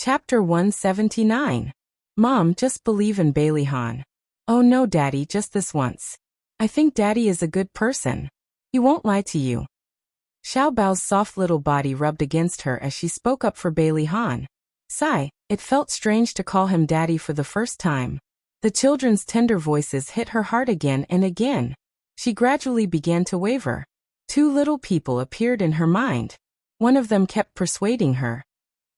Chapter 179. Mom, just believe in Bailey Han. Oh no, Daddy, just this once. I think Daddy is a good person. He won't lie to you. Xiao Bao's soft little body rubbed against her as she spoke up for Bailey Han. Sigh, it felt strange to call him Daddy for the first time. The children's tender voices hit her heart again and again. She gradually began to waver. Two little people appeared in her mind. One of them kept persuading her.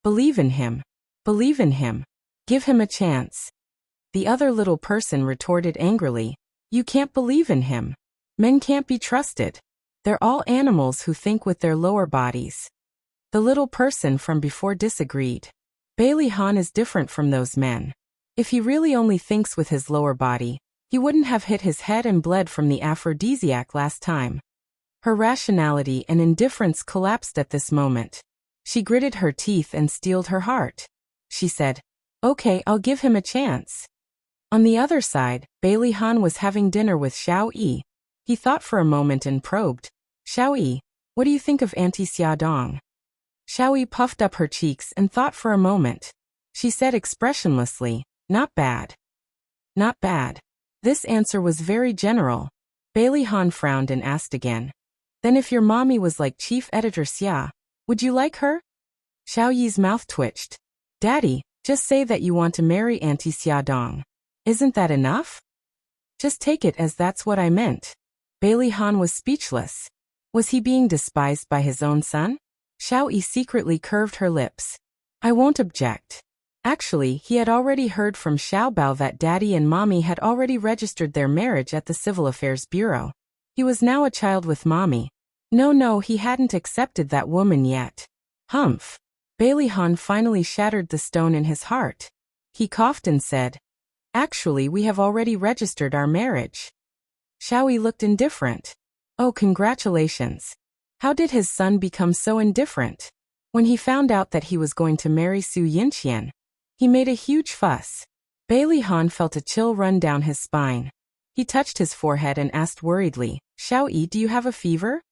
Believe in him. Believe in him. Give him a chance. The other little person retorted angrily. You can't believe in him. Men can't be trusted. They're all animals who think with their lower bodies. The little person from before disagreed. Bailey Han is different from those men. If he really only thinks with his lower body, he wouldn't have hit his head and bled from the aphrodisiac last time. Her rationality and indifference collapsed at this moment. She gritted her teeth and steeled her heart. She said, Okay, I'll give him a chance. On the other side, Bailey Han was having dinner with Xiao Yi. He thought for a moment and probed. Xiao Yi, what do you think of Auntie Xia Dong? Xiao Yi puffed up her cheeks and thought for a moment. She said expressionlessly, Not bad. Not bad. This answer was very general. Bailey Han frowned and asked again. Then if your mommy was like Chief Editor Xia, would you like her? Xiao Yi's mouth twitched. Daddy, just say that you want to marry Auntie Xia Dong. Isn't that enough? Just take it as that's what I meant. Bailey Han was speechless. Was he being despised by his own son? Xiao Yi secretly curved her lips. I won't object. Actually, he had already heard from Xiao Bao that Daddy and Mommy had already registered their marriage at the Civil Affairs Bureau. He was now a child with Mommy. No, he hadn't accepted that woman yet. Humph. Bailey Han finally shattered the stone in his heart. He coughed and said, Actually, we have already registered our marriage. Xiao Yi looked indifferent. Oh, congratulations. How did his son become so indifferent? When he found out that he was going to marry Su Yinqian, he made a huge fuss. Bailey Han felt a chill run down his spine. He touched his forehead and asked worriedly, Xiao Yi, do you have a fever?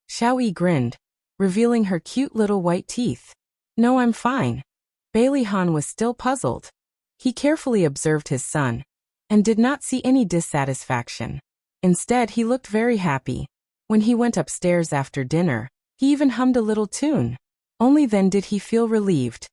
Xiao Yi grinned, revealing her cute little white teeth. No, I'm fine. Bailey Han was still puzzled. He carefully observed his son, and did not see any dissatisfaction. Instead, he looked very happy. When he went upstairs after dinner, he even hummed a little tune. Only then did he feel relieved.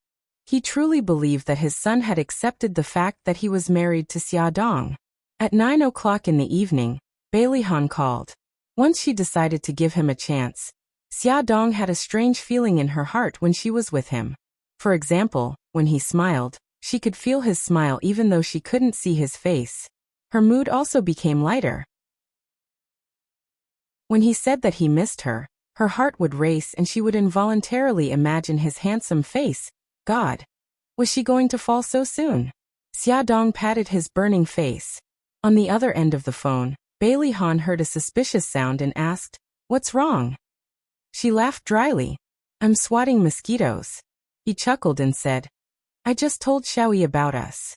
He truly believed that his son had accepted the fact that he was married to Xia Dong. At 9 o'clock in the evening, Bailey Han called. Once she decided to give him a chance, Xia Dong had a strange feeling in her heart when she was with him. For example, when he smiled, she could feel his smile even though she couldn't see his face. Her mood also became lighter. When he said that he missed her, her heart would race and she would involuntarily imagine his handsome face. God! Was she going to fall so soon? Xia Dong patted his burning face. On the other end of the phone, Bailey Han heard a suspicious sound and asked, What's wrong? She laughed dryly. I'm swatting mosquitoes. He chuckled and said, I just told Xiao Yi about us.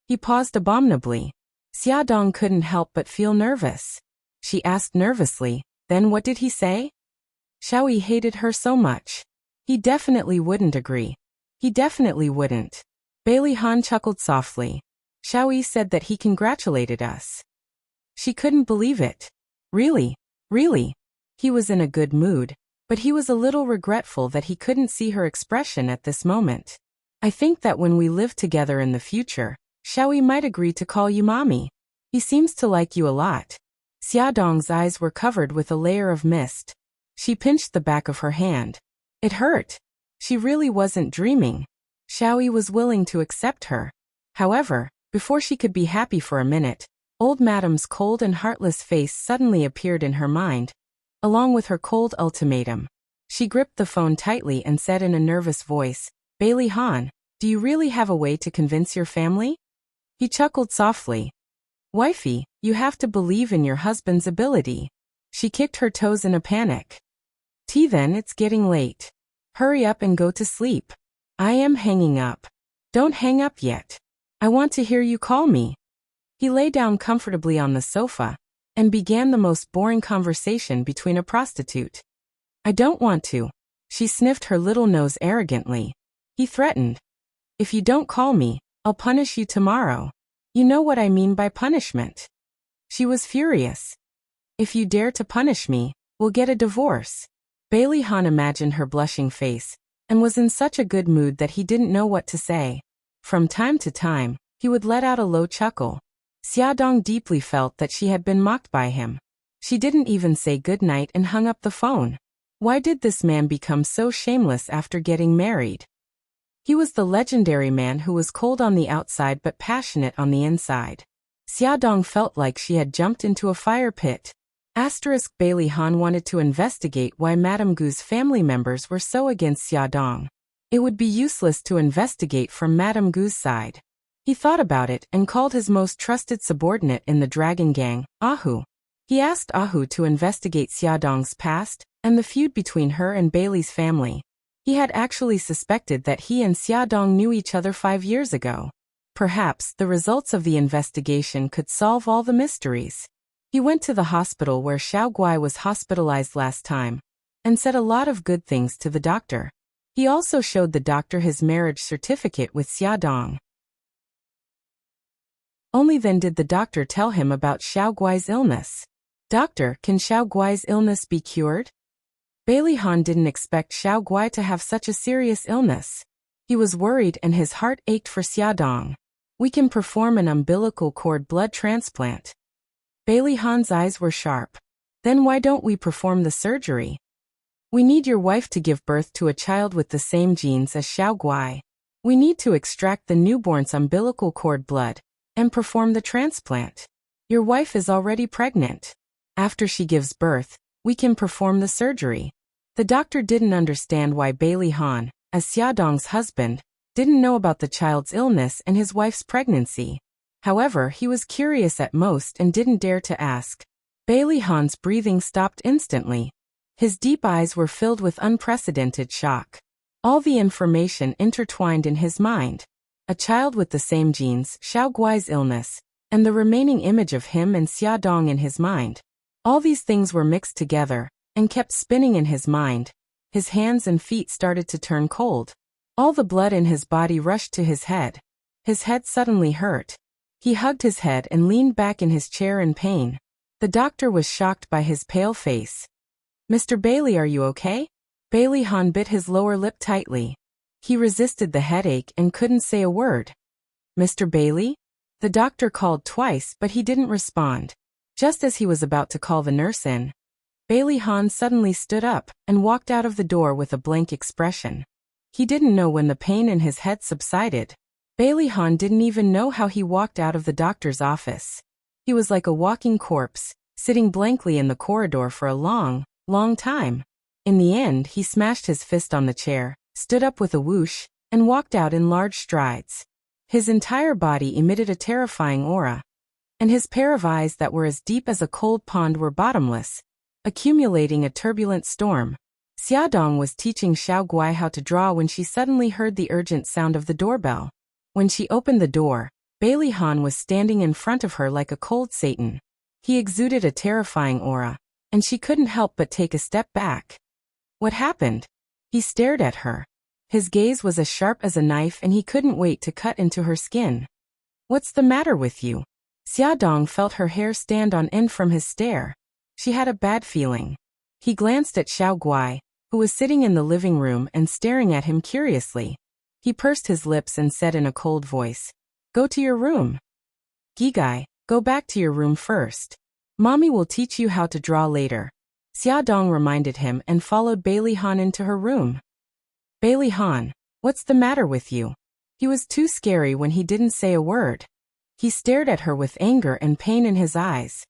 He paused abominably. Xia Dong couldn't help but feel nervous. She asked nervously, Then what did he say? Xiao Yi hated her so much. He definitely wouldn't agree. He definitely wouldn't. Bailey Han chuckled softly. Xiao Yi said that he congratulated us. She couldn't believe it. Really? Really? He was in a good mood, but he was a little regretful that he couldn't see her expression at this moment. I think that when we live together in the future, Xiao Yi might agree to call you Mommy. He seems to like you a lot. Xia Dong's eyes were covered with a layer of mist. She pinched the back of her hand. It hurt. She really wasn't dreaming. Xiao Yi was willing to accept her. However, before she could be happy for a minute, old Madame's cold and heartless face suddenly appeared in her mind, along with her cold ultimatum. She gripped the phone tightly and said in a nervous voice, Bailey Han, do you really have a way to convince your family? He chuckled softly. Wifey, you have to believe in your husband's ability. She kicked her toes in a panic. Then, it's getting late. Hurry up and go to sleep. I am hanging up. Don't hang up yet. I want to hear you call me. He lay down comfortably on the sofa and began the most boring conversation between a prostitute. I don't want to. She sniffed her little nose arrogantly. He threatened. If you don't call me, I'll punish you tomorrow. You know what I mean by punishment. She was furious. If you dare to punish me, we'll get a divorce. Bailey Han imagined her blushing face, and was in such a good mood that he didn't know what to say. From time to time, he would let out a low chuckle. Xiaodong deeply felt that she had been mocked by him. She didn't even say goodnight and hung up the phone. Why did this man become so shameless after getting married? He was the legendary man who was cold on the outside but passionate on the inside. Xiaodong felt like she had jumped into a fire pit. Bailey Han wanted to investigate why Madame Gu's family members were so against Xiaodong. It would be useless to investigate from Madame Gu's side. He thought about it and called his most trusted subordinate in the Dragon Gang, Ahu. He asked Ahu to investigate Xiaodong's past and the feud between her and Bailey's family. He had actually suspected that he and Xiaodong knew each other 5 years ago. Perhaps the results of the investigation could solve all the mysteries. He went to the hospital where Xiao Guai was hospitalized last time, and said a lot of good things to the doctor. He also showed the doctor his marriage certificate with Xiaodong. Only then did the doctor tell him about Xiao Guai's illness. Doctor, can Xiao Guai's illness be cured? Bailey Han didn't expect Xiao Guai to have such a serious illness. He was worried and his heart ached for Xiaodong. We can perform an umbilical cord blood transplant. Bailey Han's eyes were sharp. Then why don't we perform the surgery? We need your wife to give birth to a child with the same genes as Xiao Guai. We need to extract the newborn's umbilical cord blood and perform the transplant. Your wife is already pregnant. After she gives birth, we can perform the surgery. The doctor didn't understand why Bailey Han, as Xiaodong's husband, didn't know about the child's illness and his wife's pregnancy. However, he was curious at most and didn't dare to ask. Bailey Han's breathing stopped instantly. His deep eyes were filled with unprecedented shock. All the information intertwined in his mind. A child with the same genes, Xiao Guai's illness, and the remaining image of him and Xiaodong in his mind. All these things were mixed together and kept spinning in his mind. His hands and feet started to turn cold. All the blood in his body rushed to his head. His head suddenly hurt. He hugged his head and leaned back in his chair in pain. The doctor was shocked by his pale face. Mr. Bailey, are you okay? Bailey Han bit his lower lip tightly. He resisted the headache and couldn't say a word. Mr. Bailey? The doctor called twice, but he didn't respond. Just as he was about to call the nurse in, Bailey Han suddenly stood up and walked out of the door with a blank expression. He didn't know when the pain in his head subsided. Bailey Han didn't even know how he walked out of the doctor's office. He was like a walking corpse, sitting blankly in the corridor for a long time. In the end, he smashed his fist on the chair, stood up with a whoosh, and walked out in large strides. His entire body emitted a terrifying aura, and his pair of eyes that were as deep as a cold pond were bottomless, accumulating a turbulent storm. Xiaodong was teaching Xiao Guai how to draw when she suddenly heard the urgent sound of the doorbell. When she opened the door, Bailey Han was standing in front of her like a cold Satan. He exuded a terrifying aura, and she couldn't help but take a step back. What happened? He stared at her. His gaze was as sharp as a knife and he couldn't wait to cut into her skin. What's the matter with you? Xiaodong felt her hair stand on end from his stare. She had a bad feeling. He glanced at Xiao Guai, who was sitting in the living room and staring at him curiously. He pursed his lips and said in a cold voice, "Go to your room. Gigai, go back to your room first. Mommy will teach you how to draw later." Xiaodong reminded him and followed Bailey Han into her room. Bailey Han, what's the matter with you? He was too scary when he didn't say a word. He stared at her with anger and pain in his eyes.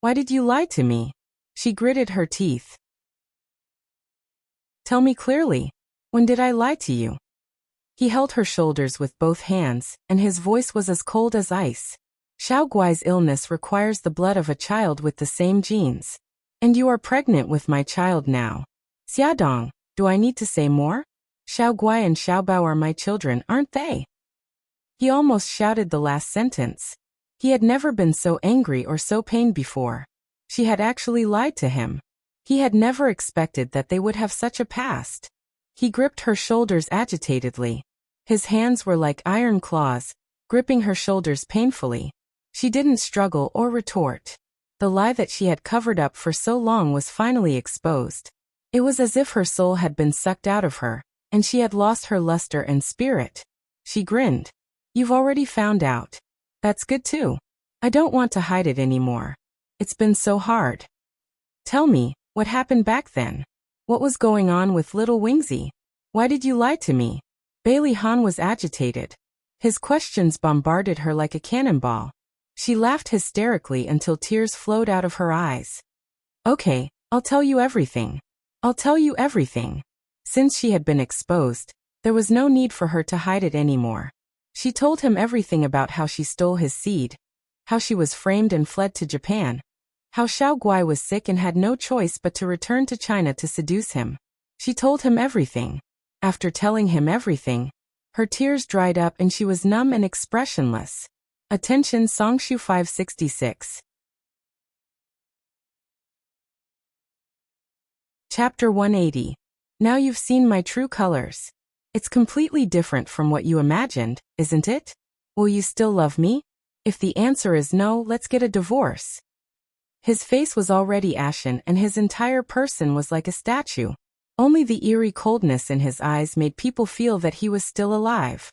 Why did you lie to me? She gritted her teeth. Tell me clearly. When did I lie to you? He held her shoulders with both hands, and his voice was as cold as ice. Xiao Guai's illness requires the blood of a child with the same genes. And you are pregnant with my child now. Xiaodong, do I need to say more? Xiao Guai and Xiao Bao are my children, aren't they? He almost shouted the last sentence. He had never been so angry or so pained before. She had actually lied to him. He had never expected that they would have such a past. He gripped her shoulders agitatedly. His hands were like iron claws, gripping her shoulders painfully. She didn't struggle or retort. The lie that she had covered up for so long was finally exposed. It was as if her soul had been sucked out of her, and she had lost her luster and spirit. She grinned. You've already found out. That's good too. I don't want to hide it anymore. It's been so hard. Tell me, what happened back then? What was going on with little Wingsy? Why did you lie to me? Bailey Han was agitated. His questions bombarded her like a cannonball. She laughed hysterically until tears flowed out of her eyes. Okay, I'll tell you everything. I'll tell you everything. Since she had been exposed, there was no need for her to hide it anymore. She told him everything about how she stole his seed, how she was framed and fled to Japan, how Xiao Guai was sick and had no choice but to return to China to seduce him. She told him everything. After telling him everything, her tears dried up and she was numb and expressionless. Attention Songshu 566. Chapter 180. Now you've seen my true colors. It's completely different from what you imagined, isn't it? Will you still love me? If the answer is no, let's get a divorce. His face was already ashen and his entire person was like a statue. Only the eerie coldness in his eyes made people feel that he was still alive.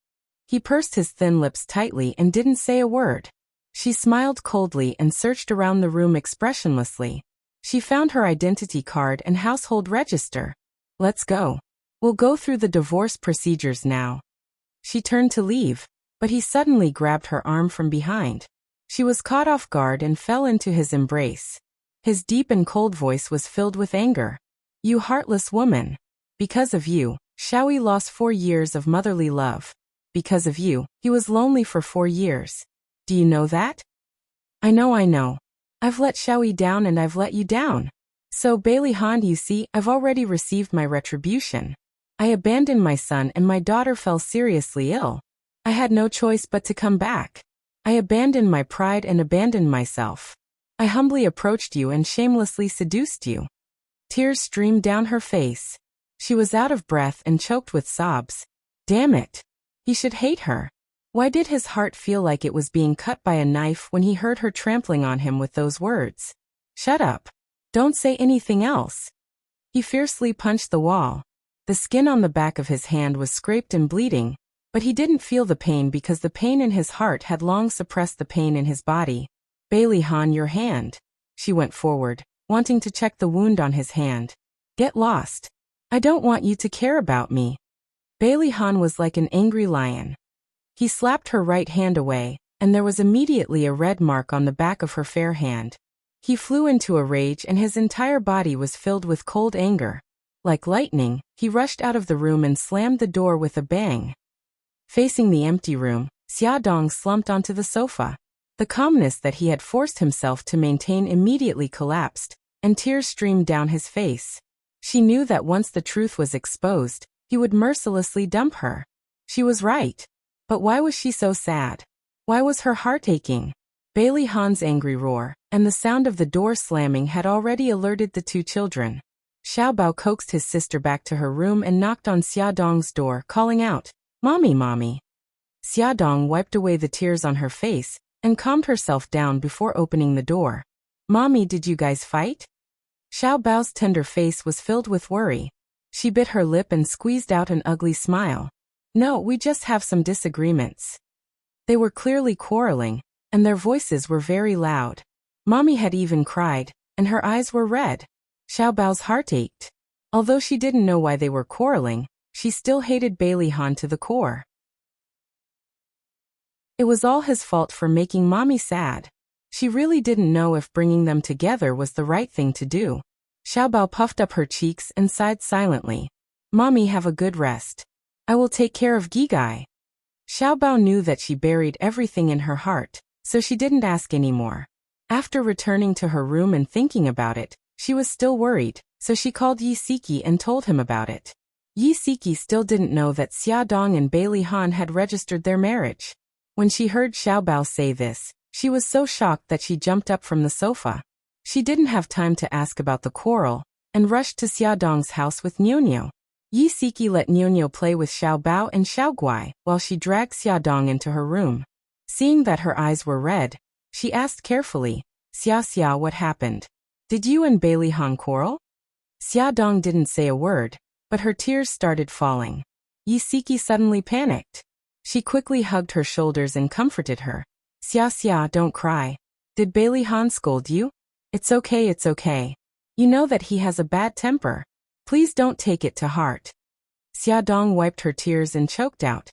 He pursed his thin lips tightly and didn't say a word. She smiled coldly and searched around the room expressionlessly. She found her identity card and household register. Let's go. We'll go through the divorce procedures now. She turned to leave, but he suddenly grabbed her arm from behind. She was caught off guard and fell into his embrace. His deep and cold voice was filled with anger. You heartless woman. Because of you, Xiaoyi lost 4 years of motherly love. Because of you, he was lonely for 4 years. Do you know that? I know. I've let Xiaoyi down and I've let you down. So Bailey Han, you see, I've already received my retribution. I abandoned my son and my daughter fell seriously ill. I had no choice but to come back. I abandoned my pride and abandoned myself. I humbly approached you and shamelessly seduced you. Tears streamed down her face. She was out of breath and choked with sobs. Damn it. He should hate her. Why did his heart feel like it was being cut by a knife when he heard her trampling on him with those words? Shut up. Don't say anything else. He fiercely punched the wall. The skin on the back of his hand was scraped and bleeding, but he didn't feel the pain because the pain in his heart had long suppressed the pain in his body. Bailey Han, your hand. She went forward, wanting to check the wound on his hand. Get lost. I don't want you to care about me. Bailey Han was like an angry lion. He slapped her right hand away, and there was immediately a red mark on the back of her fair hand. He flew into a rage and his entire body was filled with cold anger. Like lightning, he rushed out of the room and slammed the door with a bang. Facing the empty room, Xiaodong slumped onto the sofa. The calmness that he had forced himself to maintain immediately collapsed, and tears streamed down his face. She knew that once the truth was exposed, he would mercilessly dump her. She was right. But why was she so sad? Why was her heart aching? Bailey Han's angry roar, and the sound of the door slamming had already alerted the 2 children. Xiaobao coaxed his sister back to her room and knocked on Xiaodong's door, calling out, Mommy, Mommy. Xiaodong wiped away the tears on her face and calmed herself down before opening the door. Mommy, did you guys fight? Xiaobao's tender face was filled with worry. She bit her lip and squeezed out an ugly smile. No, we just have some disagreements. They were clearly quarreling, and their voices were very loud. Mommy had even cried, and her eyes were red. Xiaobao's heart ached. Although she didn't know why they were quarreling, she still hated Bailey Han to the core. It was all his fault for making Mommy sad. She really didn't know if bringing them together was the right thing to do. Xiaobao puffed up her cheeks and sighed silently. Mommy, have a good rest. I will take care of Gigai. Xiaobao knew that she buried everything in her heart, so she didn't ask anymore. After returning to her room and thinking about it, she was still worried, so she called Yi Siki and told him about it. Yi Siki still didn't know that Xiaodong and Bailey Han had registered their marriage. When she heard Xiaobao say this, she was so shocked that she jumped up from the sofa. She didn't have time to ask about the quarrel, and rushed to Xiaodong's house with Niu. Yi Siki let Nyonyo play with Xiao Bao and Xiao Guai while she dragged Xia Dong into her room. Seeing that her eyes were red, she asked carefully, Xia Xia, what happened? Did you and Bailey Han quarrel? Xia Dong didn't say a word, but her tears started falling. Yi Siki suddenly panicked. She quickly hugged her shoulders and comforted her. Xia Xia, don't cry. Did Bailey Han scold you? It's okay, it's okay. You know that he has a bad temper. Please don't take it to heart. Xia Dong wiped her tears and choked out.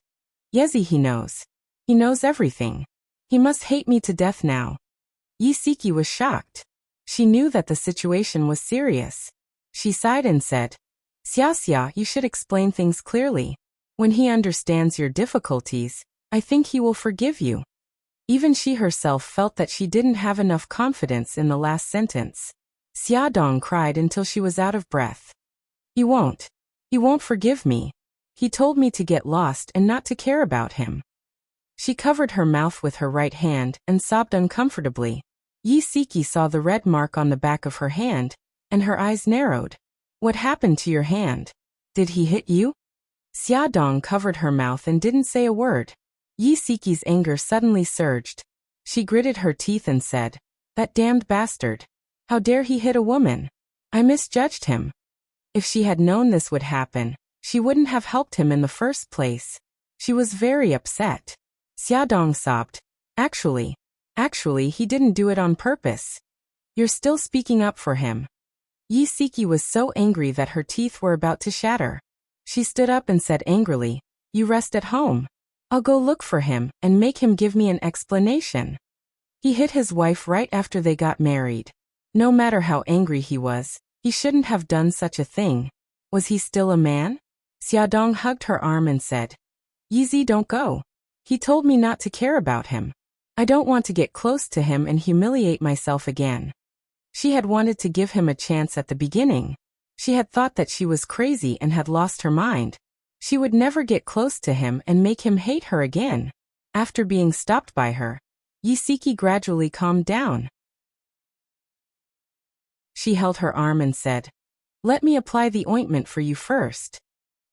Yezi, he knows. He knows everything. He must hate me to death now. Yi Siki was shocked. She knew that the situation was serious. She sighed and said, Xia Xia, you should explain things clearly. When he understands your difficulties, I think he will forgive you. Even she herself felt that she didn't have enough confidence in the last sentence. Xia Dong cried until she was out of breath. He won't. He won't forgive me. He told me to get lost and not to care about him. She covered her mouth with her right hand and sobbed uncomfortably. Yi Siki saw the red mark on the back of her hand, and her eyes narrowed. What happened to your hand? Did he hit you? Xia Dong covered her mouth and didn't say a word. Yi Siki's anger suddenly surged. She gritted her teeth and said, That damned bastard. How dare he hit a woman? I misjudged him. If she had known this would happen, she wouldn't have helped him in the first place. She was very upset. Xia Dong sobbed. Actually, he didn't do it on purpose. You're still speaking up for him. Yi Siki was so angry that her teeth were about to shatter. She stood up and said angrily, You rest at home. I'll go look for him and make him give me an explanation. He hit his wife right after they got married. No matter how angry he was, he shouldn't have done such a thing. Was he still a man? Xia Dong hugged her arm and said, Yizi, don't go. He told me not to care about him. I don't want to get close to him and humiliate myself again. She had wanted to give him a chance at the beginning. She had thought that she was crazy and had lost her mind. She would never get close to him and make him hate her again. After being stopped by her, Yi Siki gradually calmed down. She held her arm and said, Let me apply the ointment for you first.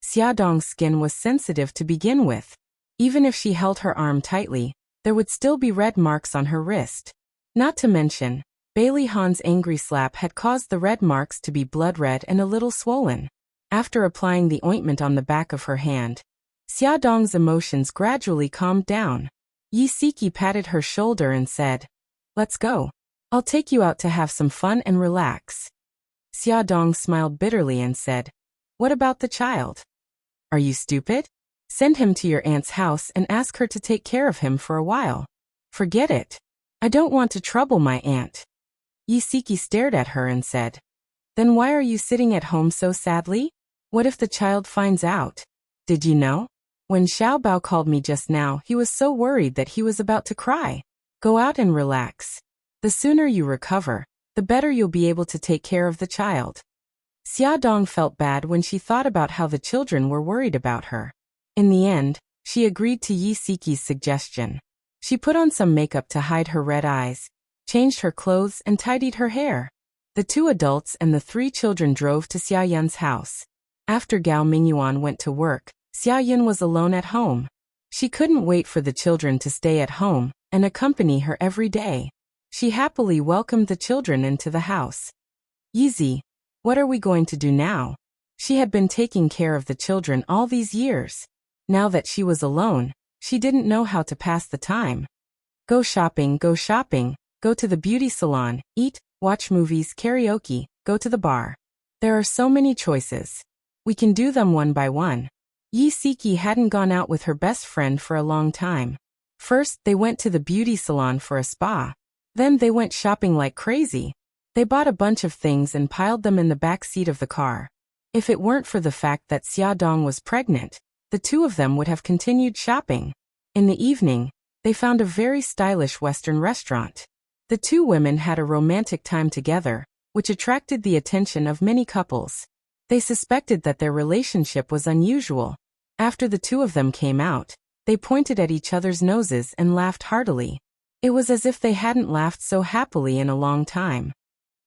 Xia Dong's skin was sensitive to begin with. Even if she held her arm tightly, there would still be red marks on her wrist. Not to mention, Bailey Han's angry slap had caused the red marks to be blood red and a little swollen. After applying the ointment on the back of her hand, Xia Dong's emotions gradually calmed down. Yi Siki patted her shoulder and said, Let's go. I'll take you out to have some fun and relax. Xia Dong smiled bitterly and said, What about the child? Are you stupid? Send him to your aunt's house and ask her to take care of him for a while. Forget it. I don't want to trouble my aunt. Yi Siki stared at her and said, Then why are you sitting at home so sadly? What if the child finds out? Did you know? When Xiao Bao called me just now, he was so worried that he was about to cry. Go out and relax. The sooner you recover, the better you'll be able to take care of the child. Xia Dong felt bad when she thought about how the children were worried about her. In the end, she agreed to Yi Siki's suggestion. She put on some makeup to hide her red eyes, changed her clothes and tidied her hair. The 2 adults and the 3 children drove to Xia Yun's house. After Gao Mingyuan went to work, Xia Yun was alone at home. She couldn't wait for the children to stay at home and accompany her every day. She happily welcomed the children into the house. Yizi, what are we going to do now? She had been taking care of the children all these years. Now that she was alone, she didn't know how to pass the time. Go shopping, go to the beauty salon, eat, watch movies, karaoke, go to the bar. There are so many choices. We can do them one by one. Yi Siki hadn't gone out with her best friend for a long time. First, they went to the beauty salon for a spa. Then they went shopping like crazy. They bought a bunch of things and piled them in the back seat of the car. If it weren't for the fact that Xia Dong was pregnant, the 2 of them would have continued shopping. In the evening, they found a very stylish Western restaurant. The 2 women had a romantic time together, which attracted the attention of many couples. They suspected that their relationship was unusual. After the 2 of them came out, they pointed at each other's noses and laughed heartily. It was as if they hadn't laughed so happily in a long time.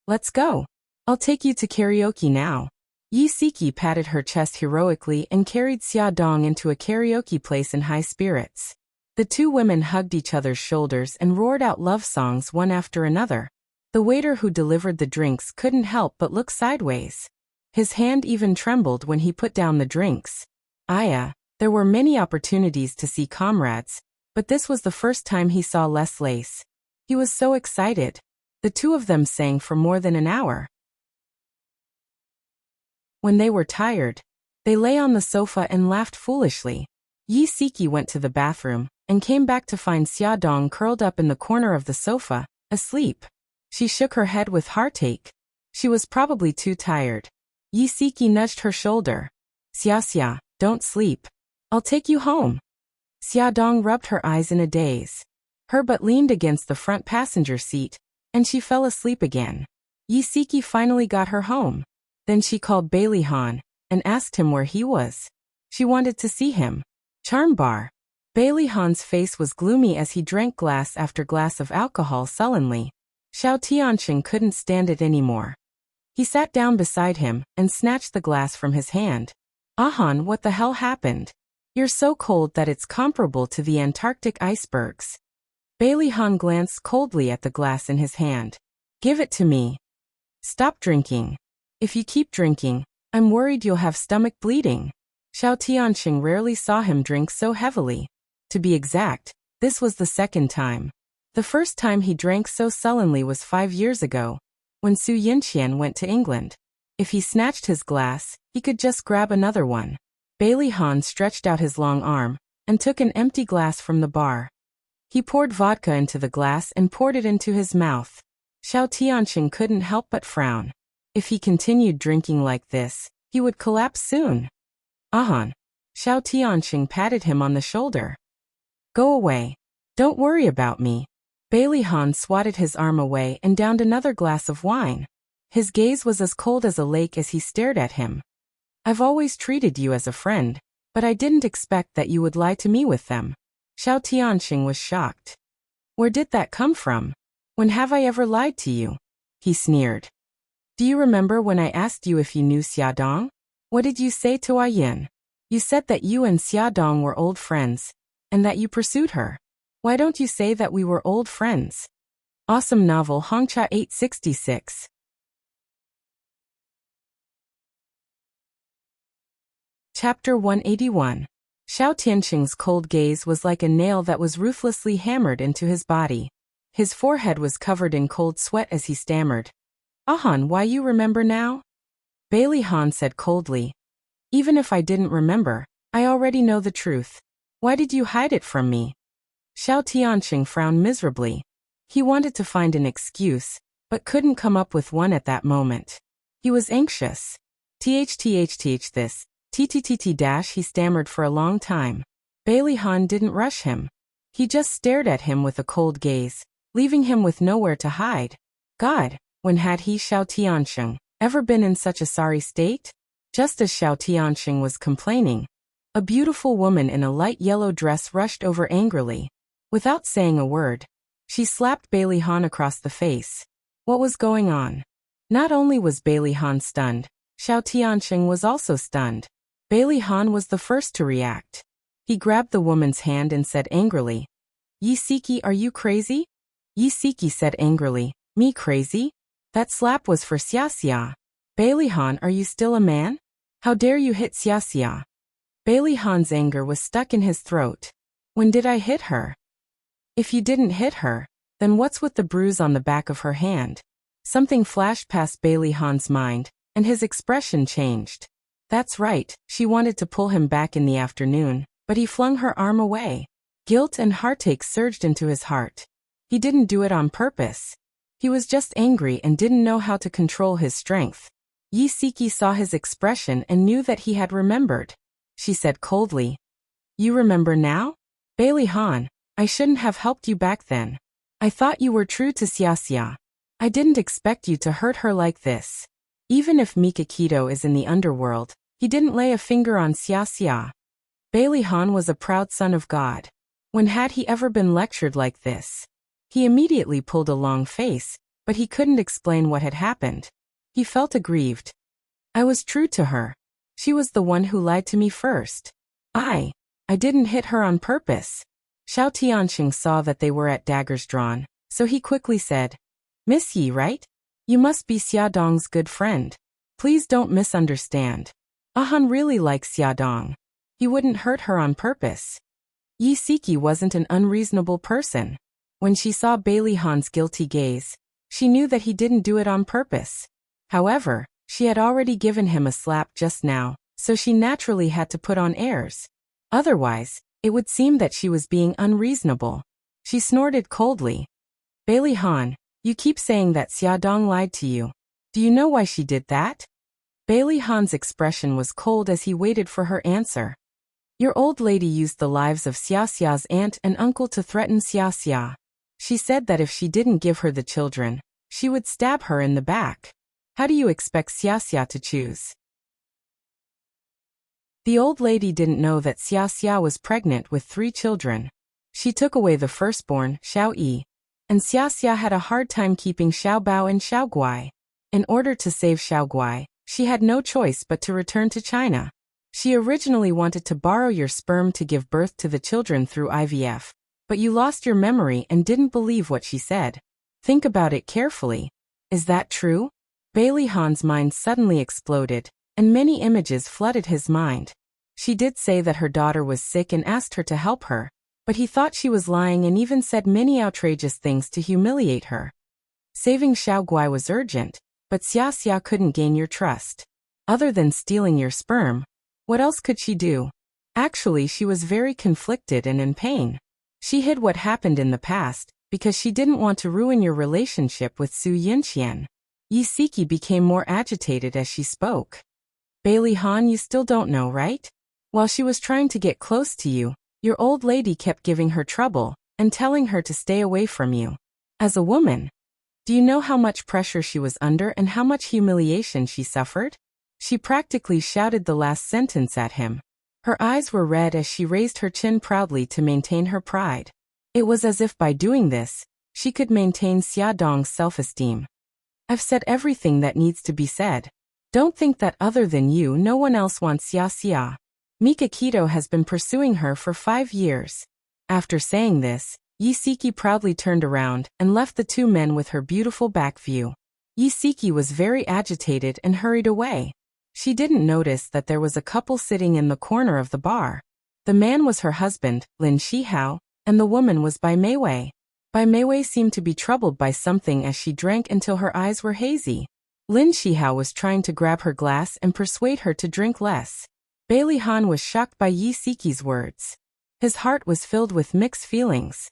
Let's go. I'll take you to karaoke now. Yi Siki patted her chest heroically and carried Xia Dong into a karaoke place in high spirits. The two women hugged each other's shoulders and roared out love songs one after another. The waiter who delivered the drinks couldn't help but look sideways. His hand even trembled when he put down the drinks. There were many opportunities to see comrades, but this was the first time he saw Les Lace. He was so excited. The two of them sang for more than an hour. When they were tired, they lay on the sofa and laughed foolishly. Yi Siki went to the bathroom and came back to find Xia Dong curled up in the corner of the sofa, asleep. She shook her head with heartache. She was probably too tired. Yi Siki nudged her shoulder. Xia, don't sleep. I'll take you home. Xia Dong rubbed her eyes in a daze. Her butt leaned against the front passenger seat, and she fell asleep again. Yi Siki finally got her home. Then she called Bailey Han and asked him where he was. She wanted to see him. Charm bar. Bailey Han's face was gloomy as he drank glass after glass of alcohol sullenly. Xiao Tianxing couldn't stand it anymore. He sat down beside him and snatched the glass from his hand. Han, what the hell happened? You're so cold that it's comparable to the Antarctic icebergs. Bailey Han glanced coldly at the glass in his hand. Give it to me. Stop drinking. If you keep drinking, I'm worried you'll have stomach bleeding. Xiao Tianxing rarely saw him drink so heavily. To be exact, this was the second time. The first time he drank so sullenly was 5 years ago, when Su Yinqian went to England. If he snatched his glass, he could just grab another one. Bailey Han stretched out his long arm and took an empty glass from the bar. He poured vodka into the glass and poured it into his mouth. Xiao Tianxing couldn't help but frown. If he continued drinking like this, he would collapse soon. Xiao Tianxing patted him on the shoulder. Go away. Don't worry about me. Bailey Han swatted his arm away and downed another glass of wine. His gaze was as cold as a lake as he stared at him. I've always treated you as a friend, but I didn't expect that you would lie to me with them. Xiao Tianxing was shocked. Where did that come from? When have I ever lied to you? He sneered. Do you remember when I asked you if you knew Xia Dong? What did you say to Yin? You said that you and Xia Dong were old friends, and that you pursued her. Why don't you say that we were old friends? Awesome novel Hongcha 866. Chapter 181. Xiao Tianxing's cold gaze was like a nail that was ruthlessly hammered into his body. His forehead was covered in cold sweat as he stammered. Han, why you remember now? Bailey Han said coldly. Even if I didn't remember, I already know the truth. Why did you hide it from me? Xiao Tianxing frowned miserably. He wanted to find an excuse, but couldn't come up with one at that moment. He was anxious. This, he stammered for a long time. Bailey Han didn't rush him. He just stared at him with a cold gaze, leaving him with nowhere to hide. God, when had he, Xiao Tianxing, ever been in such a sorry state? Just as Xiao Tianxing was complaining, a beautiful woman in a light yellow dress rushed over angrily. Without saying a word, she slapped Bailey Han across the face. What was going on? Not only was Bailey Han stunned, Xiao Tianxing was also stunned. Bailey Han was the first to react. He grabbed the woman's hand and said angrily, Yi Siki, are you crazy? Yi Siki said angrily, me crazy? That slap was for Xia. Bailey Han, are you still a man? How dare you hit Xia? Bailey Han's anger was stuck in his throat. When did I hit her? If you didn't hit her, then what's with the bruise on the back of her hand? Something flashed past Bailey Han's mind, and his expression changed. That's right, she wanted to pull him back in the afternoon, but he flung her arm away. Guilt and heartache surged into his heart. He didn't do it on purpose. He was just angry and didn't know how to control his strength. Yi Siki saw his expression and knew that he had remembered. She said coldly, You remember now? Bailey Han, I shouldn't have helped you back then. I thought you were true to Xia. I didn't expect you to hurt her like this. Even if Mikakito is in the underworld, he didn't lay a finger on Xia. Bailey Han was a proud son of God. When had he ever been lectured like this? He immediately pulled a long face, but he couldn't explain what had happened. He felt aggrieved. I was true to her. She was the one who lied to me first. I didn't hit her on purpose. Xiao Tianxing saw that they were at daggers drawn, so he quickly said, Miss Yi, right? You must be Xia Dong's good friend. Please don't misunderstand. Han really likes Xia Dong. He wouldn't hurt her on purpose. Yi Siki wasn't an unreasonable person. When she saw Bailey Han's guilty gaze, she knew that he didn't do it on purpose. However, she had already given him a slap just now, so she naturally had to put on airs. Otherwise, it would seem that she was being unreasonable. She snorted coldly. Bailey Han, you keep saying that Xia Dong lied to you. Do you know why she did that? Bailey Han's expression was cold as he waited for her answer. Your old lady used the lives of Xia Xia's aunt and uncle to threaten Xia Xia. She said that if she didn't give her the children, she would stab her in the back. How do you expect Xia Xia to choose? The old lady didn't know that Xia Xia was pregnant with 3 children. She took away the firstborn, Xiao Yi, and Xia Xia had a hard time keeping Xiao Bao and Xiao Guai. In order to save Xiao Guai, she had no choice but to return to China. She originally wanted to borrow your sperm to give birth to the children through IVF, but you lost your memory and didn't believe what she said. Think about it carefully. Is that true? Bailey Han's mind suddenly exploded, and many images flooded his mind. She did say that her daughter was sick and asked her to help her, but he thought she was lying and even said many outrageous things to humiliate her. Saving Xiao Guai was urgent, but Xia Xia couldn't gain your trust. Other than stealing your sperm, what else could she do? Actually, she was very conflicted and in pain. She hid what happened in the past, because she didn't want to ruin your relationship with Su Yinxian. Yi Siki became more agitated as she spoke. Bailey Han, you still don't know, right? While she was trying to get close to you, your old lady kept giving her trouble, and telling her to stay away from you. As a woman, do you know how much pressure she was under and how much humiliation she suffered? She practically shouted the last sentence at him. Her eyes were red as she raised her chin proudly to maintain her pride. It was as if by doing this, she could maintain Xia Dong's self-esteem. I've said everything that needs to be said. Don't think that other than you, no one else wants Xia Xia. Mika Keto has been pursuing her for 5 years. After saying this, Yi Siki proudly turned around and left the 2 men with her beautiful back view. Yi Siki was very agitated and hurried away. She didn't notice that there was a couple sitting in the corner of the bar. The man was her husband, Lin Shihao, and the woman was Bai Meiwei. Bai Meiwei seemed to be troubled by something as she drank until her eyes were hazy. Lin Shihao was trying to grab her glass and persuade her to drink less. Bailey Han was shocked by Yi Siki's words. His heart was filled with mixed feelings.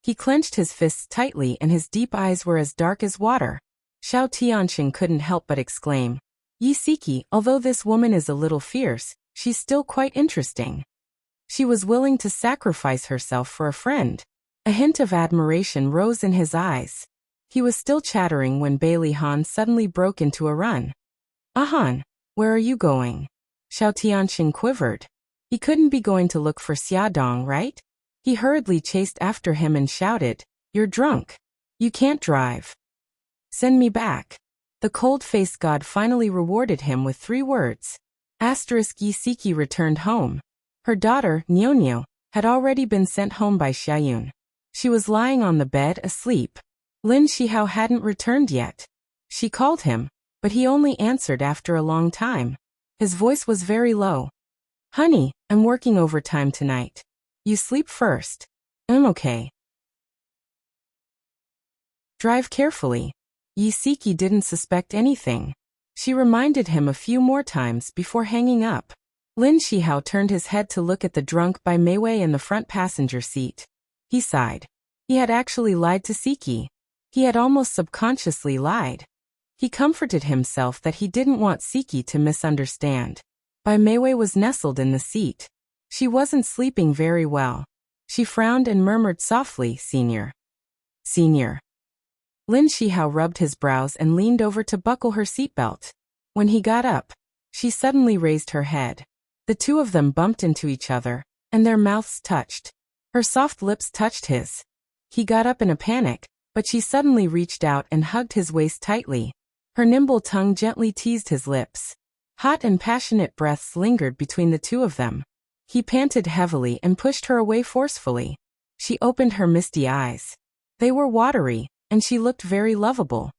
He clenched his fists tightly and his deep eyes were as dark as water. Xiao Tianxing couldn't help but exclaim, Yi Siki, although this woman is a little fierce, she's still quite interesting. She was willing to sacrifice herself for a friend. A hint of admiration rose in his eyes. He was still chattering when Bailey Han suddenly broke into a run. Han, where are you going? Xiao Tianxing quivered. He couldn't be going to look for Xia Dong, right? He hurriedly chased after him and shouted, You're drunk. You can't drive. Send me back. The cold-faced god finally rewarded him with 3 words. Yi Siki returned home. Her daughter, Nyo, had already been sent home by Xiayun. She was lying on the bed asleep. Lin Shihao hadn't returned yet. She called him, but he only answered after a long time. His voice was very low. Honey, I'm working overtime tonight. You sleep first. I'm okay. Drive carefully. Yi Siki didn't suspect anything. She reminded him a few more times before hanging up. Lin Shihao turned his head to look at the drunk Bai Meiwei in the front passenger seat. He sighed. He had actually lied to Siki. He had almost subconsciously lied. He comforted himself that he didn't want Siki to misunderstand. Bai Meiwei was nestled in the seat. She wasn't sleeping very well. She frowned and murmured softly, Senior. Senior. Lin Shihao rubbed his brows and leaned over to buckle her seatbelt. When he got up, she suddenly raised her head. The 2 of them bumped into each other, and their mouths touched. Her soft lips touched his. He got up in a panic, but she suddenly reached out and hugged his waist tightly. Her nimble tongue gently teased his lips. Hot and passionate breaths lingered between the two of them. He panted heavily and pushed her away forcefully. She opened her misty eyes. They were watery, and she looked very lovable.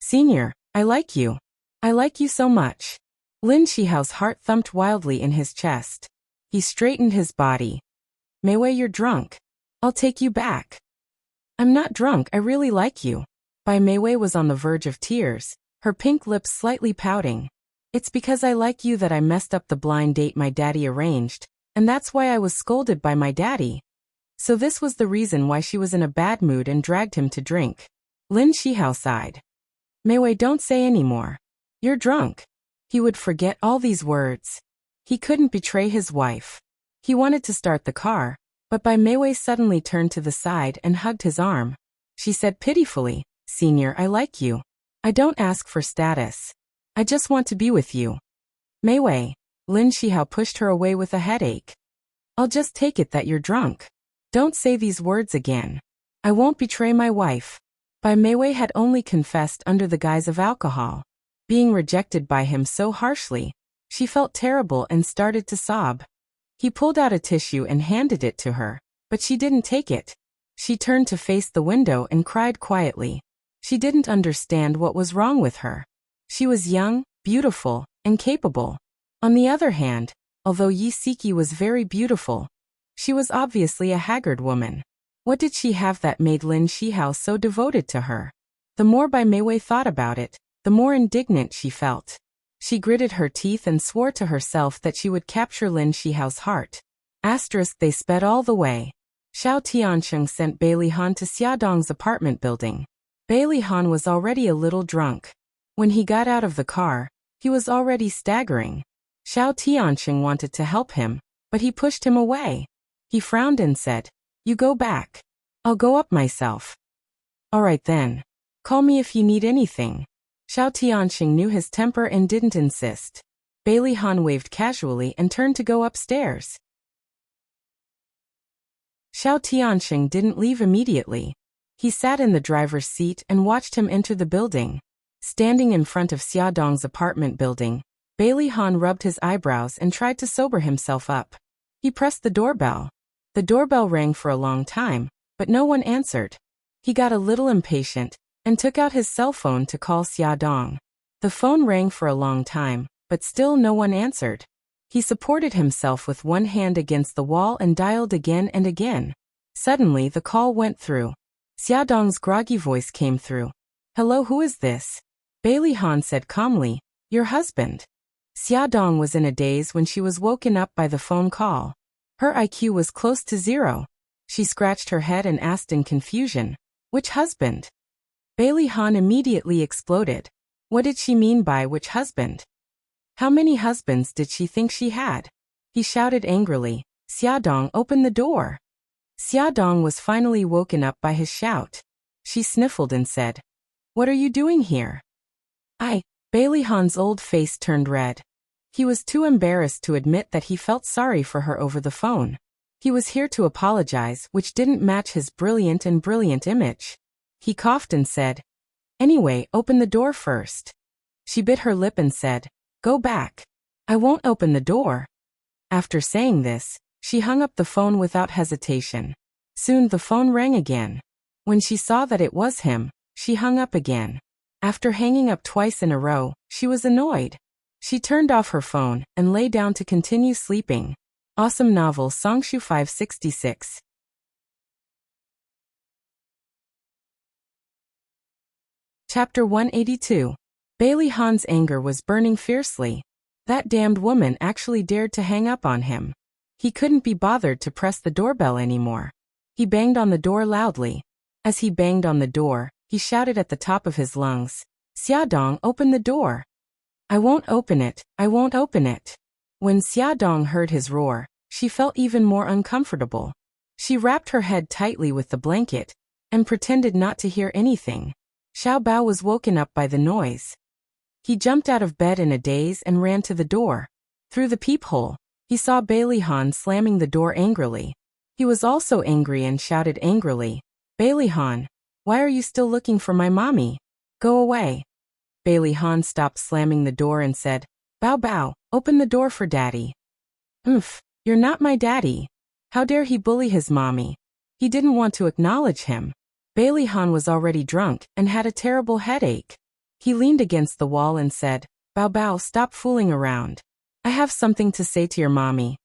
Senior, I like you. I like you so much. Lin Shihao's heart thumped wildly in his chest. He straightened his body. Mei Wei, you're drunk. I'll take you back. I'm not drunk, I really like you. Mei Wei was on the verge of tears, her pink lips slightly pouting. It's because I like you that I messed up the blind date my daddy arranged, and that's why I was scolded by my daddy. So this was the reason why she was in a bad mood and dragged him to drink. Lin Shihao sighed. Mei Wei, don't say any more. You're drunk. He would forget all these words. He couldn't betray his wife. He wanted to start the car, but Mei Wei suddenly turned to the side and hugged his arm. She said pitifully, Senior, I like you. I don't ask for status. I just want to be with you. Mei Wei. Lin Shihao pushed her away with a headache. I'll just take it that you're drunk. Don't say these words again. I won't betray my wife. Mei Wei had only confessed under the guise of alcohol. Being rejected by him so harshly, she felt terrible and started to sob. He pulled out a tissue and handed it to her, but she didn't take it. She turned to face the window and cried quietly. She didn't understand what was wrong with her. She was young, beautiful, and capable. On the other hand, although Yi Siki was very beautiful, she was obviously a haggard woman. What did she have that made Lin Shihao so devoted to her? The more Mei Wei thought about it, the more indignant she felt. She gritted her teeth and swore to herself that she would capture Lin Shihao's heart. They sped all the way. Xiao Tiansheng sent Bai Lihan to Xiaodong's apartment building. Bai Lihan was already a little drunk. When he got out of the car, he was already staggering. Xiao Tiansheng wanted to help him, but he pushed him away. He frowned and said, You go back. I'll go up myself. All right then. Call me if you need anything. Xiao Tianxing knew his temper and didn't insist. Bai Lihan waved casually and turned to go upstairs. Xiao Tianxing didn't leave immediately. He sat in the driver's seat and watched him enter the building. Standing in front of Xiaodong's apartment building, Bai Lihan rubbed his eyebrows and tried to sober himself up. He pressed the doorbell. The doorbell rang for a long time, but no one answered. He got a little impatient and took out his cell phone to call Xiaodong. The phone rang for a long time, but still no one answered. He supported himself with one hand against the wall and dialed again and again. Suddenly the call went through. Xiaodong's groggy voice came through. Hello, who is this? Bai Lihan said calmly, Your husband. Xiaodong was in a daze when she was woken up by the phone call. Her IQ was close to 0. She scratched her head and asked in confusion, Which husband? Bai Lihan immediately exploded. What did she mean by which husband? How many husbands did she think she had? He shouted angrily, Xiaodong, open the door. Xiaodong was finally woken up by his shout. She sniffled and said, What are you doing here? Bai Lihan's old face turned red. He was too embarrassed to admit that he felt sorry for her over the phone. He was here to apologize, which didn't match his brilliant image. He coughed and said, Anyway, open the door first. She bit her lip and said, Go back. I won't open the door. After saying this, she hung up the phone without hesitation. Soon the phone rang again. When she saw that it was him, she hung up again. After hanging up twice in a row, she was annoyed. She turned off her phone and lay down to continue sleeping. Awesome novel Songshu 566. Chapter 182. Bai Lihan's anger was burning fiercely. That damned woman actually dared to hang up on him. He couldn't be bothered to press the doorbell anymore. He banged on the door loudly. As he banged on the door, he shouted at the top of his lungs, Xiaodong, open the door. I won't open it, I won't open it. When Xiaodong heard his roar, she felt even more uncomfortable. She wrapped her head tightly with the blanket and pretended not to hear anything. Xiao Bao was woken up by the noise. He jumped out of bed in a daze and ran to the door. Through the peephole, he saw Bai Lihan slamming the door angrily. He was also angry and shouted angrily, Bai Lihan, why are you still looking for my mommy? Go away. Bai Lihan stopped slamming the door and said, Bao Bao, open the door for daddy. You're not my daddy. How dare he bully his mommy? He didn't want to acknowledge him. Bailey Han was already drunk and had a terrible headache. He leaned against the wall and said, Bao Bao, stop fooling around. I have something to say to your mommy.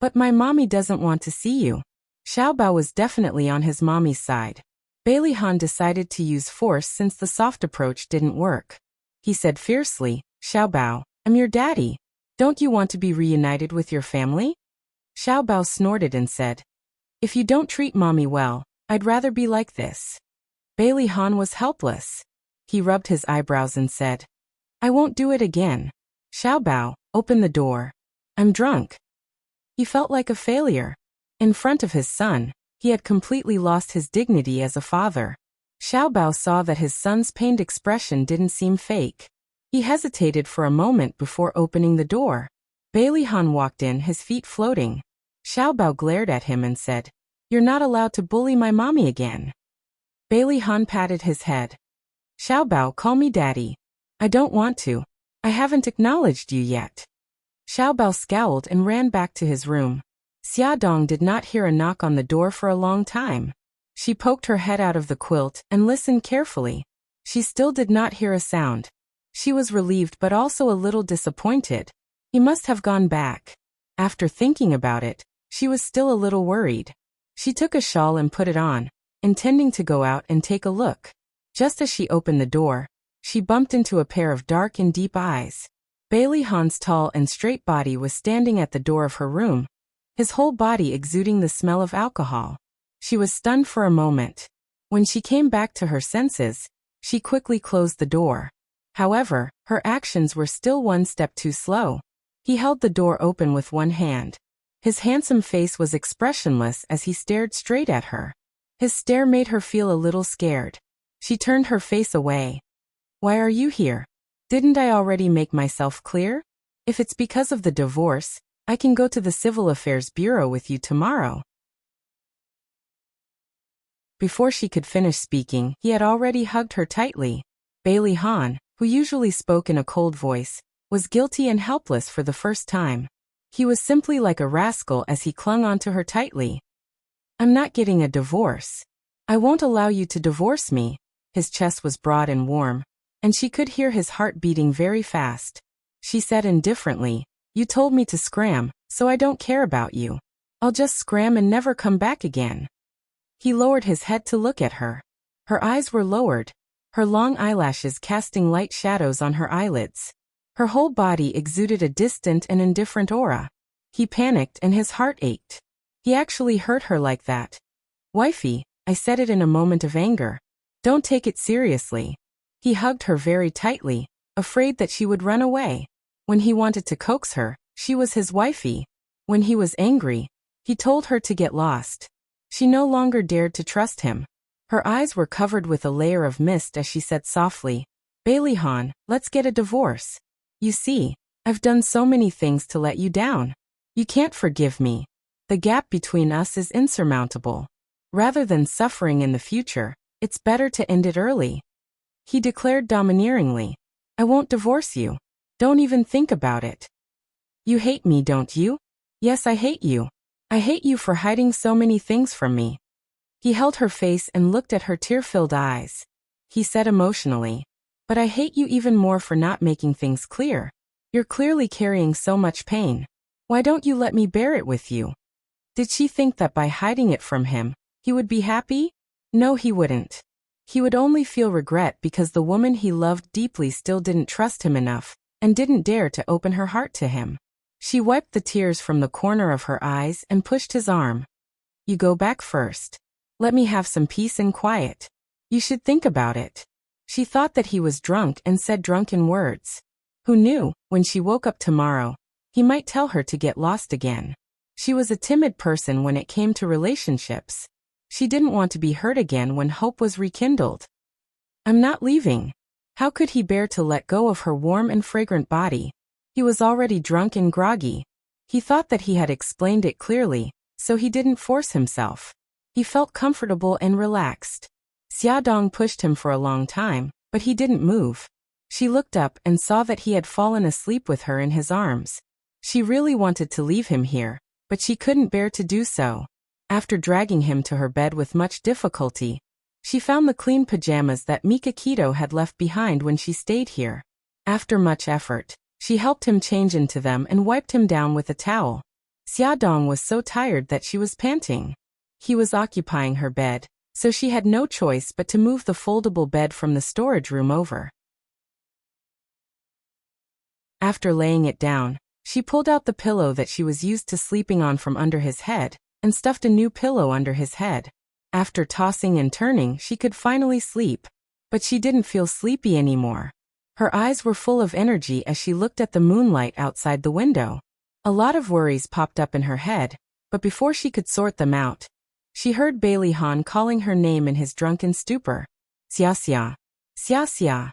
But my mommy doesn't want to see you. Xiao Bao was definitely on his mommy's side. Bailey Han decided to use force since the soft approach didn't work. He said fiercely, Xiao Bao, I'm your daddy. Don't you want to be reunited with your family? Xiao Bao snorted and said, if you don't treat mommy well, I'd rather be like this. Bailey Han was helpless. He rubbed his eyebrows and said, I won't do it again. Xiao Bao, open the door. I'm drunk. He felt like a failure. In front of his son, he had completely lost his dignity as a father. Xiao Bao saw that his son's pained expression didn't seem fake. He hesitated for a moment before opening the door. Bailey Han walked in, his feet floating. Xiao Bao glared at him and said, you're not allowed to bully my mommy again. Bailey Han patted his head. Xiao Bao, call me daddy. I don't want to. I haven't acknowledged you yet. Xiao Bao scowled and ran back to his room. Xia Dong did not hear a knock on the door for a long time. She poked her head out of the quilt and listened carefully. She still did not hear a sound. She was relieved but also a little disappointed. He must have gone back. After thinking about it, she was still a little worried. She took a shawl and put it on, intending to go out and take a look. Just as she opened the door, she bumped into a pair of dark and deep eyes. Bailey Han's tall and straight body was standing at the door of her room, his whole body exuding the smell of alcohol. She was stunned for a moment. When she came back to her senses, she quickly closed the door. However, her actions were still one step too slow. He held the door open with one hand. His handsome face was expressionless as he stared straight at her. His stare made her feel a little scared. She turned her face away. Why are you here? Didn't I already make myself clear? If it's because of the divorce, I can go to the Civil Affairs Bureau with you tomorrow. Before she could finish speaking, he had already hugged her tightly. Bailey Han, who usually spoke in a cold voice, was guilty and helpless for the first time. He was simply like a rascal as he clung onto her tightly. I'm not getting a divorce. I won't allow you to divorce me. His chest was broad and warm, and she could hear his heart beating very fast. She said indifferently, you told me to scram, so I don't care about you. I'll just scram and never come back again. He lowered his head to look at her. Her eyes were lowered, her long eyelashes casting light shadows on her eyelids. Her whole body exuded a distant and indifferent aura. He panicked and his heart ached. He actually hurt her like that. Wifey, I said it in a moment of anger. Don't take it seriously. He hugged her very tightly, afraid that she would run away. When he wanted to coax her, she was his wifey. When he was angry, he told her to get lost. She no longer dared to trust him. Her eyes were covered with a layer of mist as she said softly, Bailey Han, let's get a divorce. You see, I've done so many things to let you down. You can't forgive me. The gap between us is insurmountable. Rather than suffering in the future, it's better to end it early. He declared domineeringly, I won't divorce you. Don't even think about it. You hate me, don't you? Yes, I hate you. I hate you for hiding so many things from me. He held her face and looked at her tear-filled eyes. He said emotionally, but I hate you even more for not making things clear. You're clearly carrying so much pain. Why don't you let me bear it with you? Did she think that by hiding it from him, he would be happy? No, he wouldn't. He would only feel regret because the woman he loved deeply still didn't trust him enough and didn't dare to open her heart to him. She wiped the tears from the corner of her eyes and pushed his arm. You go back first. Let me have some peace and quiet. You should think about it. She thought that he was drunk and said drunken words. Who knew, when she woke up tomorrow, he might tell her to get lost again. She was a timid person when it came to relationships. She didn't want to be hurt again when hope was rekindled. I'm not leaving. How could he bear to let go of her warm and fragrant body? He was already drunk and groggy. He thought that he had explained it clearly, so he didn't force himself. He felt comfortable and relaxed. Xia Dong pushed him for a long time, but he didn't move. She looked up and saw that he had fallen asleep with her in his arms. She really wanted to leave him here, but she couldn't bear to do so. After dragging him to her bed with much difficulty, she found the clean pajamas that Mikakito had left behind when she stayed here. After much effort, she helped him change into them and wiped him down with a towel. Xiaodong was so tired that she was panting. He was occupying her bed, so she had no choice but to move the foldable bed from the storage room over. After laying it down, she pulled out the pillow that she was used to sleeping on from under his head, and stuffed a new pillow under his head. After tossing and turning, she could finally sleep. But she didn't feel sleepy anymore. Her eyes were full of energy as she looked at the moonlight outside the window. A lot of worries popped up in her head, but before she could sort them out, she heard Bailey Han calling her name in his drunken stupor. Xia Xia. Xia Xia.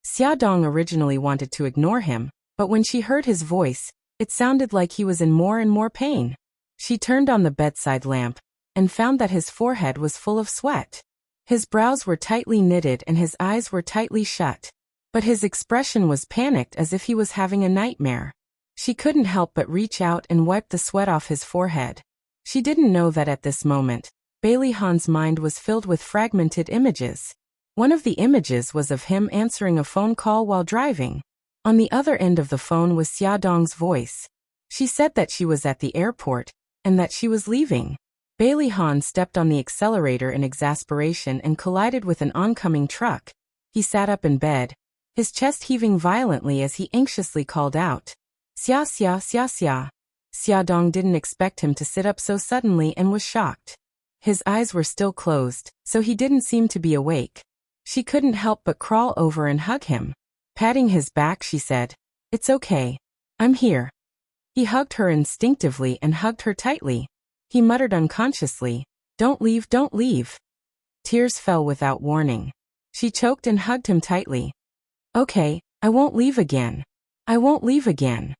Xiaodong originally wanted to ignore him, but when she heard his voice, it sounded like he was in more and more pain. She turned on the bedside lamp, and found that his forehead was full of sweat. His brows were tightly knitted and his eyes were tightly shut. But his expression was panicked as if he was having a nightmare. She couldn't help but reach out and wipe the sweat off his forehead. She didn't know that at this moment, Bailey Han's mind was filled with fragmented images. One of the images was of him answering a phone call while driving. On the other end of the phone was Xiaodong's voice. She said that she was at the airport, and that she was leaving. Bailey Han stepped on the accelerator in exasperation and collided with an oncoming truck. He sat up in bed, his chest heaving violently as he anxiously called out, "Xia Xia Xia Xia." Xiaodong didn't expect him to sit up so suddenly and was shocked. His eyes were still closed, so he didn't seem to be awake. She couldn't help but crawl over and hug him. Patting his back, she said, "It's okay. I'm here." He hugged her instinctively and hugged her tightly. He muttered unconsciously, "Don't leave, don't leave." Tears fell without warning. She choked and hugged him tightly. "Okay, I won't leave again. I won't leave again."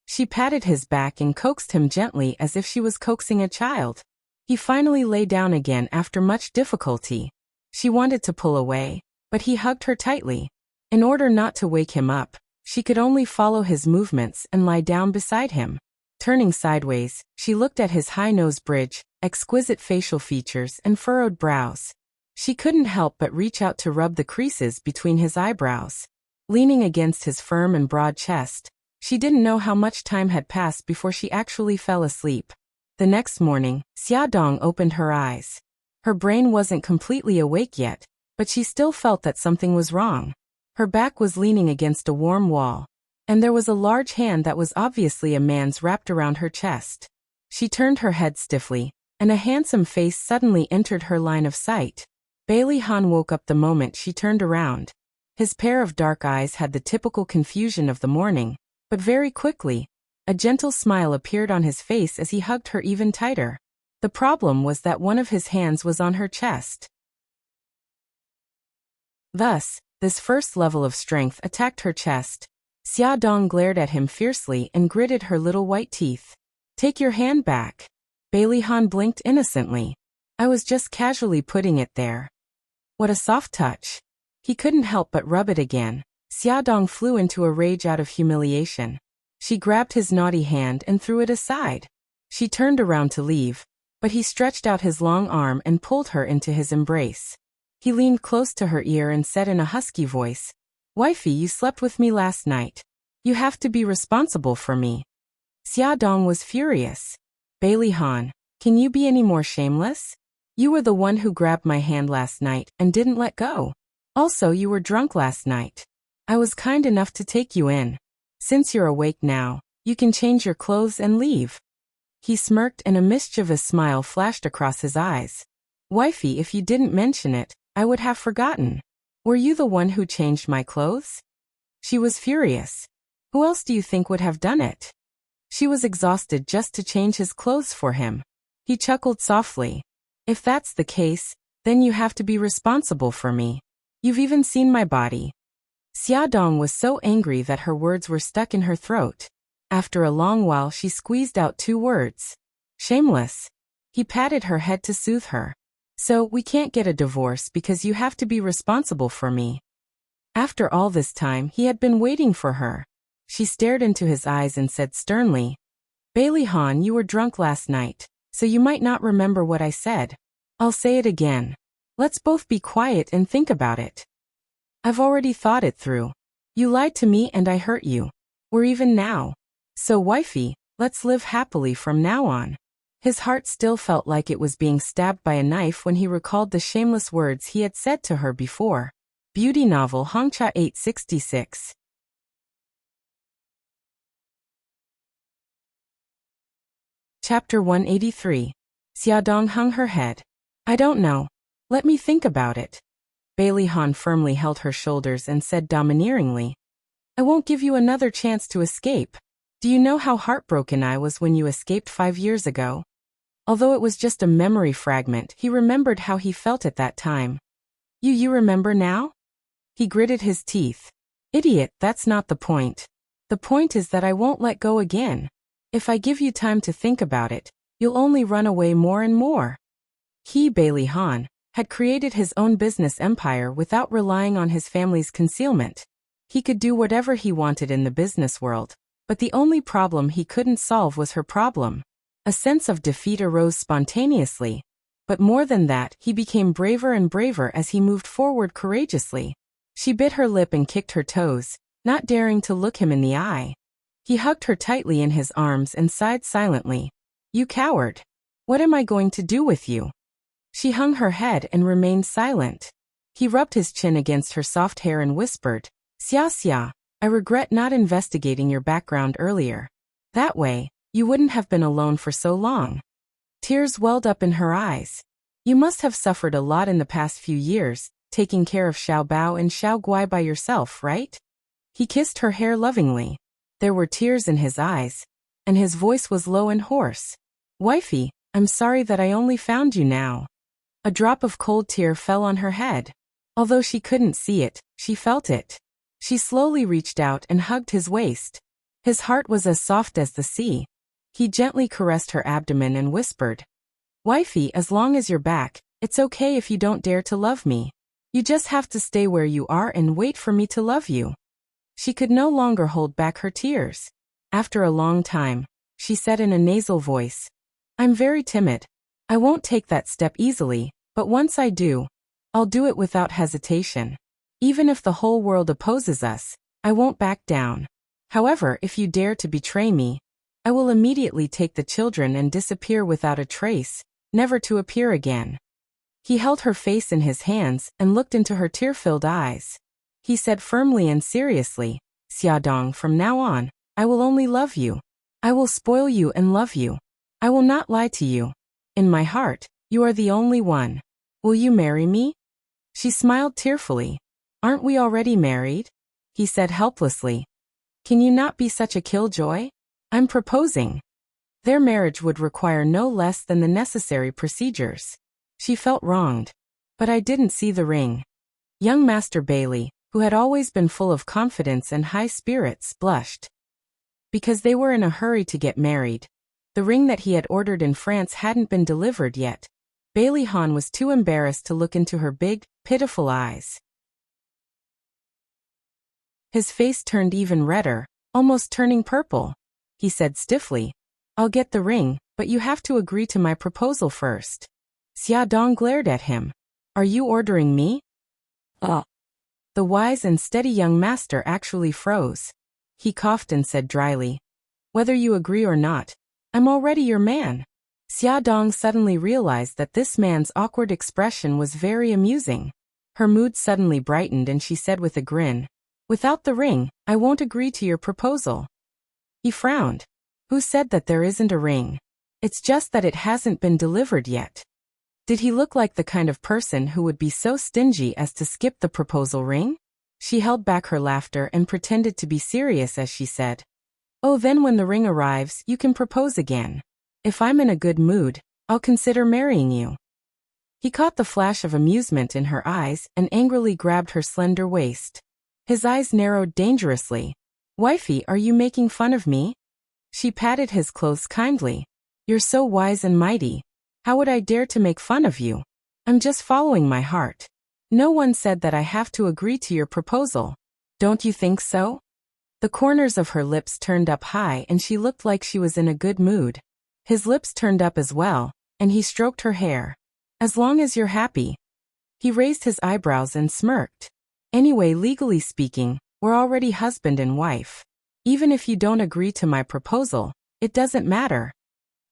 She patted his back and coaxed him gently as if she was coaxing a child. He finally lay down again after much difficulty. She wanted to pull away, but he hugged her tightly. In order not to wake him up, she could only follow his movements and lie down beside him. Turning sideways, she looked at his high nose bridge, exquisite facial features and furrowed brows. She couldn't help but reach out to rub the creases between his eyebrows. Leaning against his firm and broad chest, she didn't know how much time had passed before she actually fell asleep. The next morning, Xiaodong opened her eyes. Her brain wasn't completely awake yet, but she still felt that something was wrong. Her back was leaning against a warm wall, and there was a large hand that was obviously a man's wrapped around her chest. She turned her head stiffly, and a handsome face suddenly entered her line of sight. Bailey Han woke up the moment she turned around. His pair of dark eyes had the typical confusion of the morning, but very quickly, a gentle smile appeared on his face as he hugged her even tighter. The problem was that one of his hands was on her chest. Thus, this first level of strength attacked her chest. Xiaodong glared at him fiercely and gritted her little white teeth. "Take your hand back." Bailey Han blinked innocently. "I was just casually putting it there." What a soft touch. He couldn't help but rub it again. Xiaodong flew into a rage out of humiliation. She grabbed his naughty hand and threw it aside. She turned around to leave, but he stretched out his long arm and pulled her into his embrace. He leaned close to her ear and said in a husky voice, "Wifey, you slept with me last night. You have to be responsible for me." Xiaodong was furious. "Bailey Han, can you be any more shameless? You were the one who grabbed my hand last night and didn't let go. Also, you were drunk last night. I was kind enough to take you in. Since you're awake now, you can change your clothes and leave." He smirked and a mischievous smile flashed across his eyes. "Wifey, if you didn't mention it, I would have forgotten. Were you the one who changed my clothes?" She was furious. Who else do you think would have done it? She was exhausted just to change his clothes for him. He chuckled softly. "If that's the case, then you have to be responsible for me. You've even seen my body." Xiaodong was so angry that her words were stuck in her throat. After a long while she squeezed out 2 words. "Shameless." He patted her head to soothe her. "So, we can't get a divorce because you have to be responsible for me." After all this time, he had been waiting for her. She stared into his eyes and said sternly, Bailey Han, you were drunk last night, so you might not remember what I said. I'll say it again. Let's both be quiet and think about it. I've already thought it through. You lied to me and I hurt you. We're even now. So wifey, let's live happily from now on. His heart still felt like it was being stabbed by a knife when he recalled the shameless words he had said to her before. Beauty novel Hongcha 866. Chapter 183. Xiaodong hung her head. I don't know. Let me think about it. Bailey Han firmly held her shoulders and said domineeringly, I won't give you another chance to escape. Do you know how heartbroken I was when you escaped 5 years ago? Although it was just a memory fragment, he remembered how he felt at that time. You remember now? He gritted his teeth. Idiot, that's not the point. The point is that I won't let go again. If I give you time to think about it, you'll only run away more and more. He, Bailey Han, had created his own business empire without relying on his family's concealment. He could do whatever he wanted in the business world, but the only problem he couldn't solve was her problem. A sense of defeat arose spontaneously, but more than that, he became braver and braver as he moved forward courageously. She bit her lip and kicked her toes, not daring to look him in the eye. He hugged her tightly in his arms and sighed silently. You coward! What am I going to do with you? She hung her head and remained silent. He rubbed his chin against her soft hair and whispered, Xia, I regret not investigating your background earlier. That way, you wouldn't have been alone for so long. Tears welled up in her eyes. You must have suffered a lot in the past few years, taking care of Xiao Bao and Xiao Guai by yourself, right? He kissed her hair lovingly. There were tears in his eyes, and his voice was low and hoarse. Wifey, I'm sorry that I only found you now. A drop of cold tear fell on her head. Although she couldn't see it, she felt it. She slowly reached out and hugged his waist. His heart was as soft as the sea. He gently caressed her abdomen and whispered, Wifey, as long as you're back, it's okay if you don't dare to love me. You just have to stay where you are and wait for me to love you. She could no longer hold back her tears. After a long time, she said in a nasal voice, I'm very timid. I won't take that step easily, but once I do, I'll do it without hesitation. Even if the whole world opposes us, I won't back down. However, if you dare to betray me, I will immediately take the children and disappear without a trace, never to appear again. He held her face in his hands and looked into her tear-filled eyes. He said firmly and seriously, Xiaodong, from now on, I will only love you. I will spoil you and love you. I will not lie to you. In my heart, you are the only one. Will you marry me? She smiled tearfully. Aren't we already married? He said helplessly. Can you not be such a killjoy? I'm proposing. Their marriage would require no less than the necessary procedures. She felt wronged. But I didn't see the ring. Young Master Bailey, who had always been full of confidence and high spirits, blushed. Because they were in a hurry to get married. The ring that he had ordered in France hadn't been delivered yet. Bailey Han was too embarrassed to look into her big, pitiful eyes. His face turned even redder, almost turning purple. He said stiffly, I'll get the ring, but you have to agree to my proposal first. Xiaodong glared at him. Are you ordering me? The wise and steady young master actually froze. He coughed and said dryly, Whether you agree or not, I'm already your man. Xiaodong suddenly realized that this man's awkward expression was very amusing. Her mood suddenly brightened and she said with a grin, Without the ring, I won't agree to your proposal. He frowned. Who said that there isn't a ring? It's just that it hasn't been delivered yet. Did he look like the kind of person who would be so stingy as to skip the proposal ring? She held back her laughter and pretended to be serious as she said, Oh, then when the ring arrives, you can propose again. If I'm in a good mood, I'll consider marrying you. He caught the flash of amusement in her eyes and angrily grabbed her slender waist. His eyes narrowed dangerously. Wifey, are you making fun of me? She patted his clothes kindly. You're so wise and mighty. How would I dare to make fun of you? I'm just following my heart. No one said that I have to agree to your proposal. Don't you think so? The corners of her lips turned up high and she looked like she was in a good mood. His lips turned up as well, and he stroked her hair. As long as you're happy. He raised his eyebrows and smirked. Anyway, legally speaking, we're already husband and wife. Even if you don't agree to my proposal, it doesn't matter.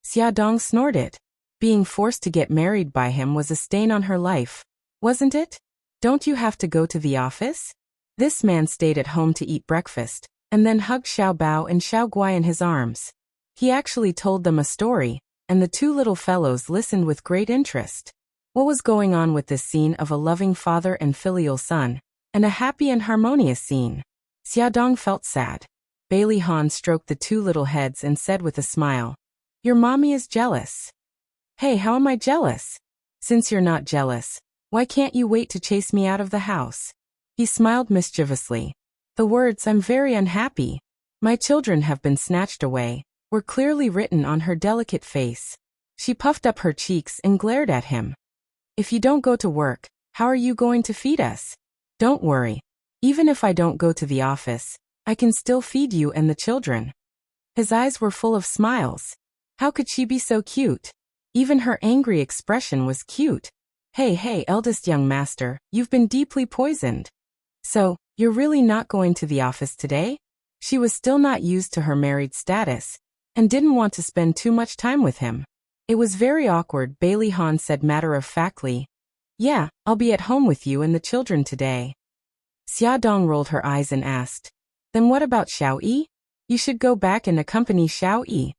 Xiaodong snorted. Being forced to get married by him was a stain on her life, wasn't it? Don't you have to go to the office? This man stayed at home to eat breakfast, and then hugged Xiao Bao and Xiao Guai in his arms. He actually told them a story, and the two little fellows listened with great interest. What was going on with this scene of a loving father and filial son, and a happy and harmonious scene? Xiaodong felt sad. Bailey Han stroked the two little heads and said with a smile, "Your mommy is jealous." "Hey, how am I jealous? Since you're not jealous, why can't you wait to chase me out of the house?" He smiled mischievously. The words, "I'm very unhappy. My children have been snatched away," were clearly written on her delicate face. She puffed up her cheeks and glared at him. "If you don't go to work, how are you going to feed us? Don't worry. Even if I don't go to the office, I can still feed you and the children." His eyes were full of smiles. How could she be so cute? Even her angry expression was cute. Hey, eldest young master, you've been deeply poisoned. So, you're really not going to the office today? She was still not used to her married status, and didn't want to spend too much time with him. It was very awkward. Bailey Han said matter-of-factly, "Yeah, I'll be at home with you and the children today." Xiaodong rolled her eyes and asked, "Then what about Xiao Yi? You should go back and accompany Xiao Yi."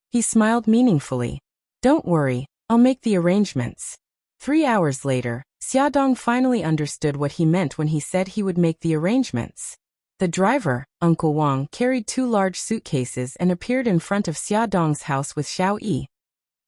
He smiled meaningfully. "Don't worry, I'll make the arrangements." 3 hours later, Xiaodong finally understood what he meant when he said he would make the arrangements. The driver, Uncle Wang, carried 2 large suitcases and appeared in front of Xiaodong's house with Xiao Yi.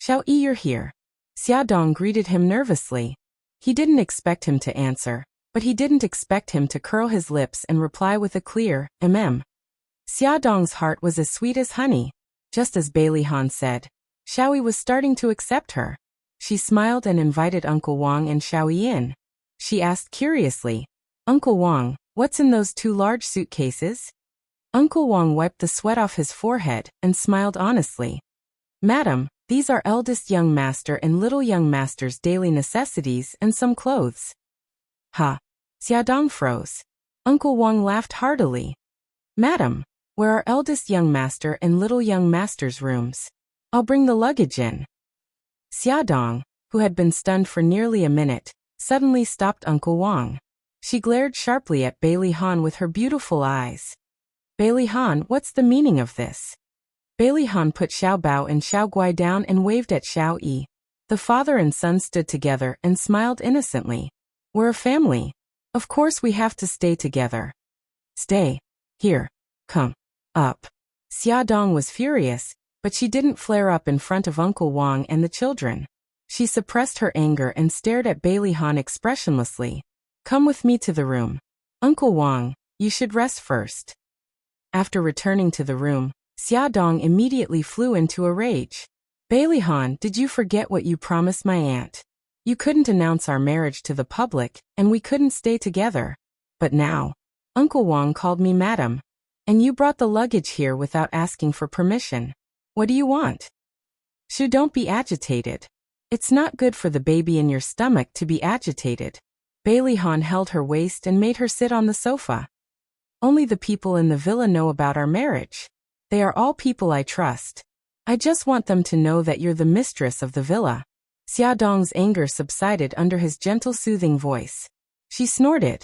"Xiao Yi, you're here." Xiaodong greeted him nervously. He didn't expect him to answer, but he didn't expect him to curl his lips and reply with a clear, Xiaodong's heart was as sweet as honey. Just as Bailey Han said, Xiao Yi was starting to accept her. She smiled and invited Uncle Wang and Xiao Yi in. She asked curiously, "Uncle Wang, what's in those 2 large suitcases?" Uncle Wang wiped the sweat off his forehead and smiled honestly. "Madam, these are eldest young master and little young master's daily necessities and some clothes." "Ha!" Xiaodong froze. Uncle Wang laughed heartily. "Madam, where are eldest young master and little young master's rooms? I'll bring the luggage in." Xiaodong, who had been stunned for nearly a minute, suddenly stopped Uncle Wang. She glared sharply at Bailey Han with her beautiful eyes. "Bailey Han, what's the meaning of this?" Bailey Han put Xiao Bao and Xiao Guai down and waved at Xiao Yi. The father and son stood together and smiled innocently. "We're a family. Of course we have to stay together." "Stay. Here. Come. Up." Xiaodong was furious, but she didn't flare up in front of Uncle Wang and the children. She suppressed her anger and stared at Bailey Han expressionlessly. "Come with me to the room. Uncle Wang, you should rest first." After returning to the room, Xiaodong immediately flew into a rage. "Bailey Han, did you forget what you promised my aunt? You couldn't announce our marriage to the public, and we couldn't stay together. But now, Uncle Wang called me madam, and you brought the luggage here without asking for permission. What do you want?" "Shu, don't be agitated. It's not good for the baby in your stomach to be agitated." Bailey Han held her waist and made her sit on the sofa. "Only the people in the villa know about our marriage. They are all people I trust. I just want them to know that you're the mistress of the villa." Xiaodong's anger subsided under his gentle soothing voice. She snorted.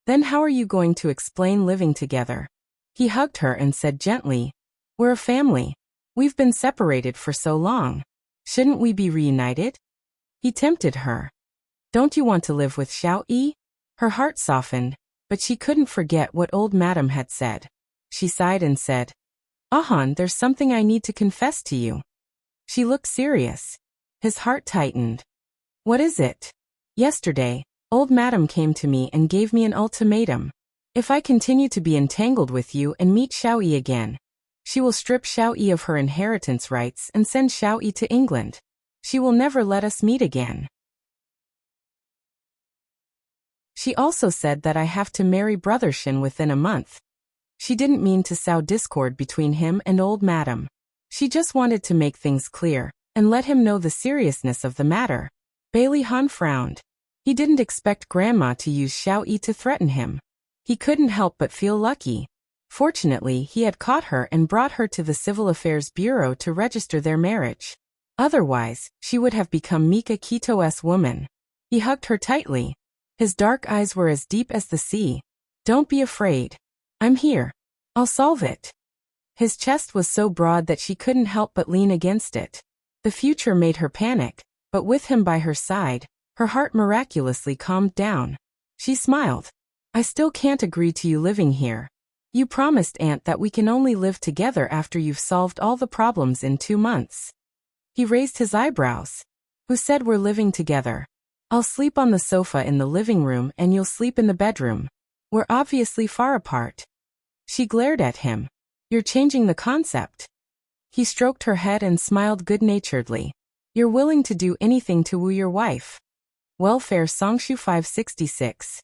"Then how are you going to explain living together?" He hugged her and said gently, "We're a family. We've been separated for so long. Shouldn't we be reunited?" He tempted her. "Don't you want to live with Xiao Yi?" Her heart softened, but she couldn't forget what old madam had said. She sighed and said, "Ahan, there's something I need to confess to you." She looked serious. His heart tightened. "What is it?" "Yesterday, old madam came to me and gave me an ultimatum. If I continue to be entangled with you and meet Xiao Yi again, she will strip Xiao Yi of her inheritance rights and send Xiao Yi to England. She will never let us meet again." She also said that I have to marry Brother Shin within a month. She didn't mean to sow discord between him and old madam. She just wanted to make things clear and let him know the seriousness of the matter. Bailey Han frowned. He didn't expect Grandma to use Xiao Yi to threaten him. He couldn't help but feel lucky. Fortunately, he had caught her and brought her to the Civil Affairs Bureau to register their marriage. Otherwise, she would have become Mika Kito's woman. He hugged her tightly. His dark eyes were as deep as the sea. Don't be afraid. I'm here. I'll solve it. His chest was so broad that she couldn't help but lean against it. The future made her panic, but with him by her side, her heart miraculously calmed down. She smiled. I still can't agree to you living here. You promised Aunt that we can only live together after you've solved all the problems in 2 months. He raised his eyebrows. Who said we're living together? I'll sleep on the sofa in the living room and you'll sleep in the bedroom. We're obviously far apart. She glared at him. You're changing the concept. He stroked her head and smiled good-naturedly. You're willing to do anything to woo your wife. Welfare Songshu 566.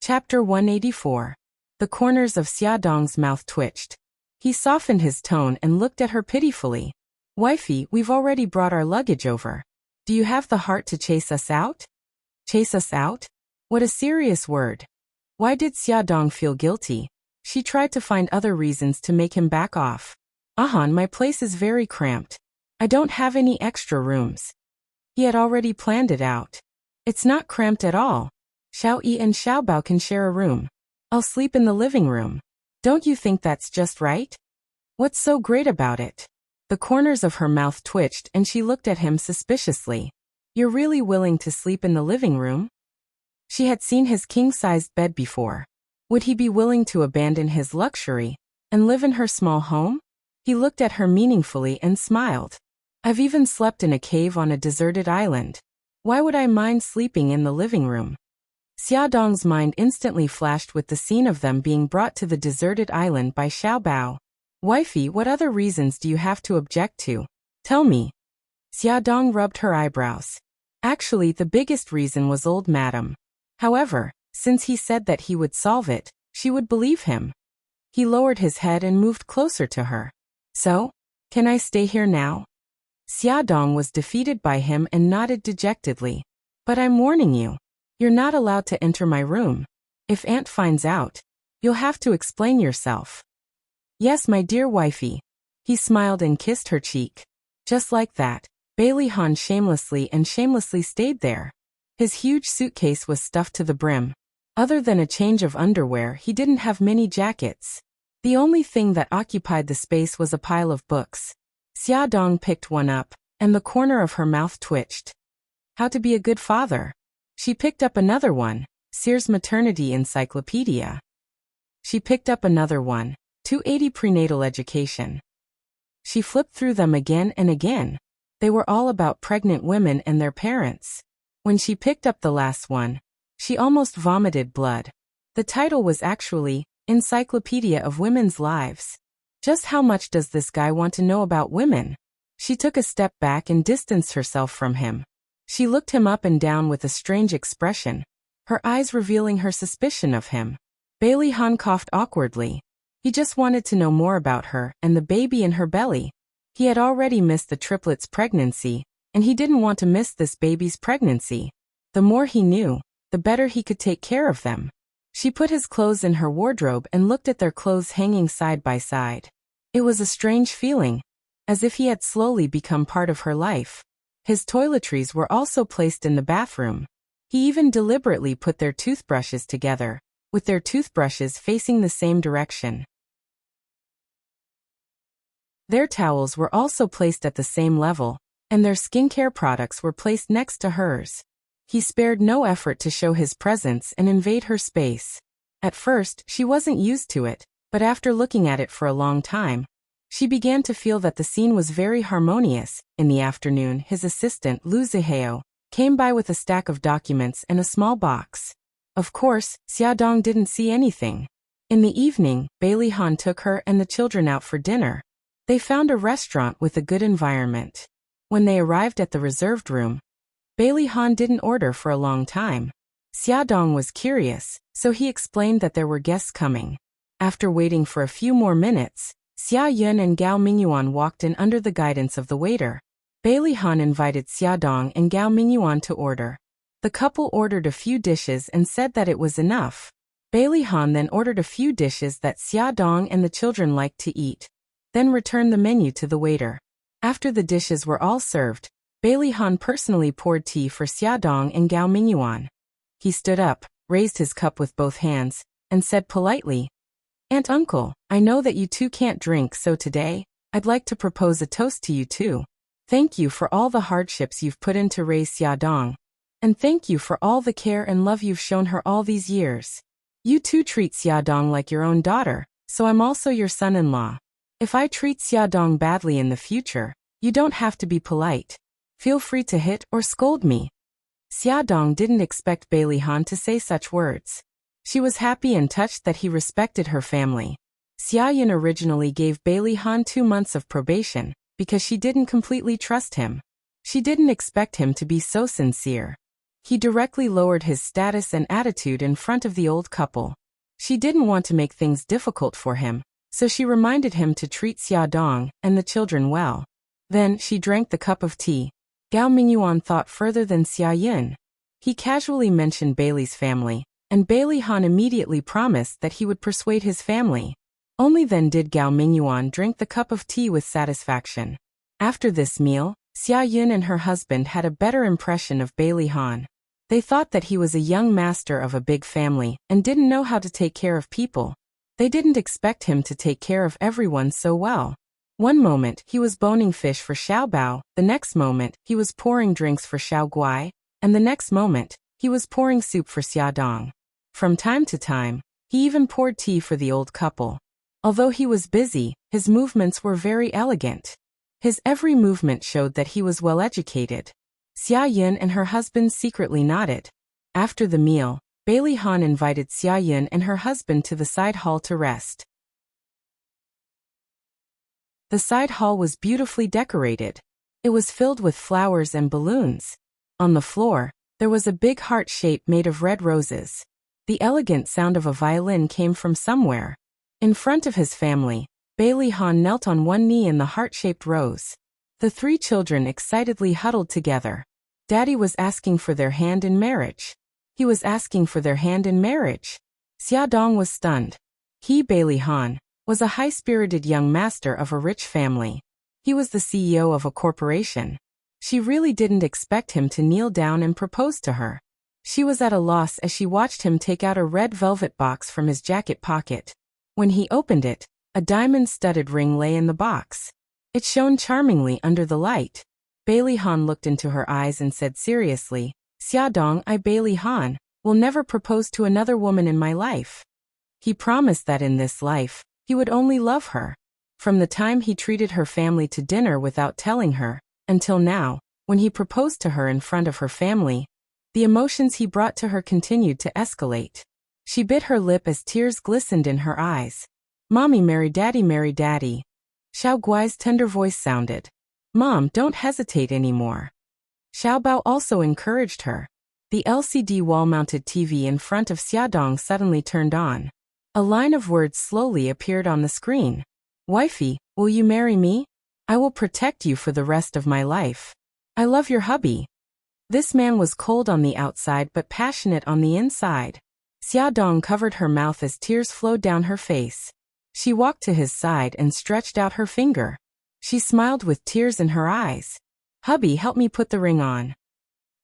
Chapter 184. The corners of Xiaodong's mouth twitched. He softened his tone and looked at her pitifully. Wifey, we've already brought our luggage over. Do you have the heart to chase us out? Chase us out? What a serious word. Why did Xiaodong feel guilty? She tried to find other reasons to make him back off. Ahan, my place is very cramped. I don't have any extra rooms. He had already planned it out. It's not cramped at all. Xiao Yi and Xiao Bao can share a room. I'll sleep in the living room. Don't you think that's just right? What's so great about it? The corners of her mouth twitched and she looked at him suspiciously. You're really willing to sleep in the living room? She had seen his king-sized bed before. Would he be willing to abandon his luxury and live in her small home? He looked at her meaningfully and smiled. I've even slept in a cave on a deserted island. Why would I mind sleeping in the living room? Xiaodong's mind instantly flashed with the scene of them being brought to the deserted island by Xiao Bao. Wifey, what other reasons do you have to object to? Tell me. Xiaodong rubbed her eyebrows. Actually, the biggest reason was old madam. However, since he said that he would solve it, she would believe him. He lowered his head and moved closer to her. So? Can I stay here now? Xiaodong was defeated by him and nodded dejectedly. But I'm warning you. You're not allowed to enter my room. If Aunt finds out, you'll have to explain yourself. Yes, my dear wifey. He smiled and kissed her cheek. Just like that, Bailey Han shamelessly stayed there. His huge suitcase was stuffed to the brim. Other than a change of underwear, he didn't have many jackets. The only thing that occupied the space was a pile of books. Xiaodong picked one up, and the corner of her mouth twitched. How to be a good father. She picked up another one, Sears Maternity Encyclopedia. She picked up another one, 280 Prenatal Education. She flipped through them again and again. They were all about pregnant women and their parents. When she picked up the last one, she almost vomited blood. The title was actually, Encyclopedia of Women's Lives. Just how much does this guy want to know about women? She took a step back and distanced herself from him. She looked him up and down with a strange expression, her eyes revealing her suspicion of him. Bailey Han coughed awkwardly. He just wanted to know more about her and the baby in her belly. He had already missed the triplets' pregnancy, and he didn't want to miss this baby's pregnancy. The more he knew, the better he could take care of them. She put his clothes in her wardrobe and looked at their clothes hanging side by side. It was a strange feeling, as if he had slowly become part of her life. His toiletries were also placed in the bathroom. He even deliberately put their toothbrushes together, with their toothbrushes facing the same direction. Their towels were also placed at the same level, and their skincare products were placed next to hers. He spared no effort to show his presence and invade her space. At first, she wasn't used to it, but after looking at it for a long time, she began to feel that the scene was very harmonious. In the afternoon, his assistant, Lu Zihao, came by with a stack of documents and a small box. Of course, Xiaodong didn't see anything. In the evening, Bailey Han took her and the children out for dinner. They found a restaurant with a good environment. When they arrived at the reserved room, Bailey Han didn't order for a long time. Xiaodong was curious, so he explained that there were guests coming. After waiting for a few more minutes, Xia Yun and Gao Mingyuan walked in under the guidance of the waiter. Bailey Han invited Xiaodong and Gao Mingyuan to order. The couple ordered a few dishes and said that it was enough. Bailey Han then ordered a few dishes that Xiaodong and the children liked to eat, then returned the menu to the waiter. After the dishes were all served, Bailey Han personally poured tea for Xiaodong and Gao Mingyuan. He stood up, raised his cup with both hands, and said politely, "Aunt, uncle, I know that you two can't drink, so today, I'd like to propose a toast to you two. Thank you for all the hardships you've put in to raise Xiaodong, and thank you for all the care and love you've shown her all these years. You two treat Xiaodong like your own daughter, so I'm also your son-in-law. If I treat Xiaodong badly in the future, you don't have to be polite. Feel free to hit or scold me." Xiaodong didn't expect Bailey Han to say such words. She was happy and touched that he respected her family. Xia Yun originally gave Bailey Han 2 months of probation, because she didn't completely trust him. She didn't expect him to be so sincere. He directly lowered his status and attitude in front of the old couple. She didn't want to make things difficult for him, so she reminded him to treat Xiaodong and the children well. Then she drank the cup of tea. Gao Mingyuan thought further than Xia Yun. He casually mentioned Bailey's family, and Bailey Han immediately promised that he would persuade his family. Only then did Gao Mingyuan drink the cup of tea with satisfaction. After this meal, Xia Yun and her husband had a better impression of Bailey Han. They thought that he was a young master of a big family and didn't know how to take care of people. They didn't expect him to take care of everyone so well. One moment he was boning fish for Xiao Bao, the next moment he was pouring drinks for Xiao Guai, and the next moment he was pouring soup for Xiaodong. From time to time, he even poured tea for the old couple. Although he was busy, his movements were very elegant. His every movement showed that he was well educated. Xia Yun and her husband secretly nodded. After the meal, Bailey Han invited Xia Yun and her husband to the side hall to rest. The side hall was beautifully decorated. It was filled with flowers and balloons. On the floor, there was a big heart shape made of red roses. The elegant sound of a violin came from somewhere. In front of his family, Bailey Han knelt on one knee in the heart-shaped rose. The 3 children excitedly huddled together. Daddy was asking for their hand in marriage. He was asking for their hand in marriage. Xiaodong was stunned. He, Bailey Han, was a high-spirited young master of a rich family. He was the CEO of a corporation. She really didn't expect him to kneel down and propose to her. She was at a loss as she watched him take out a red velvet box from his jacket pocket. When he opened it, a diamond-studded ring lay in the box. It shone charmingly under the light. Bailey Han looked into her eyes and said seriously, "Xiaodong, I, Bailey Han, will never propose to another woman in my life." He promised that in this life, he would only love her. From the time he treated her family to dinner without telling her, until now, when he proposed to her in front of her family, the emotions he brought to her continued to escalate. She bit her lip as tears glistened in her eyes. "Mommy, marry Daddy, marry Daddy." Xiao Guai's tender voice sounded. "Mom, don't hesitate anymore." Xiao Bao also encouraged her. The LCD wall-mounted TV in front of Xiaodong suddenly turned on. A line of words slowly appeared on the screen. "Wifey, will you marry me? I will protect you for the rest of my life. I love your hubby." This man was cold on the outside but passionate on the inside. Xiaodong covered her mouth as tears flowed down her face. She walked to his side and stretched out her finger. She smiled with tears in her eyes. "Hubby, help me put the ring on."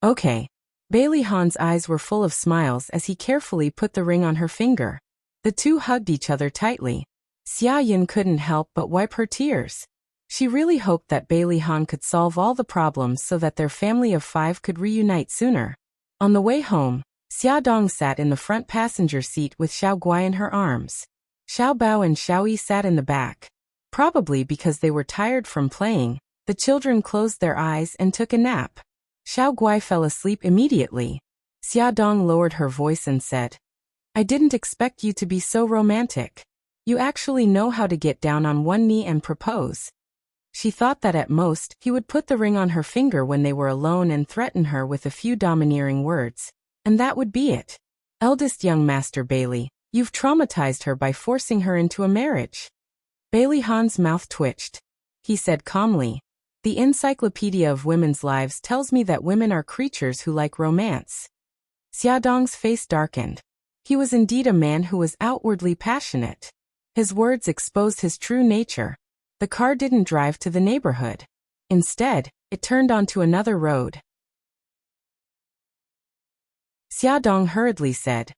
"Okay." Bailey Han's eyes were full of smiles as he carefully put the ring on her finger. The two hugged each other tightly. Xia Yun couldn't help but wipe her tears. She really hoped that Bailey Han could solve all the problems so that their family of 5 could reunite sooner. On the way home, Xiaodong sat in the front passenger seat with Xiao Guai in her arms. Xiao Bao and Xiao Yi sat in the back. Probably because they were tired from playing, the children closed their eyes and took a nap. Xiao Guai fell asleep immediately. Xiaodong lowered her voice and said, "I didn't expect you to be so romantic. You actually know how to get down on one knee and propose." She thought that at most, he would put the ring on her finger when they were alone and threaten her with a few domineering words. And that would be it. Eldest young Master Bailey, you've traumatized her by forcing her into a marriage. Bailey Han's mouth twitched. He said calmly, the Encyclopedia of Women's Lives tells me that women are creatures who like romance. Xiaodong's face darkened. He was indeed a man who was outwardly passionate. His words exposed his true nature. The car didn't drive to the neighborhood. Instead, it turned onto another road. Xiaodong hurriedly said,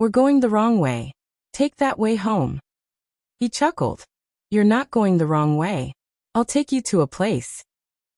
we're going the wrong way. Take that way home. He chuckled. You're not going the wrong way. I'll take you to a place.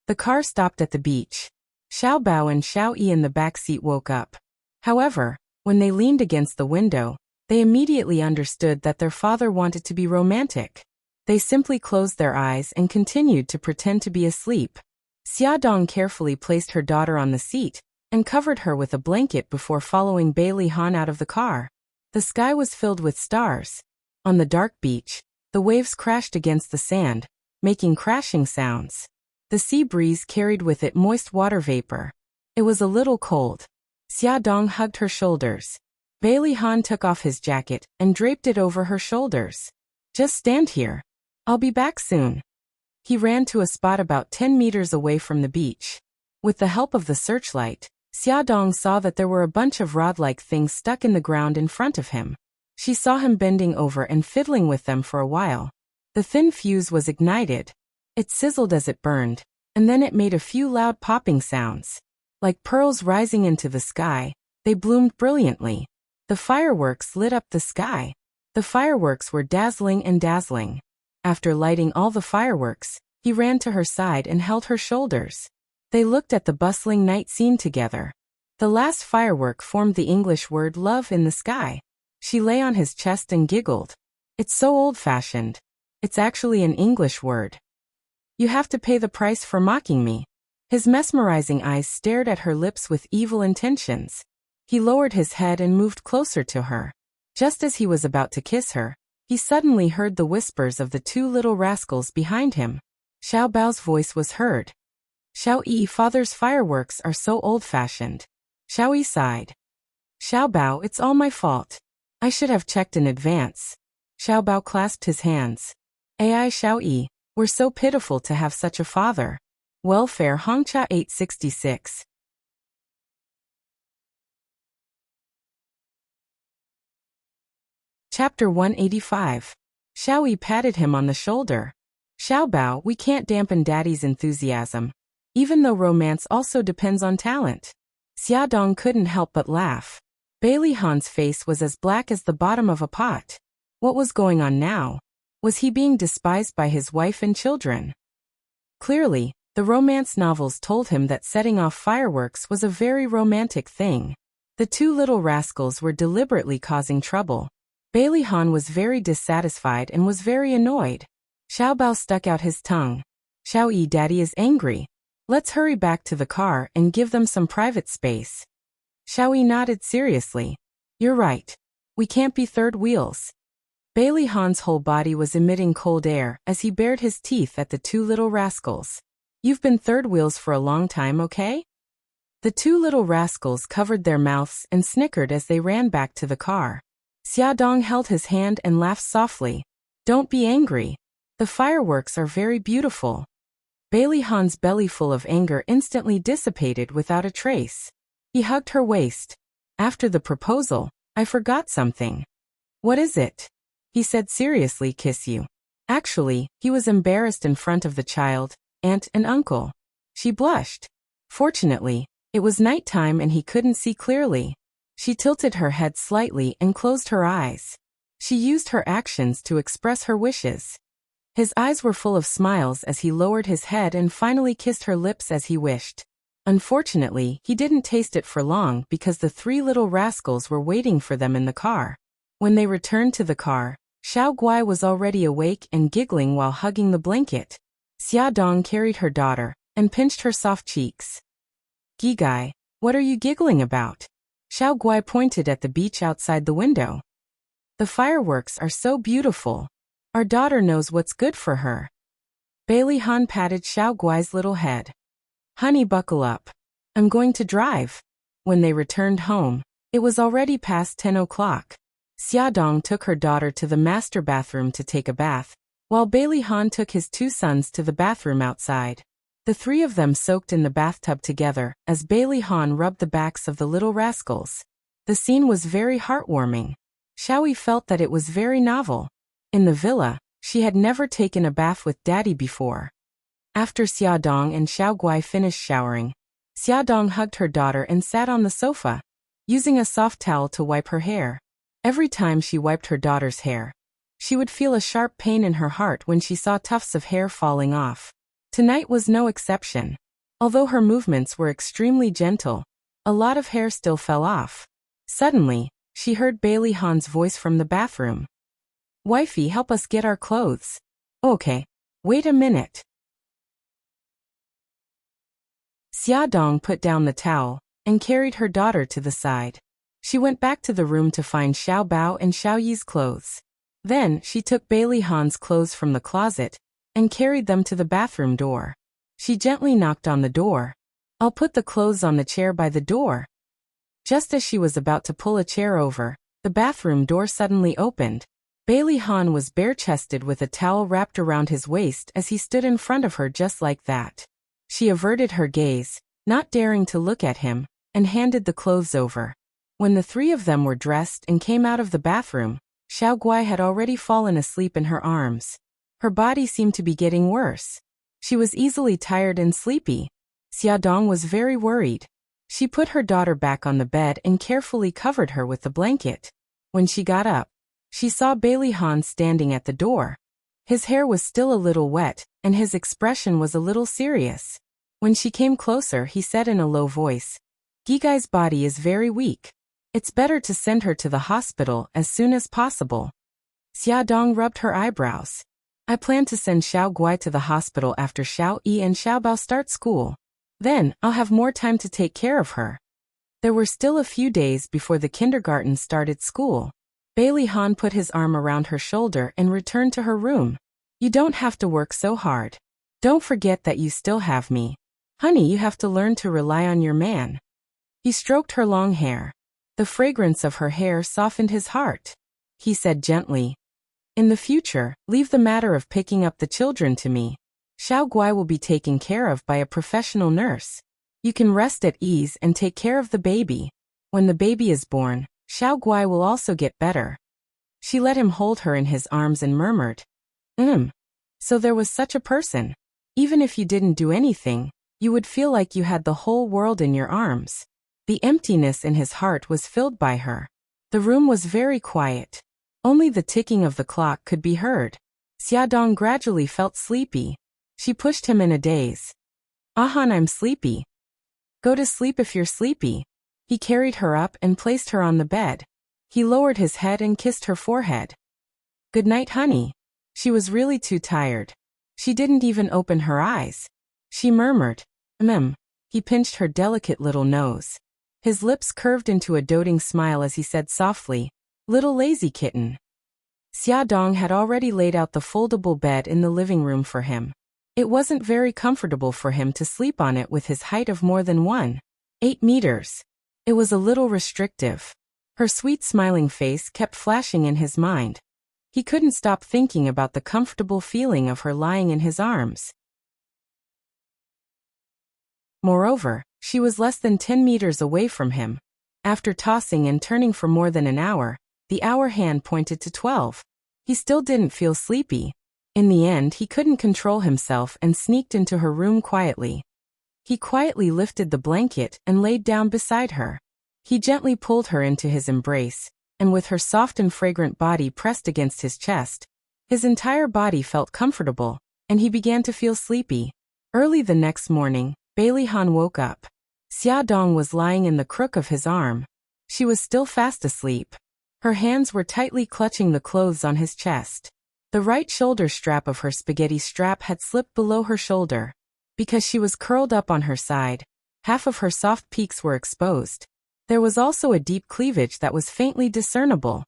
The car stopped at the beach. Xiao Bao and Xiao Yi in the back seat woke up. However, when they leaned against the window, they immediately understood that their father wanted to be romantic. They simply closed their eyes and continued to pretend to be asleep. Xiaodong carefully placed her daughter on the seat and covered her with a blanket before following Bailey Han out of the car. The sky was filled with stars. On the dark beach, the waves crashed against the sand, making crashing sounds. The sea breeze carried with it moist water vapor. It was a little cold. Xiaodong hugged her shoulders. Bailey Han took off his jacket and draped it over her shoulders. Just stand here. I'll be back soon. He ran to a spot about 10 meters away from the beach. With the help of the searchlight, Xiaodong saw that there were a bunch of rod-like things stuck in the ground in front of him. She saw him bending over and fiddling with them for a while. The thin fuse was ignited. It sizzled as it burned, and then it made a few loud popping sounds. Like pearls rising into the sky, they bloomed brilliantly. The fireworks lit up the sky. The fireworks were dazzling and dazzling. After lighting all the fireworks, he ran to her side and held her shoulders. They looked at the bustling night scene together. The last firework formed the English word love in the sky. She lay on his chest and giggled. It's so old-fashioned. It's actually an English word. You have to pay the price for mocking me. His mesmerizing eyes stared at her lips with evil intentions. He lowered his head and moved closer to her. Just as he was about to kiss her, he suddenly heard the whispers of the two little rascals behind him. Xiao Bao's voice was heard. Xiao Yi, father's fireworks are so old-fashioned. Xiao Yi sighed. Xiao Bao, it's all my fault. I should have checked in advance. Xiao Bao clasped his hands. Ai Xiao Yi, we're so pitiful to have such a father. Welfare Hongcha 866. Chapter 185. Xiao Yi patted him on the shoulder. Xiao Bao, we can't dampen daddy's enthusiasm. Even though romance also depends on talent. Xiaodong couldn't help but laugh. Bailey Han's face was as black as the bottom of a pot. What was going on now? Was he being despised by his wife and children? Clearly, the romance novels told him that setting off fireworks was a very romantic thing. The two little rascals were deliberately causing trouble. Bailey Han was very dissatisfied and was very annoyed. Xiao Bao stuck out his tongue. Xiao Yi, daddy is angry. Let's hurry back to the car and give them some private space. Xiao Yi nodded seriously. You're right. We can't be third wheels. Bailey Han's whole body was emitting cold air as he bared his teeth at the two little rascals. You've been third wheels for a long time, okay? The two little rascals covered their mouths and snickered as they ran back to the car. Xiaodong held his hand and laughed softly. Don't be angry. The fireworks are very beautiful. Bailey Han's belly full of anger instantly dissipated without a trace. He hugged her waist. After the proposal, I forgot something. What is it? He said seriously, kiss you. Actually, he was embarrassed in front of the child, aunt and uncle. She blushed. Fortunately, it was nighttime and he couldn't see clearly. She tilted her head slightly and closed her eyes. She used her actions to express her wishes. His eyes were full of smiles as he lowered his head and finally kissed her lips as he wished. Unfortunately, he didn't taste it for long because the three little rascals were waiting for them in the car. When they returned to the car, Xiao Guai was already awake and giggling while hugging the blanket. Xiaodong carried her daughter and pinched her soft cheeks. Gigai, what are you giggling about? Xiao Guai pointed at the beach outside the window. The fireworks are so beautiful. Our daughter knows what's good for her. Bailey Han patted Xiao Guai's little head. Honey, buckle up. I'm going to drive. When they returned home, it was already past 10 o'clock. Xiaodong took her daughter to the master bathroom to take a bath, while Bailey Han took his two sons to the bathroom outside. The three of them soaked in the bathtub together as Bailey Han rubbed the backs of the little rascals. The scene was very heartwarming. Xiaoyi felt that it was very novel. In the villa, she had never taken a bath with Daddy before. After Xiaodong and Xiaoguai finished showering, Xiaodong hugged her daughter and sat on the sofa, using a soft towel to wipe her hair. Every time she wiped her daughter's hair, she would feel a sharp pain in her heart when she saw tufts of hair falling off. Tonight was no exception. Although her movements were extremely gentle, a lot of hair still fell off. Suddenly, she heard Bailey Han's voice from the bathroom. Wifey, help us get our clothes. Okay. Wait a minute. Xiaodong put down the towel and carried her daughter to the side. She went back to the room to find Xiao Bao and Xiao Yi's clothes. Then, she took Bailey Han's clothes from the closet and carried them to the bathroom door. She gently knocked on the door. I'll put the clothes on the chair by the door. Just as she was about to pull a chair over, the bathroom door suddenly opened. Bailey Han was bare-chested with a towel wrapped around his waist as he stood in front of her just like that. She averted her gaze, not daring to look at him, and handed the clothes over. When the three of them were dressed and came out of the bathroom, Xiao Guai had already fallen asleep in her arms. Her body seemed to be getting worse. She was easily tired and sleepy. Xiaodong was very worried. She put her daughter back on the bed and carefully covered her with the blanket. When she got up, she saw Bailey Han standing at the door. His hair was still a little wet, and his expression was a little serious. When she came closer, he said in a low voice, Gigai's body is very weak. It's better to send her to the hospital as soon as possible. Xiaodong rubbed her eyebrows. I plan to send Xiao Guai to the hospital after Xiao Yi and Xiao Bao start school. Then, I'll have more time to take care of her. There were still a few days before the kindergarten started school. Bailey Han put his arm around her shoulder and returned to her room. You don't have to work so hard. Don't forget that you still have me. Honey, you have to learn to rely on your man. He stroked her long hair. The fragrance of her hair softened his heart. He said gently, in the future, leave the matter of picking up the children to me. Xiao Guai will be taken care of by a professional nurse. You can rest at ease and take care of the baby. When the baby is born, Xiao Guai will also get better. She let him hold her in his arms and murmured, So there was such a person. Even if you didn't do anything, you would feel like you had the whole world in your arms. The emptiness in his heart was filled by her. The room was very quiet. Only the ticking of the clock could be heard. Xiaodong gradually felt sleepy. She pushed him in a daze. Han, I'm sleepy. Go to sleep if you're sleepy. He carried her up and placed her on the bed. He lowered his head and kissed her forehead. Good night, honey. She was really too tired. She didn't even open her eyes. She murmured, He pinched her delicate little nose. His lips curved into a doting smile as he said softly, Little lazy kitten. Xiaodong had already laid out the foldable bed in the living room for him. It wasn't very comfortable for him to sleep on it with his height of more than 1.8 meters. It was a little restrictive. Her sweet smiling face kept flashing in his mind. He couldn't stop thinking about the comfortable feeling of her lying in his arms. Moreover, she was less than 10 meters away from him. After tossing and turning for more than an hour, the hour hand pointed to 12. He still didn't feel sleepy. In the end, he couldn't control himself and sneaked into her room quietly. He quietly lifted the blanket and laid down beside her. He gently pulled her into his embrace, and with her soft and fragrant body pressed against his chest, his entire body felt comfortable, and he began to feel sleepy. Early the next morning, Bailey Han woke up. Xiaodong was lying in the crook of his arm. She was still fast asleep. Her hands were tightly clutching the clothes on his chest. The right shoulder strap of her spaghetti strap had slipped below her shoulder. Because she was curled up on her side, half of her soft peaks were exposed. There was also a deep cleavage that was faintly discernible.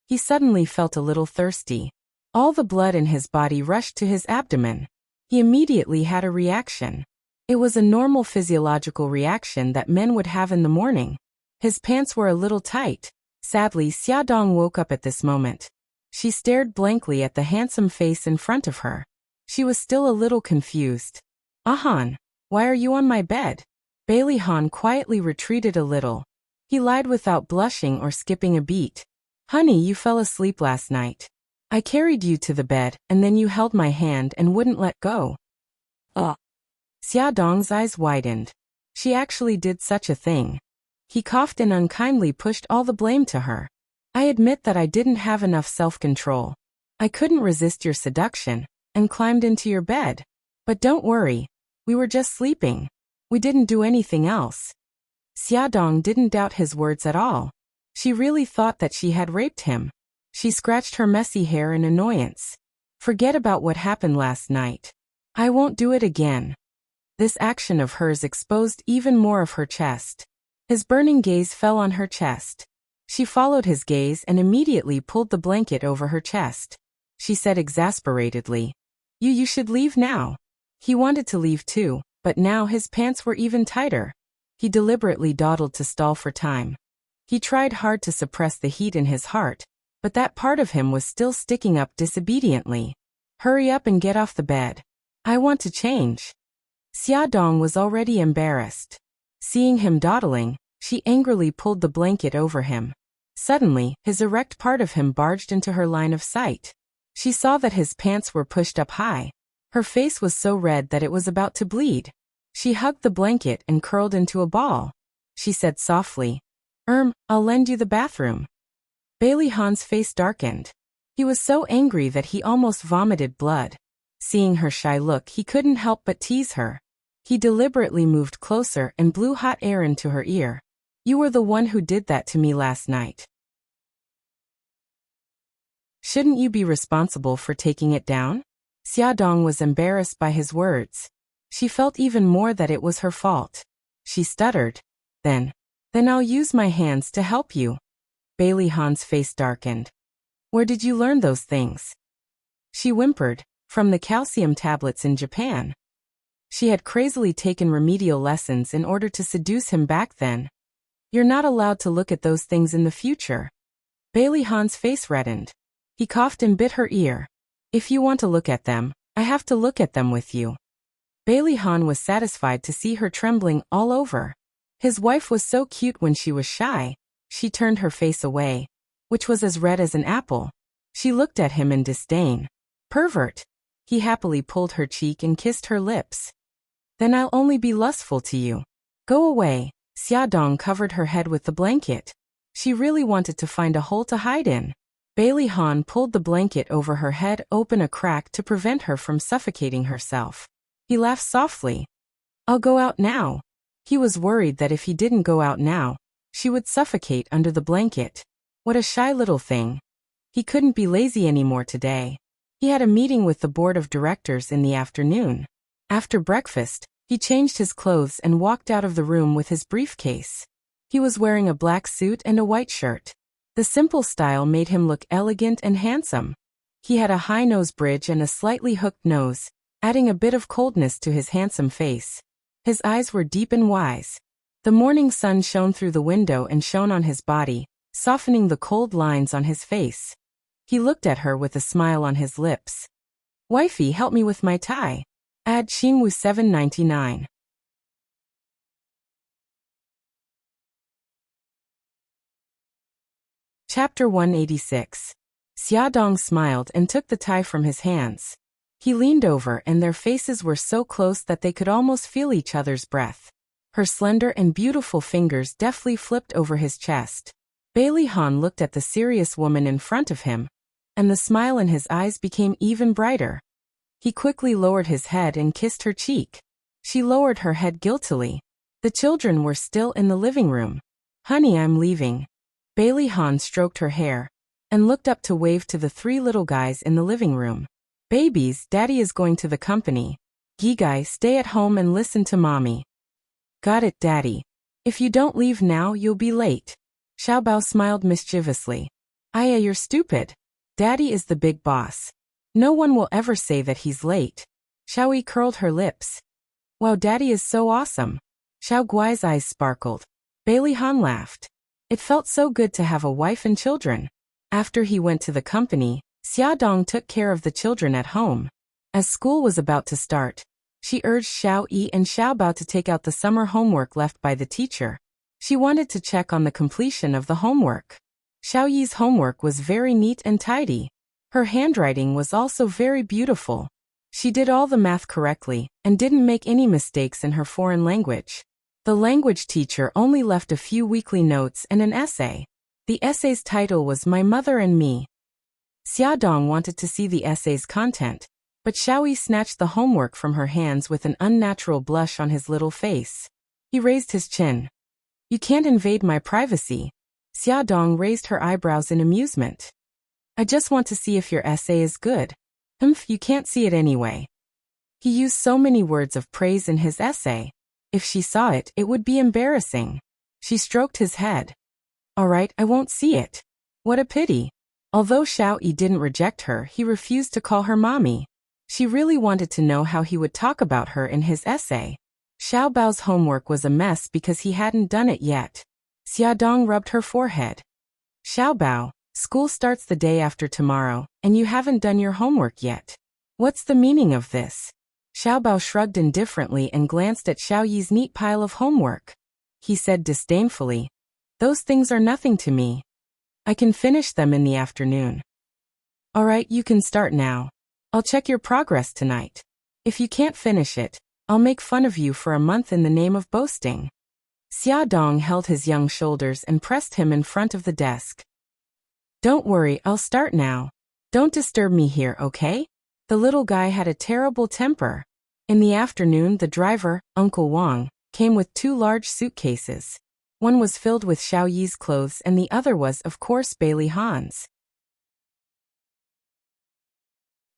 He suddenly felt a little thirsty. All the blood in his body rushed to his abdomen. He immediately had a reaction. It was a normal physiological reaction that men would have in the morning. His pants were a little tight. Sadly, Xiaodong woke up at this moment. She stared blankly at the handsome face in front of her. She was still a little confused. "Han, why are you on my bed?" Bailey Han quietly retreated a little. He lied without blushing or skipping a beat. "Honey, you fell asleep last night. I carried you to the bed, and then you held my hand and wouldn't let go." Xiaodong's eyes widened. She actually did such a thing. He coughed and unkindly pushed all the blame to her. "I admit that I didn't have enough self-control. I couldn't resist your seduction, and climbed into your bed. But don't worry, we were just sleeping. We didn't do anything else." Xiaodong didn't doubt his words at all. She really thought that she had raped him. She scratched her messy hair in annoyance. "Forget about what happened last night. I won't do it again." This action of hers exposed even more of her chest. His burning gaze fell on her chest. She followed his gaze and immediately pulled the blanket over her chest. She said exasperatedly, You should leave now." He wanted to leave too, but now his pants were even tighter. He deliberately dawdled to stall for time. He tried hard to suppress the heat in his heart, but that part of him was still sticking up disobediently. "Hurry up and get off the bed. I want to change." Xiaodong was already embarrassed. Seeing him dawdling, she angrily pulled the blanket over him. Suddenly, his erect part of him barged into her line of sight. She saw that his pants were pushed up high. Her face was so red that it was about to bleed. She hugged the blanket and curled into a ball. She said softly, I'll lend you the bathroom." Bailey Han's face darkened. He was so angry that he almost vomited blood. Seeing her shy look, he couldn't help but tease her. He deliberately moved closer and blew hot air into her ear. "You were the one who did that to me last night. Shouldn't you be responsible for taking it down?" Xiaodong was embarrassed by his words. She felt even more that it was her fault. She stuttered, Then I'll use my hands to help you." Bailey Han's face darkened. "Where did you learn those things?" She whimpered, "From the calcium tablets in Japan." She had crazily taken remedial lessons in order to seduce him back then. "You're not allowed to look at those things in the future." Bailey Han's face reddened. He coughed and bit her ear. "If you want to look at them, I have to look at them with you." Bailey Han was satisfied to see her trembling all over. His wife was so cute when she was shy. She turned her face away, which was as red as an apple. She looked at him in disdain. "Pervert." He happily pulled her cheek and kissed her lips. "Then I'll only be lustful to you. Go away." Xiaodong covered her head with the blanket. She really wanted to find a hole to hide in. Bailey Han pulled the blanket over her head open a crack to prevent her from suffocating herself. He laughed softly. "I'll go out now." He was worried that if he didn't go out now, she would suffocate under the blanket. What a shy little thing. He couldn't be lazy anymore today. He had a meeting with the board of directors in the afternoon. After breakfast, he changed his clothes and walked out of the room with his briefcase. He was wearing a black suit and a white shirt. The simple style made him look elegant and handsome. He had a high nose bridge and a slightly hooked nose, adding a bit of coldness to his handsome face. His eyes were deep and wise. The morning sun shone through the window and shone on his body, softening the cold lines on his face. He looked at her with a smile on his lips. "Wifey, help me with my tie." Add Xingwu 799. Chapter 186. Xiaodong smiled and took the tie from his hands. He leaned over and their faces were so close that they could almost feel each other's breath. Her slender and beautiful fingers deftly flipped over his chest. Bailey Han looked at the serious woman in front of him, and the smile in his eyes became even brighter. He quickly lowered his head and kissed her cheek. She lowered her head guiltily. The children were still in the living room. "Honey, I'm leaving." Bailey Han stroked her hair and looked up to wave to the three little guys in the living room. "Babies, Daddy is going to the company. Gigai, stay at home and listen to Mommy." "Got it, Daddy. If you don't leave now, you'll be late." Xiaobao smiled mischievously. "Aya, you're stupid. Daddy is the big boss. No one will ever say that he's late." Xiaoyi curled her lips. Wow, Daddy is so awesome. Xiao Guai's eyes sparkled. Bailey Han laughed. It felt so good to have a wife and children. After he went to the company, Xia Dong took care of the children at home. As school was about to start, she urged Xiao Yi and Xiao Bao to take out the summer homework left by the teacher. She wanted to check on the completion of the homework. Xiao Yi's homework was very neat and tidy. Her handwriting was also very beautiful. She did all the math correctly and didn't make any mistakes in her foreign language. The language teacher only left a few weekly notes and an essay. The essay's title was My Mother and Me. Xia Dong wanted to see the essay's content, but Xiaoyi snatched the homework from her hands with an unnatural blush on his little face. He raised his chin. You can't invade my privacy. Xia Dong raised her eyebrows in amusement. I just want to see if your essay is good. You can't see it anyway. He used so many words of praise in his essay. If she saw it, it would be embarrassing. She stroked his head. All right, I won't see it. What a pity. Although Xiao Yi didn't reject her, he refused to call her mommy. She really wanted to know how he would talk about her in his essay. Xiao Bao's homework was a mess because he hadn't done it yet. Xia Dong rubbed her forehead. Xiao Bao, school starts the day after tomorrow, and you haven't done your homework yet. What's the meaning of this? Xiao Bao shrugged indifferently and glanced at Xiao Yi's neat pile of homework. He said disdainfully, Those things are nothing to me. I can finish them in the afternoon. All right, you can start now. I'll check your progress tonight. If you can't finish it, I'll make fun of you for a month in the name of boasting. Xia Dong held his young shoulders and pressed him in front of the desk. Don't worry, I'll start now. Don't disturb me here, okay? The little guy had a terrible temper. In the afternoon, the driver, Uncle Wang, came with 2 large suitcases. One was filled with Xiao Yi's clothes and the other was, of course, Bailey Han's.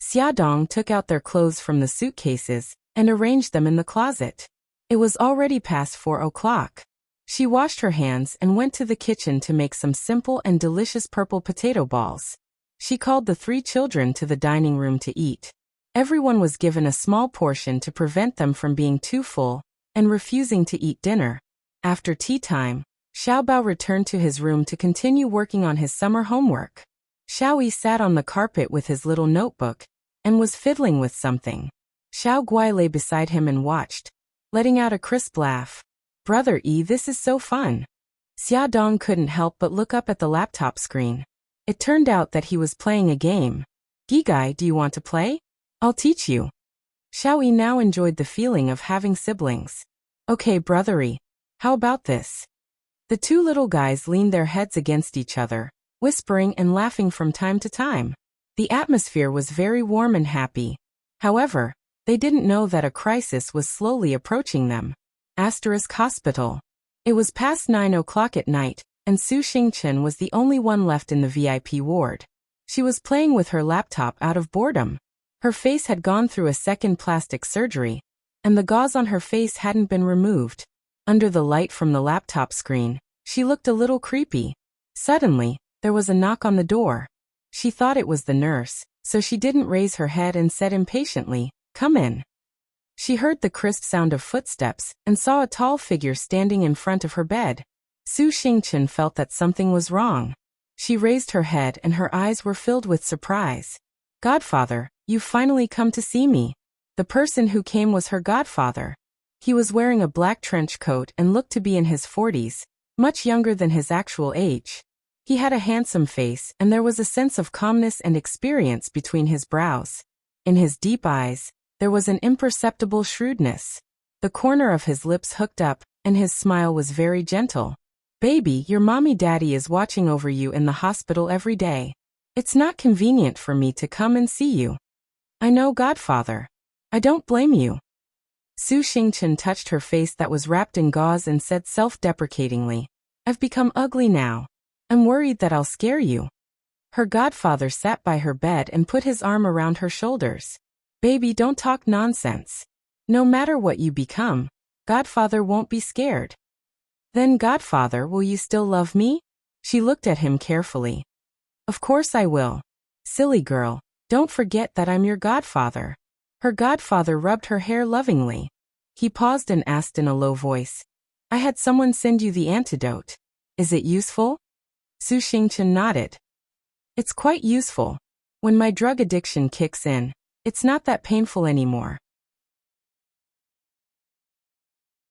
Xia Dong took out their clothes from the suitcases and arranged them in the closet. It was already past 4 o'clock. She washed her hands and went to the kitchen to make some simple and delicious purple potato balls. She called the 3 children to the dining room to eat. Everyone was given a small portion to prevent them from being too full and refusing to eat dinner. After tea time, Xiao Bao returned to his room to continue working on his summer homework. Xiao Yi sat on the carpet with his little notebook and was fiddling with something. Xiao Guai lay beside him and watched, letting out a crisp laugh. Brother Yi, this is so fun. Xia Dong couldn't help but look up at the laptop screen. It turned out that he was playing a game. Gigai, do you want to play? I'll teach you. Xiao Yi now enjoyed the feeling of having siblings. Okay, Brother Yi, how about this? The 2 little guys leaned their heads against each other, whispering and laughing from time to time. The atmosphere was very warm and happy. However, they didn't know that a crisis was slowly approaching them. Hospital. It was past 9 o'clock at night, and Su Xingchen was the only one left in the VIP ward. She was playing with her laptop out of boredom. Her face had gone through a second plastic surgery, and the gauze on her face hadn't been removed. Under the light from the laptop screen, she looked a little creepy. Suddenly, there was a knock on the door. She thought it was the nurse, so she didn't raise her head and said impatiently, "Come in." She heard the crisp sound of footsteps and saw a tall figure standing in front of her bed. Su Xingchen felt that something was wrong. She raised her head and her eyes were filled with surprise. "Godfather, you've finally come to see me." The person who came was her godfather. He was wearing a black trench coat and looked to be in his 40s, much younger than his actual age. He had a handsome face and there was a sense of calmness and experience between his brows. In his deep eyes, there was an imperceptible shrewdness. The corner of his lips hooked up, and his smile was very gentle. "Baby, your mommy-daddy is watching over you in the hospital every day. It's not convenient for me to come and see you." "I know, Godfather. I don't blame you." Su Xingchen touched her face that was wrapped in gauze and said self-deprecatingly, "I've become ugly now. I'm worried that I'll scare you." Her godfather sat by her bed and put his arm around her shoulders. "Baby, don't talk nonsense. No matter what you become, Godfather won't be scared." "Then, Godfather, will you still love me?" She looked at him carefully. "Of course I will. Silly girl, don't forget that I'm your godfather." Her godfather rubbed her hair lovingly. He paused and asked in a low voice, I had someone send you the antidote. Is it useful? Su Xingchen nodded. It's quite useful. When my drug addiction kicks in, it's not that painful anymore.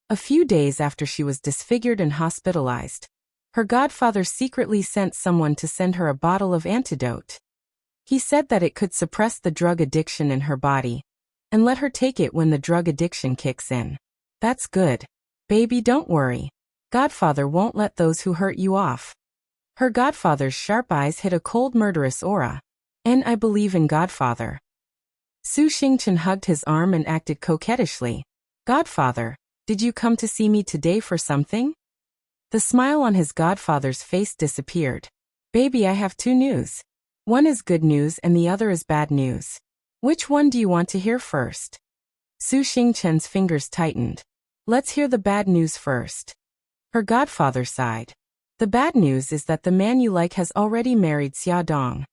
A few days after she was disfigured and hospitalized, her godfather secretly sent someone to send her a bottle of antidote. He said that it could suppress the drug addiction in her body and let her take it when the drug addiction kicks in. That's good. Baby, don't worry. Godfather won't let those who hurt you off. Her godfather's sharp eyes hid a cold murderous aura. And I believe in Godfather. Su Xingchen hugged his arm and acted coquettishly. Godfather, did you come to see me today for something? The smile on his godfather's face disappeared. Baby, I have two news. One is good news and the other is bad news. Which one do you want to hear first? Su Xingchen's fingers tightened. Let's hear the bad news first. Her godfather sighed. The bad news is that the man you like has already married Xia Dong.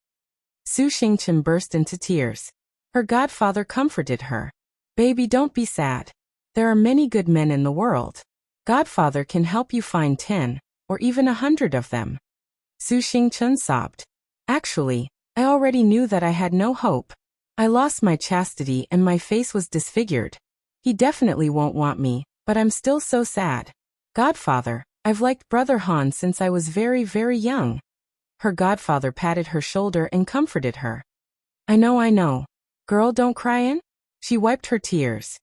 Su Xingchen burst into tears. Her godfather comforted her. Baby, don't be sad. There are many good men in the world. Godfather can help you find 10, or even 100 of them. Su Xingchen sobbed. Actually, I already knew that I had no hope. I lost my chastity and my face was disfigured. He definitely won't want me, but I'm still so sad. Godfather, I've liked Brother Han since I was very, very young. Her godfather patted her shoulder and comforted her. I know. Girl, don't cry in. She wiped her tears.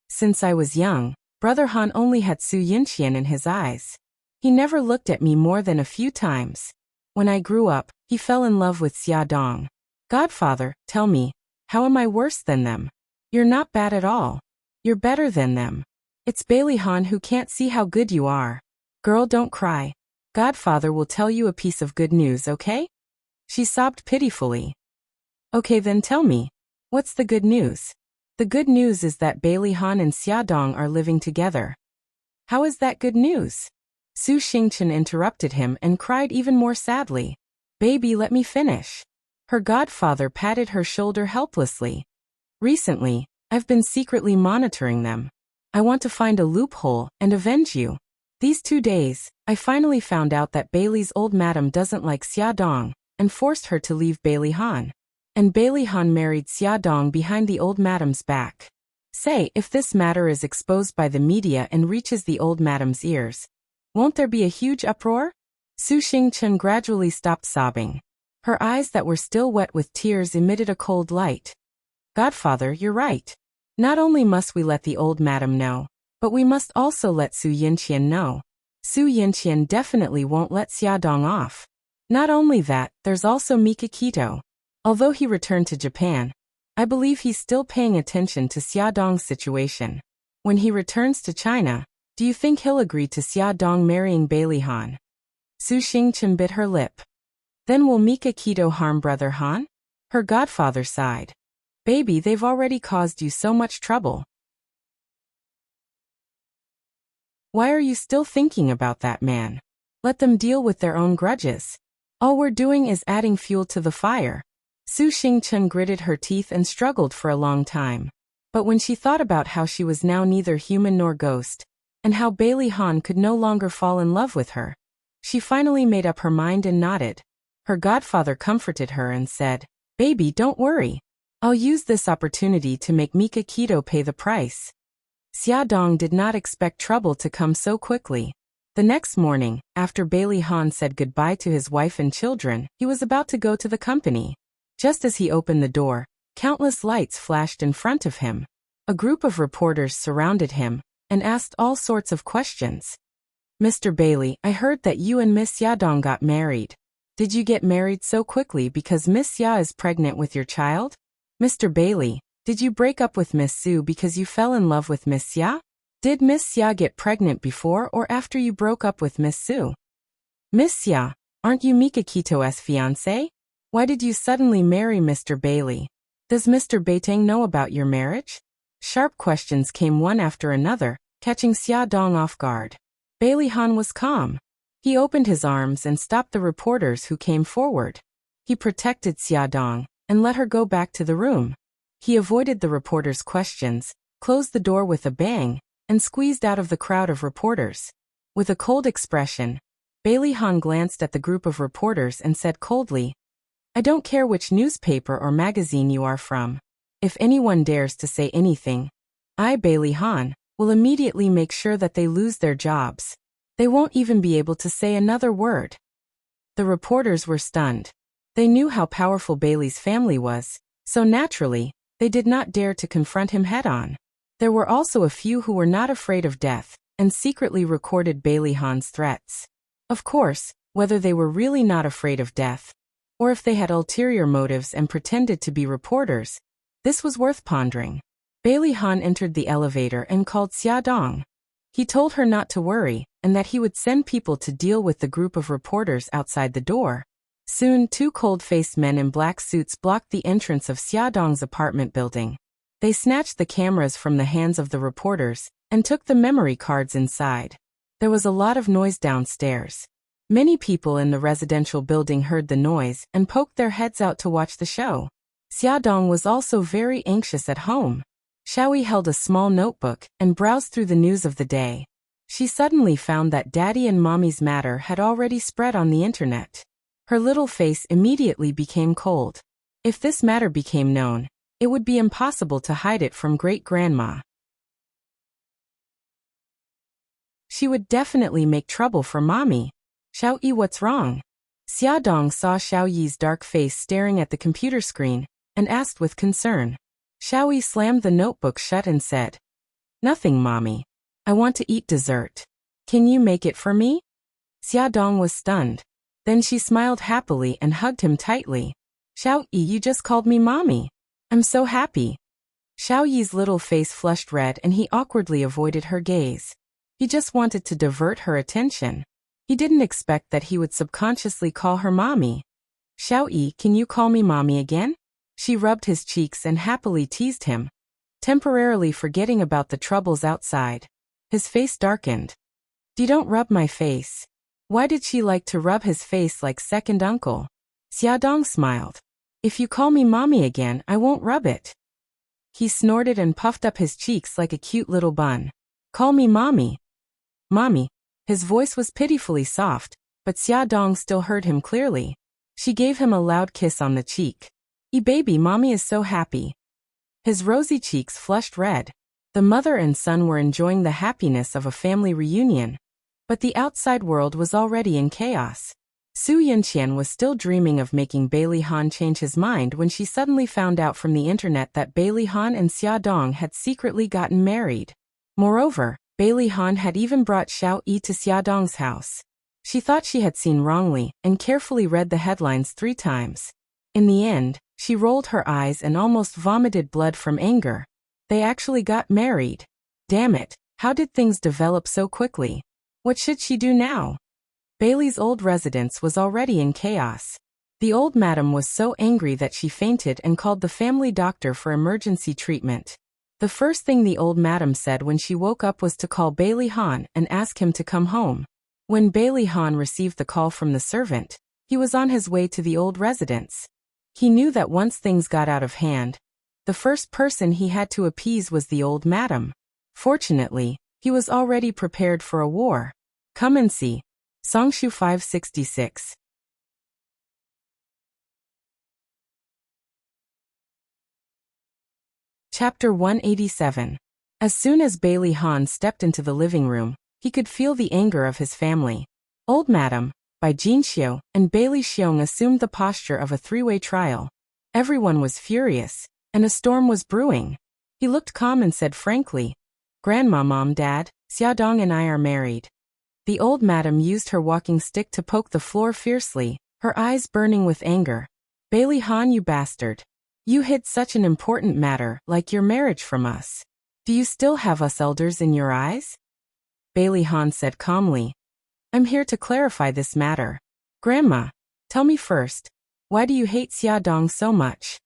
Since I was young, Brother Han only had Su Yinxian in his eyes. He never looked at me more than a few times. When I grew up, he fell in love with Xia Dong. Godfather, tell me, how am I worse than them? You're not bad at all. You're better than them. It's Bailey Han who can't see how good you are. Girl, don't cry. Godfather will tell you a piece of good news, okay? She sobbed pitifully. Okay, then tell me. What's the good news? The good news is that Bailey Han and Xia Dong are living together. How is that good news? Su Xingchen interrupted him and cried even more sadly. Baby, let me finish. Her godfather patted her shoulder helplessly. Recently, I've been secretly monitoring them. I want to find a loophole and avenge you. These 2 days, I finally found out that Bailey's old madam doesn't like Xia Dong and forced her to leave Bailey Han. And Bailey Han married Xia Dong behind the old madam's back. Say, if this matter is exposed by the media and reaches the old madam's ears, won't there be a huge uproar? Su Xingchen gradually stopped sobbing. Her eyes that were still wet with tears emitted a cold light. Godfather, you're right. Not only must we let the old madam know, but we must also let Su Yinxian know. Su Yinxian definitely won't let Xia Dong off. Not only that, there's also Mika Kito. Although he returned to Japan, I believe he's still paying attention to Xia Dong's situation. When he returns to China, do you think he'll agree to Xia Dong marrying Bailey Han? Su Xingchen bit her lip. Then will Mika Kito harm Brother Han? Her godfather sighed. Baby, they've already caused you so much trouble. Why are you still thinking about that man? Let them deal with their own grudges. All we're doing is adding fuel to the fire. Su Xingchen gritted her teeth and struggled for a long time. But when she thought about how she was now neither human nor ghost, and how Bailey Han could no longer fall in love with her, she finally made up her mind and nodded. Her godfather comforted her and said, Baby, don't worry. I'll use this opportunity to make Mika Kito pay the price. Xia Dong did not expect trouble to come so quickly. The next morning, after Bailey Han said goodbye to his wife and children, he was about to go to the company. Just as he opened the door, countless lights flashed in front of him. A group of reporters surrounded him and asked all sorts of questions. Mr. Bailey, I heard that you and Miss Xia Dong got married. Did you get married so quickly because Miss Xia is pregnant with your child? Mr. Bailey, did you break up with Miss Su because you fell in love with Miss Xia? Did Miss Xia get pregnant before or after you broke up with Miss Su? Miss Xia, aren't you Mika Kito's fiancé? Why did you suddenly marry Mr. Bailey? Does Mr. Beiteng know about your marriage? Sharp questions came one after another, catching Xia Dong off guard. Bailey Han was calm. He opened his arms and stopped the reporters who came forward. He protected Xia Dong and let her go back to the room. He avoided the reporters' questions, closed the door with a bang, and squeezed out of the crowd of reporters. With a cold expression, Bailey Han glanced at the group of reporters and said coldly, "I don't care which newspaper or magazine you are from. If anyone dares to say anything, I, Bailey Han, will immediately make sure that they lose their jobs. They won't even be able to say another word." The reporters were stunned. They knew how powerful Bailey's family was, so naturally, they did not dare to confront him head-on. There were also a few who were not afraid of death, and secretly recorded Bailey Han's threats. Of course, whether they were really not afraid of death, or if they had ulterior motives and pretended to be reporters, this was worth pondering. Bailey Han entered the elevator and called Xia Dong. He told her not to worry, and that he would send people to deal with the group of reporters outside the door. Soon, two cold-faced men in black suits blocked the entrance of Xia Dong's apartment building. They snatched the cameras from the hands of the reporters and took the memory cards inside. There was a lot of noise downstairs. Many people in the residential building heard the noise and poked their heads out to watch the show. Xia Dong was also very anxious at home. Xiaoyi held a small notebook and browsed through the news of the day. She suddenly found that Daddy and Mommy's matter had already spread on the internet. Her little face immediately became cold. If this matter became known, it would be impossible to hide it from great-grandma. She would definitely make trouble for Mommy. "Xiaoyi, what's wrong?" Xia Dong saw Xiaoyi's dark face staring at the computer screen and asked with concern. Xiaoyi slammed the notebook shut and said, "Nothing, Mommy. I want to eat dessert. Can you make it for me?" Xia Dong was stunned. Then she smiled happily and hugged him tightly. "Xiaoyi, you just called me Mommy. I'm so happy." Xiaoyi's little face flushed red and he awkwardly avoided her gaze. He just wanted to divert her attention. He didn't expect that he would subconsciously call her Mommy. "Xiaoyi, can you call me Mommy again?" She rubbed his cheeks and happily teased him, temporarily forgetting about the troubles outside. His face darkened. Don't rub my face." Why did she like to rub his face like second uncle? Xia Dong smiled. "If you call me Mommy again, I won't rub it." He snorted and puffed up his cheeks like a cute little bun. "Call me Mommy." "Mommy." His voice was pitifully soft, but Xia Dong still heard him clearly. She gave him a loud kiss on the cheek. Baby, Mommy is so happy." His rosy cheeks flushed red. The mother and son were enjoying the happiness of a family reunion, but the outside world was already in chaos. Su Yinqian was still dreaming of making Bailey Han change his mind when she suddenly found out from the internet that Bailey Han and Xia Dong had secretly gotten married. Moreover, Bailey Han had even brought Xiaoyi to Xia Dong's house. She thought she had seen wrongly and carefully read the headlines 3 times. In the end, she rolled her eyes and almost vomited blood from anger. They actually got married. Damn it, how did things develop so quickly? What should she do now? Bailey's old residence was already in chaos. The old madam was so angry that she fainted and called the family doctor for emergency treatment. The first thing the old madam said when she woke up was to call Bailey Han and ask him to come home. When Bailey Han received the call from the servant, he was on his way to the old residence. He knew that once things got out of hand, the first person he had to appease was the old madam. Fortunately, he was already prepared for a war. Come and see. Songshu 566. Chapter 187. As soon as Bailey Han stepped into the living room, he could feel the anger of his family. Old Madam, Bai Jinxiu, and Bailey Xiong assumed the posture of a 3-way trial. Everyone was furious, and a storm was brewing. He looked calm and said frankly, "Grandma, Mom, Dad, Xia Dong and I are married." The old madam used her walking stick to poke the floor fiercely, her eyes burning with anger. "Bailey Han, you bastard. You hid such an important matter, like your marriage, from us. Do you still have us elders in your eyes?" Bailey Han said calmly, "I'm here to clarify this matter. Grandma, tell me first, why do you hate Xia Dong so much?"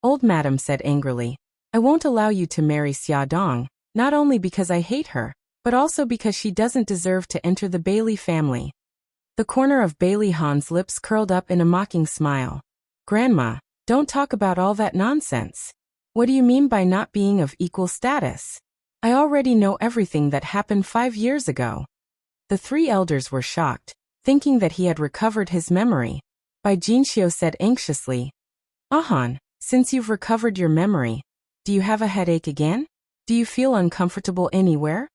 Old madam said angrily, "I won't allow you to marry Xia Dong, not only because I hate her, but also because she doesn't deserve to enter the Bailey family." The corner of Bailey Han's lips curled up in a mocking smile. "Grandma, don't talk about all that nonsense. What do you mean by not being of equal status? I already know everything that happened 5 years ago. The three elders were shocked, thinking that he had recovered his memory. Bai Jinxiu said anxiously, Ahan, since you've recovered your memory, do you have a headache again? Do you feel uncomfortable anywhere?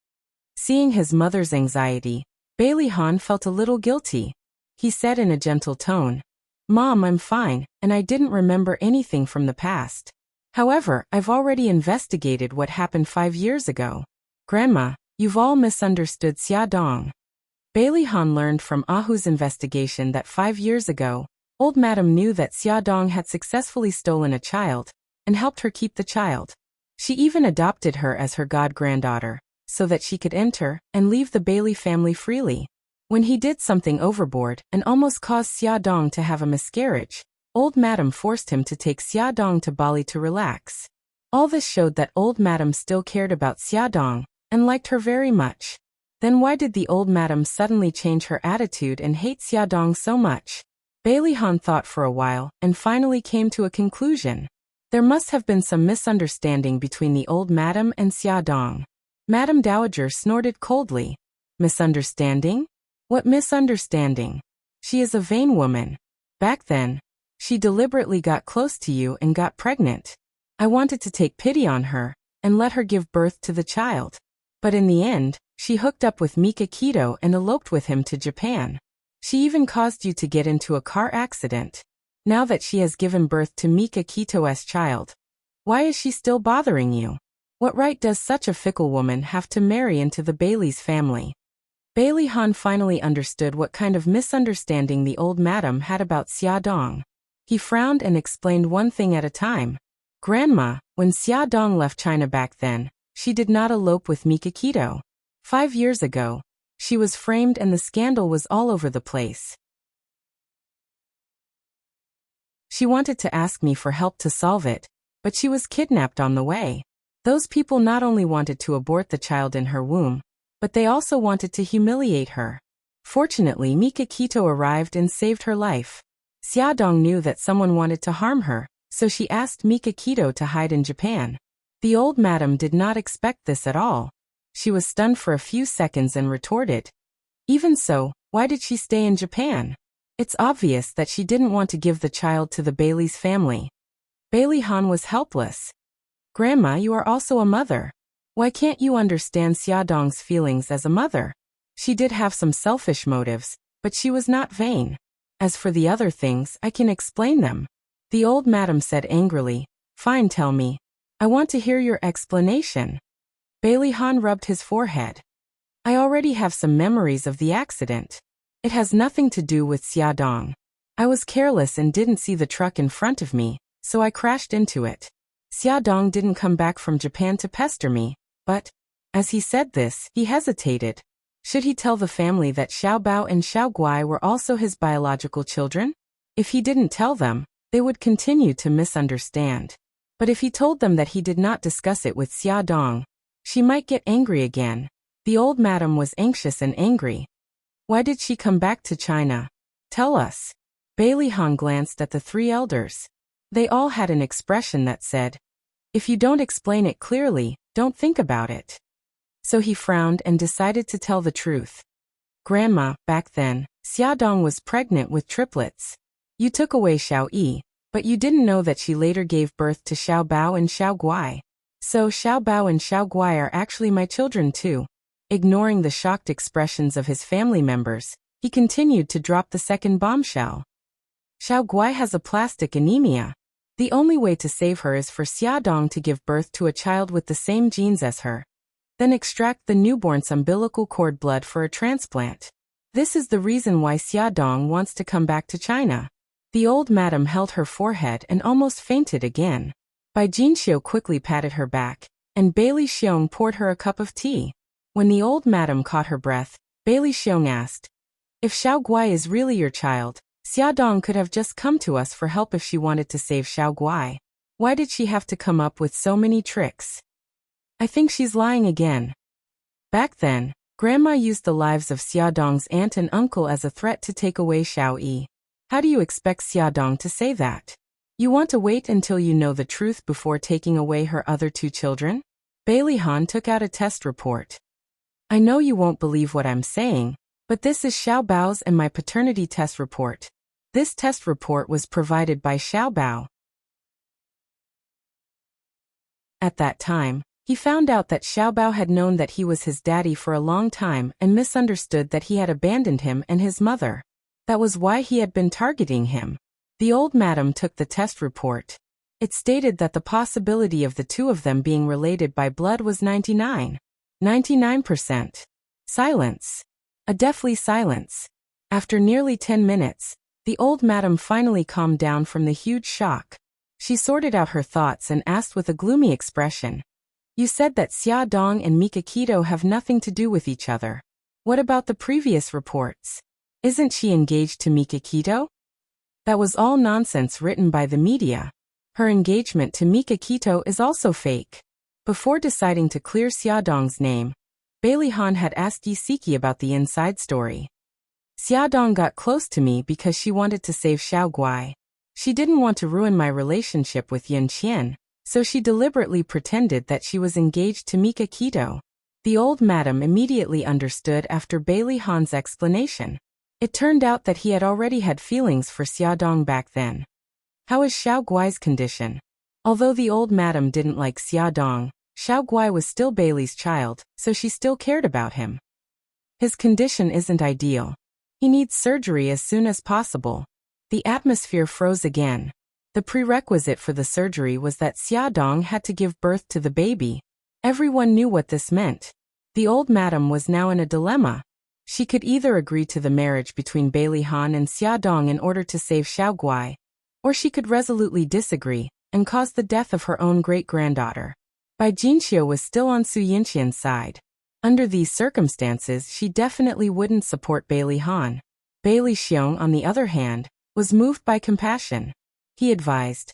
Seeing his mother's anxiety, Bailey Han felt a little guilty. He said in a gentle tone, Mom, I'm fine, and I didn't remember anything from the past. However, I've already investigated what happened 5 years ago. Grandma, you've all misunderstood Xia Dong. Bailey Han learned from Ahu's investigation that 5 years ago, Old Madam knew that Xia Dong had successfully stolen a child, and helped her keep the child. She even adopted her as her god-granddaughter, so that she could enter and leave the Bailey family freely. When he did something overboard and almost caused Xia Dong to have a miscarriage, Old Madam forced him to take Xia Dong to Bali to relax. All this showed that Old Madam still cared about Xia Dong and liked her very much. Then why did the Old Madam suddenly change her attitude and hate Xia Dong so much? Bailey Han thought for a while and finally came to a conclusion. There must have been some misunderstanding between the Old Madam and Xia Dong. Madam Dowager snorted coldly. Misunderstanding? What misunderstanding? She is a vain woman. Back then, she deliberately got close to you and got pregnant. I wanted to take pity on her and let her give birth to the child. But in the end, she hooked up with Mika Kito and eloped with him to Japan. She even caused you to get into a car accident. Now that she has given birth to Mika Kito's child, why is she still bothering you? What right does such a fickle woman have to marry into the Bailey's family? Bailey Han finally understood what kind of misunderstanding the Old Madam had about Xia Dong. He frowned and explained one thing at a time. Grandma, when Xia Dong left China back then, she did not elope with Mika Kito. 5 years ago, she was framed and the scandal was all over the place. She wanted to ask me for help to solve it, but she was kidnapped on the way. Those people not only wanted to abort the child in her womb, but they also wanted to humiliate her. Fortunately, Mika Kito arrived and saved her life. Xia Dong knew that someone wanted to harm her, so she asked Mika Kito to hide in Japan. The Old Madam did not expect this at all. She was stunned for a few seconds and retorted, Even so, why did she stay in Japan? It's obvious that she didn't want to give the child to the Bailey's family. Bailey Han was helpless. Grandma, you are also a mother. Why can't you understand Xia Dong's feelings as a mother? She did have some selfish motives, but she was not vain. As for the other things, I can explain them. The old madam said angrily, Fine, tell me. I want to hear your explanation. Bailey Han rubbed his forehead. I already have some memories of the accident. It has nothing to do with Xia Dong. I was careless and didn't see the truck in front of me, so I crashed into it. Xia Dong didn't come back from Japan to pester me, but, as he said this, he hesitated. Should he tell the family that Xiao Bao and Xiao Guai were also his biological children? If he didn't tell them, they would continue to misunderstand. But if he told them that he did not discuss it with Xia Dong, she might get angry again. The old madam was anxious and angry. Why did she come back to China? Tell us. Bailey Han glanced at the three elders. They all had an expression that said, if you don't explain it clearly, don't think about it. So he frowned and decided to tell the truth. Grandma, back then, Xia Dong was pregnant with triplets. You took away Xiao Yi, but you didn't know that she later gave birth to Xiao Bao and Xiao Guai. So Xiao Bao and Xiao Guai are actually my children too. Ignoring the shocked expressions of his family members, he continued to drop the second bombshell. Xiao Guai has aplastic anemia. The only way to save her is for Xia Dong to give birth to a child with the same genes as her. Then extract the newborn's umbilical cord blood for a transplant. This is the reason why Xia Dong wants to come back to China. The old madam held her forehead and almost fainted again. Bai Jinxiu quickly patted her back, and Bailey Xiong poured her a cup of tea. When the old madam caught her breath, Bailey Xiong asked, If Xiao Guai is really your child, Xia Dong could have just come to us for help if she wanted to save Xiao Guai. Why did she have to come up with so many tricks? I think she's lying again. Back then, Grandma used the lives of Xia Dong's aunt and uncle as a threat to take away Xiao Yi. How do you expect Xia Dong to say that? You want to wait until you know the truth before taking away her other 2 children? Bailey Han took out a test report. I know you won't believe what I'm saying, but this is Xiao Bao's and my paternity test report. This test report was provided by Xiao Bao. At that time, he found out that Xiao Bao had known that he was his daddy for a long time and misunderstood that he had abandoned him and his mother. That was why he had been targeting him. The old madam took the test report. It stated that the possibility of the 2 of them being related by blood was 99%. Silence. A deathly silence. After nearly 10 minutes, the old madam finally calmed down from the huge shock. She sorted out her thoughts and asked with a gloomy expression, You said that Xia Dong and Mikakito have nothing to do with each other. What about the previous reports? Isn't she engaged to Mikakito? That was all nonsense written by the media. Her engagement to Mikakito is also fake. Before deciding to clear Xia Dong's name, Bailey Han had asked Yisiki about the inside story. Xia Dong got close to me because she wanted to save Xiao Guai. She didn't want to ruin my relationship with Yin Qian, so she deliberately pretended that she was engaged to Mikakito. The old madam immediately understood after Bailey Han's explanation. It turned out that he had already had feelings for Xia Dong back then. How is Xiao Guai's condition? Although the old madam didn't like Xia Dong, Xiao Guai was still Bailey's child, so she still cared about him. His condition isn't ideal. He needs surgery as soon as possible. The atmosphere froze again. The prerequisite for the surgery was that Xia Dong had to give birth to the baby. Everyone knew what this meant. The old madam was now in a dilemma. She could either agree to the marriage between Bailey Han and Xia Dong in order to save Xiao Guai, or she could resolutely disagree and cause the death of her own great-granddaughter. Bai Jinxiu was still on Su Yinqian's side. Under these circumstances, she definitely wouldn't support Bailey Han. Bailey Xiong, on the other hand, was moved by compassion. He advised,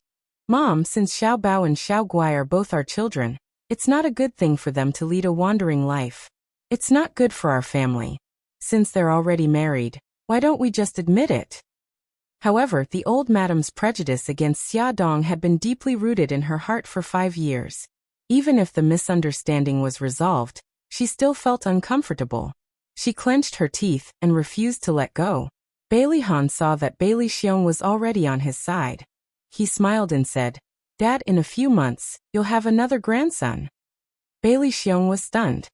Mom, since Xiao Bao and Xiao Guai are both our children, it's not a good thing for them to lead a wandering life. It's not good for our family. Since they're already married, why don't we just admit it? However, the old madam's prejudice against Xia Dong had been deeply rooted in her heart for 5 years. Even if the misunderstanding was resolved, she still felt uncomfortable. She clenched her teeth and refused to let go. Bailey Han saw that Bailey Xiong was already on his side. He smiled and said, Dad, in a few months, you'll have another grandson. Bailey Xiong was stunned.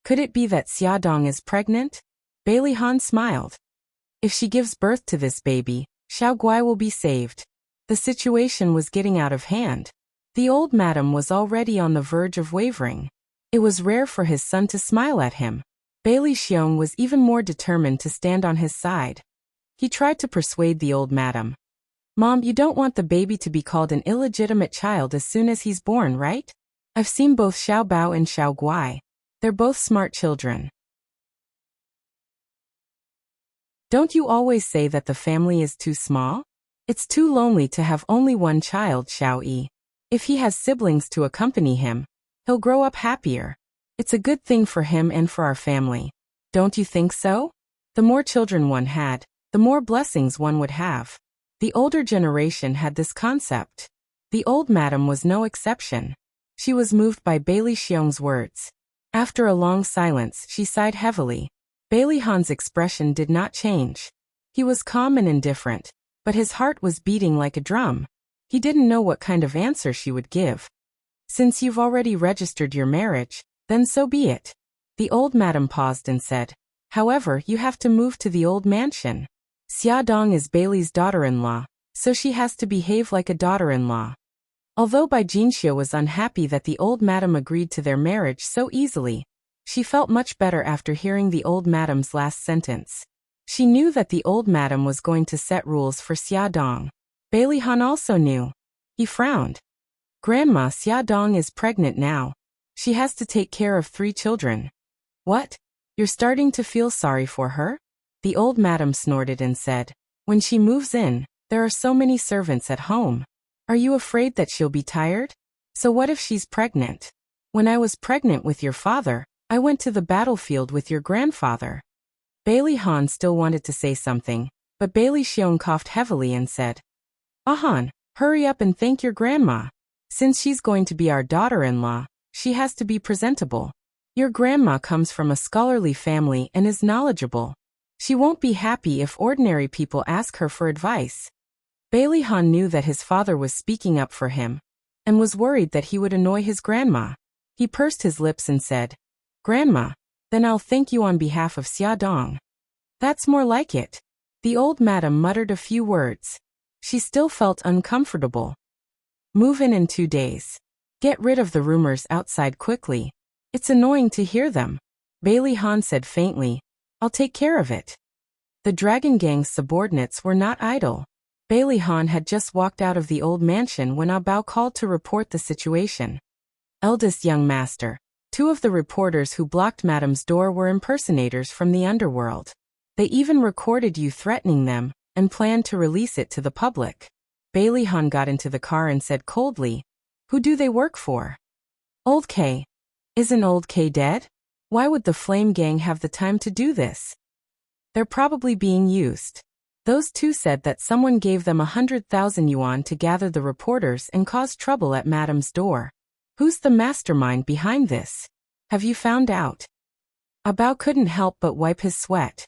Could it be that Xia Dong is pregnant? Bailey Han smiled. If she gives birth to this baby, Xiao Guai will be saved. The situation was getting out of hand. The old madam was already on the verge of wavering. It was rare for his son to smile at him. Bailey Xiong was even more determined to stand on his side. He tried to persuade the old madam. Mom, you don't want the baby to be called an illegitimate child as soon as he's born, right? I've seen both Xiao Bao and Xiao Guai. They're both smart children. Don't you always say that the family is too small? It's too lonely to have only one child, Xiao Yi. If he has siblings to accompany him, he'll grow up happier. It's a good thing for him and for our family. Don't you think so? The more children one had, the more blessings one would have. The older generation had this concept. The old madam was no exception. She was moved by Bailey Xiong's words. After a long silence, she sighed heavily. Bailey Han's expression did not change. He was calm and indifferent, but his heart was beating like a drum. He didn't know what kind of answer she would give. Since you've already registered your marriage, then so be it. The old madam paused and said, However, you have to move to the old mansion. Xia Dong is Bailey's daughter-in-law, so she has to behave like a daughter-in-law. Although Bai Jinxiu was unhappy that the old madam agreed to their marriage so easily, she felt much better after hearing the old madam's last sentence. She knew that the old madam was going to set rules for Xia Dong. Bailey Han also knew. He frowned. Grandma, Xia Dong is pregnant now. She has to take care of 3 children. What? You're starting to feel sorry for her? The old madam snorted and said, When she moves in, there are so many servants at home. Are you afraid that she'll be tired? So what if she's pregnant? When I was pregnant with your father, I went to the battlefield with your grandfather. Bailey Han still wanted to say something, but Bailey Xiong coughed heavily and said, Han, Hurry up and thank your grandma. Since she's going to be our daughter-in-law, she has to be presentable. Your grandma comes from a scholarly family and is knowledgeable. She won't be happy if ordinary people ask her for advice. Bailey Han knew that his father was speaking up for him, and was worried that he would annoy his grandma. He pursed his lips and said, "Grandma, then I'll thank you on behalf of Xia Dong." "That's more like it." The old madam muttered a few words. She still felt uncomfortable. "Move in 2 days. Get rid of the rumors outside quickly. It's annoying to hear them." Bailey Han said faintly, "I'll take care of it." The Dragon Gang's subordinates were not idle. Bailey Han had just walked out of the old mansion when Bao called to report the situation. Eldest young master. 2 of the reporters who blocked Madam's door were impersonators from the underworld. They even recorded you threatening them, and planned to release it to the public. Bailey Han got into the car and said coldly, "Who do they work for?" "Old K." "Isn't Old K dead? Why would the Flame Gang have the time to do this?" "They're probably being used." Those 2 said that someone gave them 100,000 yuan to gather the reporters and cause trouble at Madam's door. "Who's the mastermind behind this? Have you found out?" Bao couldn't help but wipe his sweat.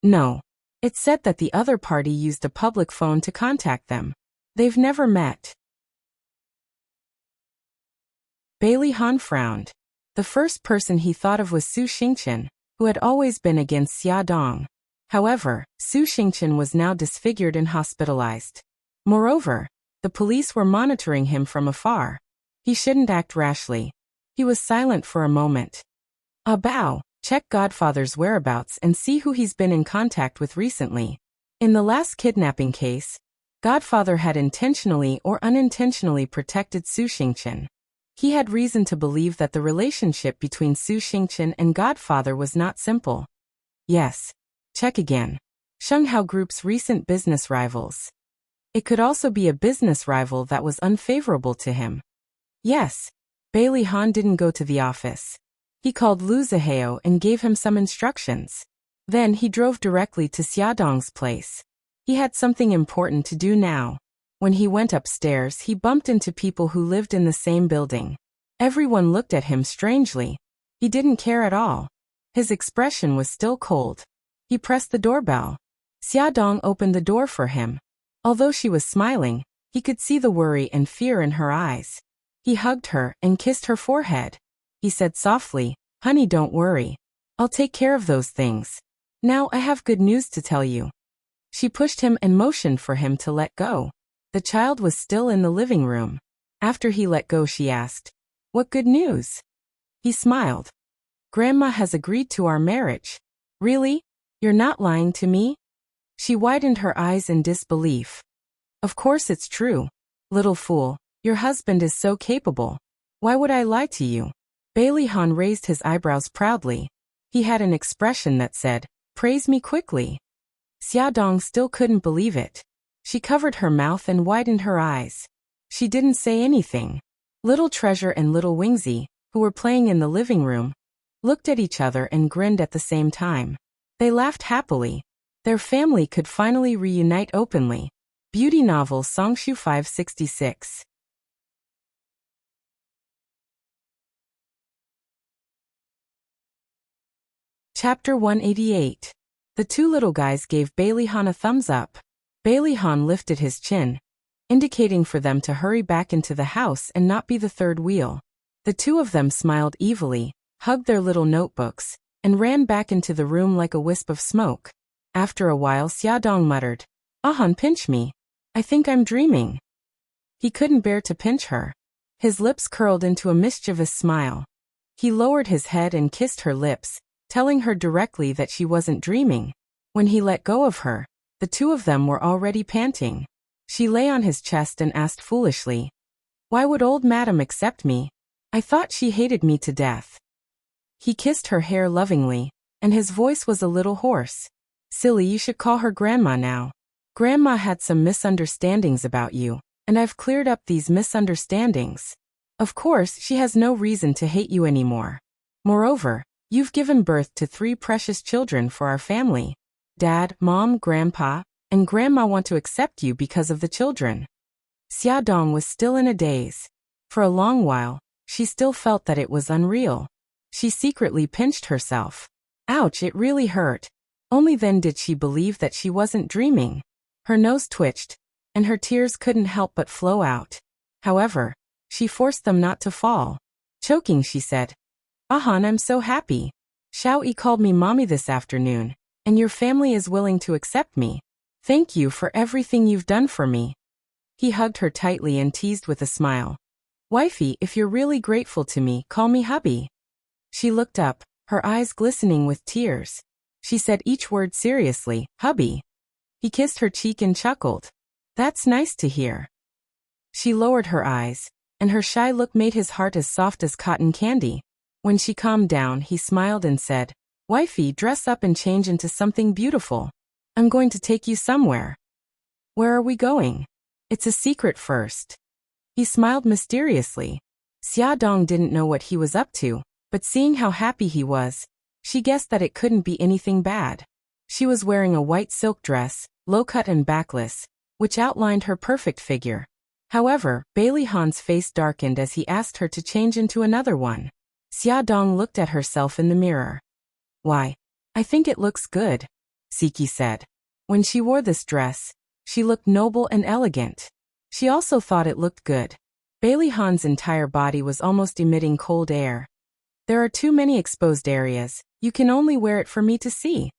"No. It's said that the other party used a public phone to contact them. They've never met." Bailey Han frowned. The first person he thought of was Su Xingqian, who had always been against Xia Dong. However, Su Xingqian was now disfigured and hospitalized. Moreover, the police were monitoring him from afar. He shouldn't act rashly. He was silent for a moment. "Bao, check Godfather's whereabouts and see who he's been in contact with recently." In the last kidnapping case, Godfather had intentionally or unintentionally protected Su Xingqian. He had reason to believe that the relationship between Su Xingqian and Godfather was not simple. "Yes. Check again. Shenghao Group's recent business rivals." It could also be a business rival that was unfavorable to him. "Yes." Bailey Han didn't go to the office. He called Lu Zihao and gave him some instructions. Then he drove directly to Xia Dong's place. He had something important to do now. When he went upstairs, he bumped into people who lived in the same building. Everyone looked at him strangely. He didn't care at all. His expression was still cold. He pressed the doorbell. Xia Dong opened the door for him. Although she was smiling, he could see the worry and fear in her eyes. He hugged her and kissed her forehead. He said softly, "Honey, don't worry. I'll take care of those things. Now I have good news to tell you." She pushed him and motioned for him to let go. The child was still in the living room. After he let go, she asked, "What good news?" He smiled. "Grandma has agreed to our marriage." "Really? You're not lying to me?" She widened her eyes in disbelief. "Of course it's true. Little fool, your husband is so capable. Why would I lie to you?" Bailey Han raised his eyebrows proudly. He had an expression that said, "Praise me quickly." Xia Dong still couldn't believe it. She covered her mouth and widened her eyes. She didn't say anything. Little Treasure and Little Wingsy, who were playing in the living room, looked at each other and grinned at the same time. They laughed happily. Their family could finally reunite openly. Beauty novel Songshu 566. Chapter 188. The 2 little guys gave Bailey Han a thumbs up. Bailey Han lifted his chin, indicating for them to hurry back into the house and not be the third wheel. The 2 of them smiled evilly, hugged their little notebooks, and ran back into the room like a wisp of smoke. After a while, Xia Dong muttered, "Ahan, pinch me. I think I'm dreaming." He couldn't bear to pinch her. His lips curled into a mischievous smile. He lowered his head and kissed her lips, telling her directly that she wasn't dreaming. When he let go of her, the 2 of them were already panting. She lay on his chest and asked foolishly, "Why would old madam accept me? I thought she hated me to death." He kissed her hair lovingly, and his voice was a little hoarse. "Silly, you should call her grandma now. Grandma had some misunderstandings about you, and I've cleared up these misunderstandings. Of course, she has no reason to hate you anymore. Moreover, you've given birth to 3 precious children for our family. Dad, Mom, Grandpa, and Grandma want to accept you because of the children." Xiaodong was still in a daze. For a long while, she still felt that it was unreal. She secretly pinched herself. Ouch, it really hurt. Only then did she believe that she wasn't dreaming. Her nose twitched, and her tears couldn't help but flow out. However, she forced them not to fall. Choking, she said, "Ahan, I'm so happy. Xiao Yi called me mommy this afternoon, and your family is willing to accept me. Thank you for everything you've done for me." He hugged her tightly and teased with a smile. "Wifey, if you're really grateful to me, call me hubby." She looked up, her eyes glistening with tears. She said each word seriously, "Hubby." He kissed her cheek and chuckled. "That's nice to hear." She lowered her eyes, and her shy look made his heart as soft as cotton candy. When she calmed down, he smiled and said, "Wifey, dress up and change into something beautiful. I'm going to take you somewhere." "Where are we going?" "It's a secret first." He smiled mysteriously. Xiaodong didn't know what he was up to, but seeing how happy he was, she guessed that it couldn't be anything bad. She was wearing a white silk dress, low-cut and backless, which outlined her perfect figure. However, Bailey Han's face darkened as he asked her to change into another one. Xiaodong looked at herself in the mirror. "Why? I think it looks good," Siki said. When she wore this dress, she looked noble and elegant. She also thought it looked good. Bailey Han's entire body was almost emitting cold air. "There are too many exposed areas, you can only wear it for me to see."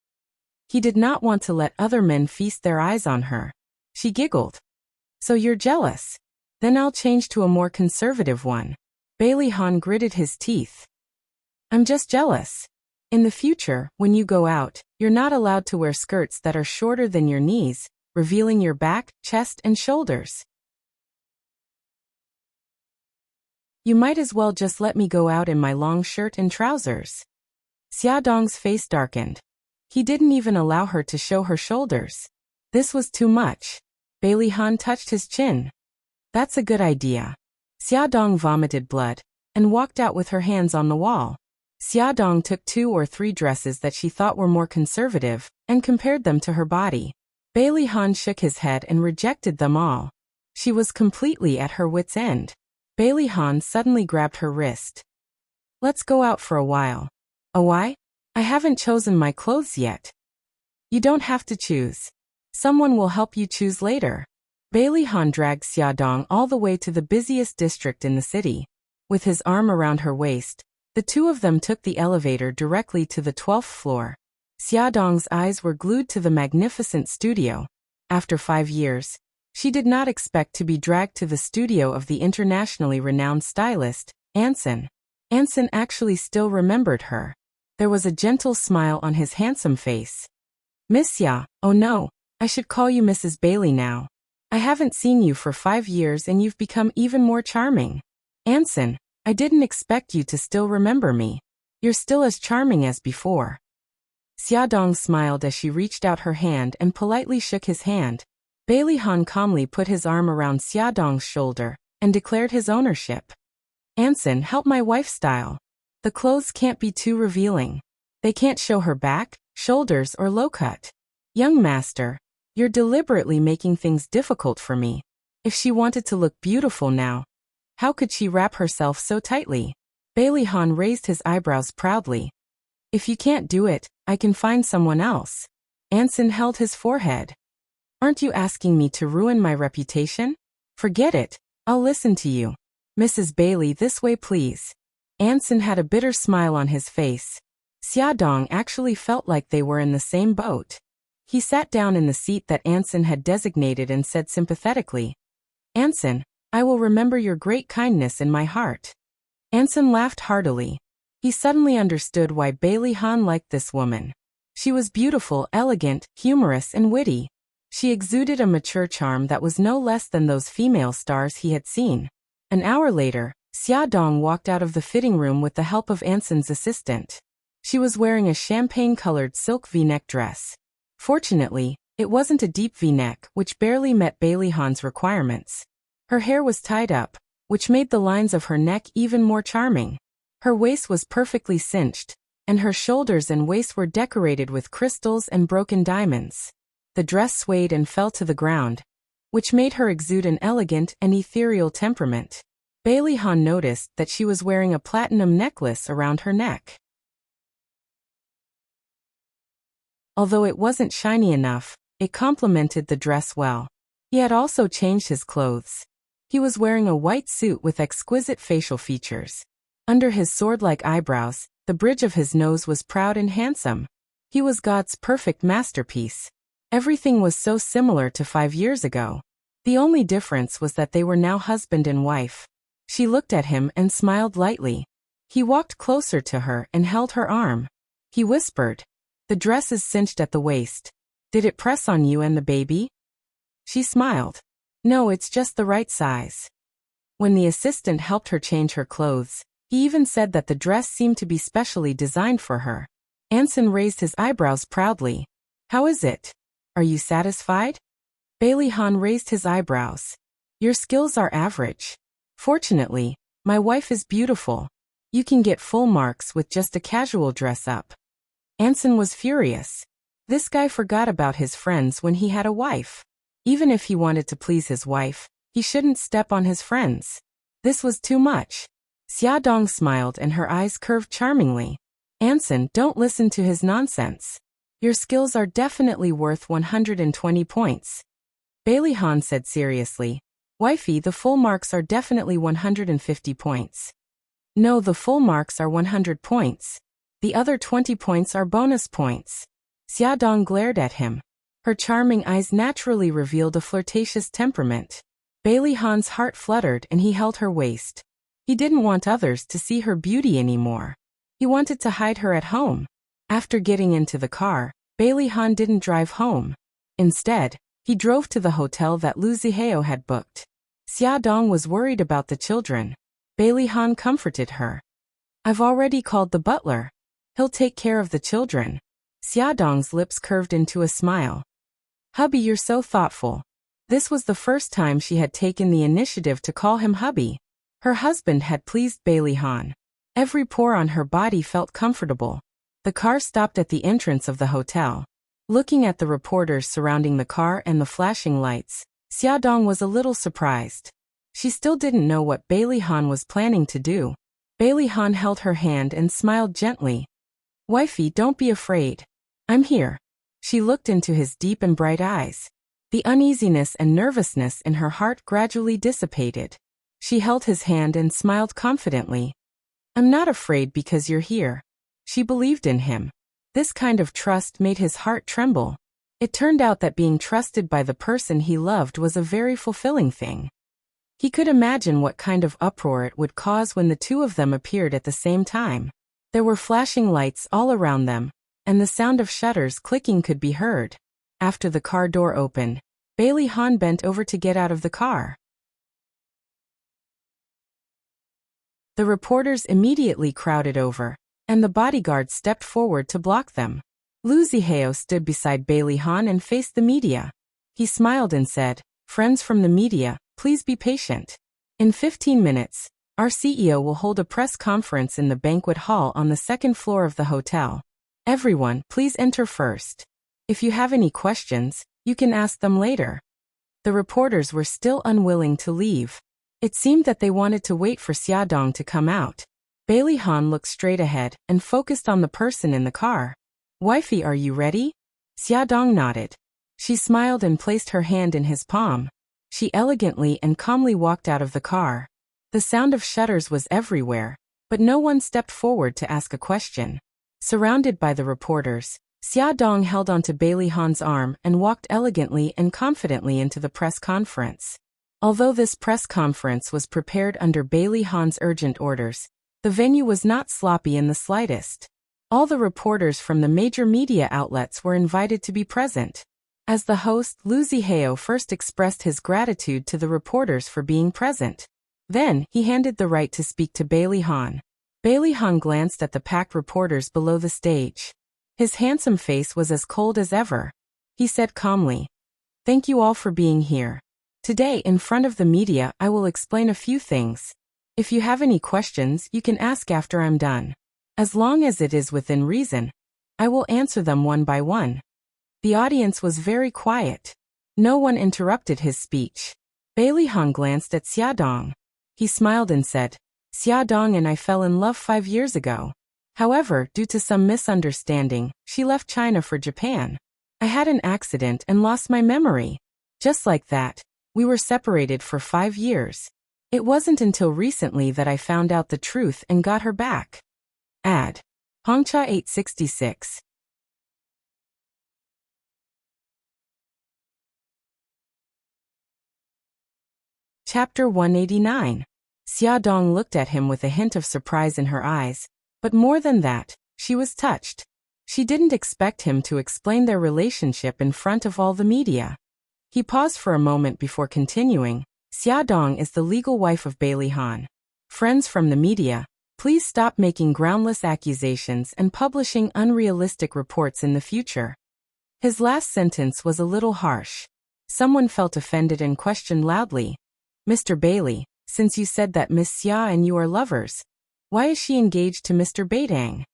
He did not want to let other men feast their eyes on her. She giggled. "So you're jealous? Then I'll change to a more conservative one." Bailey Han gritted his teeth. "I'm just jealous. In the future, when you go out, you're not allowed to wear skirts that are shorter than your knees, revealing your back, chest, and shoulders. You might as well just let me go out in my long shirt and trousers." Xiaodong's face darkened. He didn't even allow her to show her shoulders. This was too much. Bailey Han touched his chin. "That's a good idea." Xiaodong vomited blood, and walked out with her hands on the wall. Xiaodong took 2 or 3 dresses that she thought were more conservative, and compared them to her body. Bailey Han shook his head and rejected them all. She was completely at her wit's end. Bailey Han suddenly grabbed her wrist. "Let's go out for a while." "A why? I haven't chosen my clothes yet." "You don't have to choose. Someone will help you choose later." Bailey Han dragged Xiaodong all the way to the busiest district in the city. With his arm around her waist, the two of them took the elevator directly to the 12th floor. Xiaodong's eyes were glued to the magnificent studio. After 5 years, she did not expect to be dragged to the studio of the internationally renowned stylist, Anson. Anson actually still remembered her. There was a gentle smile on his handsome face. "Miss Ya, oh no, I should call you Mrs. Bailey now. I haven't seen you for 5 years and you've become even more charming." "Anson, I didn't expect you to still remember me. You're still as charming as before." Xiaodong smiled as she reached out her hand and politely shook his hand. Bailey Han calmly put his arm around Xiaodong's shoulder and declared his ownership. "Anson, help my wife style. The clothes can't be too revealing. They can't show her back, shoulders, or low cut. Young master, you're deliberately making things difficult for me. If she wanted to look beautiful now, how could she wrap herself so tightly?" Bailey Han raised his eyebrows proudly. "If you can't do it, I can find someone else." Anson held his forehead. "Aren't you asking me to ruin my reputation? Forget it, I'll listen to you. Mrs. Bailey, this way please." Anson had a bitter smile on his face. Xiaodong actually felt like they were in the same boat. He sat down in the seat that Anson had designated and said sympathetically, "Anson, I will remember your great kindness in my heart." Anson laughed heartily. He suddenly understood why Bailey Han liked this woman. She was beautiful, elegant, humorous, and witty. She exuded a mature charm that was no less than those female stars he had seen. An hour later, Xiaodong walked out of the fitting room with the help of Anson's assistant. She was wearing a champagne-colored silk V-neck dress. Fortunately, it wasn't a deep V-neck, which barely met Bailey Han's requirements. Her hair was tied up, which made the lines of her neck even more charming. Her waist was perfectly cinched, and her shoulders and waist were decorated with crystals and broken diamonds. The dress swayed and fell to the ground, which made her exude an elegant and ethereal temperament. Bailey Han noticed that she was wearing a platinum necklace around her neck. Although it wasn't shiny enough, it complemented the dress well. He had also changed his clothes. He was wearing a white suit with exquisite facial features. Under his sword-like eyebrows, the bridge of his nose was proud and handsome. He was God's perfect masterpiece. Everything was so similar to 5 years ago. The only difference was that they were now husband and wife. She looked at him and smiled lightly. He walked closer to her and held her arm. He whispered, "The dress is cinched at the waist. Did it press on you and the baby?" She smiled. "No, it's just the right size." When the assistant helped her change her clothes, he even said that the dress seemed to be specially designed for her. Anson raised his eyebrows proudly. "How is it? Are you satisfied?" Bailey Han raised his eyebrows. "Your skills are average. Fortunately, my wife is beautiful. You can get full marks with just a casual dress up." Anson was furious. This guy forgot about his friends when he had a wife. Even if he wanted to please his wife, he shouldn't step on his friends. This was too much. Xia Dong smiled and her eyes curved charmingly. "Anson, don't listen to his nonsense. Your skills are definitely worth 120 points. Bailey Han said seriously. "Wifey, the full marks are definitely 150 points. No, the full marks are 100 points. The other 20 points are bonus points." Xia Dong glared at him. Her charming eyes naturally revealed a flirtatious temperament. Bailey Han's heart fluttered and he held her waist. He didn't want others to see her beauty anymore. He wanted to hide her at home. After getting into the car, Bailey Han didn't drive home. Instead, he drove to the hotel that Lu Zihao had booked. Xia Dong was worried about the children. Bailey Han comforted her. "I've already called the butler. He'll take care of the children." Xia Dong's lips curved into a smile. "Hubby, you're so thoughtful." This was the first time she had taken the initiative to call him hubby. Her husband had pleased Bailey Han. Every pore on her body felt comfortable. The car stopped at the entrance of the hotel. Looking at the reporters surrounding the car and the flashing lights, Xia Dong was a little surprised. She still didn't know what Bailey Han was planning to do. Bailey Han held her hand and smiled gently. "Wifey, don't be afraid. I'm here." She looked into his deep and bright eyes. The uneasiness and nervousness in her heart gradually dissipated. She held his hand and smiled confidently. "I'm not afraid because you're here." She believed in him. This kind of trust made his heart tremble. It turned out that being trusted by the person he loved was a very fulfilling thing. He could imagine what kind of uproar it would cause when the two of them appeared at the same time. There were flashing lights all around them, and the sound of shutters clicking could be heard. After the car door opened, Bailey Han bent over to get out of the car. The reporters immediately crowded over, and the bodyguard stepped forward to block them. Lu Zihao stood beside Bailey Han and faced the media. He smiled and said, "Friends from the media, please be patient. In 15 minutes, our CEO will hold a press conference in the banquet hall on the second floor of the hotel. Everyone, please enter first. If you have any questions, you can ask them later." The reporters were still unwilling to leave. It seemed that they wanted to wait for Xia Dong to come out. Bailey Han looked straight ahead and focused on the person in the car. "Wifey, are you ready?" Xia Dong nodded. She smiled and placed her hand in his palm. She elegantly and calmly walked out of the car. The sound of shutters was everywhere, but no one stepped forward to ask a question. Surrounded by the reporters, Xia Dong held onto Bailey Han's arm and walked elegantly and confidently into the press conference. Although this press conference was prepared under Bailey Han's urgent orders, the venue was not sloppy in the slightest. All the reporters from the major media outlets were invited to be present. As the host, Lu Zihao first expressed his gratitude to the reporters for being present. Then, he handed the right to speak to Bailey Han. Bailey Han glanced at the packed reporters below the stage. His handsome face was as cold as ever. He said calmly, "Thank you all for being here. Today, in front of the media, I will explain a few things. If you have any questions, you can ask after I'm done. As long as it is within reason, I will answer them one by one." The audience was very quiet. No one interrupted his speech. Bailey Han glanced at Xiaodong. He smiled and said, Xiaodong and I fell in love 5 years ago. However, due to some misunderstanding, she left China for Japan. I had an accident and lost my memory. Just like that, we were separated for 5 years. It wasn't until recently that I found out the truth and got her back. Add. Hongcha 866. Chapter 189. Xiaodong looked at him with a hint of surprise in her eyes, but more than that, she was touched. She didn't expect him to explain their relationship in front of all the media. He paused for a moment before continuing. Xiaodong is the legal wife of Bailey Han. Friends from the media, please stop making groundless accusations and publishing unrealistic reports in the future. His last sentence was a little harsh. Someone felt offended and questioned loudly. Mr. Bailey, since you said that Miss Xia and you are lovers, why is she engaged to Mr. Baitang?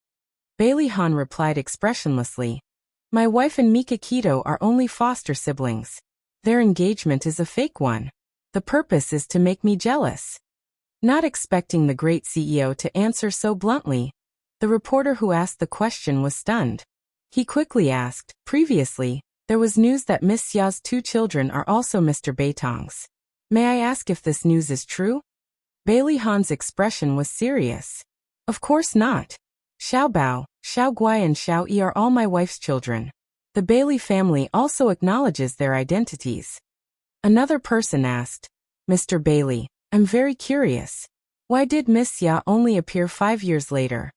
Bailey Han replied expressionlessly. My wife and Mika Keto are only foster siblings. Their engagement is a fake one. The purpose is to make me jealous. Not expecting the great CEO to answer so bluntly, the reporter who asked the question was stunned. He quickly asked, previously, there was news that Miss Xia's 2 children are also Mr. Baitang's. May I ask if this news is true? Bailey Han's expression was serious. Of course not. Xiao Bao, Xiao Guai and Xiao Yi are all my wife's children. The Bailey family also acknowledges their identities. Another person asked, Mr. Bailey, I'm very curious. Why did Miss Xia only appear 5 years later?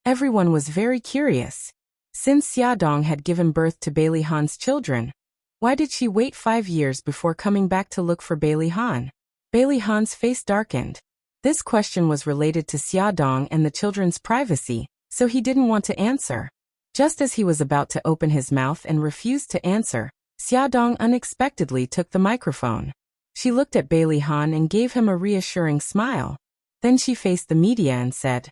Everyone was very curious. Since Xiaodong had given birth to Bailey Han's children, why did she wait 5 years before coming back to look for Bailey Han? Bailey Han's face darkened. This question was related to Xiaodong and the children's privacy, so he didn't want to answer. Just as he was about to open his mouth and refused to answer, Xiaodong unexpectedly took the microphone. She looked at Bailey Han and gave him a reassuring smile. Then she faced the media and said,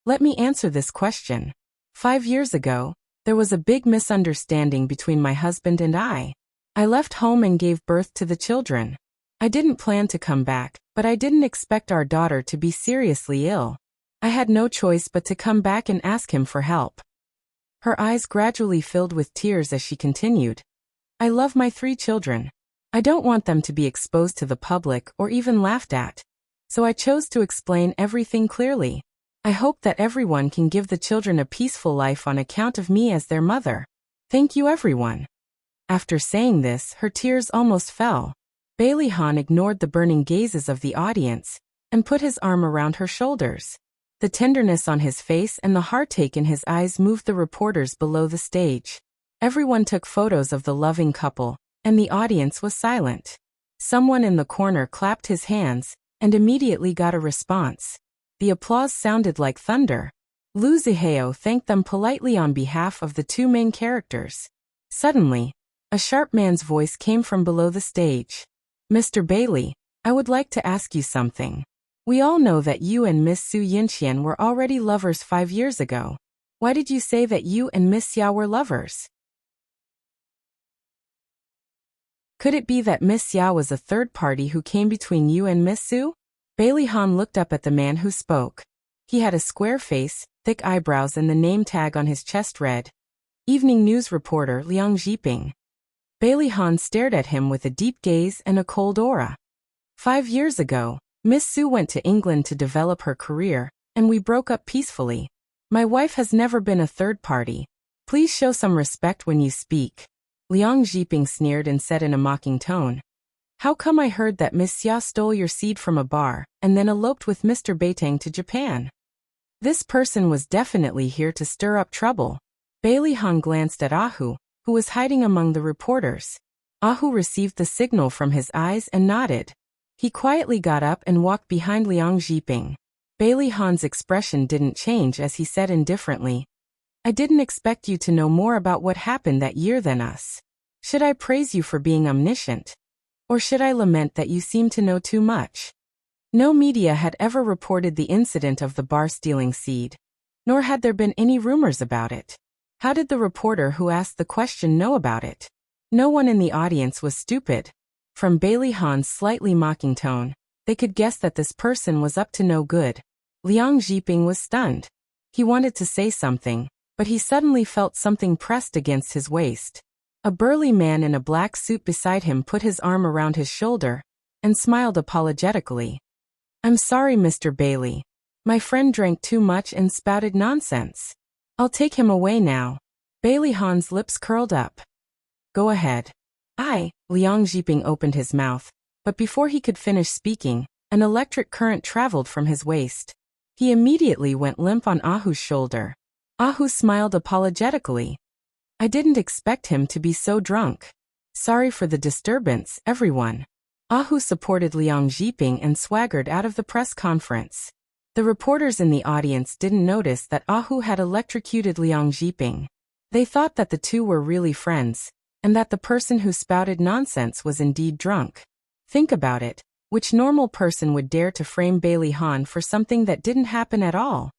Let me answer this question. 5 years ago, there was a big misunderstanding between my husband and I. I left home and gave birth to the children. I didn't plan to come back, but I didn't expect our daughter to be seriously ill. I had no choice but to come back and ask him for help. Her eyes gradually filled with tears as she continued. I love my 3 children. I don't want them to be exposed to the public or even laughed at. So I chose to explain everything clearly. I hope that everyone can give the children a peaceful life on account of me as their mother. Thank you, everyone. After saying this, her tears almost fell. Bailey Han ignored the burning gazes of the audience and put his arm around her shoulders. The tenderness on his face and the heartache in his eyes moved the reporters below the stage. Everyone took photos of the loving couple, and the audience was silent. Someone in the corner clapped his hands and immediately got a response. The applause sounded like thunder. Lu Zihao thanked them politely on behalf of the 2 main characters. Suddenly, a sharp man's voice came from below the stage. Mr. Bailey, I would like to ask you something. We all know that you and Miss Su Yinxian were already lovers 5 years ago. Why did you say that you and Miss Xia were lovers? Could it be that Miss Xia was a third party who came between you and Miss Su? Bailey Han looked up at the man who spoke. He had a square face, thick eyebrows and the name tag on his chest read, Evening News Reporter Liang Zhiping. Bailey Han stared at him with a deep gaze and a cold aura. 5 years ago, Miss Su went to England to develop her career, and we broke up peacefully. My wife has never been a third party. Please show some respect when you speak. Liang Zhiping sneered and said in a mocking tone, How come I heard that Miss Xia stole your seed from a bar and then eloped with Mr. Baitang to Japan? This person was definitely here to stir up trouble. Bailey Han glanced at Ahu, who was hiding among the reporters. Ahu received the signal from his eyes and nodded. He quietly got up and walked behind Liang Zhiping. Bailey Han's expression didn't change as he said indifferently, I didn't expect you to know more about what happened that year than us. Should I praise you for being omniscient? Or should I lament that you seem to know too much? No media had ever reported the incident of the bar stealing seed, nor had there been any rumors about it. How did the reporter who asked the question know about it? No one in the audience was stupid. From Bailey Han's slightly mocking tone, they could guess that this person was up to no good. Liang Zhiping was stunned. He wanted to say something, but he suddenly felt something pressed against his waist. A burly man in a black suit beside him put his arm around his shoulder and smiled apologetically. "I'm sorry, Mr. Bailey. My friend drank too much and spouted nonsense. I'll take him away now." Bailey Han's lips curled up. "Go ahead." Liang Zhiping opened his mouth, but before he could finish speaking, an electric current traveled from his waist. He immediately went limp on Ahu's shoulder. Ahu smiled apologetically. "I didn't expect him to be so drunk. Sorry for the disturbance, everyone." Ahu supported Liang Zhiping and swaggered out of the press conference. The reporters in the audience didn't notice that Ahu had electrocuted Liang Zhiping. They thought that the two were really friends, and that the person who spouted nonsense was indeed drunk. Think about it. Which normal person would dare to frame Bailey Han for something that didn't happen at all?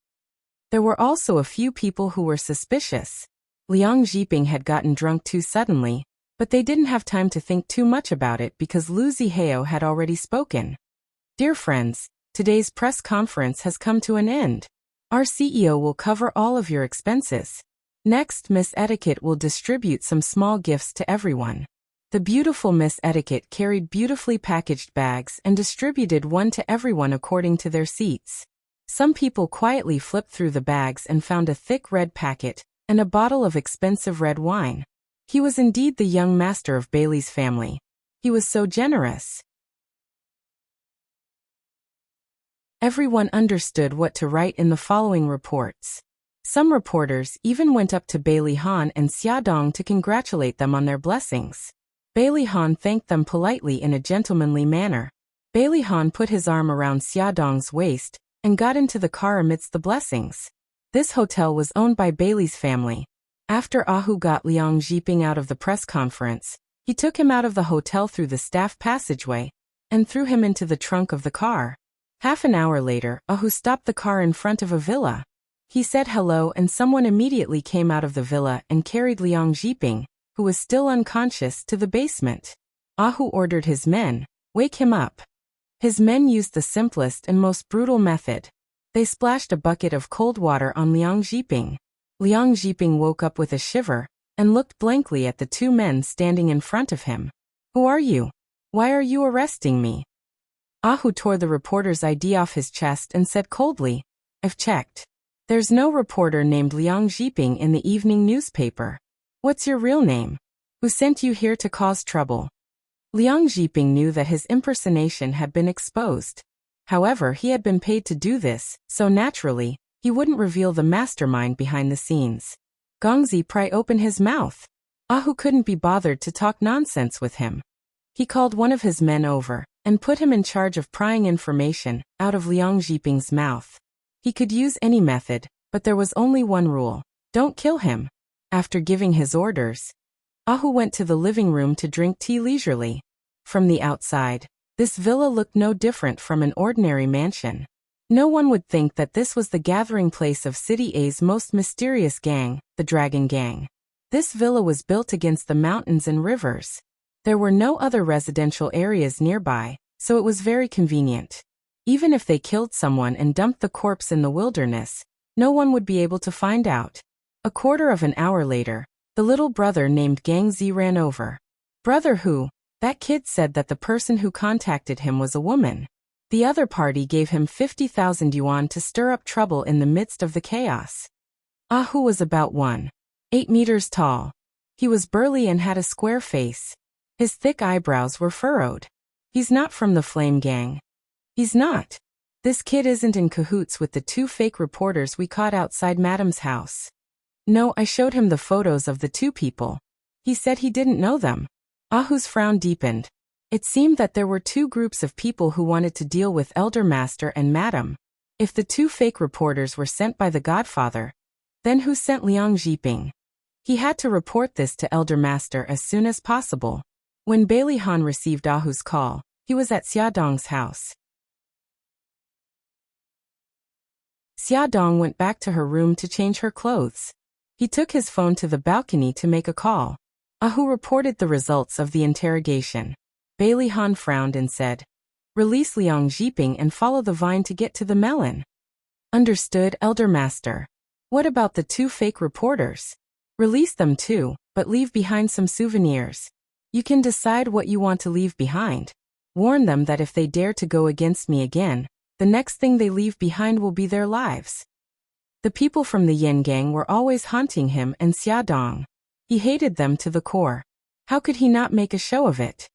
There were also a few people who were suspicious. Liang Zhiping had gotten drunk too suddenly, but they didn't have time to think too much about it because Lu Zihao had already spoken. "Dear friends, today's press conference has come to an end. Our CEO will cover all of your expenses. Next, Miss Etiquette will distribute some small gifts to everyone." The beautiful Miss Etiquette carried beautifully packaged bags and distributed one to everyone according to their seats. Some people quietly flipped through the bags and found a thick red packet and a bottle of expensive red wine. He was indeed the young master of Bailey's family. He was so generous. Everyone understood what to write in the following reports. Some reporters even went up to Bailey Han and Xiaodong to congratulate them on their blessings. Bailey Han thanked them politely in a gentlemanly manner. Bailey Han put his arm around Xiaodong's waist and got into the car amidst the blessings. This hotel was owned by Bailey's family. After Ahu got Liang Zhiping out of the press conference, he took him out of the hotel through the staff passageway and threw him into the trunk of the car. Half an hour later, Ahu stopped the car in front of a villa. He said hello and someone immediately came out of the villa and carried Liang Zhiping, who was still unconscious, to the basement. Ahu ordered his men, "Wake him up." His men used the simplest and most brutal method. They splashed a bucket of cold water on Liang Zhiping. Liang Zhiping woke up with a shiver and looked blankly at the two men standing in front of him. "Who are you? Why are you arresting me?" Ahu tore the reporter's ID off his chest and said coldly, "I've checked. There's no reporter named Liang Zhiping in the evening newspaper. What's your real name? Who sent you here to cause trouble?" Liang Zhiping knew that his impersonation had been exposed. However, he had been paid to do this, so naturally, he wouldn't reveal the mastermind behind the scenes. Gongzi pry open his mouth. Ahu couldn't be bothered to talk nonsense with him. He called one of his men over and put him in charge of prying information out of Liang Zhiping's mouth. He could use any method, but there was only one rule: don't kill him. After giving his orders, Ahu went to the living room to drink tea leisurely. From the outside, this villa looked no different from an ordinary mansion. No one would think that this was the gathering place of City A's most mysterious gang, the Dragon Gang. This villa was built against the mountains and rivers. There were no other residential areas nearby, so it was very convenient. Even if they killed someone and dumped the corpse in the wilderness, no one would be able to find out. A quarter of an hour later, the little brother named Gang Zi ran over. "Brother who? That kid said that the person who contacted him was a woman." The other party gave him 50,000 yuan to stir up trouble in the midst of the chaos. Ahu was about 1.8 meters tall. He was burly and had a square face. His thick eyebrows were furrowed. "He's not from the Flame Gang." "He's not. This kid isn't in cahoots with the two fake reporters we caught outside Madam's house." "No, I showed him the photos of the two people. He said he didn't know them." Ahu's frown deepened. It seemed that there were two groups of people who wanted to deal with Elder Master and Madam. If the two fake reporters were sent by the Godfather, then who sent Liang Zhiping? He had to report this to Elder Master as soon as possible. When Bailey Han received Ahu's call, he was at Xiaodong's house. Xiaodong went back to her room to change her clothes. He took his phone to the balcony to make a call. Ahu reported the results of the interrogation. Bailey Han frowned and said, "Release Liang Jiping and follow the vine to get to the melon." "Understood, Elder Master. What about the 2 fake reporters?" "Release them too, but leave behind some souvenirs. You can decide what you want to leave behind. Warn them that if they dare to go against me again, the next thing they leave behind will be their lives." The people from the Yin Gang were always haunting him and Xia Dong. He hated them to the core. How could he not make a show of it?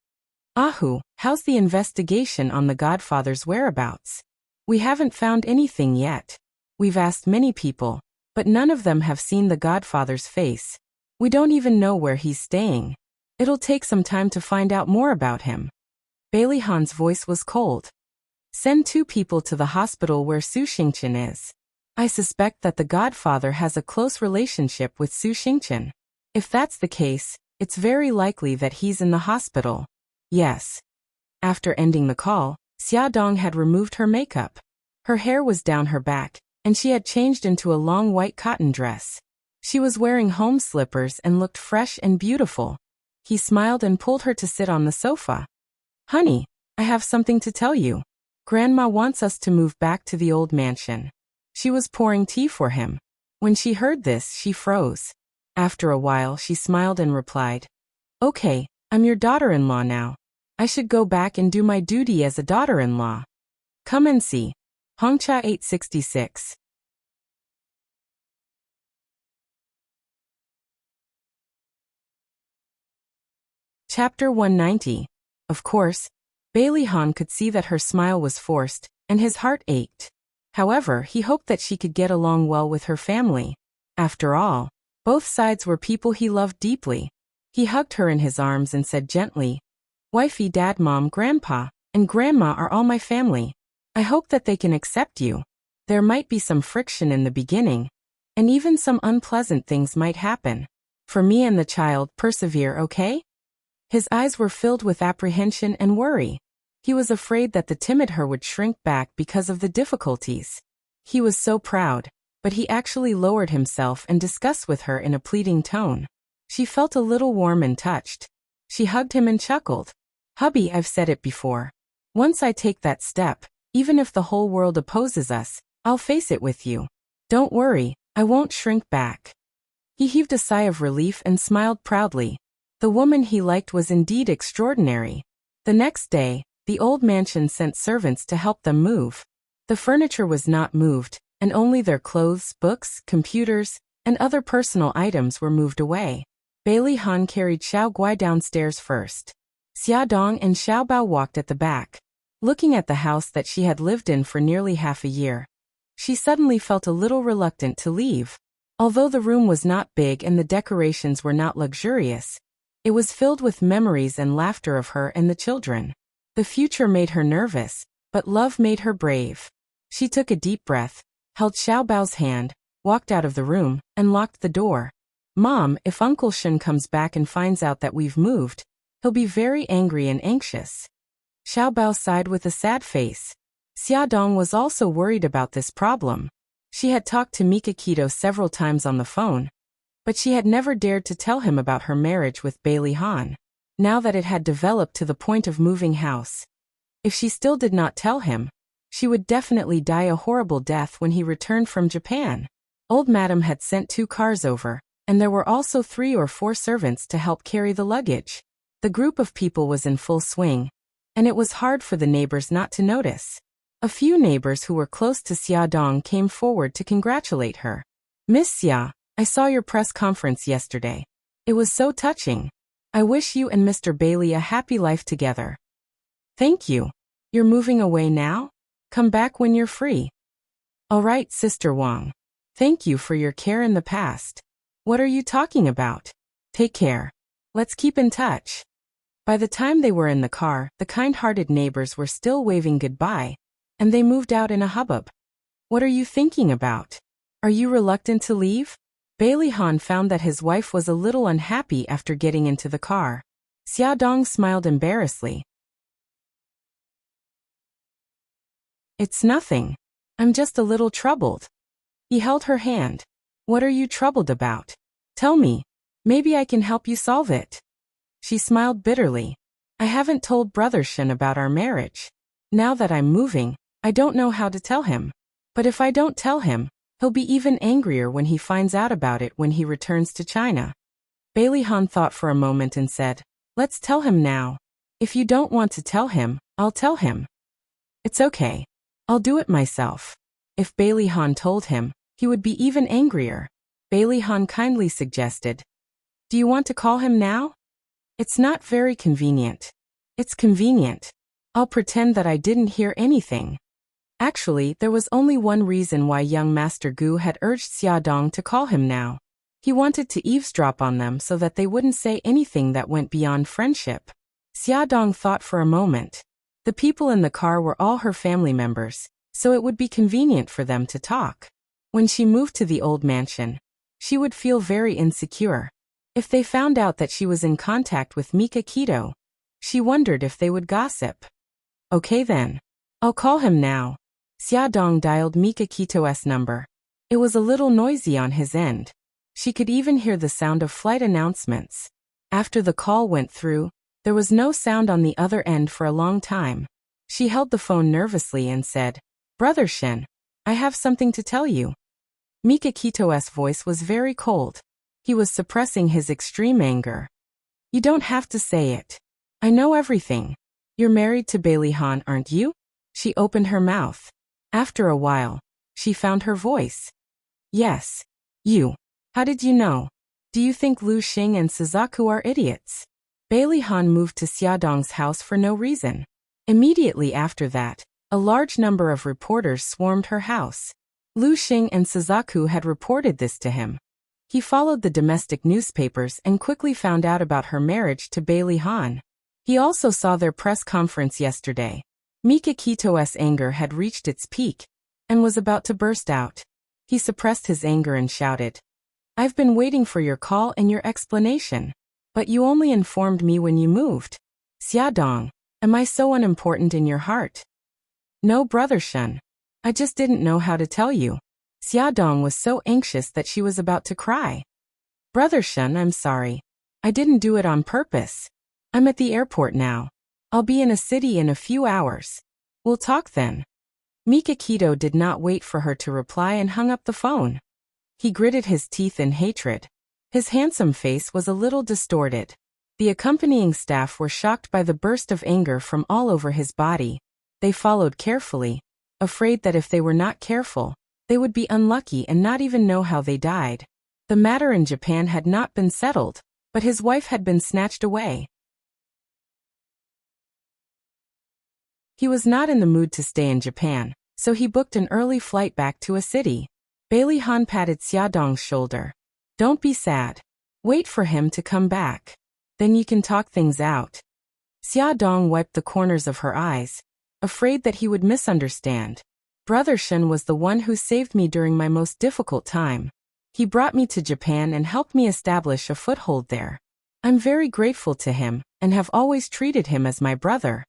"Ahu, how's the investigation on the Godfather's whereabouts?" "We haven't found anything yet. We've asked many people, but none of them have seen the Godfather's face. We don't even know where he's staying. It'll take some time to find out more about him." Bailey Han's voice was cold. "Send 2 people to the hospital where Su Xingqian is. I suspect that the Godfather has a close relationship with Su Xingqian. If that's the case, it's very likely that he's in the hospital." "Yes." After ending the call, Xia Dong had removed her makeup. Her hair was down her back, and she had changed into a long white cotton dress. She was wearing home slippers and looked fresh and beautiful. He smiled and pulled her to sit on the sofa. "Honey, I have something to tell you. Grandma wants us to move back to the old mansion." She was pouring tea for him. When she heard this, she froze. After a while, she smiled and replied, "Okay, I'm your daughter-in-law now. I should go back and do my duty as a daughter-in-law. Come and see." Hongcha 866. Chapter 190. Of course, Bailey Han could see that her smile was forced, and his heart ached. However, he hoped that she could get along well with her family. After all, both sides were people he loved deeply. He hugged her in his arms and said gently, "Wifey, Dad, Mom, Grandpa, and Grandma are all my family. I hope that they can accept you. There might be some friction in the beginning, and even some unpleasant things might happen. For me and the child, persevere, okay?" His eyes were filled with apprehension and worry. He was afraid that the timid her would shrink back because of the difficulties. He was so proud, but he actually lowered himself and discussed with her in a pleading tone. She felt a little warm and touched. She hugged him and chuckled. "Hubby, I've said it before. Once I take that step, even if the whole world opposes us, I'll face it with you. Don't worry, I won't shrink back." He heaved a sigh of relief and smiled proudly. The woman he liked was indeed extraordinary. The next day, the old mansion sent servants to help them move. The furniture was not moved, and only their clothes, books, computers, and other personal items were moved away. Bailey Han carried Xiao Guai downstairs first. Xia Dong and Xiao Bao walked at the back. Looking at the house that she had lived in for nearly half a year, she suddenly felt a little reluctant to leave. Although the room was not big and the decorations were not luxurious, it was filled with memories and laughter of her and the children. The future made her nervous, but love made her brave. She took a deep breath, held Xiao Bao's hand, walked out of the room, and locked the door. "Mom, if Uncle Shen comes back and finds out that we've moved, he'll be very angry and anxious." Xiao Bao sighed with a sad face. Xia Dong was also worried about this problem. She had talked to Mikakito several times on the phone, but she had never dared to tell him about her marriage with Bailey Han. Now that it had developed to the point of moving house, if she still did not tell him, she would definitely die a horrible death when he returned from Japan. Old Madam had sent 2 cars over, and there were also 3 or 4 servants to help carry the luggage. The group of people was in full swing, and it was hard for the neighbors not to notice. A few neighbors who were close to Xia Dong came forward to congratulate her. "Miss Xia, I saw your press conference yesterday. It was so touching. I wish you and Mr. Bailey a happy life together." "Thank you. You're moving away now? Come back when you're free." "All right, Sister Wang. Thank you for your care in the past." "What are you talking about? Take care. Let's keep in touch." By the time they were in the car, the kind-hearted neighbors were still waving goodbye, and they moved out in a hubbub. "What are you thinking about? Are you reluctant to leave?" Bailey Han found that his wife was a little unhappy after getting into the car. Xia Dong smiled embarrassedly. "It's nothing. I'm just a little troubled." He held her hand. "What are you troubled about? Tell me." Maybe I can help you solve it. She smiled bitterly. I haven't told Brother Shen about our marriage. Now that I'm moving, I don't know how to tell him. But if I don't tell him, he'll be even angrier when he finds out about it when he returns to China. Bailey Han thought for a moment and said, let's tell him now. If you don't want to tell him, I'll tell him. It's okay. I'll do it myself. If Bailey Han told him, he would be even angrier. Bailey Han kindly suggested, do you want to call him now? It's not very convenient. It's convenient. I'll pretend that I didn't hear anything. Actually, there was only one reason why young Master Gu had urged Xia Dong to call him now. He wanted to eavesdrop on them so that they wouldn't say anything that went beyond friendship. Xia Dong thought for a moment. The people in the car were all her family members, so it would be convenient for them to talk. When she moved to the old mansion, she would feel very insecure. If they found out that she was in contact with Mika Keto, she wondered if they would gossip. Okay then. I'll call him now. Xia Dong dialed Mika Kito's number. It was a little noisy on his end. She could even hear the sound of flight announcements. After the call went through, there was no sound on the other end for a long time. She held the phone nervously and said, Brother Shen, I have something to tell you. Mika Kito's voice was very cold. He was suppressing his extreme anger. You don't have to say it. I know everything. You're married to Bailey Han, aren't you? She opened her mouth. After a while, she found her voice. Yes. You. How did you know? Do you think Lu Xing and Suzaku are idiots? Bailey Han moved to Xia Dong's house for no reason. Immediately after that, a large number of reporters swarmed her house. Lu Xing and Suzaku had reported this to him. He followed the domestic newspapers and quickly found out about her marriage to Bailey Han. He also saw their press conference yesterday. Mika Kito's anger had reached its peak and was about to burst out. He suppressed his anger and shouted, I've been waiting for your call and your explanation. But you only informed me when you moved. Xia Dong, am I so unimportant in your heart? No, Brother Shen. I just didn't know how to tell you. Xia Dong was so anxious that she was about to cry. Brother Shen, I'm sorry. I didn't do it on purpose. I'm at the airport now. I'll be in a city in a few hours. We'll talk then. Mika Keto did not wait for her to reply and hung up the phone. He gritted his teeth in hatred. His handsome face was a little distorted. The accompanying staff were shocked by the burst of anger from all over his body. They followed carefully, afraid that if they were not careful, they would be unlucky and not even know how they died. The matter in Japan had not been settled, but his wife had been snatched away. He was not in the mood to stay in Japan, so he booked an early flight back to a city. Bailey Han patted Xia Dong's shoulder. Don't be sad. Wait for him to come back. Then you can talk things out. Xia Dong wiped the corners of her eyes, afraid that he would misunderstand. Brother Shen was the one who saved me during my most difficult time. He brought me to Japan and helped me establish a foothold there. I'm very grateful to him and have always treated him as my brother.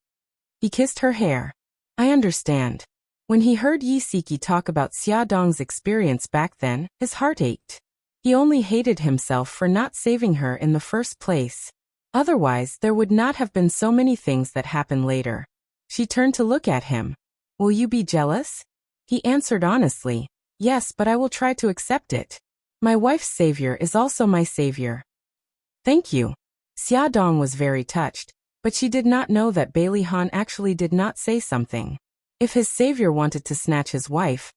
He kissed her hair. I understand. When he heard Yi Siki talk about Xia Dong's experience back then, his heart ached. He only hated himself for not saving her in the first place. Otherwise, there would not have been so many things that happened later. She turned to look at him. Will you be jealous? He answered honestly, yes, but I will try to accept it. My wife's savior is also my savior. Thank you. Xia Dong was very touched, but she did not know that Bailey Han actually did not say something. If his savior wanted to snatch his wife,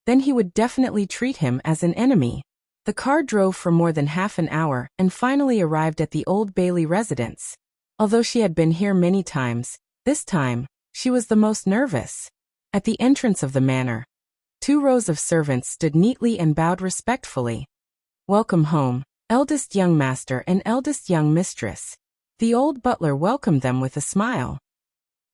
then he would definitely treat him as an enemy. The car drove for more than half an hour and finally arrived at the Old Bailey residence. Although she had been here many times, this time, she was the most nervous. At the entrance of the manor, 2 rows of servants stood neatly and bowed respectfully. Welcome home, eldest young master and eldest young mistress. The old butler welcomed them with a smile.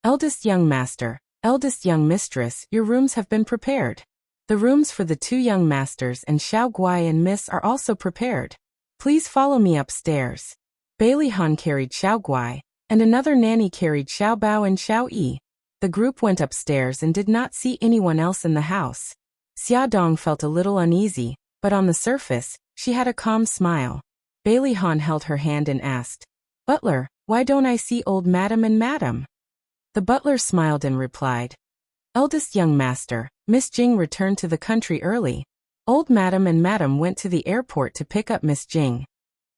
Eldest young master, eldest young mistress, your rooms have been prepared. The rooms for the 2 young masters and Xiao Guai and Miss are also prepared. Please follow me upstairs. Bailey Han carried Xiao Guai, and another nanny carried Xiao Bao and Xiao Yi. The group went upstairs and did not see anyone else in the house. Xia Dong felt a little uneasy, but on the surface, she had a calm smile. Bailey Han held her hand and asked, "Butler, why don't I see old madam and madam?" The butler smiled and replied, "Eldest young master, Miss Jing returned to the country early. Old madam and madam went to the airport to pick up Miss Jing."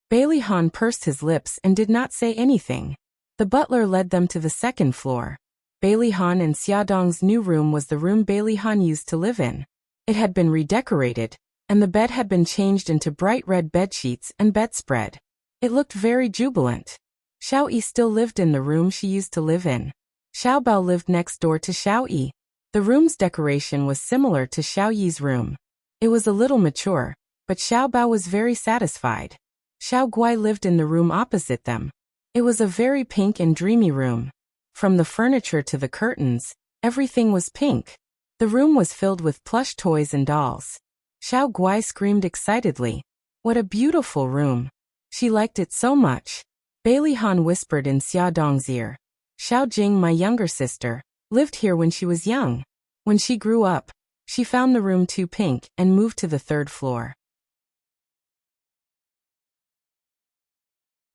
Bailey Han pursed his lips and did not say anything. The butler led them to the second floor. Bailey Han and Xiaodong's new room was the room Bailey Han used to live in. It had been redecorated, and the bed had been changed into bright red bedsheets and bedspread. It looked very jubilant. Xiao Yi still lived in the room she used to live in. Xiao Bao lived next door to Xiao Yi. The room's decoration was similar to Xiao Yi's room. It was a little mature, but Xiao Bao was very satisfied. Xiao Guai lived in the room opposite them. It was a very pink and dreamy room. From the furniture to the curtains, everything was pink. The room was filled with plush toys and dolls. Xiao Guai screamed excitedly. What a beautiful room. She liked it so much. Bailey Han whispered in Xiaodong's ear. Xiao Jing, my younger sister, lived here when she was young. When she grew up, she found the room too pink and moved to the third floor.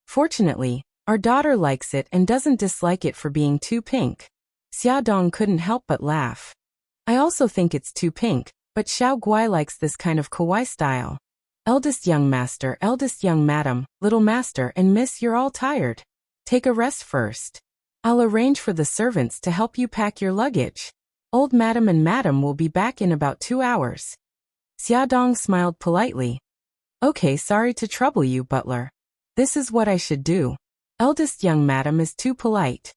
Fortunately, our daughter likes it and doesn't dislike it for being too pink. Xiaodong couldn't help but laugh. I also think it's too pink, but Xiao Guai likes this kind of kawaii style. Eldest young master, eldest young madam, little master and miss, you're all tired. Take a rest first. I'll arrange for the servants to help you pack your luggage. Old madam and madam will be back in about 2 hours. Xiaodong smiled politely. Okay, sorry to trouble you, butler. This is what I should do. Eldest young madam is too polite.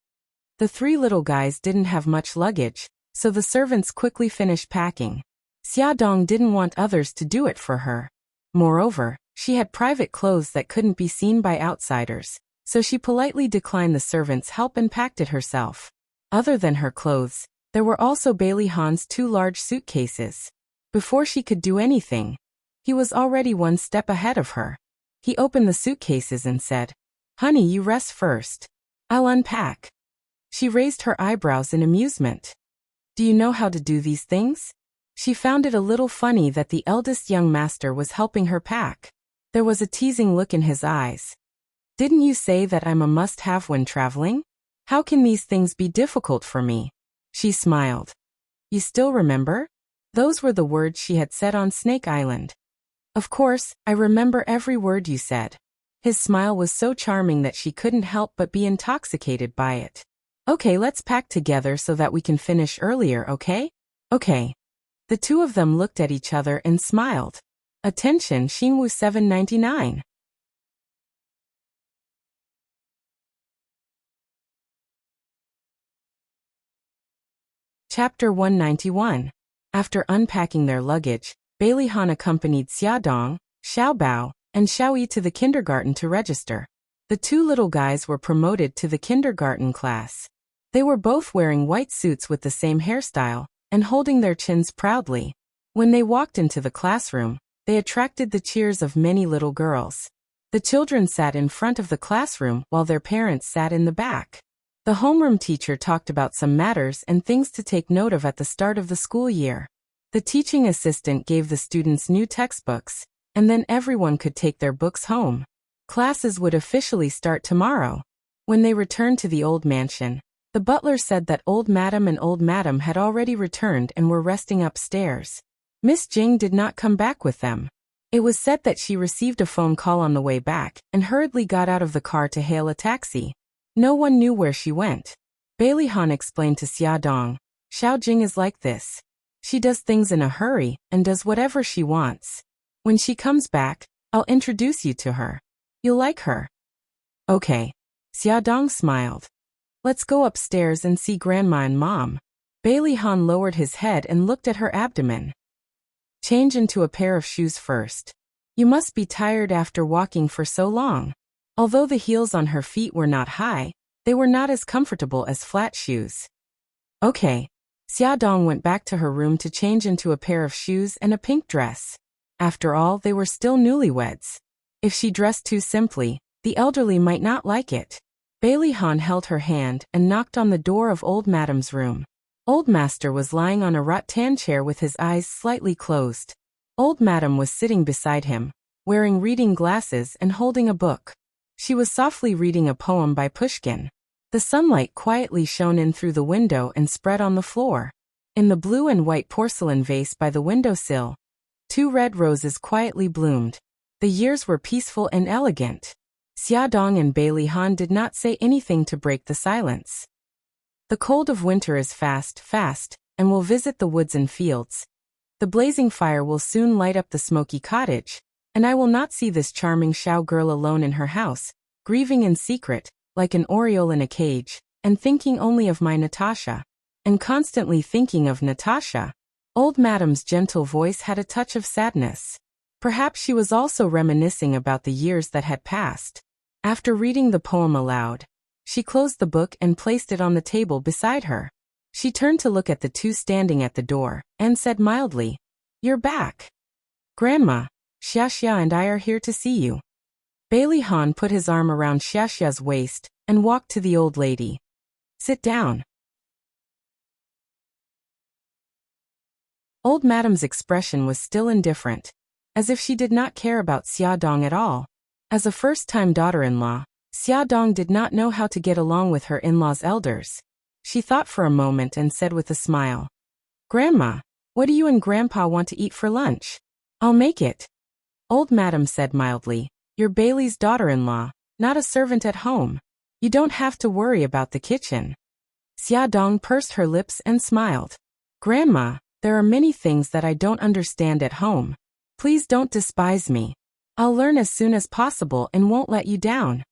The three little guys didn't have much luggage, so the servants quickly finished packing. Xiaodong didn't want others to do it for her. Moreover, she had private clothes that couldn't be seen by outsiders, so she politely declined the servants' help and packed it herself. Other than her clothes, there were also Bailey Han's 2 large suitcases. Before she could do anything, he was already one step ahead of her. He opened the suitcases and said, "Honey, you rest first. I'll unpack." She raised her eyebrows in amusement. "Do you know how to do these things?" She found it a little funny that the eldest young master was helping her pack. There was a teasing look in his eyes. "Didn't you say that I'm a must-have when traveling? How can these things be difficult for me?" She smiled. "You still remember?" Those were the words she had said on Snake Island. "Of course, I remember every word you said." His smile was so charming that she couldn't help but be intoxicated by it. "Okay, let's pack together so that we can finish earlier, okay?" "Okay." The two of them looked at each other and smiled. Attention, Xingwu 799. Chapter 191. After unpacking their luggage, Bailey Han accompanied Xiaodong, Xiao Bao, and Xiao Yi to the kindergarten to register. The 2 little guys were promoted to the kindergarten class. They were both wearing white suits with the same hairstyle, and holding their chins proudly. When they walked into the classroom, they attracted the cheers of many little girls. The children sat in front of the classroom while their parents sat in the back. The homeroom teacher talked about some matters and things to take note of at the start of the school year. The teaching assistant gave the students new textbooks, and then everyone could take their books home. Classes would officially start tomorrow. When they returned to the old mansion, the butler said that old madam and old madam had already returned and were resting upstairs. Miss Jing did not come back with them. It was said that she received a phone call on the way back and hurriedly got out of the car to hail a taxi. No one knew where she went. Bailey Han explained to Xiaodong, "Xiao Jing is like this. She does things in a hurry and does whatever she wants. When she comes back, I'll introduce you to her. You'll like her." "Okay." Xiaodong smiled. "Let's go upstairs and see Grandma and Mom." Bailey Han lowered his head and looked at her abdomen. "Change into a pair of shoes first. You must be tired after walking for so long." Although the heels on her feet were not high, they were not as comfortable as flat shoes. "Okay." Xiaodong went back to her room to change into a pair of shoes and a pink dress. After all, they were still newlyweds. If she dressed too simply, the elderly might not like it. Bailey Han held her hand and knocked on the door of old madam's room. Old master was lying on a rattan chair with his eyes slightly closed. Old madam was sitting beside him, wearing reading glasses and holding a book. She was softly reading a poem by Pushkin. The sunlight quietly shone in through the window and spread on the floor. In the blue and white porcelain vase by the windowsill, 2 red roses quietly bloomed. The years were peaceful and elegant. Xiaodong and Bailey Han did not say anything to break the silence. The cold of winter is fast, and will visit the woods and fields. The blazing fire will soon light up the smoky cottage, and I will not see this charming Xiao girl alone in her house, grieving in secret, like an oriole in a cage, and thinking only of my Natasha. And constantly thinking of Natasha. Old Madame's gentle voice had a touch of sadness. Perhaps she was also reminiscing about the years that had passed. After reading the poem aloud, she closed the book and placed it on the table beside her. She turned to look at the 2 standing at the door, and said mildly, "You're back. Grandma, Xiaxia and I are here to see you." Bailey Han put his arm around Xiaxia's waist and walked to the old lady. "Sit down." Old Madame's expression was still indifferent, as if she did not care about Xiaodong at all. As a first-time daughter-in-law, Xiaodong did not know how to get along with her in-laws' elders. She thought for a moment and said with a smile, "Grandma, what do you and Grandpa want to eat for lunch? I'll make it." Old Madame said mildly, "You're Bailey's daughter-in-law, not a servant at home. You don't have to worry about the kitchen." Xiaodong pursed her lips and smiled. "Grandma, there are many things that I don't understand at home. Please don't despise me. I'll learn as soon as possible and won't let you down."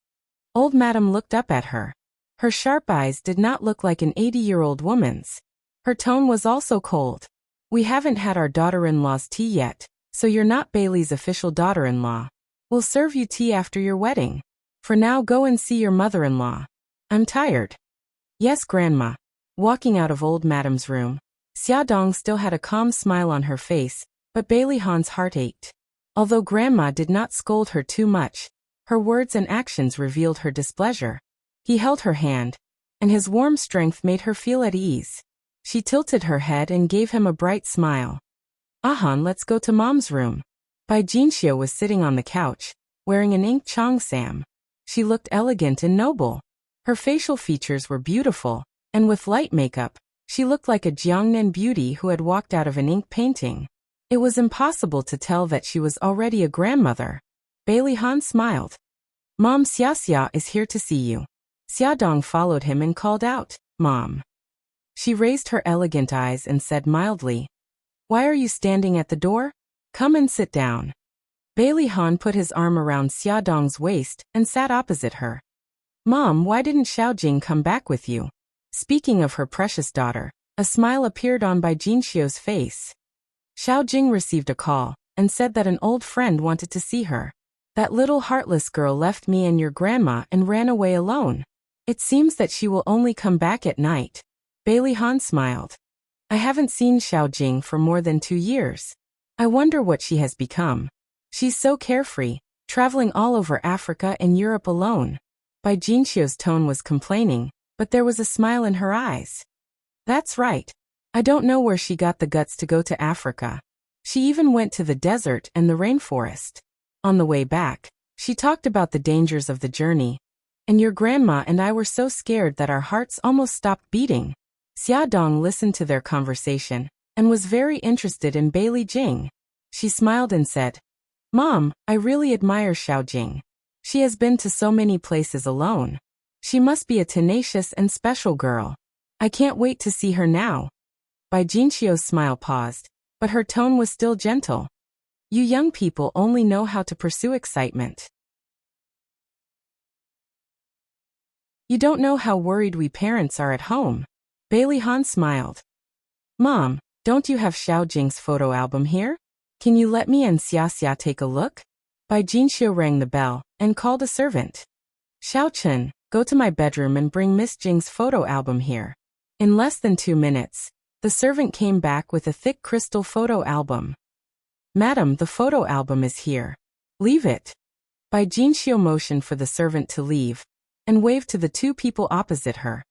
Old Madame looked up at her. Her sharp eyes did not look like an 80-year-old woman's. Her tone was also cold. "We haven't had our daughter-in-law's tea yet, so you're not Bailey's official daughter-in-law. We'll serve you tea after your wedding. For now, go and see your mother-in-law. I'm tired." "Yes, Grandma." Walking out of Old Madame's room, Xiaodong still had a calm smile on her face, but Bailey Han's heart ached. Although Grandma did not scold her too much, her words and actions revealed her displeasure. He held her hand, and his warm strength made her feel at ease. She tilted her head and gave him a bright smile. "Ahan, let's go to Mom's room." Bai Jinxiu was sitting on the couch, wearing an ink cheongsam. She looked elegant and noble. Her facial features were beautiful, and with light makeup, she looked like a Jiangnan beauty who had walked out of an ink painting. It was impossible to tell that she was already a grandmother. Bailey Han smiled. "Mom, Xiaxia is here to see you." Xiaodong followed him and called out, "Mom." She raised her elegant eyes and said mildly, "Why are you standing at the door? Come and sit down." Bailey Han put his arm around Xiaodong's waist and sat opposite her. "Mom, why didn't Xiaojing come back with you?" Speaking of her precious daughter, a smile appeared on Bai Jinxiu's face. Xiaojing received a call and said that an old friend wanted to see her. "That little heartless girl left me and your grandma and ran away alone. It seems that she will only come back at night." Bailey Han smiled. "I haven't seen Xiaojing for more than 2 years. I wonder what she has become. She's so carefree, traveling all over Africa and Europe alone." Bai Jinxiu's tone was complaining, but there was a smile in her eyes. "That's right. I don't know where she got the guts to go to Africa. She even went to the desert and the rainforest. On the way back, she talked about the dangers of the journey. And your grandma and I were so scared that our hearts almost stopped beating." Xiaodong listened to their conversation and was very interested in Bailey Jing. She smiled and said, "Mom, I really admire Xiaojing. She has been to so many places alone. She must be a tenacious and special girl. I can't wait to see her now." Bai Jinxiu's smile paused, but her tone was still gentle. "You young people only know how to pursue excitement. You don't know how worried we parents are at home." Bailey Han smiled. "Mom, don't you have Xiaojing's photo album here? Can you let me and Xiaxia take a look?" Bai Jinxiu rang the bell and called a servant. "Xiao Chen, go to my bedroom and bring Miss Jing's photo album here." In less than 2 minutes, the servant came back with a thick crystal photo album. "Madam, the photo album is here. Leave it." Bai Jinxiu motioned for the servant to leave, and waved to the 2 people opposite her.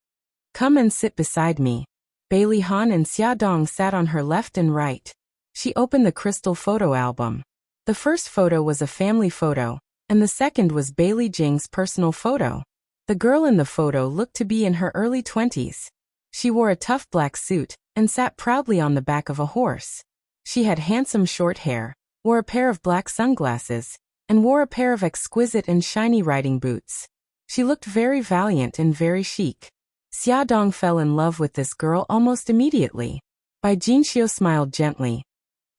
"Come and sit beside me." Bailey Han and Xiaodong sat on her left and right. She opened the crystal photo album. The first photo was a family photo, and the second was Bailey Jing's personal photo. The girl in the photo looked to be in her early 20s. She wore a tough black suit and sat proudly on the back of a horse. She had handsome short hair, wore a pair of black sunglasses, and wore a pair of exquisite and shiny riding boots. She looked very valiant and very chic. Xiaodong fell in love with this girl almost immediately. Bai Jinxiu smiled gently.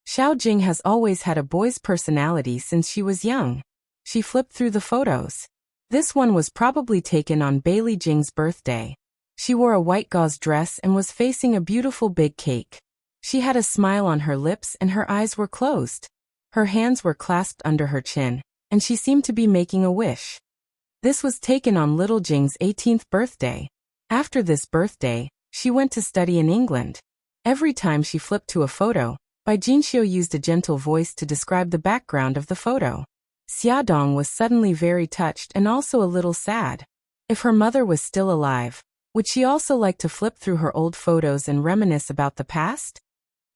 Xiao Jing has always had a boy's personality since she was young. She flipped through the photos. This one was probably taken on Bailey Jing's birthday. She wore a white gauze dress and was facing a beautiful big cake. She had a smile on her lips and her eyes were closed. Her hands were clasped under her chin, and she seemed to be making a wish. This was taken on little Jing's 18th birthday. After this birthday, she went to study in England. Every time she flipped to a photo, Bai Jinxiu used a gentle voice to describe the background of the photo. Xiaodong was suddenly very touched and also a little sad. If her mother was still alive, would she also like to flip through her old photos and reminisce about the past?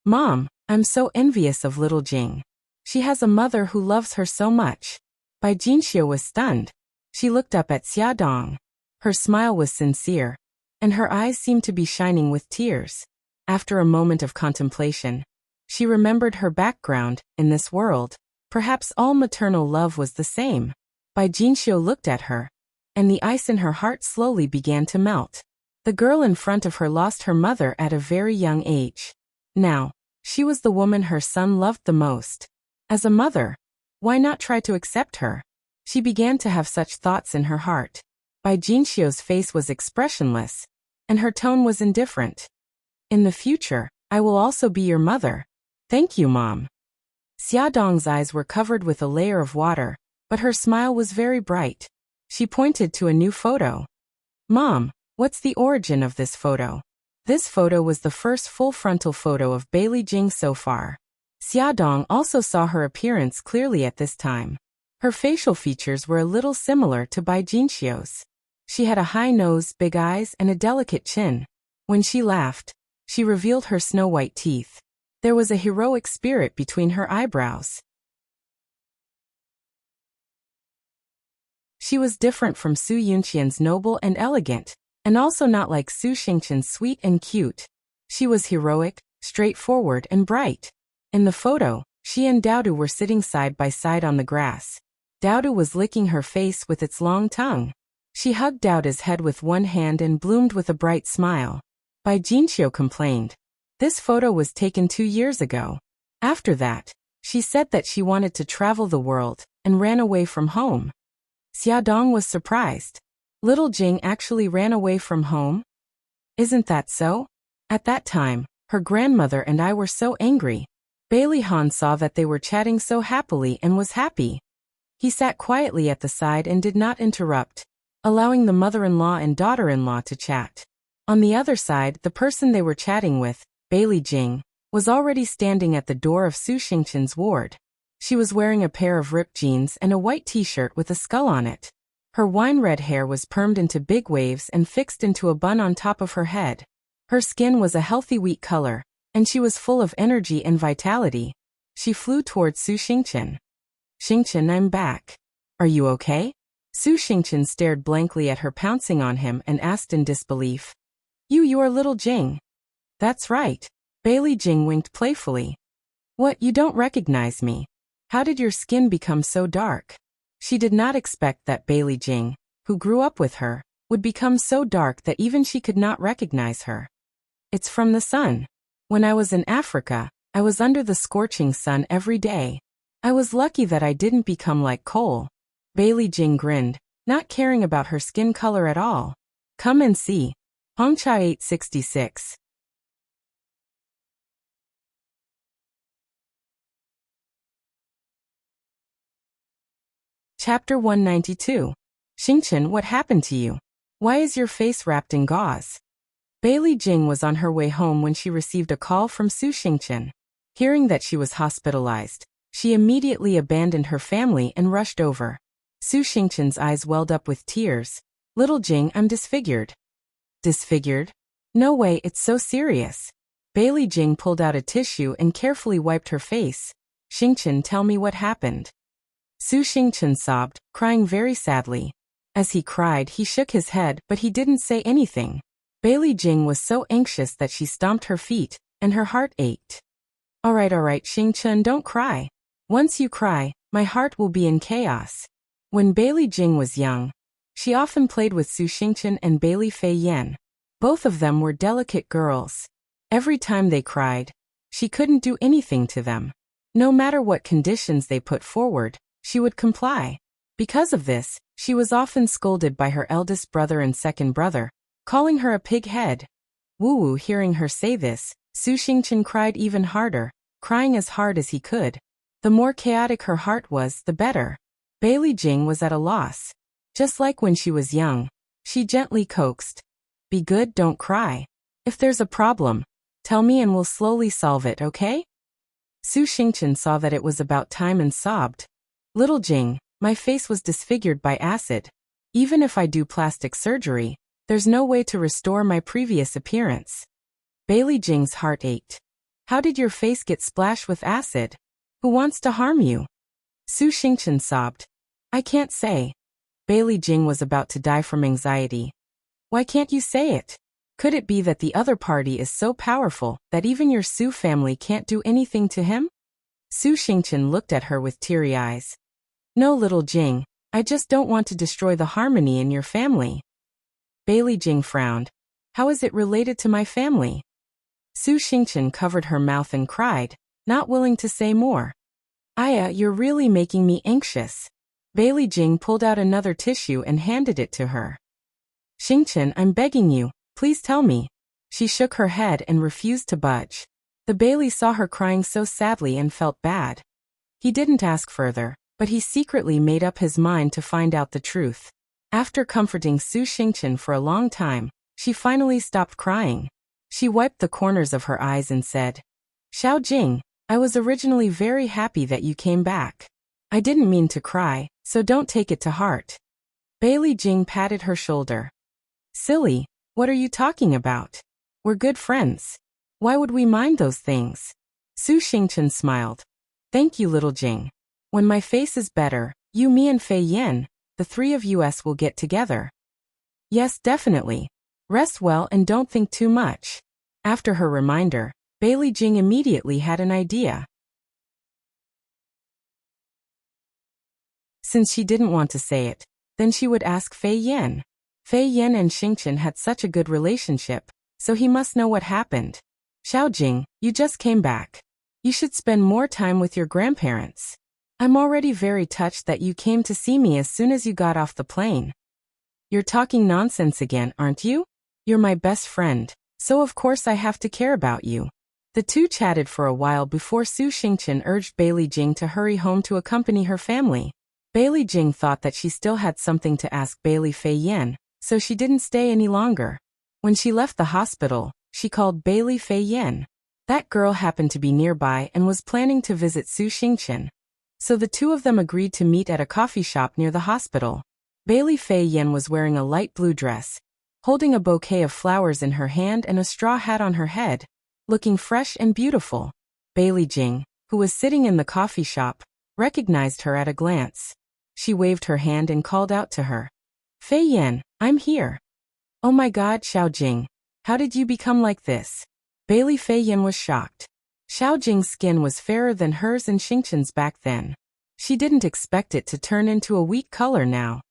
Mom, I'm so envious of little Jing. She has a mother who loves her so much. Bai Jinxiu was stunned. She looked up at Xiaodong. Her smile was sincere, and her eyes seemed to be shining with tears. After a moment of contemplation, she remembered her background in this world. Perhaps all maternal love was the same. Bai Jinxiu looked at her, and the ice in her heart slowly began to melt. The girl in front of her lost her mother at a very young age. Now, she was the woman her son loved the most. As a mother, why not try to accept her? She began to have such thoughts in her heart. Bai Jinxiu's face was expressionless, and her tone was indifferent. In the future, I will also be your mother. Thank you, Mom. Xiaodong's eyes were covered with a layer of water, but her smile was very bright. She pointed to a new photo. Mom, what's the origin of this photo? This photo was the first full frontal photo of Bailey Jing so far. Xiaodong also saw her appearance clearly at this time. Her facial features were a little similar to Bai Jinxiu's. She had a high nose, big eyes, and a delicate chin. When she laughed, she revealed her snow-white teeth. There was a heroic spirit between her eyebrows. She was different from Su Yunqian's noble and elegant, and also not like Su Xingqian's sweet and cute. She was heroic, straightforward, and bright. In the photo, she and Daodu were sitting side by side on the grass. Daodu was licking her face with its long tongue. She hugged Daodu's head with one hand and bloomed with a bright smile. Bai Jinxiu complained. This photo was taken 2 years ago. After that, she said that she wanted to travel the world and ran away from home. Xiaodong was surprised. Little Jing actually ran away from home? Isn't that so? At that time, her grandmother and I were so angry. Bailey Han saw that they were chatting so happily and was happy. He sat quietly at the side and did not interrupt, allowing the mother-in-law and daughter-in-law to chat. On the other side, the person they were chatting with, Bailey Jing, was already standing at the door of Su Xingqian's ward. She was wearing a pair of ripped jeans and a white t-shirt with a skull on it. Her wine-red hair was permed into big waves and fixed into a bun on top of her head. Her skin was a healthy wheat color, and she was full of energy and vitality. She flew towards Su Xingqian. Xingqian, I'm back. Are you okay? Su Xingqian stared blankly at her pouncing on him and asked in disbelief. You are little Jing. That's right. Bailey Jing winked playfully. What, you don't recognize me? How did your skin become so dark? She did not expect that Bailey Jing, who grew up with her, would become so dark that even she could not recognize her. It's from the sun. When I was in Africa, I was under the scorching sun every day. I was lucky that I didn't become like coal. Bailey Jing grinned, not caring about her skin color at all. Come and see. Hongchai 866. Chapter 192. Xingqian, what happened to you? Why is your face wrapped in gauze? Bailey Jing was on her way home when she received a call from Su Xingqian. Hearing that she was hospitalized, she immediately abandoned her family and rushed over. Su Xingqian's eyes welled up with tears. Little Jing, I'm disfigured. Disfigured? No way, it's so serious. Bailey Jing pulled out a tissue and carefully wiped her face. Xingqian, tell me what happened. Su Xingqian sobbed, crying very sadly. As he cried, he shook his head, but he didn't say anything. Bailey Jing was so anxious that she stomped her feet, and her heart ached. All right, Xingqian, don't cry. Once you cry, my heart will be in chaos. When Bailey Jing was young, she often played with Su Xingqian and Bailey Fei Yan. Both of them were delicate girls. Every time they cried, she couldn't do anything to them. No matter what conditions they put forward, she would comply. Because of this, she was often scolded by her eldest brother and second brother, calling her a pig-head. Wu, hearing her say this, Su Xingqian cried even harder, crying as hard as he could. The more chaotic her heart was, the better. Bailey Jing was at a loss. Just like when she was young, she gently coaxed. Be good, don't cry. If there's a problem, tell me and we'll slowly solve it, okay? Su Xingqian saw that it was about time and sobbed. Little Jing, my face was disfigured by acid. Even if I do plastic surgery, there's no way to restore my previous appearance. Bailey Jing's heart ached. How did your face get splashed with acid? Who wants to harm you? Su Xingqian sobbed. I can't say. Bailey Jing was about to die from anxiety. Why can't you say it? Could it be that the other party is so powerful that even your Su family can't do anything to him? Su Xingqian looked at her with teary eyes. No, little Jing, I just don't want to destroy the harmony in your family. Bailey Jing frowned. How is it related to my family? Su Xingqian covered her mouth and cried, not willing to say more. Aya, you're really making me anxious. Bailey Jing pulled out another tissue and handed it to her. Xingqian, I'm begging you, please tell me. She shook her head and refused to budge. The Bailey saw her crying so sadly and felt bad. He didn't ask further, but he secretly made up his mind to find out the truth. After comforting Su Xingqian for a long time, she finally stopped crying. She wiped the corners of her eyes and said, Xiao Jing, I was originally very happy that you came back. I didn't mean to cry, so don't take it to heart. Bailey Jing patted her shoulder. Silly, what are you talking about? We're good friends. Why would we mind those things? Su Xingqian smiled. Thank you, little Jing. When my face is better, you, me and Fei Yan, the three of us will get together. Yes, definitely. Rest well and don't think too much. After her reminder, Bailey Jing immediately had an idea. Since she didn't want to say it, then she would ask Fei Yan. Fei Yan and Xingqian had such a good relationship, so he must know what happened. Xiao Jing, you just came back. You should spend more time with your grandparents. I'm already very touched that you came to see me as soon as you got off the plane. You're talking nonsense again, aren't you? You're my best friend, so of course I have to care about you. The two chatted for a while before Su Xingqian urged Bailey Jing to hurry home to accompany her family. Bailey Jing thought that she still had something to ask Bailey Fei Yan, so she didn't stay any longer. When she left the hospital, she called Bailey Fei Yan. That girl happened to be nearby and was planning to visit Su Xingqian. So the two of them agreed to meet at a coffee shop near the hospital. Bailey Fei Yan was wearing a light blue dress, holding a bouquet of flowers in her hand and a straw hat on her head, looking fresh and beautiful. Bailey Jing, who was sitting in the coffee shop, recognized her at a glance. She waved her hand and called out to her. Fei Yan, I'm here. Oh my God, Xiao Jing, how did you become like this? Bailey Fei Yan was shocked. Xiao Jing's skin was fairer than hers and Xingqian's back then. She didn't expect it to turn into a weak color now.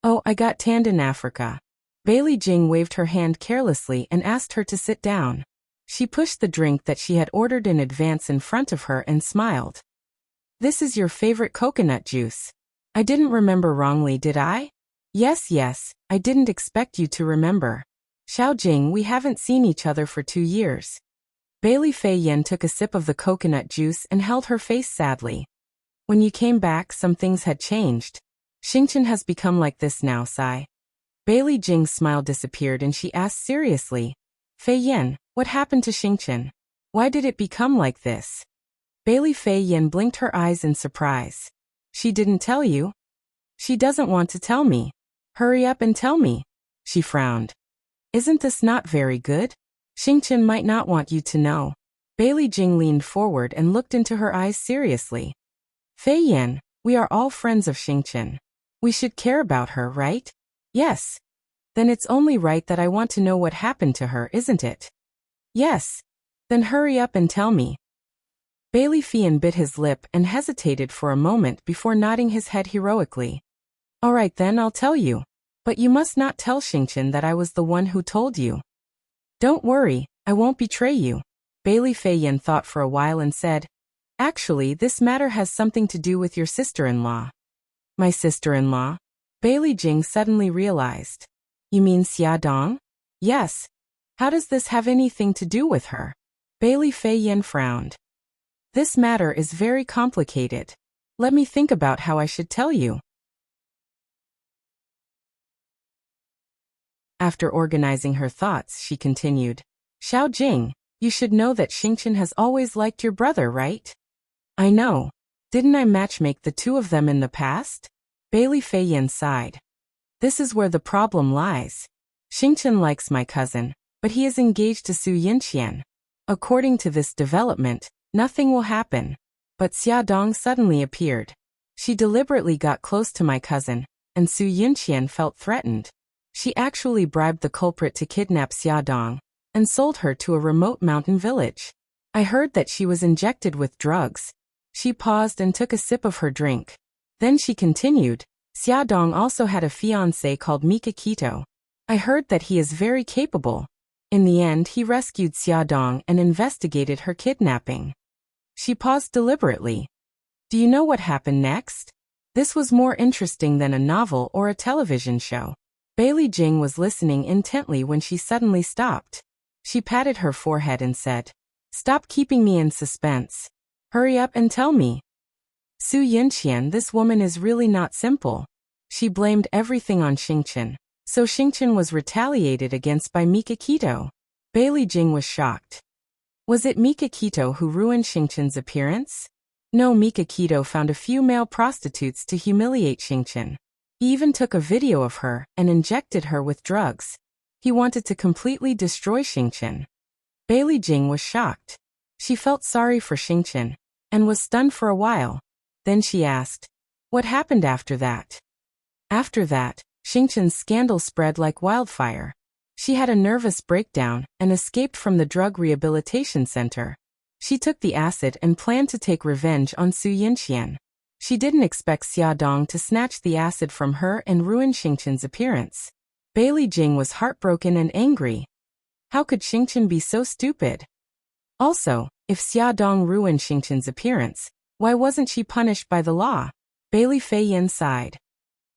Oh, I got tanned in Africa. Bailey Jing waved her hand carelessly and asked her to sit down. She pushed the drink that she had ordered in advance in front of her and smiled. This is your favorite coconut juice. I didn't remember wrongly, did I? Yes, I didn't expect you to remember. Xiao Jing, we haven't seen each other for 2 years. Bailey Fei Yan took a sip of the coconut juice and held her face sadly. When you came back, some things had changed. Xingqian has become like this now, sigh. Bailey Jing's smile disappeared and she asked seriously, Fei Yan, what happened to Xingqian? Why did it become like this? Bailey Fei Yan blinked her eyes in surprise. She didn't tell you? She doesn't want to tell me. Hurry up and tell me. She frowned. Isn't this not very good? Xingqian might not want you to know. Bailey Jing leaned forward and looked into her eyes seriously. Fei Yan, we are all friends of Xingqian. We should care about her, right? Yes. Then it's only right that I want to know what happened to her, isn't it? Yes. Then hurry up and tell me. Bailey Fian bit his lip and hesitated for a moment before nodding his head heroically. All right then, I'll tell you. But you must not tell Xingqian that I was the one who told you. Don't worry, I won't betray you. Bailey Fei Yan thought for a while and said, Actually, this matter has something to do with your sister-in-law. My sister-in-law? Bailey Jing suddenly realized. You mean Xia Dong? Yes. How does this have anything to do with her? Bailey Fei Yan frowned. This matter is very complicated. Let me think about how I should tell you. After organizing her thoughts, she continued. Xiao Jing, you should know that Xingqian has always liked your brother, right? I know. Didn't I matchmake the two of them in the past? Bailey Fei Yan sighed. This is where the problem lies. Xingqian likes my cousin, but he is engaged to Su Yinqian. According to this development, nothing will happen. But Xia Dong suddenly appeared. She deliberately got close to my cousin, and Su Yinqian felt threatened. She actually bribed the culprit to kidnap Xia Dong and sold her to a remote mountain village. I heard that she was injected with drugs. She paused and took a sip of her drink. Then she continued, Xia Dong also had a fiancé called Mika Kito. I heard that he is very capable. In the end, he rescued Xia Dong and investigated her kidnapping. She paused deliberately. Do you know what happened next? This was more interesting than a novel or a television show. Bailey Jing was listening intently when she suddenly stopped. She patted her forehead and said, Stop keeping me in suspense. Hurry up and tell me. Su Yinqian, this woman is really not simple. She blamed everything on Xingqian, so Xingqian was retaliated against by Mika Kito. Bailey Jing was shocked. Was it Mika Kito who ruined Xingqian's appearance? No, Mika Kito found a few male prostitutes to humiliate Xingqian. He even took a video of her and injected her with drugs. He wanted to completely destroy Xingqian. Bailey Jing was shocked. She felt sorry for Xingqian and was stunned for a while. Then she asked, What happened after that? After that, Xingqian's scandal spread like wildfire. She had a nervous breakdown and escaped from the drug rehabilitation center. She took the acid and planned to take revenge on Su Yinqian. She didn't expect Xia Dong to snatch the acid from her and ruin Xingqian's appearance. Bailey Jing was heartbroken and angry. How could Xingqian be so stupid? Also, if Xia Dong ruined Xingqian's appearance, why wasn't she punished by the law? Bailey Fei Yan sighed.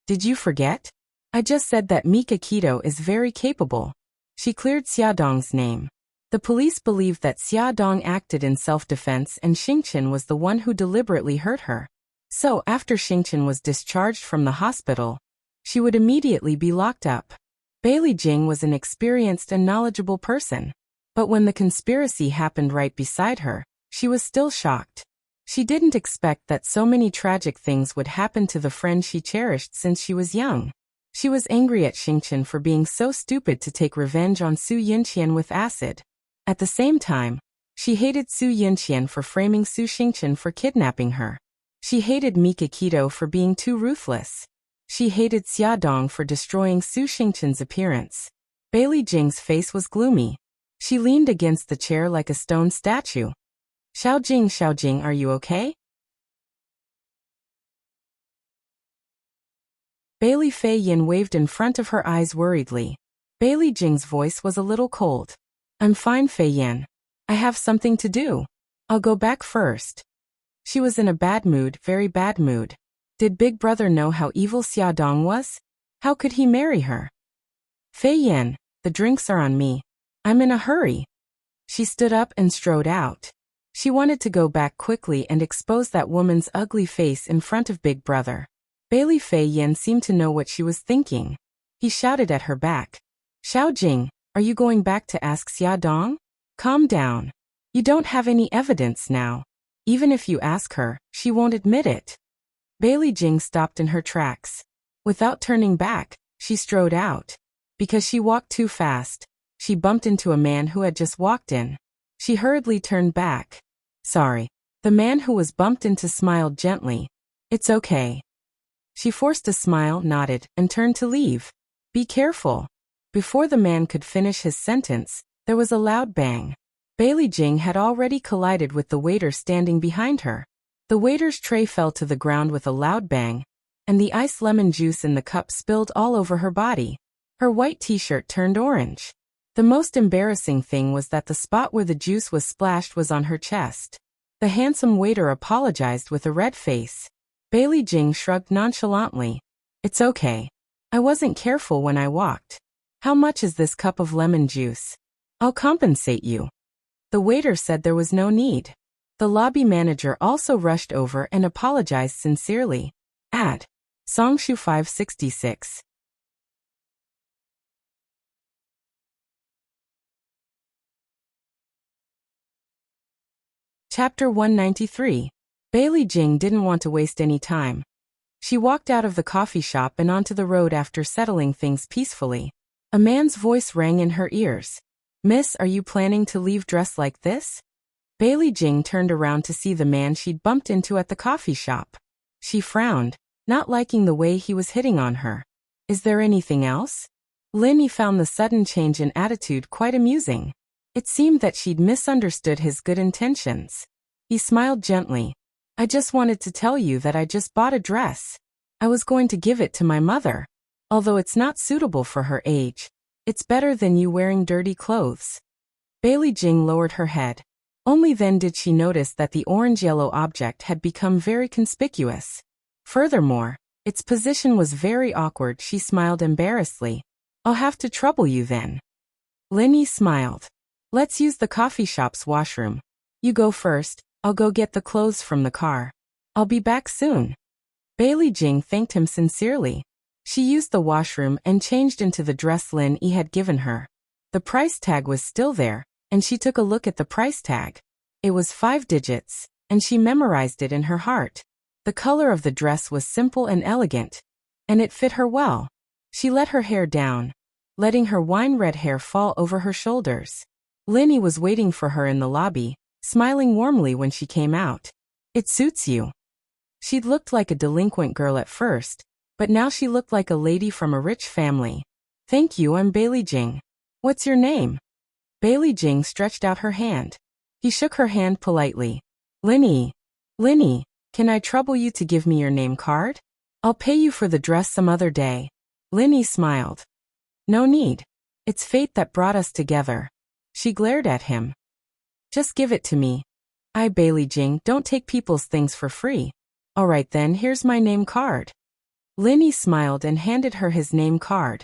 Did you forget? I just said that Mika Kito is very capable. She cleared Xia Dong's name. The police believed that Xia Dong acted in self-defense and Xingqian was the one who deliberately hurt her. So after Xingqian was discharged from the hospital, she would immediately be locked up. Bailey Jing was an experienced and knowledgeable person. But when the conspiracy happened right beside her, she was still shocked. She didn't expect that so many tragic things would happen to the friend she cherished since she was young. She was angry at Xingqian for being so stupid to take revenge on Su Yinqian with acid. At the same time, she hated Su Yinqian for framing Su Xingqian for kidnapping her. She hated Mika Kito for being too ruthless. She hated Xia Dong for destroying Su Xingqian's appearance. Bailey Jing's face was gloomy. She leaned against the chair like a stone statue. Xiao Jing, are you okay? Bailey Fei Yan waved in front of her eyes worriedly. Bailey Jing's voice was a little cold. I'm fine, Fei Yan. I have something to do. I'll go back first. She was in a bad mood, very bad mood. Did Big Brother know how evil Xia Dong was? How could he marry her? Fei Yan, the drinks are on me. I'm in a hurry. She stood up and strode out. She wanted to go back quickly and expose that woman's ugly face in front of Big Brother. Bailey Fei Yan seemed to know what she was thinking. He shouted at her back. Xiao Jing, are you going back to ask Xia Dong? Calm down. You don't have any evidence now. Even if you ask her, she won't admit it. Bailey Jing stopped in her tracks. Without turning back, she strode out. Because she walked too fast, she bumped into a man who had just walked in. She hurriedly turned back. Sorry. The man who was bumped into smiled gently. It's okay. She forced a smile, nodded, and turned to leave. Be careful. Before the man could finish his sentence, there was a loud bang. Bailey Jing had already collided with the waiter standing behind her. The waiter's tray fell to the ground with a loud bang, and the iced lemon juice in the cup spilled all over her body. Her white t-shirt turned orange. The most embarrassing thing was that the spot where the juice was splashed was on her chest. The handsome waiter apologized with a red face. Bailey Jing shrugged nonchalantly. It's okay. I wasn't careful when I walked. How much is this cup of lemon juice? I'll compensate you. The waiter said there was no need. The lobby manager also rushed over and apologized sincerely. Ad. Songshu 566. Chapter 193. Bailey Jing didn't want to waste any time. She walked out of the coffee shop and onto the road after settling things peacefully. A man's voice rang in her ears. Miss, are you planning to leave dressed like this? Bailey Jing turned around to see the man she'd bumped into at the coffee shop. She frowned, not liking the way he was hitting on her. Is there anything else? Linny found the sudden change in attitude quite amusing. It seemed that she'd misunderstood his good intentions. He smiled gently. I just wanted to tell you that I just bought a dress. I was going to give it to my mother. Although it's not suitable for her age, it's better than you wearing dirty clothes. Bailey Jing lowered her head. Only then did she notice that the orange-yellow object had become very conspicuous. Furthermore, its position was very awkward. She smiled embarrassedly. I'll have to trouble you then. Linny smiled. Let's use the coffee shop's washroom. You go first, I'll go get the clothes from the car. I'll be back soon. Bailey Jing thanked him sincerely. She used the washroom and changed into the dress Lin Yi had given her. The price tag was still there, and she took a look at the price tag. It was 5 digits, and she memorized it in her heart. The color of the dress was simple and elegant, and it fit her well. She let her hair down, letting her wine-red hair fall over her shoulders. Linny was waiting for her in the lobby, smiling warmly when she came out. It suits you. She'd looked like a delinquent girl at first, but now she looked like a lady from a rich family. Thank you, I'm Bailey Jing. What's your name? Bailey Jing stretched out her hand. He shook her hand politely. Linny. Linny, can I trouble you to give me your name card? I'll pay you for the dress some other day. Linny smiled. No need. It's fate that brought us together. She glared at him. Just give it to me. I, Bailey Jing, don't take people's things for free. All right then, here's my name card. Linny smiled and handed her his name card.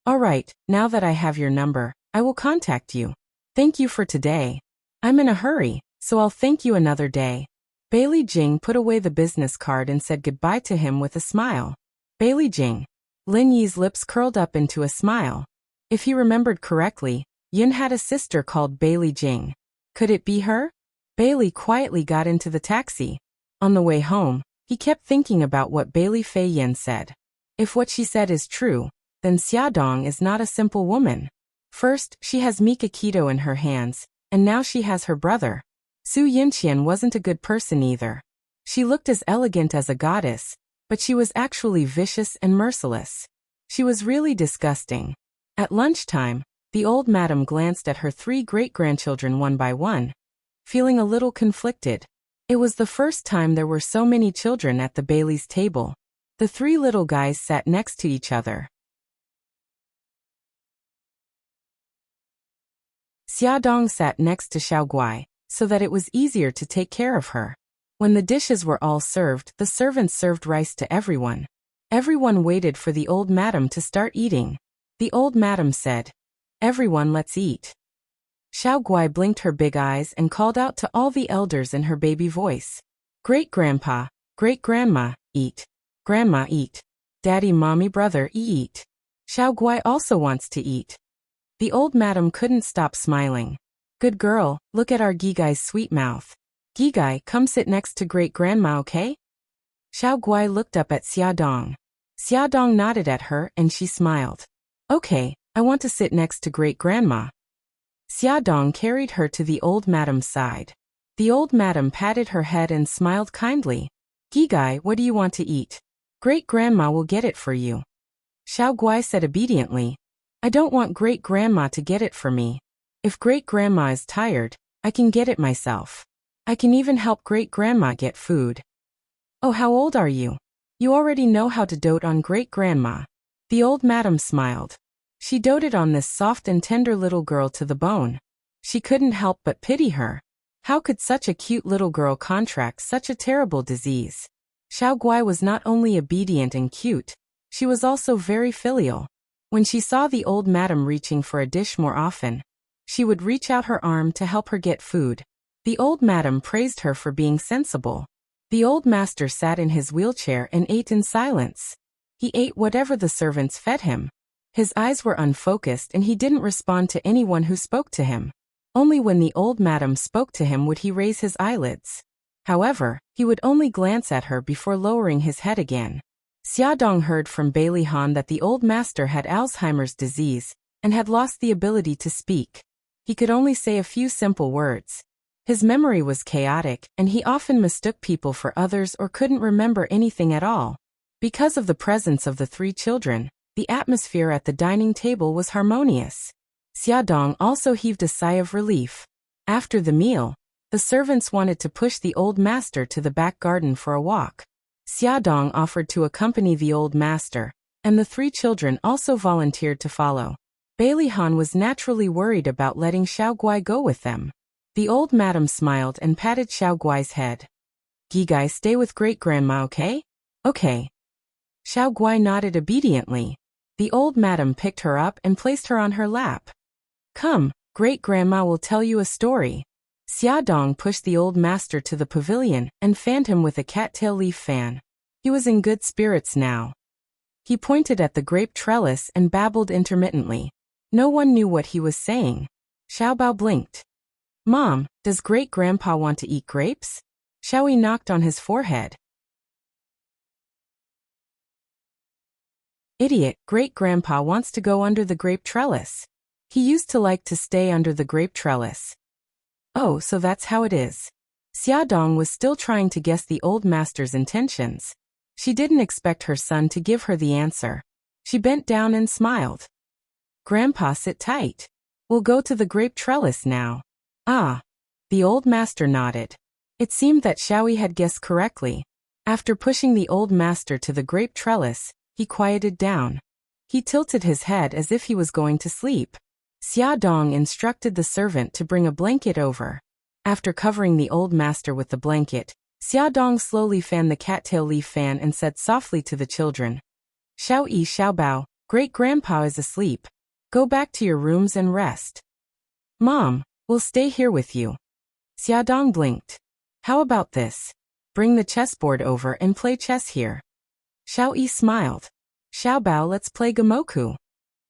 All right, now that I have your number, I will contact you. Thank you for today. I'm in a hurry, so I'll thank you another day. Bailey Jing put away the business card and said goodbye to him with a smile. Bailey Jing. Lin Yi's lips curled up into a smile. If he remembered correctly, Yun had a sister called Bailey Jing. Could it be her? Bailey quietly got into the taxi. On the way home, he kept thinking about what Bailey Fei Yin said. If what she said is true, then Xia Dong is not a simple woman. First, she has Mika Keto in her hands, and now she has her brother. Su Yinqian wasn't a good person either. She looked as elegant as a goddess, but she was actually vicious and merciless. She was really disgusting. At lunchtime, the old madam glanced at her 3 great-grandchildren one by one, feeling a little conflicted. It was the first time there were so many children at the Bailey's table. The 3 little guys sat next to each other. Xia Dong sat next to Xiao Guai, so that it was easier to take care of her. When the dishes were all served, the servants served rice to everyone. Everyone waited for the old madam to start eating. The old madam said, "Everyone, let's eat." Xiao Guai blinked her big eyes and called out to all the elders in her baby voice. Great-grandpa, great-grandma, eat. Grandma, eat. Daddy, mommy, brother, eat. Xiao Guai also wants to eat. The old madam couldn't stop smiling. Good girl, look at our Gigai's sweet mouth. Gigai, come sit next to great-grandma, okay? Xiao Guai looked up at Xia Dong. Xia Dong nodded at her and she smiled. Okay, I want to sit next to great-grandma. Xiaodong carried her to the old madam's side. The old madam patted her head and smiled kindly. Gigai, what do you want to eat? Great-grandma will get it for you. Xiao Guai said obediently. I don't want great-grandma to get it for me. If great-grandma is tired, I can get it myself. I can even help great-grandma get food. Oh, how old are you? You already know how to dote on great-grandma. The old madam smiled. She doted on this soft and tender little girl to the bone. She couldn't help but pity her. How could such a cute little girl contract such a terrible disease? Xiao Guai was not only obedient and cute, she was also very filial. When she saw the old madam reaching for a dish more often, she would reach out her arm to help her get food. The old madam praised her for being sensible. The old master sat in his wheelchair and ate in silence. He ate whatever the servants fed him. His eyes were unfocused and he didn't respond to anyone who spoke to him. Only when the old madam spoke to him would he raise his eyelids. However, he would only glance at her before lowering his head again. Xiaodong heard from Bailey Han that the old master had Alzheimer's disease and had lost the ability to speak. He could only say a few simple words. His memory was chaotic, and he often mistook people for others or couldn't remember anything at all. Because of the presence of the three children, the atmosphere at the dining table was harmonious. Xiaodong also heaved a sigh of relief. After the meal, the servants wanted to push the old master to the back garden for a walk. Xiaodong offered to accompany the old master, and the three children also volunteered to follow. Bailey Han was naturally worried about letting Xiao Guai go with them. The old madam smiled and patted Xiao Guai's head. Gigai, stay with great-grandma, okay? Okay. Xiao Guai nodded obediently. The old madam picked her up and placed her on her lap. Come, great-grandma will tell you a story. Xiaodong pushed the old master to the pavilion and fanned him with a cattail leaf fan. He was in good spirits now. He pointed at the grape trellis and babbled intermittently. No one knew what he was saying. Xiaobao blinked. Mom, does great-grandpa want to eat grapes? Xiaoyi knocked on his forehead. Idiot, great-grandpa wants to go under the grape trellis. He used to like to stay under the grape trellis. Oh, so that's how it is. Xiaodong was still trying to guess the old master's intentions. She didn't expect her son to give her the answer. She bent down and smiled. Grandpa, sit tight. We'll go to the grape trellis now. Ah. The old master nodded. It seemed that Xiaoyi had guessed correctly. After pushing the old master to the grape trellis, he quieted down. He tilted his head as if he was going to sleep. Xiaodong instructed the servant to bring a blanket over. After covering the old master with the blanket, Xiaodong slowly fanned the cattail leaf fan and said softly to the children, Xiaoyi, Xiaobao, great-grandpa is asleep. Go back to your rooms and rest. Mom, we'll stay here with you. Xiaodong blinked. How about this? Bring the chessboard over and play chess here. Xiaoyi smiled. Xiaobao, let's play Gamoku.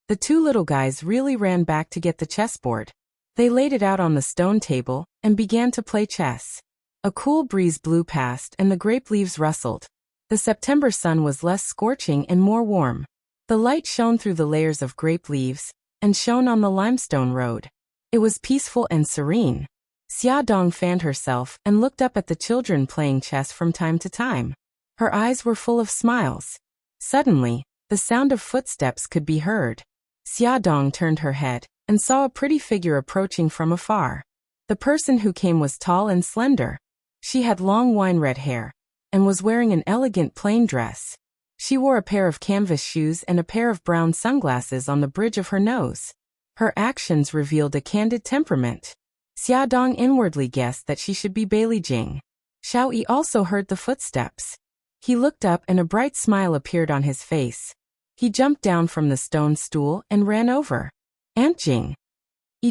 The two little guys really ran back to get the chessboard. They laid it out on the stone table and began to play chess. A cool breeze blew past and the grape leaves rustled. The September sun was less scorching and more warm. The light shone through the layers of grape leaves and shone on the limestone road. It was peaceful and serene. Xiaodong fanned herself and looked up at the children playing chess from time to time. Her eyes were full of smiles. Suddenly, the sound of footsteps could be heard. Xiaodong turned her head and saw a pretty figure approaching from afar. The person who came was tall and slender. She had long wine-red hair and was wearing an elegant plain dress. She wore a pair of canvas shoes and a pair of brown sunglasses on the bridge of her nose. Her actions revealed a candid temperament. Xiaodong inwardly guessed that she should be Bailey Jing. Xiaoyi also heard the footsteps. He looked up and a bright smile appeared on his face. He jumped down from the stone stool and ran over. Aunt Jing.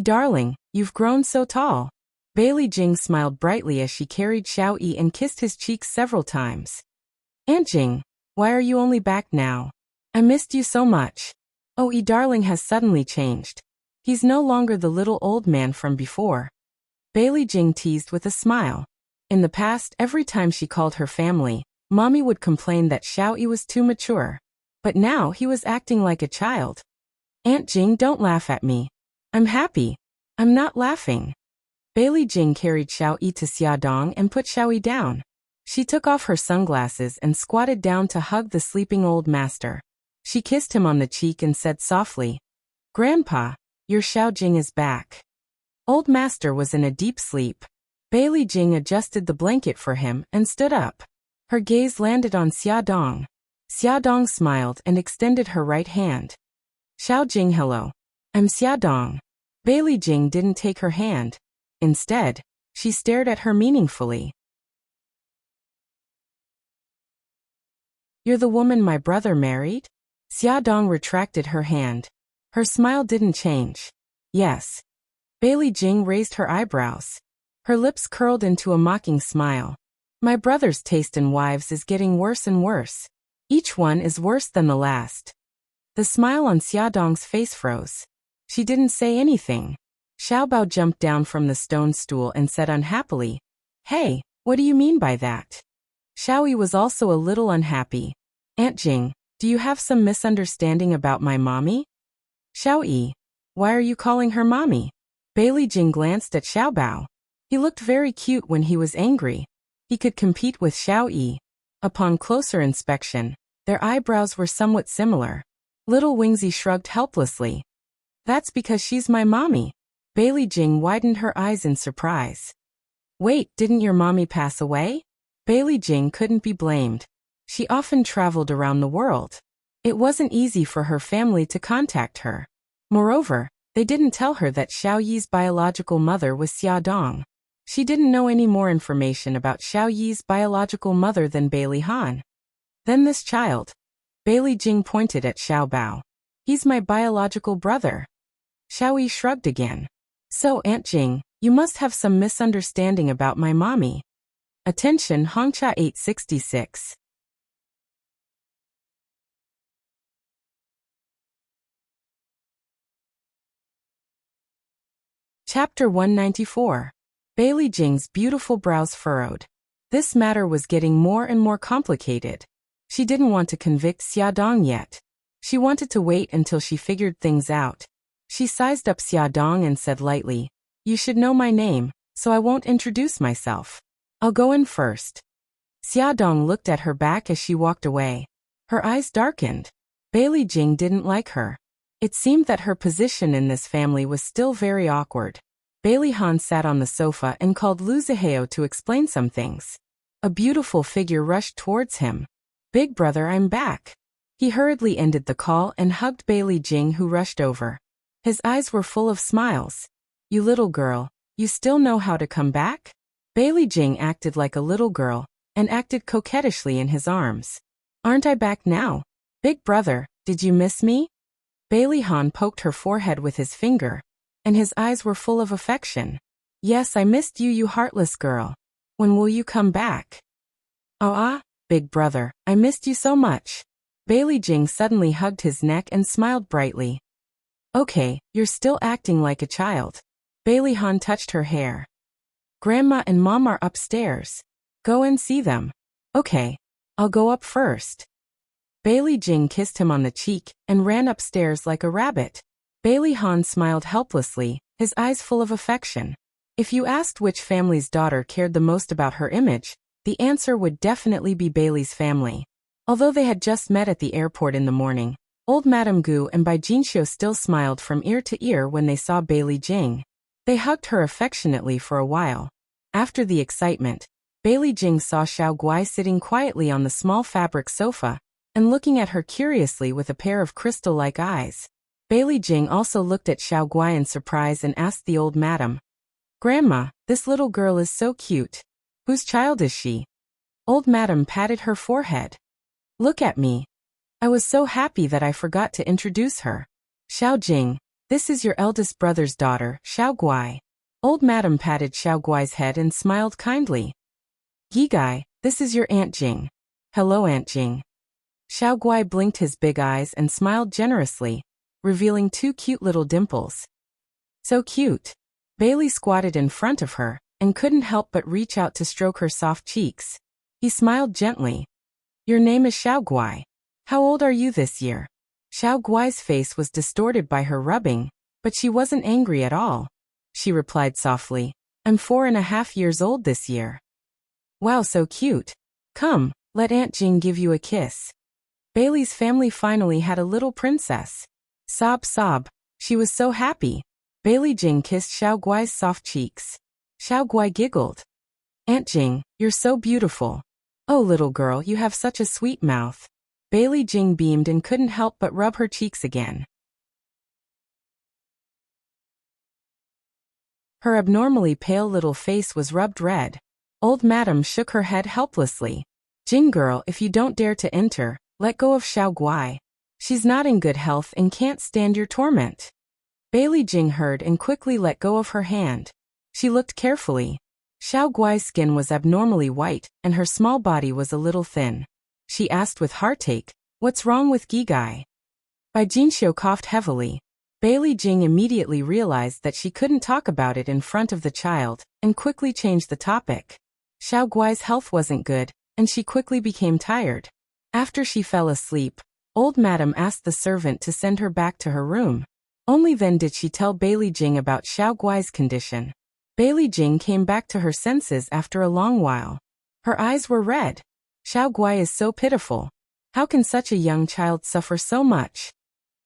Darling, you've grown so tall. Bailey Jing smiled brightly as she carried Xiaoyi and kissed his cheeks several times. Aunt Jing, why are you only back now? I missed you so much. Oh, darling has suddenly changed. He's no longer the little old man from before. Bailey Jing teased with a smile. In the past, every time she called her family, Mommy would complain that Xiaoyi was too mature. But now he was acting like a child. Aunt Jing, don't laugh at me. I'm happy. I'm not laughing. Bailey Jing carried Xiao Yi to Xiaodong and put Xiao Yi down. She took off her sunglasses and squatted down to hug the sleeping old master. She kissed him on the cheek and said softly, "Grandpa, your Xiao Jing is back." Old master was in a deep sleep. Bailey Jing adjusted the blanket for him and stood up. Her gaze landed on Xiaodong. Xiaodong smiled and extended her right hand. "Xiao Jing, hello. I'm Xiaodong." Bailey Jing didn't take her hand. Instead, she stared at her meaningfully. "You're the woman my brother married?" Xiaodong retracted her hand. Her smile didn't change. "Yes." Bailey Jing raised her eyebrows. Her lips curled into a mocking smile. "My brother's taste in wives is getting worse and worse. Each one is worse than the last." The smile on Xiaodong's face froze. She didn't say anything. Xiaobao jumped down from the stone stool and said unhappily, "Hey, what do you mean by that?" Xiao Yi was also a little unhappy. "Aunt Jing, do you have some misunderstanding about my mommy?" "Xiao Yi, why are you calling her mommy?" Bailey Jing glanced at Xiaobao. He looked very cute when he was angry. He could compete with Xiao Yi. Upon closer inspection, their eyebrows were somewhat similar. Little Wingzy shrugged helplessly. "That's because she's my mommy." Bailey Jing widened her eyes in surprise. "Wait, didn't your mommy pass away?" Bailey Jing couldn't be blamed. She often traveled around the world. It wasn't easy for her family to contact her. Moreover, they didn't tell her that Xiao Yi's biological mother was Xiaodong. She didn't know any more information about Xiao Yi's biological mother than Bailey Han. Then this child. Bailey Jing pointed at Xiaobao. "He's my biological brother." Xiao Yi shrugged again. "So, Aunt Jing, you must have some misunderstanding about my mommy." Attention Hongcha 866. Chapter 194. Bailey Jing's beautiful brows furrowed. This matter was getting more and more complicated. She didn't want to convict Xiaodong yet. She wanted to wait until she figured things out. She sized up Xiaodong and said lightly, "You should know my name, so I won't introduce myself. I'll go in first." Xiaodong looked at her back as she walked away. Her eyes darkened. Bailey Jing didn't like her. It seemed that her position in this family was still very awkward. Bailey Han sat on the sofa and called Lu Zihao to explain some things. A beautiful figure rushed towards him. "Big brother, I'm back." He hurriedly ended the call and hugged Bailey Jing, who rushed over. His eyes were full of smiles. "You little girl, you still know how to come back?" Bailey Jing acted like a little girl and acted coquettishly in his arms. "Aren't I back now? Big brother, did you miss me?" Bailey Han poked her forehead with his finger, and his eyes were full of affection. "Yes, I missed you, you heartless girl. When will you come back?" "Oh, big brother, I missed you so much." Bailey Jing suddenly hugged his neck and smiled brightly. "Okay, you're still acting like a child." Bailey Han touched her hair. "Grandma and Mom are upstairs. Go and see them." "Okay, I'll go up first." Bailey Jing kissed him on the cheek and ran upstairs like a rabbit. Bailey Han smiled helplessly, his eyes full of affection. If you asked which family's daughter cared the most about her image, the answer would definitely be Bailey's family. Although they had just met at the airport in the morning, old Madame Gu and Bai Jinxiu still smiled from ear to ear when they saw Bailey Jing. They hugged her affectionately for a while. After the excitement, Bailey Jing saw Xiao Guai sitting quietly on the small fabric sofa and looking at her curiously with a pair of crystal-like eyes. Bailey Jing also looked at Xiao Guai in surprise and asked the old madam, "Grandma, this little girl is so cute. Whose child is she?" Old madam patted her forehead. "Look at me. I was so happy that I forgot to introduce her. Xiao Jing, this is your eldest brother's daughter, Xiao Guai." Old madam patted Xiao Guai's head and smiled kindly. "Yi Gai, this is your Aunt Jing." "Hello, Aunt Jing." Xiao Guai blinked his big eyes and smiled generously, revealing two cute little dimples. "So cute." Bailey squatted in front of her and couldn't help but reach out to stroke her soft cheeks. He smiled gently. "Your name is Xiao Guai. How old are you this year?" Xiao Guai's face was distorted by her rubbing, but she wasn't angry at all. she replied softly. I'm 4.5 years old this year. Wow, so cute. Come, let Aunt Jing give you a kiss. Bailey's family finally had a little princess. Sob, sob. She was so happy. Bailey Jing kissed Xiao Guai's soft cheeks. Xiao Guai giggled. Aunt Jing, you're so beautiful. Oh, little girl, you have such a sweet mouth. Bailey Jing beamed and couldn't help but rub her cheeks again. Her abnormally pale little face was rubbed red. Old Madam shook her head helplessly. Jing girl, if you don't dare to enter, let go of Xiao Guai. She's not in good health and can't stand your torment. Bailey Jing heard and quickly let go of her hand. She looked carefully. Xiao Guai's skin was abnormally white, and her small body was a little thin. She asked with heartache, "What's wrong with Gigai?" Bai Jinxiu coughed heavily. Bailey Jing immediately realized that she couldn't talk about it in front of the child, and quickly changed the topic. Xiao Guai's health wasn't good, and she quickly became tired. After she fell asleep, Old Madam asked the servant to send her back to her room. Only then did she tell Bailey Jing about Xiao Guai's condition. Bailey Jing came back to her senses after a long while. Her eyes were red. Xiao Guai is so pitiful. How can such a young child suffer so much?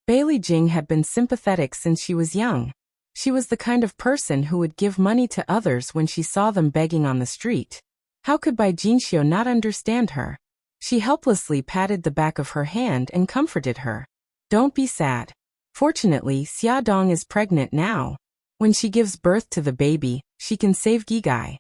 Bailey Jing had been sympathetic since she was young. She was the kind of person who would give money to others when she saw them begging on the street. How could Bai Jinxiu not understand her? She helplessly patted the back of her hand and comforted her. Don't be sad. Fortunately, Xia Dong is pregnant now. When she gives birth to the baby, she can save Gigai.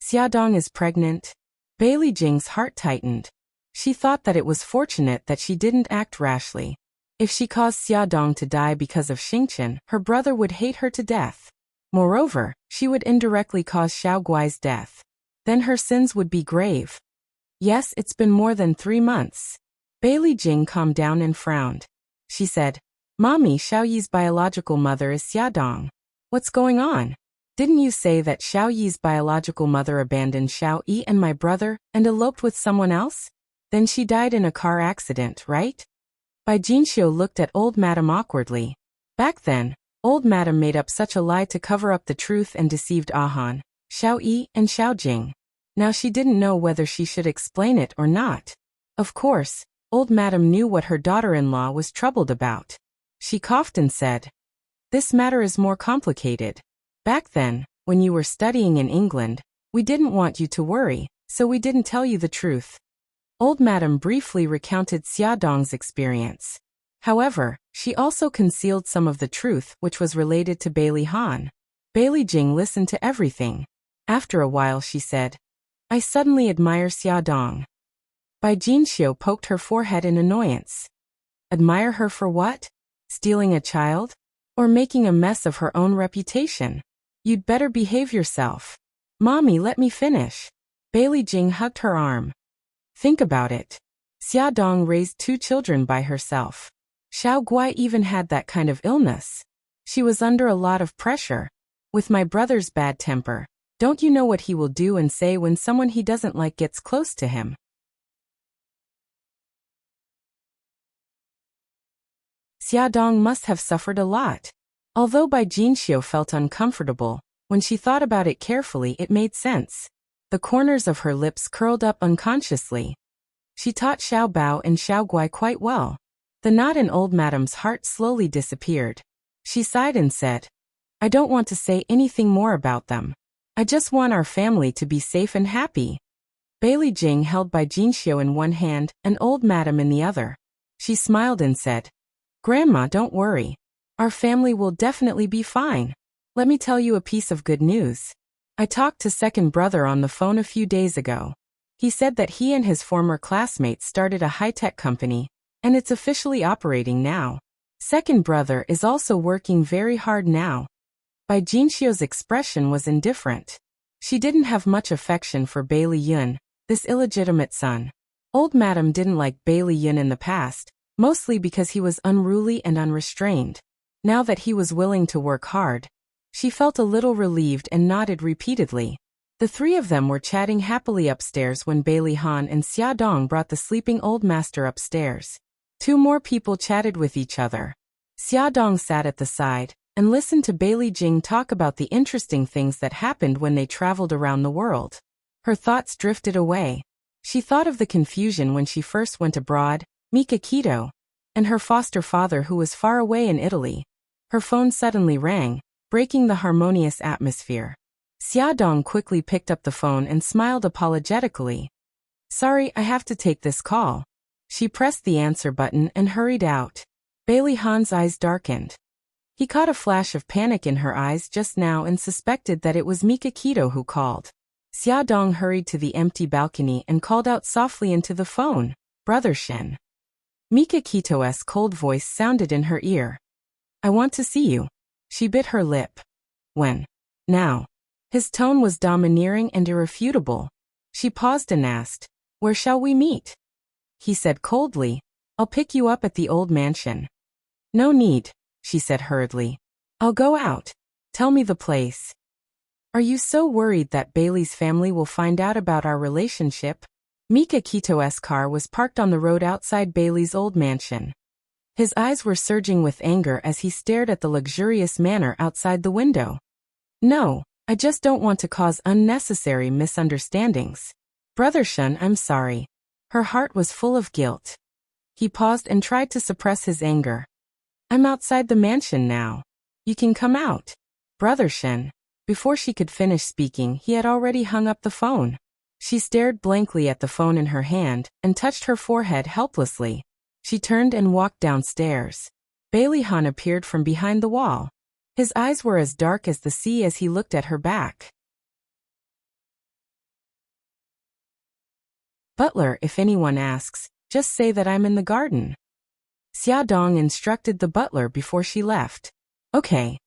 Xia Dong is pregnant? Bailey Jing's heart tightened. She thought that it was fortunate that she didn't act rashly. If she caused Xia Dong to die because of Xingqian, her brother would hate her to death. Moreover, she would indirectly cause Xiao Guai's death. Then her sins would be grave. Yes, it's been more than 3 months. Bailey Jing calmed down and frowned. She said, Mommy, Xiao Yi's biological mother is Xia Dong. What's going on? Didn't you say that Xiao Yi's biological mother abandoned Xiao Yi and my brother and eloped with someone else? Then she died in a car accident, right? Bai Jinxiu looked at Old Madam awkwardly. Back then, Old Madam made up such a lie to cover up the truth and deceived Ahan, Xiao Yi, and Xiao Jing. Now she didn't know whether she should explain it or not. Of course, Old Madam knew what her daughter-in-law was troubled about. She coughed and said, This matter is more complicated. Back then, when you were studying in England, we didn't want you to worry, so we didn't tell you the truth. Old Madam briefly recounted Xia Dong's experience. However, she also concealed some of the truth which was related to Bailey Han. Bailey Jing listened to everything. After a while she said, I suddenly admire Xia Dong. Bai Jinxiu poked her forehead in annoyance. Admire her for what? Stealing a child? Or making a mess of her own reputation? You'd better behave yourself. Mommy, let me finish. Bailey Jing hugged her arm. Think about it. Xia Dong raised 2 children by herself. Xiao Guai even had that kind of illness. She was under a lot of pressure. With my brother's bad temper, don't you know what he will do and say when someone he doesn't like gets close to him? Xia Dong must have suffered a lot. Although Bai Jinxiu felt uncomfortable, when she thought about it carefully it made sense. The corners of her lips curled up unconsciously. She taught Xiao Bao and Xiao Guai quite well. The knot in Old Madam's heart slowly disappeared. She sighed and said, I don't want to say anything more about them. I just want our family to be safe and happy. Bailey Jing held Bai Jinxiu in one hand and Old Madam in the other. She smiled and said, Grandma, don't worry. Our family will definitely be fine. Let me tell you a piece of good news. I talked to second brother on the phone a few days ago. He said that he and his former classmates started a high-tech company, and it's officially operating now. Second brother is also working very hard now. Bai Jinxiu's expression was indifferent. She didn't have much affection for Bailey Yun, this illegitimate son. Old Madam didn't like Bailey Yun in the past, mostly because he was unruly and unrestrained. Now that he was willing to work hard, she felt a little relieved and nodded repeatedly. The 3 of them were chatting happily upstairs when Bailey Han and Xia Dong brought the sleeping old master upstairs. 2 more people chatted with each other. Xia Dong sat at the side, and listened to Bailey Jing talk about the interesting things that happened when they traveled around the world. Her thoughts drifted away. She thought of the confusion when she first went abroad, Mika Keto, and her foster father who was far away in Italy. Her phone suddenly rang, breaking the harmonious atmosphere. Xiaodong quickly picked up the phone and smiled apologetically. "Sorry, I have to take this call." She pressed the answer button and hurried out. Bailey Han's eyes darkened. He caught a flash of panic in her eyes just now and suspected that it was Mika Keto who called. Xiaodong hurried to the empty balcony and called out softly into the phone, "Brother Shen." Mika Kito's cold voice sounded in her ear. "I want to see you." She bit her lip. "When?" "Now." His tone was domineering and irrefutable. She paused and asked, "Where shall we meet?" He said coldly, "I'll pick you up at the old mansion." "No need," she said hurriedly. "I'll go out. Tell me the place." "Are you so worried that Bailey's family will find out about our relationship?" Mika Kito's car was parked on the road outside Bailey's old mansion. His eyes were surging with anger as he stared at the luxurious manor outside the window. "No, I just don't want to cause unnecessary misunderstandings. Brother Shun, I'm sorry." Her heart was full of guilt. He paused and tried to suppress his anger. "I'm outside the mansion now. You can come out." "Brother Shen." Before she could finish speaking, he had already hung up the phone. She stared blankly at the phone in her hand and touched her forehead helplessly. She turned and walked downstairs. Bailey Han appeared from behind the wall. His eyes were as dark as the sea as he looked at her back. "Butler, if anyone asks, just say that I'm in the garden." Xiaodong instructed the butler before she left. "Okay."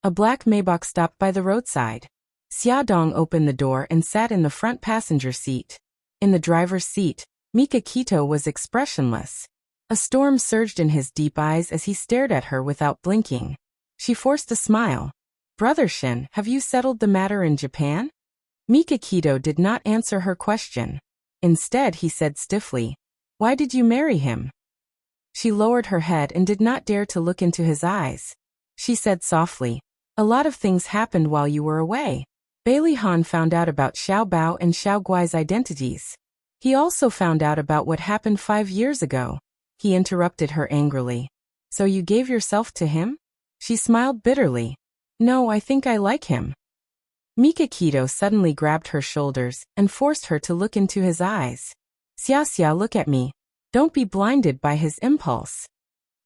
A black Maybach stopped by the roadside. Xiaodong opened the door and sat in the front passenger seat. In the driver's seat, Mika Keto was expressionless. A storm surged in his deep eyes as he stared at her without blinking. She forced a smile. "Brother Shin, have you settled the matter in Japan?" Mika Keto did not answer her question. Instead, he said stiffly, "Why did you marry him?" She lowered her head and did not dare to look into his eyes. She said softly, "A lot of things happened while you were away." Bailey Han found out about Xiao Bao and Xiao Guai's identities. He also found out about what happened 5 years ago. He interrupted her angrily. "So you gave yourself to him?" She smiled bitterly. "No, I think I like him." Mika Keto suddenly grabbed her shoulders and forced her to look into his eyes. "Xia Xia, look at me. Don't be blinded by his impulse."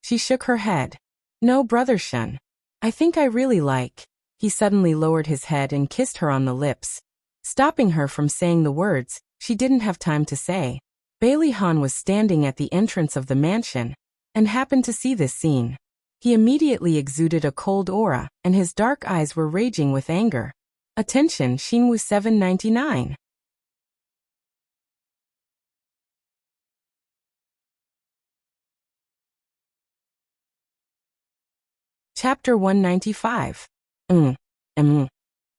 She shook her head. "No, Brother Shun. I think I really like." He suddenly lowered his head and kissed her on the lips. Stopping her from saying the words she didn't have time to say. Bailey Han was standing at the entrance of the mansion and happened to see this scene. He immediately exuded a cold aura, and his dark eyes were raging with anger. Attention, Xinwu 799. Chapter 195.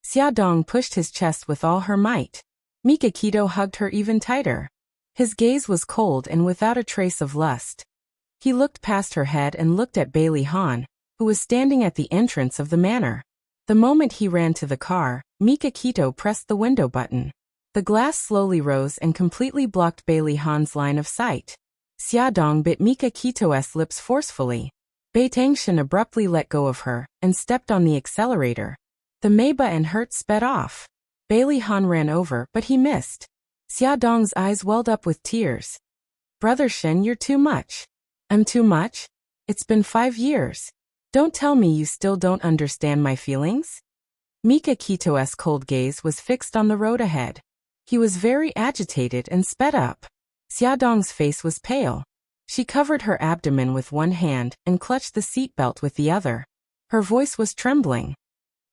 Xiaodong pushed his chest with all her might. Mika Keto hugged her even tighter. His gaze was cold and without a trace of lust. He looked past her head and looked at Bailey Han, who was standing at the entrance of the manor. The moment he ran to the car, Mika Keto pressed the window button. The glass slowly rose and completely blocked Bailey Han's line of sight. Xiaodong bit Mika Kito's lips forcefully. Bai Tangshan abruptly let go of her and stepped on the accelerator. The Meiba and Hurt sped off. Bailey Han ran over, but he missed. Xiaodong's eyes welled up with tears. "Brother Shen, you're too much." "I'm too much? It's been 5 years. Don't tell me you still don't understand my feelings?" Mika Kito's cold gaze was fixed on the road ahead. He was very agitated and sped up. Xiaodong's face was pale. She covered her abdomen with one hand and clutched the seatbelt with the other. Her voice was trembling.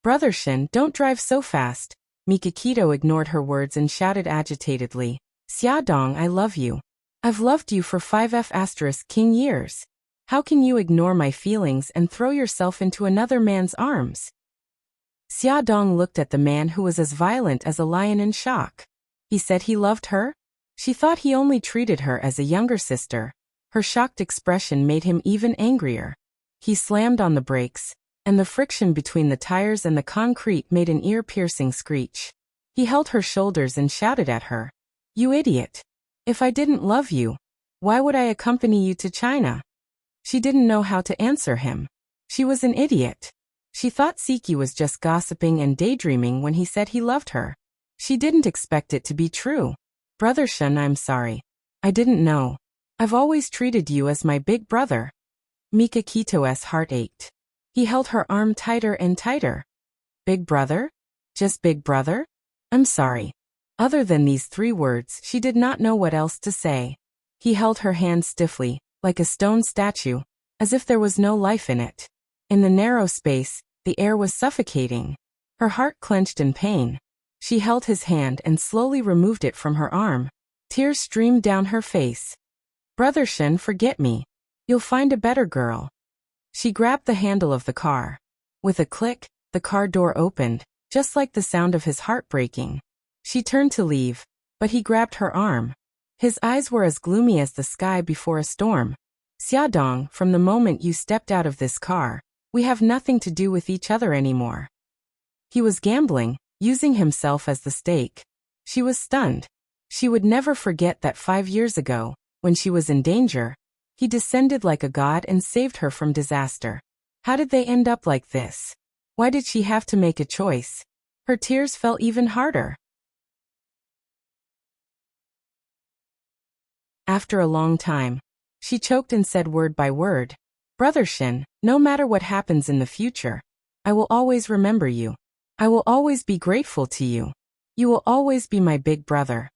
"Brother Shin, don't drive so fast." Mika Keto ignored her words and shouted agitatedly, "Xiaodong, I love you. I've loved you for 5F*King years. How can you ignore my feelings and throw yourself into another man's arms?" Xiaodong looked at the man who was as violent as a lion in shock. He said he loved her? She thought he only treated her as a younger sister. Her shocked expression made him even angrier. He slammed on the brakes, and the friction between the tires and the concrete made an ear-piercing screech. He held her shoulders and shouted at her. "You idiot! If I didn't love you, why would I accompany you to China?" She didn't know how to answer him. She was an idiot. She thought Siki was just gossiping and daydreaming when he said he loved her. She didn't expect it to be true. "Brother Shun, I'm sorry. I didn't know. I've always treated you as my big brother." Mikakito's heart ached. He held her arm tighter and tighter. "Big brother? Just big brother? I'm sorry." Other than these 3 words, she did not know what else to say. He held her hand stiffly, like a stone statue, as if there was no life in it. In the narrow space, the air was suffocating. Her heart clenched in pain. She held his hand and slowly removed it from her arm. Tears streamed down her face. "Brother Shin, forget me. You'll find a better girl." She grabbed the handle of the car. With a click, the car door opened, just like the sound of his heart breaking. She turned to leave, but he grabbed her arm. His eyes were as gloomy as the sky before a storm. "Xiaodong, from the moment you stepped out of this car, we have nothing to do with each other anymore." He was gambling, using himself as the stake. She was stunned. She would never forget that 5 years ago, when she was in danger, he descended like a god and saved her from disaster. How did they end up like this? Why did she have to make a choice? Her tears fell even harder. After a long time, she choked and said word by word, "Brother Shin, no matter what happens in the future, I will always remember you. I will always be grateful to you. You will always be my big brother."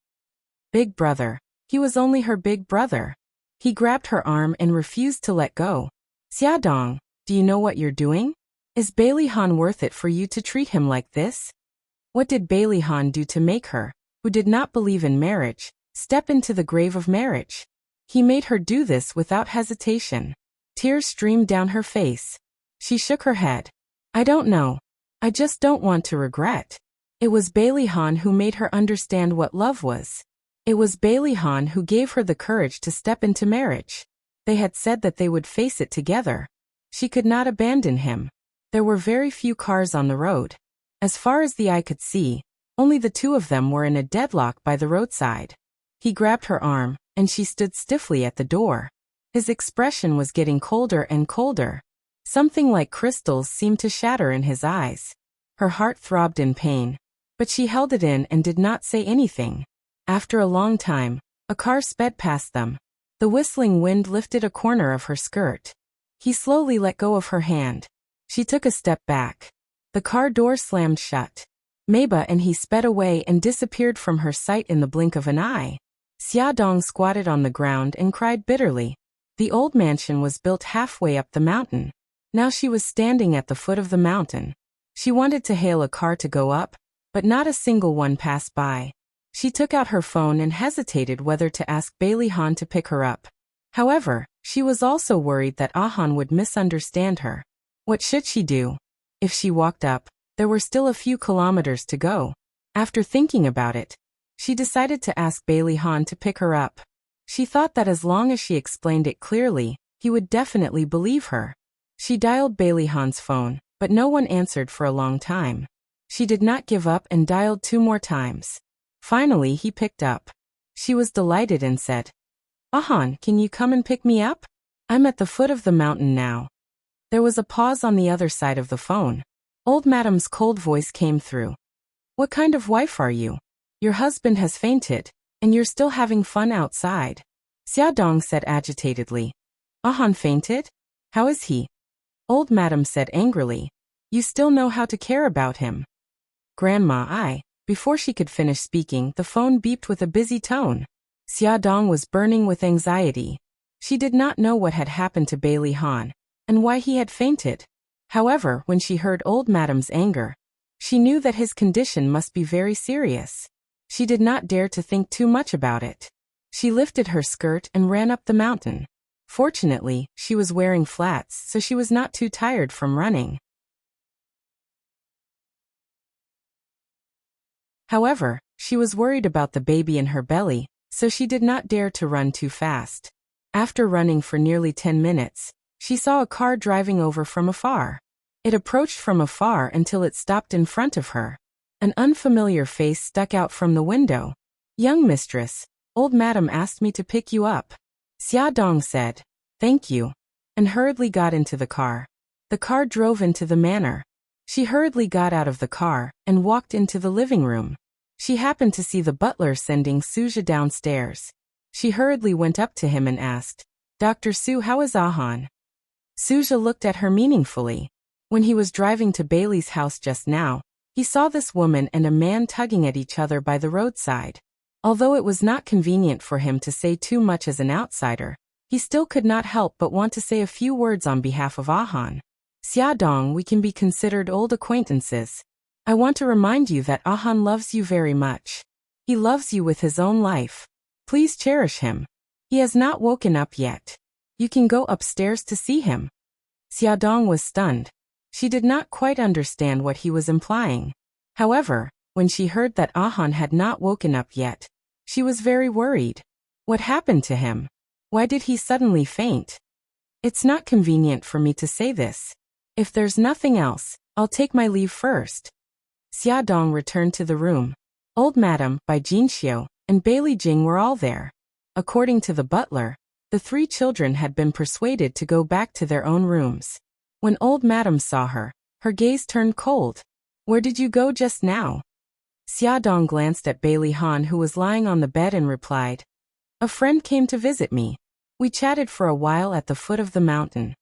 Big brother. He was only her big brother. He grabbed her arm and refused to let go. "Xiaodong, do you know what you're doing? Is Bailey Han worth it for you to treat him like this?" What did Bailey Han do to make her, who did not believe in marriage, step into the grave of marriage? He made her do this without hesitation. Tears streamed down her face. She shook her head. "I don't know. I just don't want to regret." It was Bailey Han who made her understand what love was. It was Bailey Han who gave her the courage to step into marriage. They had said that they would face it together. She could not abandon him. There were very few cars on the road. As far as the eye could see, only the 2 of them were in a deadlock by the roadside. He grabbed her arm, and she stood stiffly at the door. His expression was getting colder and colder. Something like crystals seemed to shatter in his eyes. Her heart throbbed in pain, but she held it in and did not say anything. After a long time, a car sped past them. The whistling wind lifted a corner of her skirt. He slowly let go of her hand. She took a step back. The car door slammed shut. Meiba and he sped away and disappeared from her sight in the blink of an eye. Xiaodong squatted on the ground and cried bitterly. The old mansion was built halfway up the mountain. Now she was standing at the foot of the mountain. She wanted to hail a car to go up, but not a single one passed by. She took out her phone and hesitated whether to ask Bailey Han to pick her up. However, she was also worried that Han would misunderstand her. What should she do? If she walked up, there were still a few kilometers to go. After thinking about it, she decided to ask Bailey Han to pick her up. She thought that as long as she explained it clearly, he would definitely believe her. She dialed Bailey Han's phone, but no one answered for a long time. She did not give up and dialed 2 more times. Finally, he picked up. She was delighted and said, "Han, can you come and pick me up? I'm at the foot of the mountain now." There was a pause on the other side of the phone. Old Madam's cold voice came through. "What kind of wife are you? Your husband has fainted, and you're still having fun outside." Xiaodong said agitatedly. Han fainted? How is he?" Old Madam said angrily. "You still know how to care about him." Grandma, Before she could finish speaking, the phone beeped with a busy tone. Xiaodong was burning with anxiety. She did not know what had happened to Bailey Han, and why he had fainted. However, when she heard Old Madam's anger, she knew that his condition must be very serious. She did not dare to think too much about it. She lifted her skirt and ran up the mountain. Fortunately, she was wearing flats, so she was not too tired from running. However, she was worried about the baby in her belly, so she did not dare to run too fast. After running for nearly 10 minutes, she saw a car driving over from afar. It approached from afar until it stopped in front of her. An unfamiliar face stuck out from the window. "Young mistress, old madam asked me to pick you up." Xia Dong said, "Thank you," and hurriedly got into the car. The car drove into the manor. She hurriedly got out of the car and walked into the living room. She happened to see the butler sending Suja downstairs. She hurriedly went up to him and asked, "Dr. Su, how is Ahan?" Suja looked at her meaningfully. When he was driving to Bailey's house just now, he saw this woman and a man tugging at each other by the roadside. Although it was not convenient for him to say too much as an outsider, he still could not help but want to say a few words on behalf of Ahan. "Xia Dong, we can be considered old acquaintances. I want to remind you that Ahan loves you very much. He loves you with his own life. Please cherish him. He has not woken up yet. You can go upstairs to see him." Xia Dong was stunned. She did not quite understand what he was implying. However, when she heard that Ahan had not woken up yet, she was very worried. What happened to him? Why did he suddenly faint? "It's not convenient for me to say this. If there's nothing else, I'll take my leave first." Xia Dong returned to the room. Old Madam, Bai Jinxiu, and Bailey Jing were all there. According to the butler, the three children had been persuaded to go back to their own rooms. When Old Madam saw her, her gaze turned cold. "Where did you go just now?" Xia Dong glanced at Bailey Han, who was lying on the bed, and replied, "A friend came to visit me. We chatted for a while at the foot of the mountain."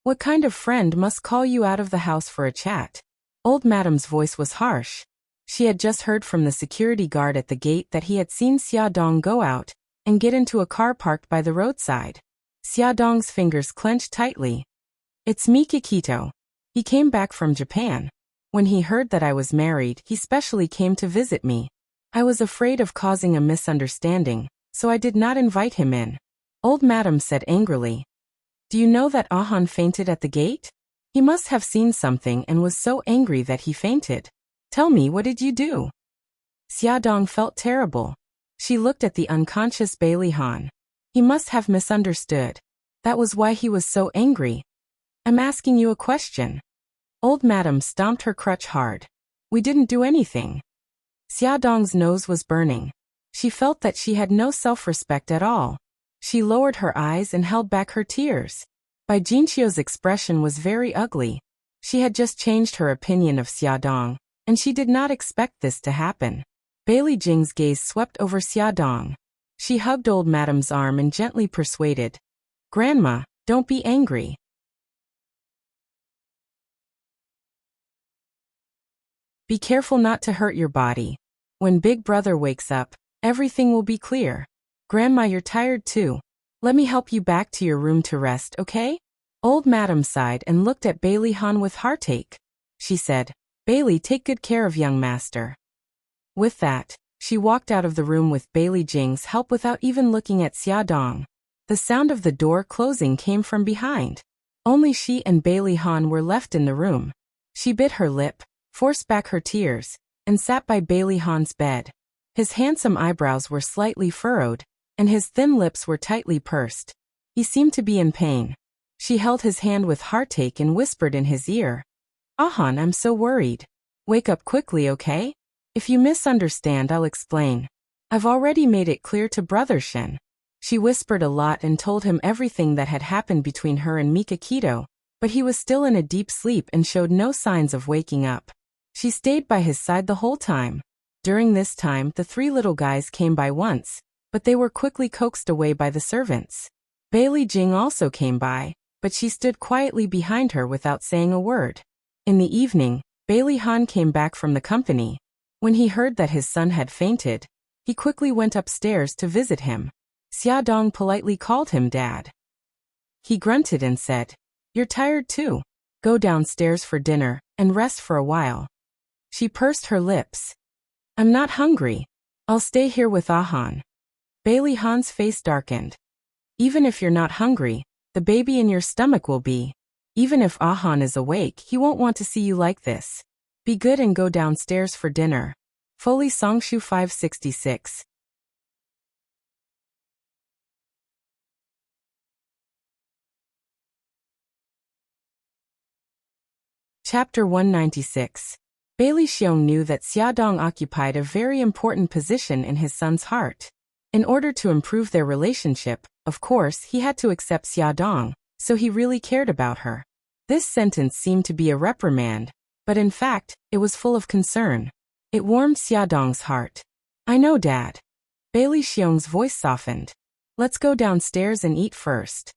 "What kind of friend must call you out of the house for a chat?" Old Madam's voice was harsh. She had just heard from the security guard at the gate that he had seen Xia Dong go out and get into a car parked by the roadside. Xia Dong's fingers clenched tightly. "It's Mikikito. He came back from Japan. When he heard that I was married, he specially came to visit me. I was afraid of causing a misunderstanding, so I did not invite him in." Old Madam said angrily, "Do you know that Ahan fainted at the gate? He must have seen something and was so angry that he fainted. Tell me, what did you do?" Xia Dong felt terrible. She looked at the unconscious Bailey Han. He must have misunderstood. That was why he was so angry. "I'm asking you a question." Old Madam stomped her crutch hard. "We didn't do anything." Xia Dong's nose was burning. She felt that she had no self-respect at all. She lowered her eyes and held back her tears. Bai Jinxiu's expression was very ugly. She had just changed her opinion of Xia Dong, and she did not expect this to happen. Bailey Jing's gaze swept over Xia Dong. She hugged Old Madam's arm and gently persuaded, "Grandma, don't be angry. Be careful not to hurt your body. When Big Brother wakes up, everything will be clear. Grandma, you're tired too. Let me help you back to your room to rest, okay?" Old Madam sighed and looked at Bailey Han with heartache. She said, "Bailey, take good care of young master." With that, she walked out of the room with Bailey Jing's help without even looking at Xia Dong. The sound of the door closing came from behind. Only she and Bailey Han were left in the room. She bit her lip, forced back her tears, and sat by Bailey Han's bed. His handsome eyebrows were slightly furrowed, and his thin lips were tightly pursed. He seemed to be in pain. She held his hand with heartache and whispered in his ear, "Ahan, I'm so worried. Wake up quickly, okay? If you misunderstand, I'll explain. I've already made it clear to Brother Shen." She whispered a lot and told him everything that had happened between her and Mikikito, but he was still in a deep sleep and showed no signs of waking up. She stayed by his side the whole time. During this time, the three little guys came by once, but they were quickly coaxed away by the servants. Bailey Jing also came by, but she stood quietly behind her without saying a word. In the evening, Bailey Han came back from the company. When he heard that his son had fainted, he quickly went upstairs to visit him. Xia Dong politely called him Dad. He grunted and said, "You're tired too. Go downstairs for dinner and rest for a while." She pursed her lips. "I'm not hungry. I'll stay here with Ahan." Bailey Han's face darkened. "Even if you're not hungry, the baby in your stomach will be. Even if Ahan is awake, he won't want to see you like this. Be good and go downstairs for dinner." Foley Songshu 566. Chapter 196. Bailey Xiong knew that Xiaodong occupied a very important position in his son's heart. In order to improve their relationship, of course, he had to accept Xiaodong, so he really cared about her. This sentence seemed to be a reprimand, but in fact, it was full of concern. It warmed Xiaodong's heart. I know, Dad. Bailey Xiong's voice softened. Let's go downstairs and eat first.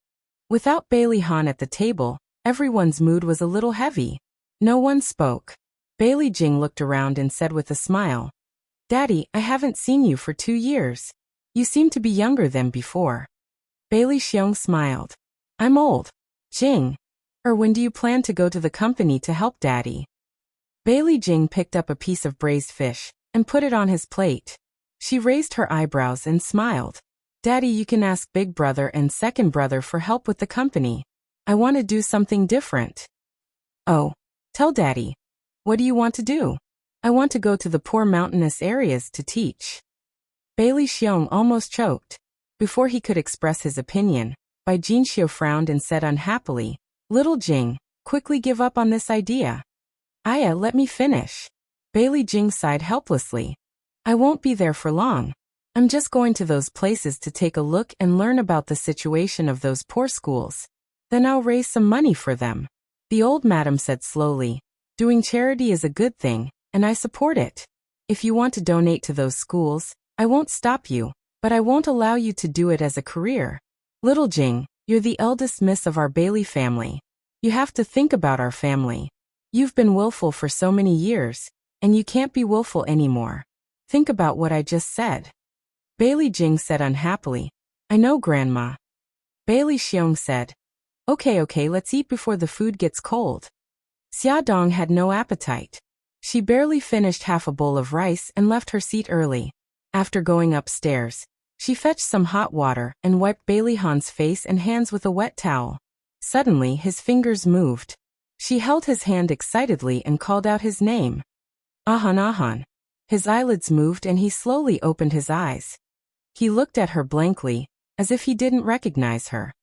Without Bailey Han at the table, everyone's mood was a little heavy. No one spoke. Bailey Jing looked around and said with a smile, Daddy, I haven't seen you for 2 years. You seem to be younger than before. Bailey Xiong smiled. I'm old. Jing. When do you plan to go to the company to help Daddy? Bailey Jing picked up a piece of braised fish and put it on his plate. She raised her eyebrows and smiled. Daddy, you can ask big brother and second brother for help with the company. I want to do something different. Oh, tell Daddy. What do you want to do? I want to go to the poor mountainous areas to teach. Bailey Xiong almost choked. Before he could express his opinion, Bai Jinxiu frowned and said unhappily, Little Jing, quickly give up on this idea. Aya, let me finish. Bailey Jing sighed helplessly. I won't be there for long. I'm just going to those places to take a look and learn about the situation of those poor schools. Then I'll raise some money for them. The old madam said slowly, Doing charity is a good thing, and I support it. If you want to donate to those schools, I won't stop you, but I won't allow you to do it as a career. Little Jing, you're the eldest miss of our Bailey family. You have to think about our family. You've been willful for so many years, and you can't be willful anymore. Think about what I just said. Bailey Jing said unhappily, I know, Grandma. Bailey Xiong said, Okay, let's eat before the food gets cold. Xiaodong had no appetite. She barely finished half a bowl of rice and left her seat early. After going upstairs, she fetched some hot water and wiped Bailey Han's face and hands with a wet towel. Suddenly, his fingers moved. She held his hand excitedly and called out his name. Ahan, Ahan. His eyelids moved and he slowly opened his eyes. He looked at her blankly, as if he didn't recognize her.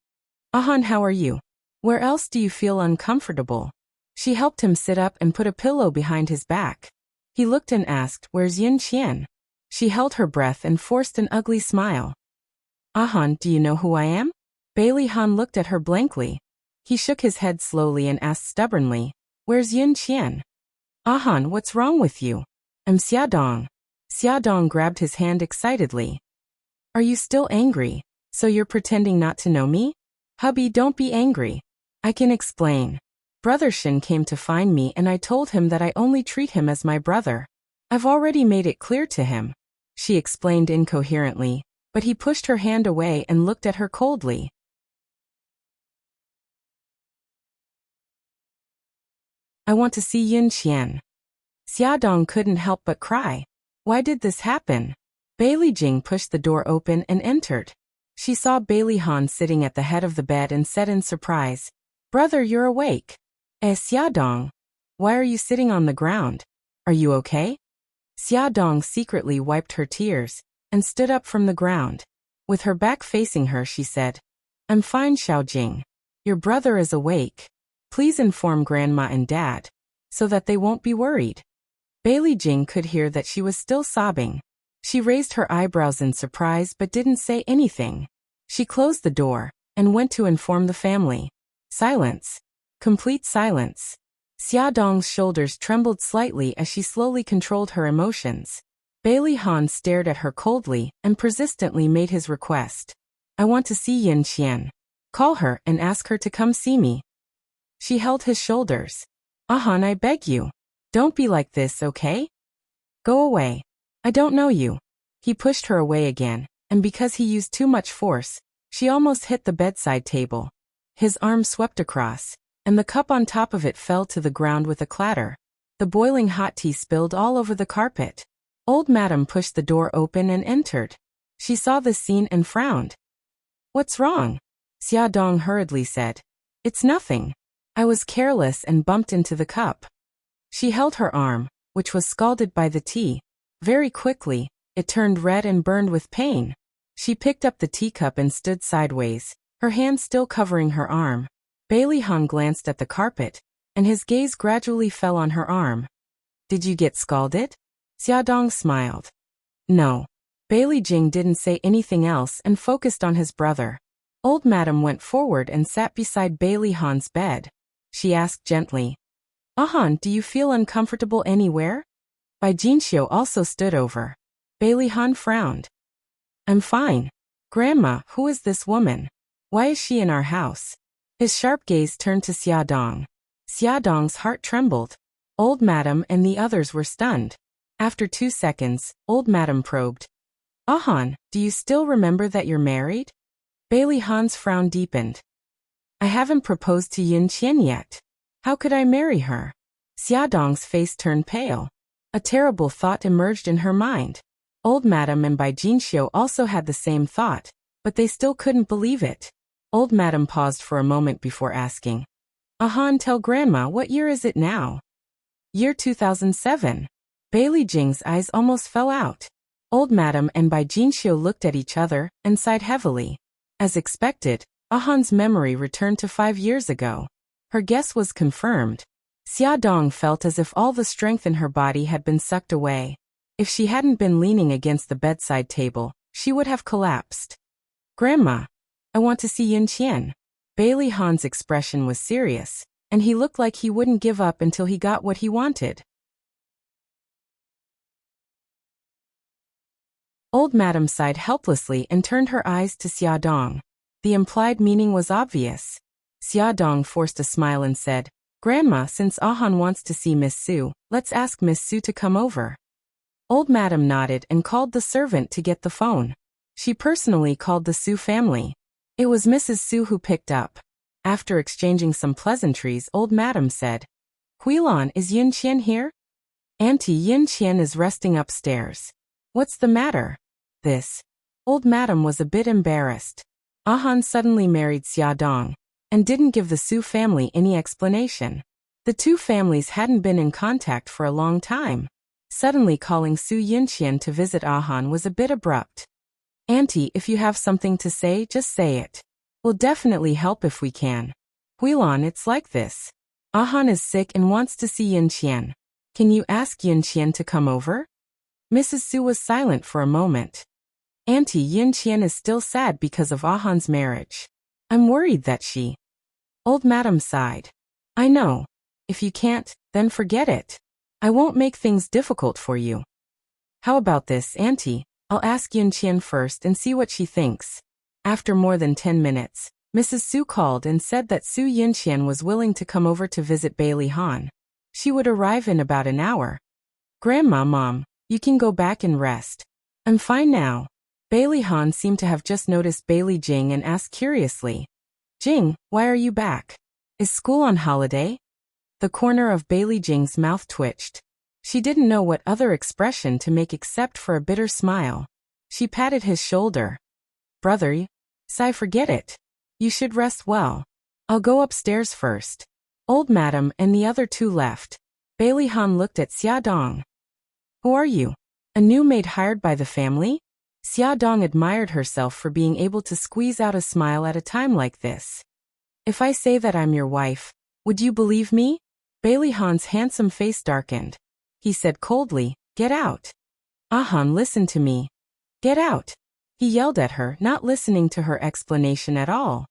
Ahan, how are you? Where else do you feel uncomfortable? She helped him sit up and put a pillow behind his back. He looked and asked, Where's Yin Qian? She held her breath and forced an ugly smile. Ahan, do you know who I am? Bailey Han looked at her blankly. He shook his head slowly and asked stubbornly, Where's Yin Qian? Ahan, what's wrong with you? I'm Xiaodong. Xiaodong grabbed his hand excitedly. Are you still angry? So you're pretending not to know me? Hubby, don't be angry. I can explain. Brother Shin came to find me and I told him that I only treat him as my brother. I've already made it clear to him. She explained incoherently, but he pushed her hand away and looked at her coldly. I want to see Yin Qian. Xiaodong couldn't help but cry. Why did this happen? Bailey Jing pushed the door open and entered. She saw Bailey Han sitting at the head of the bed and said in surprise, Brother, you're awake. Xiaodong, why are you sitting on the ground? Are you okay? Xiaodong secretly wiped her tears and stood up from the ground. With her back facing her, she said, I'm fine, Xiaojing. Your brother is awake. Please inform Grandma and Dad, so that they won't be worried. Bailey Jing could hear that she was still sobbing. She raised her eyebrows in surprise but didn't say anything. She closed the door and went to inform the family. Silence. Complete silence. Xiaodong's shoulders trembled slightly as she slowly controlled her emotions. Bailey Han stared at her coldly and persistently made his request. I want to see Yin Qian. Call her and ask her to come see me. She held his shoulders. Ahan, I beg you. Don't be like this, okay? Go away. I don't know you. He pushed her away again, and because he used too much force, she almost hit the bedside table. His arm swept across, and the cup on top of it fell to the ground with a clatter. The boiling hot tea spilled all over the carpet. Old Madam pushed the door open and entered. She saw the scene and frowned. What's wrong? Xiaodong hurriedly said. It's nothing. I was careless and bumped into the cup. She held her arm, which was scalded by the tea. Very quickly, it turned red and burned with pain. She picked up the teacup and stood sideways, her hand still covering her arm. Bailey Han glanced at the carpet, and his gaze gradually fell on her arm. Did you get scalded? Xiaodong smiled. No. Bailey Jing didn't say anything else and focused on his brother. Old Madam went forward and sat beside Bailey Han's bed. She asked gently, Han, do you feel uncomfortable anywhere? Bai Jinxiu also stood over. Bailey Han frowned. I'm fine. Grandma, who is this woman? Why is she in our house? His sharp gaze turned to Xiaodong. Xiaodong's heart trembled. Old Madam and the others were stunned. After 2 seconds, Old Madam probed. Han, do you still remember that you're married? Bailey Han's frown deepened. I haven't proposed to Yun Qian yet. How could I marry her? Xiaodong's face turned pale. A terrible thought emerged in her mind. Old Madam and Bai Jinxiu also had the same thought, but they still couldn't believe it. Old Madam paused for a moment before asking. Han, tell Grandma, what year is it now? Year 2007. Bailey Jing's eyes almost fell out. Old Madam and Bai Jinxiu looked at each other and sighed heavily. As expected, Han's memory returned to 5 years ago. Her guess was confirmed. Xiaodong felt as if all the strength in her body had been sucked away. If she hadn't been leaning against the bedside table, she would have collapsed. Grandma, I want to see Yun Qian. Bailey Han's expression was serious, and he looked like he wouldn't give up until he got what he wanted. Old Madam sighed helplessly and turned her eyes to Xiaodong. The implied meaning was obvious. Xiaodong forced a smile and said, Grandma, since Han wants to see Miss Su, let's ask Miss Su to come over. Old Madam nodded and called the servant to get the phone. She personally called the Su family. It was Mrs. Su who picked up. After exchanging some pleasantries, Old Madam said, Huilan, is Yun Qian here? Auntie, Yun Qian is resting upstairs. What's the matter? This. Old Madam was a bit embarrassed. Han suddenly married Xiaodong, and didn't give the Su family any explanation. The two families hadn't been in contact for a long time. Suddenly calling Su Yunqian to visit Han was a bit abrupt. Auntie, if you have something to say, just say it. We'll definitely help if we can. Huilan, it's like this. Han is sick and wants to see Yun Qian. Can you ask Yun Qian to come over? Mrs. Su was silent for a moment. Auntie, Yun Qian is still sad because of Han's marriage. I'm worried that she... Old Madam sighed. I know. If you can't, then forget it. I won't make things difficult for you. How about this, Auntie? I'll ask Yun Qian first and see what she thinks. After more than 10 minutes, Mrs. Su called and said that Su Yunqian was willing to come over to visit Bailey Han. She would arrive in about an hour. Grandma, Mom, you can go back and rest. I'm fine now. Bailey Han seemed to have just noticed Bailey Jing and asked curiously, Jing, why are you back? Is school on holiday? The corner of Bailey Jing's mouth twitched. She didn't know what other expression to make except for a bitter smile. She patted his shoulder. Brother, Sai, forget it. You should rest well. I'll go upstairs first. Old Madam and the other two left. Bailey Han looked at Xiaodong. Who are you? A new maid hired by the family? Xiaodong admired herself for being able to squeeze out a smile at a time like this. If I say that I'm your wife, would you believe me? Bailey Han's handsome face darkened. He said coldly, Get out. Han, listen to me. Get out. He yelled at her, not listening to her explanation at all.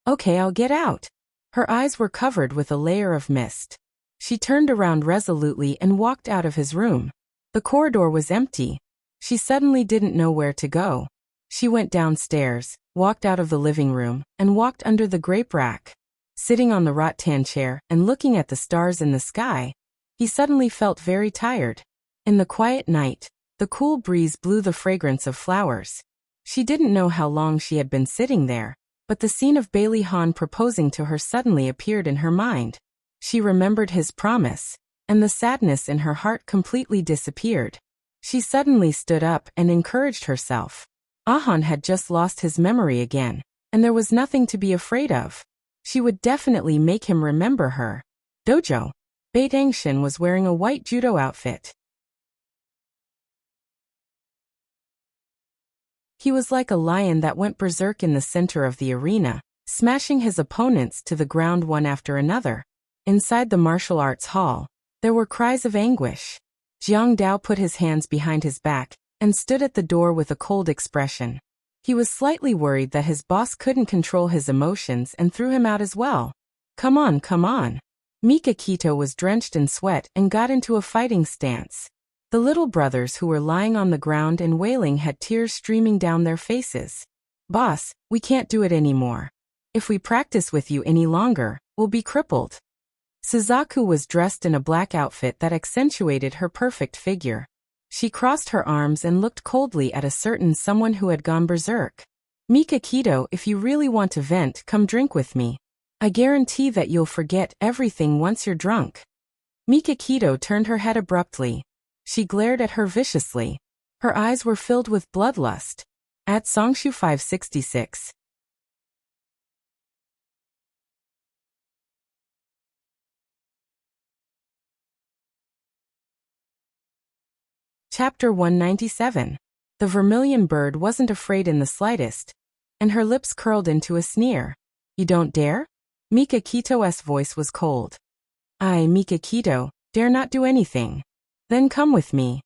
Okay, I'll get out. Her eyes were covered with a layer of mist. She turned around resolutely and walked out of his room. The corridor was empty. She suddenly didn't know where to go. She went downstairs, walked out of the living room, and walked under the grape rack. Sitting on the rattan chair and looking at the stars in the sky, he suddenly felt very tired. In the quiet night, the cool breeze blew the fragrance of flowers. She didn't know how long she had been sitting there, but the scene of Bailey Han proposing to her suddenly appeared in her mind. She remembered his promise, and the sadness in her heart completely disappeared. She suddenly stood up and encouraged herself. Han had just lost his memory again, and there was nothing to be afraid of. She would definitely make him remember her. Dojo. Bai Dangshan was wearing a white judo outfit. He was like a lion that went berserk in the center of the arena, smashing his opponents to the ground one after another. Inside the martial arts hall, there were cries of anguish. Jiang Dao put his hands behind his back and stood at the door with a cold expression. He was slightly worried that his boss couldn't control his emotions and threw him out as well. Come on, come on. Mika Kito was drenched in sweat and got into a fighting stance. The little brothers who were lying on the ground and wailing had tears streaming down their faces. Boss, we can't do it anymore. If we practice with you any longer, we'll be crippled. Suzaku was dressed in a black outfit that accentuated her perfect figure. She crossed her arms and looked coldly at a certain someone who had gone berserk. Mika Kito, if you really want to vent, come drink with me. I guarantee that you'll forget everything once you're drunk. Mika Kito turned her head abruptly. She glared at her viciously. Her eyes were filled with bloodlust. At Songshu 566. Chapter 197. The vermilion bird wasn't afraid in the slightest, and her lips curled into a sneer. You don't dare? Mika Kito's voice was cold. I, Mika Kito, dare not do anything. Then come with me.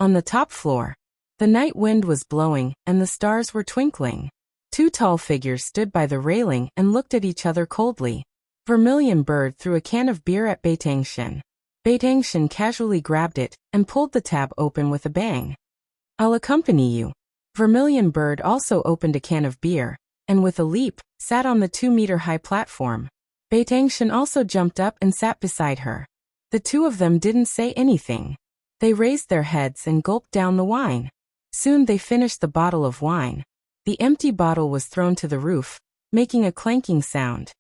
On the top floor, the night wind was blowing and the stars were twinkling. Two tall figures stood by the railing and looked at each other coldly. Vermilion Bird threw a can of beer at Beitangshin. Beitangshin casually grabbed it and pulled the tab open with a bang. I'll accompany you. Vermilion Bird also opened a can of beer, and with a leap, sat on the 2-meter-high platform. Beitangshin also jumped up and sat beside her. The two of them didn't say anything. They raised their heads and gulped down the wine. Soon they finished the bottle of wine. The empty bottle was thrown to the roof, making a clanking sound.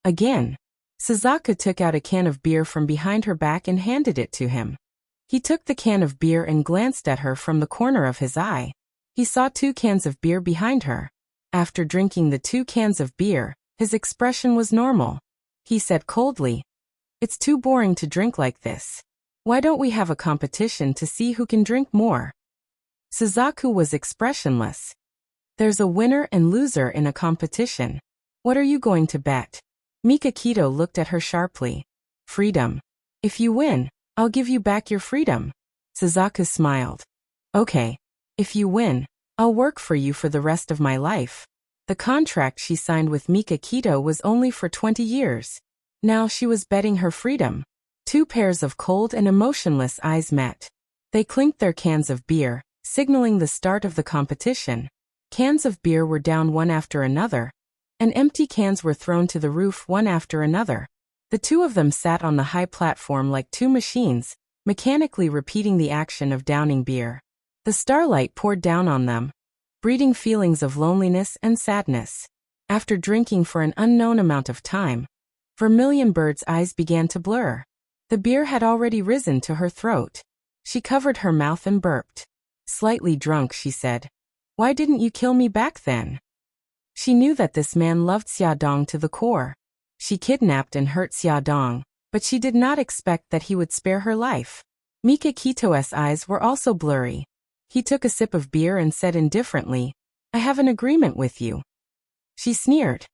Again, Suzaku took out a can of beer from behind her back and handed it to him. He took the can of beer and glanced at her from the corner of his eye. He saw 2 cans of beer behind her. After drinking the 2 cans of beer, his expression was normal. He said coldly, "It's too boring to drink like this. Why don't we have a competition to see who can drink more?" Suzaku was expressionless. There's a winner and loser in a competition. What are you going to bet? Mika Kito looked at her sharply. Freedom. If you win, I'll give you back your freedom. Suzaku smiled. Okay. If you win, I'll work for you for the rest of my life. The contract she signed with Mika Kito was only for 20 years. Now she was betting her freedom. 2 pairs of cold and emotionless eyes met. They clinked their cans of beer, signaling the start of the competition. Cans of beer were down one after another, and empty cans were thrown to the roof one after another. The two of them sat on the high platform like 2 machines, mechanically repeating the action of downing beer. The starlight poured down on them, breeding feelings of loneliness and sadness. After drinking for an unknown amount of time, Vermilion Bird's eyes began to blur. The beer had already risen to her throat. She covered her mouth and burped. Slightly drunk, she said, "Why didn't you kill me back then?" She knew that this man loved Xiaodong to the core. She kidnapped and hurt Xiaodong, but she did not expect that he would spare her life. Mika Kito's eyes were also blurry. He took a sip of beer and said indifferently, "I have an agreement with you." She sneered.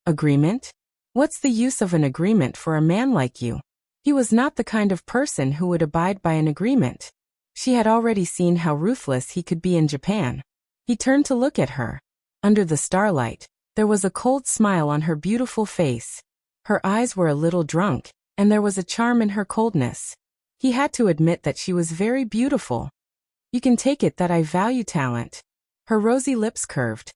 Agreement? What's the use of an agreement for a man like you? He was not the kind of person who would abide by an agreement. She had already seen how ruthless he could be in Japan. He turned to look at her. Under the starlight, there was a cold smile on her beautiful face. Her eyes were a little drunk, and there was a charm in her coldness. He had to admit that she was very beautiful. You can take it that I value talent. Her rosy lips curved.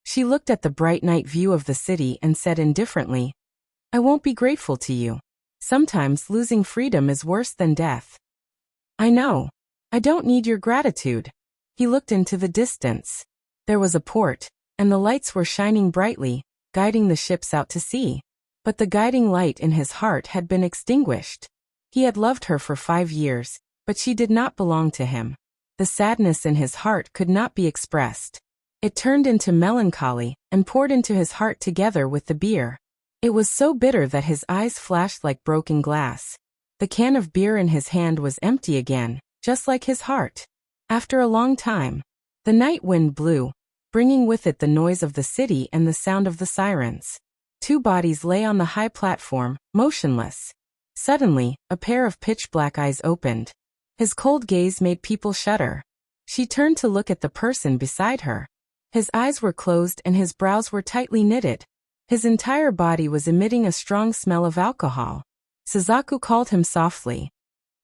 She looked at the bright night view of the city and said indifferently, "I won't be grateful to you. Sometimes losing freedom is worse than death." "I know. I don't need your gratitude." He looked into the distance. There was a port, and the lights were shining brightly, guiding the ships out to sea. But the guiding light in his heart had been extinguished. He had loved her for 5 years, but she did not belong to him. The sadness in his heart could not be expressed. It turned into melancholy and poured into his heart together with the beer. It was so bitter that his eyes flashed like broken glass. The can of beer in his hand was empty again, just like his heart. After a long time, the night wind blew, bringing with it the noise of the city and the sound of the sirens. Two bodies lay on the high platform, motionless. Suddenly, a pair of pitch-black eyes opened. His cold gaze made people shudder. She turned to look at the person beside her. His eyes were closed and his brows were tightly knitted. His entire body was emitting a strong smell of alcohol. Suzaku called him softly.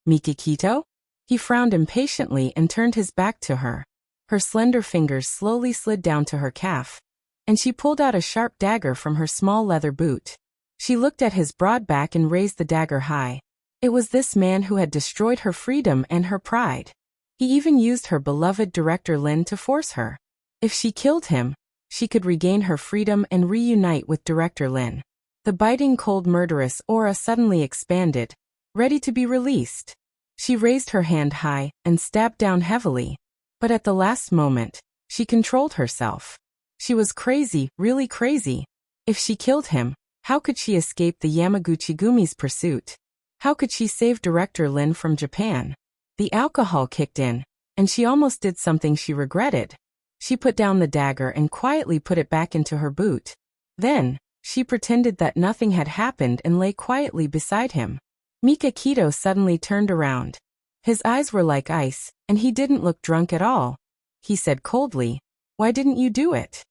Mikikito? He frowned impatiently and turned his back to her. Her slender fingers slowly slid down to her calf, and she pulled out a sharp dagger from her small leather boot. She looked at his broad back and raised the dagger high. It was this man who had destroyed her freedom and her pride. He even used her beloved Director Lin to force her. If she killed him, she could regain her freedom and reunite with Director Lin. The biting cold murderous aura suddenly expanded, ready to be released. She raised her hand high and stabbed down heavily. But at the last moment, she controlled herself. She was crazy, really crazy. If she killed him, how could she escape the Yamaguchi-gumi's pursuit? How could she save Director Lin from Japan? The alcohol kicked in, and she almost did something she regretted. She put down the dagger and quietly put it back into her boot. Then, she pretended that nothing had happened and lay quietly beside him. Mikikito suddenly turned around. His eyes were like ice, and he didn't look drunk at all. He said coldly, "Why didn't you do it?"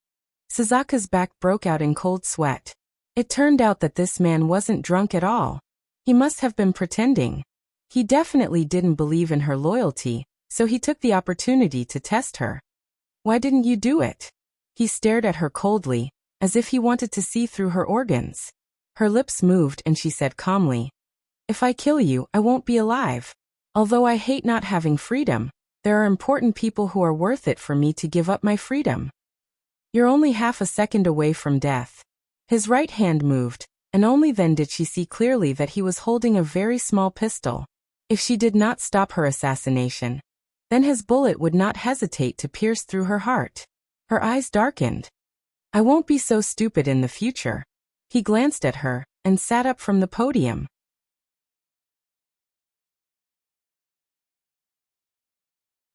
Suzaku's back broke out in cold sweat. It turned out that this man wasn't drunk at all. He must have been pretending. He definitely didn't believe in her loyalty, so he took the opportunity to test her. "Why didn't you do it?" He stared at her coldly, as if he wanted to see through her organs. Her lips moved and she said calmly, "If I kill you, I won't be alive. Although I hate not having freedom, there are important people who are worth it for me to give up my freedom. You're only half a second away from death." His right hand moved, and only then did she see clearly that he was holding a very small pistol. If she did not stop her assassination, then his bullet would not hesitate to pierce through her heart. Her eyes darkened. "I won't be so stupid in the future." He glanced at her, and sat up from the podium.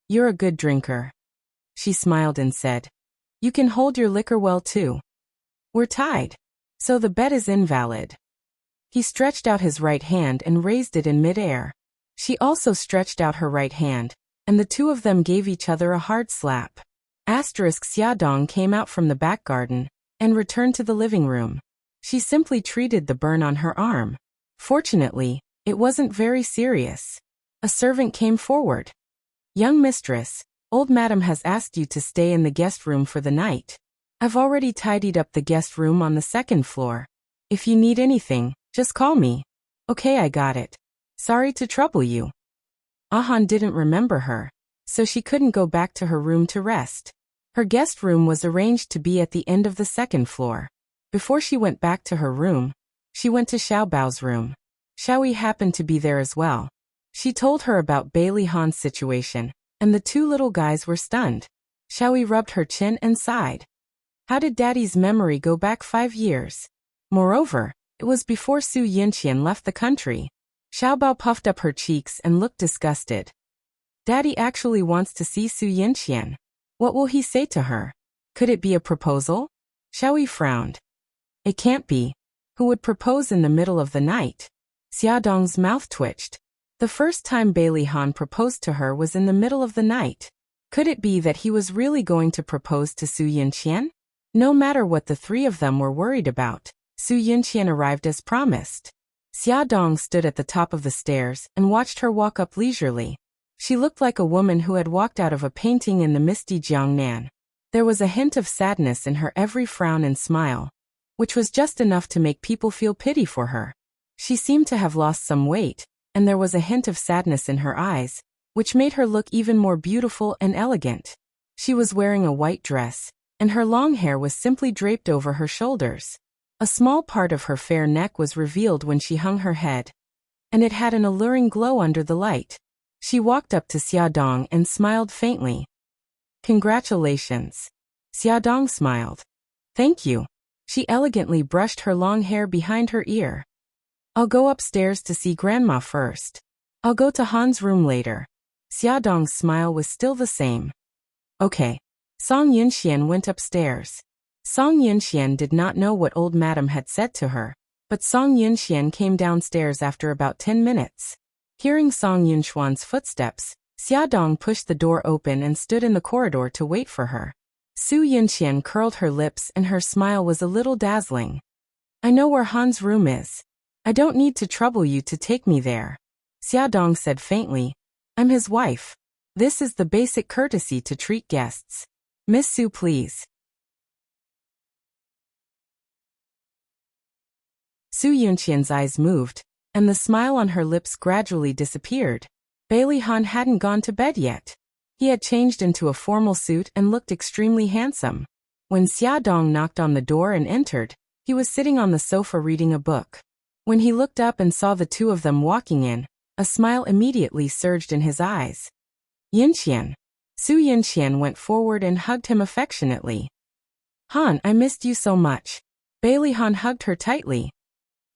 "You're a good drinker." She smiled and said, "You can hold your liquor well too. We're tied. So the bet is invalid." He stretched out his right hand and raised it in midair. She also stretched out her right hand, and the two of them gave each other a hard slap. Xiaodong came out from the back garden, and returned to the living room. She simply treated the burn on her arm. Fortunately, it wasn't very serious. A servant came forward. "Young mistress, old madam has asked you to stay in the guest room for the night. I've already tidied up the guest room on the second floor. If you need anything, just call me." "Okay, I got it. Sorry to trouble you." Ahan didn't remember her, so she couldn't go back to her room to rest. Her guest room was arranged to be at the end of the second floor. Before she went back to her room, she went to Xiaobao's room. Xiaoyi happened to be there as well. She told her about Bailey Han's situation, and the two little guys were stunned. Xiaoyi rubbed her chin and sighed. How did Daddy's memory go back 5 years? Moreover, it was before Su Yunqian left the country. Xiaobao puffed up her cheeks and looked disgusted. Daddy actually wants to see Su Yunqian. What will he say to her? Could it be a proposal? Xiaoyi frowned. It can't be. Who would propose in the middle of the night? Xiaodong's mouth twitched. The first time Bailey Han proposed to her was in the middle of the night. Could it be that he was really going to propose to Su Yunqian? No matter what the three of them were worried about, Su Yunqian arrived as promised. Xiaodong stood at the top of the stairs and watched her walk up leisurely. She looked like a woman who had walked out of a painting in the misty Jiangnan. There was a hint of sadness in her every frown and smile, which was just enough to make people feel pity for her. She seemed to have lost some weight, and there was a hint of sadness in her eyes, which made her look even more beautiful and elegant. She was wearing a white dress, and her long hair was simply draped over her shoulders. A small part of her fair neck was revealed when she hung her head, and it had an alluring glow under the light. She walked up to Xiaodong and smiled faintly. Congratulations. Xiaodong smiled. Thank you. She elegantly brushed her long hair behind her ear. I'll go upstairs to see Grandma first. I'll go to Han's room later. Xiaodong's smile was still the same. Okay. Song Yunxian went upstairs. Song Yunxian did not know what old madam had said to her, but Song Yunxian came downstairs after about 10 minutes. Hearing Song Yunxuan's footsteps, Xiaodong pushed the door open and stood in the corridor to wait for her. Su Yunxian curled her lips and her smile was a little dazzling. I know where Han's room is. I don't need to trouble you to take me there. Xiaodong said faintly. I'm his wife. This is the basic courtesy to treat guests. Miss Su, please. Su Yunxian's eyes moved, and the smile on her lips gradually disappeared. Bailey Han hadn't gone to bed yet. He had changed into a formal suit and looked extremely handsome. When Xiaodong knocked on the door and entered, he was sitting on the sofa reading a book. When he looked up and saw the two of them walking in, a smile immediately surged in his eyes. Yunxian. Su Yunxian went forward and hugged him affectionately. Han, I missed you so much. Bailey Han hugged her tightly.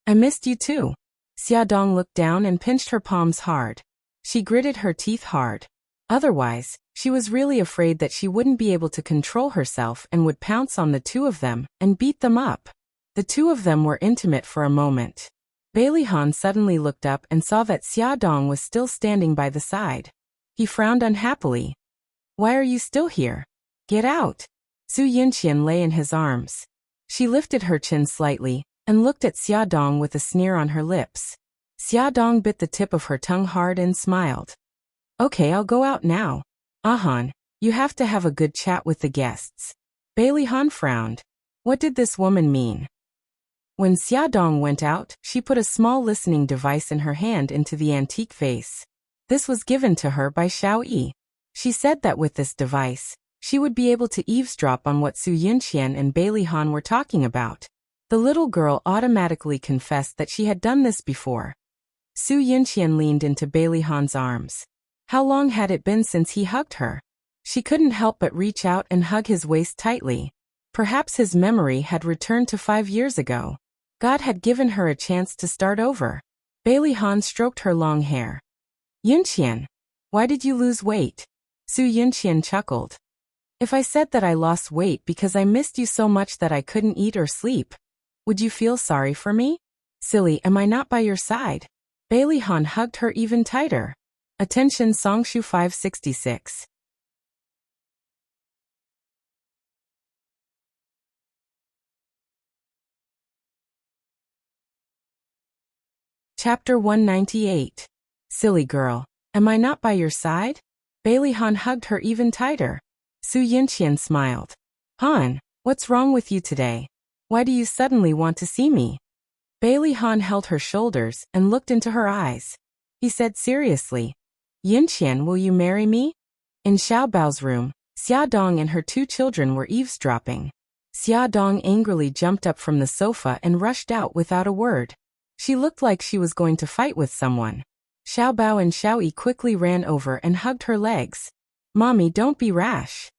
I missed you too. Xiaodong looked down and pinched her palms hard. She gritted her teeth hard. Otherwise, she was really afraid that she wouldn't be able to control herself and would pounce on the two of them and beat them up. The two of them were intimate for a moment. Bailey Han suddenly looked up and saw that Xiaodong was still standing by the side. He frowned unhappily. Why are you still here? Get out. Su Yunxian lay in his arms. She lifted her chin slightly and looked at Xiaodong with a sneer on her lips. Xiaodong bit the tip of her tongue hard and smiled. Okay, I'll go out now. Han, you have to have a good chat with the guests. Bailey Han frowned. What did this woman mean? When Xiaodong went out, she put a small listening device in her hand into the antique vase. This was given to her by Xiao Yi. She said that with this device, she would be able to eavesdrop on what Su Yunxian and Bailey Han were talking about. The little girl automatically confessed that she had done this before. Su Yunxian leaned into Bailey Han's arms. How long had it been since he hugged her? She couldn't help but reach out and hug his waist tightly. Perhaps his memory had returned to 5 years ago. God had given her a chance to start over. Bailey Han stroked her long hair. Yunxian, why did you lose weight? Su Yunxian chuckled. If I said that I lost weight because I missed you so much that I couldn't eat or sleep, would you feel sorry for me? Silly, am I not by your side? Bailey Han hugged her even tighter. Attention Songshu 566. Chapter 198. Silly girl, am I not by your side? Bailey Han hugged her even tighter. Su Yunxian smiled. Han, what's wrong with you today? Why do you suddenly want to see me? Bailey Han held her shoulders and looked into her eyes. He said seriously, Yunxian, will you marry me? In Xiaobao's room, Xiaodong and her 2 children were eavesdropping. Xiaodong angrily jumped up from the sofa and rushed out without a word. She looked like she was going to fight with someone. Xiaobao and Xiaoyi quickly ran over and hugged her legs. Mommy, don't be rash.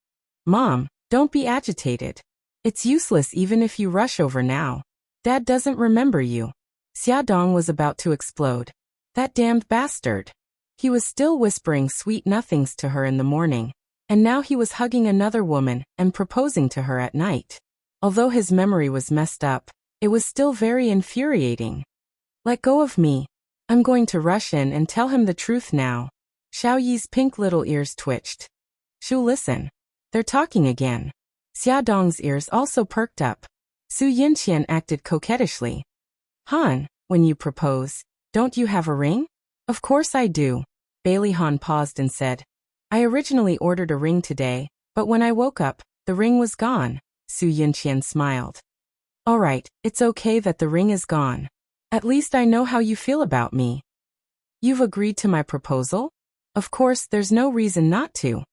Mom, don't be agitated. It's useless even if you rush over now. Dad doesn't remember you. Xiaodong was about to explode. That damned bastard. He was still whispering sweet nothings to her in the morning, and now he was hugging another woman and proposing to her at night. Although his memory was messed up, it was still very infuriating. Let go of me. I'm going to rush in and tell him the truth now. Xiao Yi's pink little ears twitched. Shu, listen. They're talking again. Xiaodong's ears also perked up. Su Yunxian acted coquettishly. Han, when you propose, don't you have a ring? Of course I do. Bailey Han paused and said, I originally ordered a ring today, but when I woke up, the ring was gone. Su Yunxian smiled. All right, it's okay that the ring is gone. At least I know how you feel about me. You've agreed to my proposal? Of course, there's no reason not to.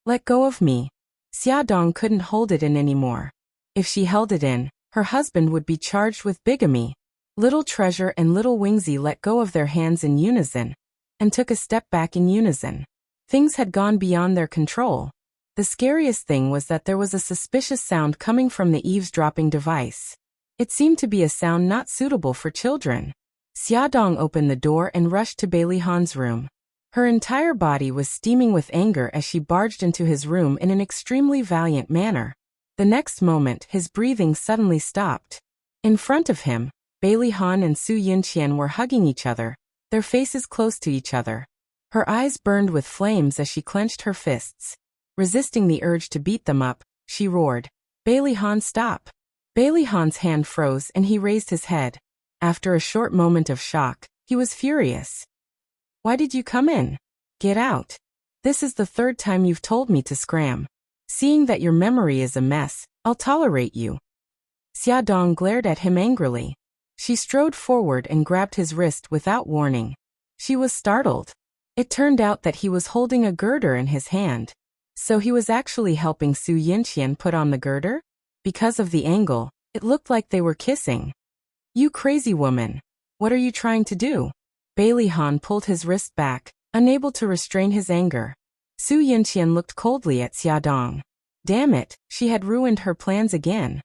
Let go of me. Xiaodong couldn't hold it in anymore. If she held it in, her husband would be charged with bigamy. Little Treasure and Little Wingsy let go of their hands in unison, and took a step back in unison. Things had gone beyond their control. The scariest thing was that there was a suspicious sound coming from the eavesdropping device. It seemed to be a sound not suitable for children. Xiaodong opened the door and rushed to Bailey Han's room. Her entire body was steaming with anger as she barged into his room in an extremely valiant manner. The next moment, his breathing suddenly stopped. In front of him, Bailey Han and Su Yunqian were hugging each other, their faces close to each other. Her eyes burned with flames as she clenched her fists. Resisting the urge to beat them up, she roared, "Bailey Han, stop!" Bailey Han's hand froze and he raised his head. After a short moment of shock, he was furious. "Why did you come in? Get out. This is the third time you've told me to scram. Seeing that your memory is a mess, I'll tolerate you." Xia Dong glared at him angrily. She strode forward and grabbed his wrist without warning. She was startled. It turned out that he was holding a girder in his hand. So he was actually helping Su Yunqian put on the girder? Because of the angle, it looked like they were kissing. "You crazy woman. What are you trying to do?" Bailey Han pulled his wrist back, unable to restrain his anger. Su Yunqian looked coldly at Xia Dong. Damn it, she had ruined her plans again.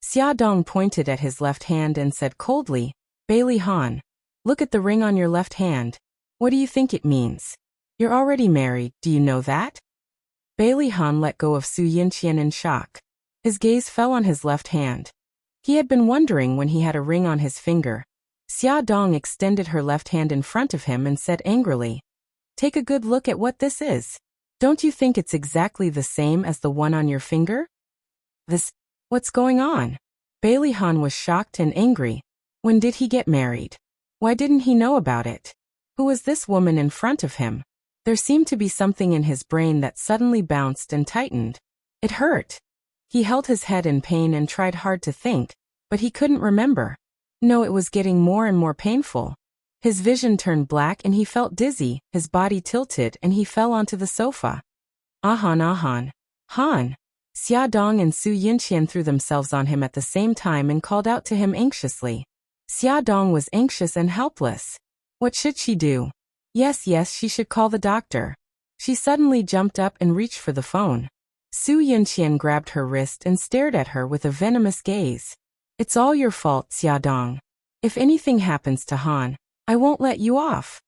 Xia Dong pointed at his left hand and said coldly, "Bailey Han, look at the ring on your left hand. What do you think it means? You're already married, do you know that?" Bailey Han let go of Su Yunqian in shock. His gaze fell on his left hand. He had been wondering when he had a ring on his finger. Xia Dong extended her left hand in front of him and said angrily, "Take a good look at what this is. Don't you think it's exactly the same as the one on your finger?" What's going on?" Bailey Han was shocked and angry. When did he get married? Why didn't he know about it? Who was this woman in front of him? There seemed to be something in his brain that suddenly bounced and tightened. It hurt. He held his head in pain and tried hard to think, but he couldn't remember. No, it was getting more and more painful. His vision turned black and he felt dizzy, his body tilted and he fell onto the sofa. Han. Xia Dong and Su Yunqian threw themselves on him at the same time and called out to him anxiously. Xia Dong was anxious and helpless. What should she do? Yes, she should call the doctor. She suddenly jumped up and reached for the phone. Su Yunqian grabbed her wrist and stared at her with a venomous gaze. "It's all your fault, Xia Dong. If anything happens to Han, I won't let you off."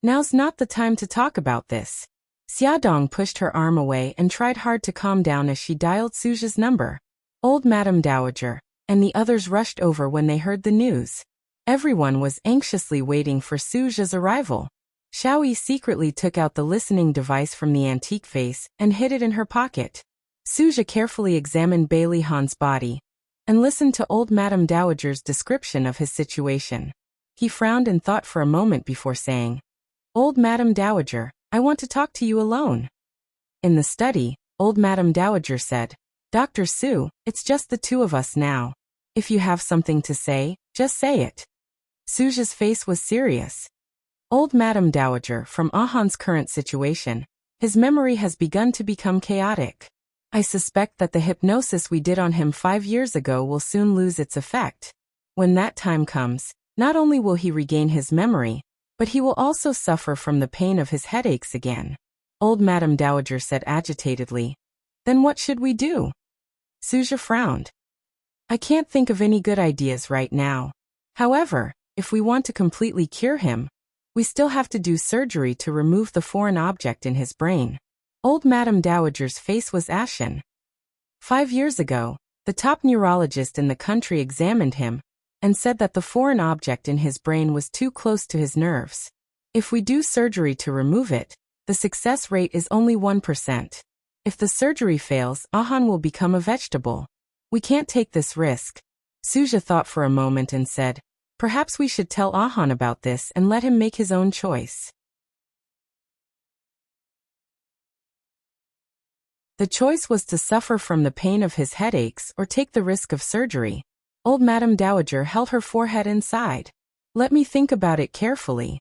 "Now's not the time to talk about this." Xia Dong pushed her arm away and tried hard to calm down as she dialed Suja's number. Old Madam Dowager and the others rushed over when they heard the news. Everyone was anxiously waiting for Suja's arrival. Xiaoyi secretly took out the listening device from the antique vase and hid it in her pocket. Suja carefully examined Bailey Han's body and listened to old Madam Dowager's description of his situation. He frowned and thought for a moment before saying, "Old Madam Dowager, I want to talk to you alone." In the study, old Madam Dowager said, "Dr. Su, it's just the two of us now. If you have something to say, just say it." Suja's face was serious. Old Madam Dowager, from Ahan's current situation, his memory has begun to become chaotic. I suspect that the hypnosis we did on him 5 years ago will soon lose its effect. When that time comes, not only will he regain his memory, but he will also suffer from the pain of his headaches again. Old Madam Dowager said agitatedly, "Then what should we do?" Suja frowned. "I can't think of any good ideas right now. However, if we want to completely cure him, we still have to do surgery to remove the foreign object in his brain." Old Madam Dowager's face was ashen. 5 years ago, the top neurologist in the country examined him and said that the foreign object in his brain was too close to his nerves. If we do surgery to remove it, the success rate is only 1%. If the surgery fails, Ahan will become a vegetable. We can't take this risk. Suja thought for a moment and said, "Perhaps we should tell Ahan about this and let him make his own choice." The choice was to suffer from the pain of his headaches or take the risk of surgery. Old Madam Dowager held her forehead and sighed. "Let me think about it carefully."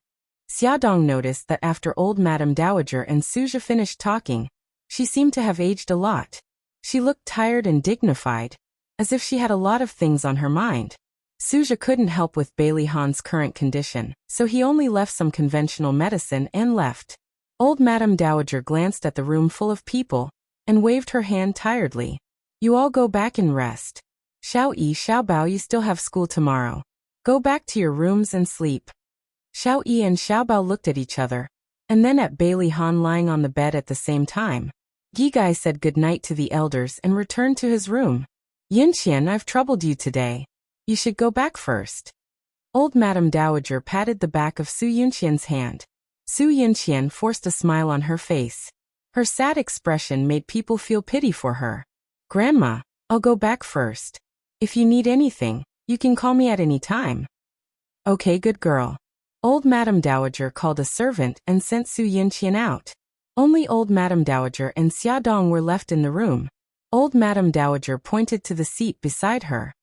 Xia Dong noticed that after Old Madam Dowager and Suja finished talking, she seemed to have aged a lot. She looked tired and dignified, as if she had a lot of things on her mind. Suja couldn't help with Bailey Han's current condition, so he only left some conventional medicine and left. Old Madam Dowager glanced at the room full of people and waved her hand tiredly. "You all go back and rest. Xiaoyi, Xiaobao, you still have school tomorrow. Go back to your rooms and sleep. Xiao Yi and Xiao Bao looked at each other, and then at Bailey Han lying on the bed at the same time. Gi Gai said goodnight to the elders and returned to his room. Yunqian, I've troubled you today. You should go back first. Old Madame Dowager patted the back of Su Yunqian's hand. Su Yunqian forced a smile on her face. Her sad expression made people feel pity for her. Grandma, I'll go back first. If you need anything, you can call me at any time. Okay, good girl. Old Madame Dowager called a servant and sent Su Yunqian out. Only Old Madame Dowager and Xia Dong were left in the room. Old Madame Dowager pointed to the seat beside her.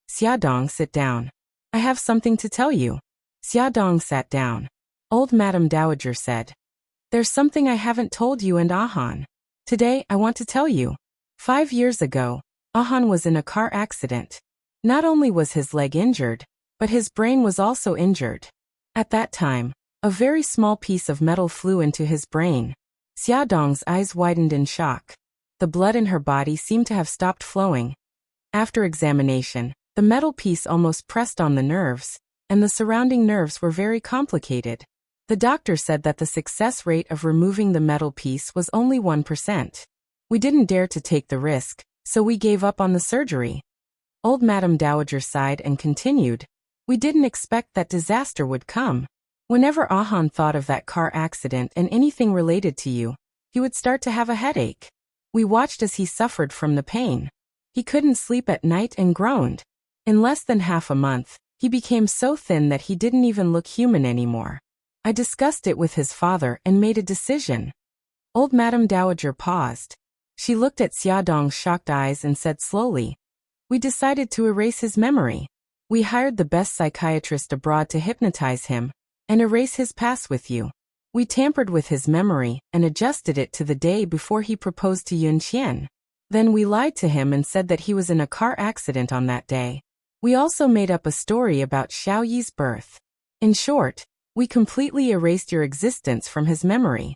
Xia Dong, sit down. I have something to tell you. Xia Dong sat down. Old Madame Dowager said, there's something I haven't told you and Ahan. Today, I want to tell you. 5 years ago, Ahan was in a car accident. Not only was his leg injured, but his brain was also injured. At that time, a very small piece of metal flew into his brain. Xia Dong's eyes widened in shock. The blood in her body seemed to have stopped flowing. After examination, the metal piece almost pressed on the nerves, and the surrounding nerves were very complicated. The doctor said that the success rate of removing the metal piece was only 1%. We didn't dare to take the risk, so we gave up on the surgery. Old Madame Dowager sighed and continued, we didn't expect that disaster would come. Whenever Ahan thought of that car accident and anything related to you, he would start to have a headache. We watched as he suffered from the pain. He couldn't sleep at night and groaned. In less than half a month, he became so thin that he didn't even look human anymore. I discussed it with his father and made a decision. Old Madame Dowager paused. She looked at Xia Dong's shocked eyes and said slowly, we decided to erase his memory. We hired the best psychiatrist abroad to hypnotize him and erase his past with you. We tampered with his memory and adjusted it to the day before he proposed to Yunqian. Then we lied to him and said that he was in a car accident on that day. We also made up a story about Xiao Yi's birth. In short, we completely erased your existence from his memory.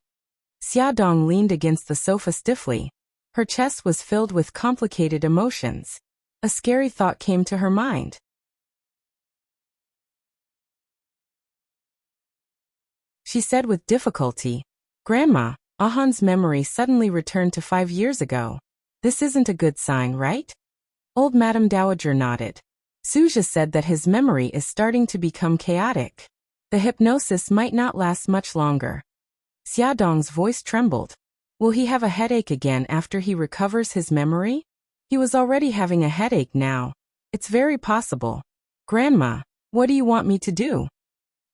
Xia Dong leaned against the sofa stiffly. Her chest was filled with complicated emotions. A scary thought came to her mind. She said with difficulty, Grandma, Ahan's memory suddenly returned to 5 years ago. This isn't a good sign, right? Old Madame Dowager nodded. Suja said that his memory is starting to become chaotic. The hypnosis might not last much longer. Xia Dong's voice trembled. Will he have a headache again after he recovers his memory? He was already having a headache now. It's very possible. Grandma, what do you want me to do?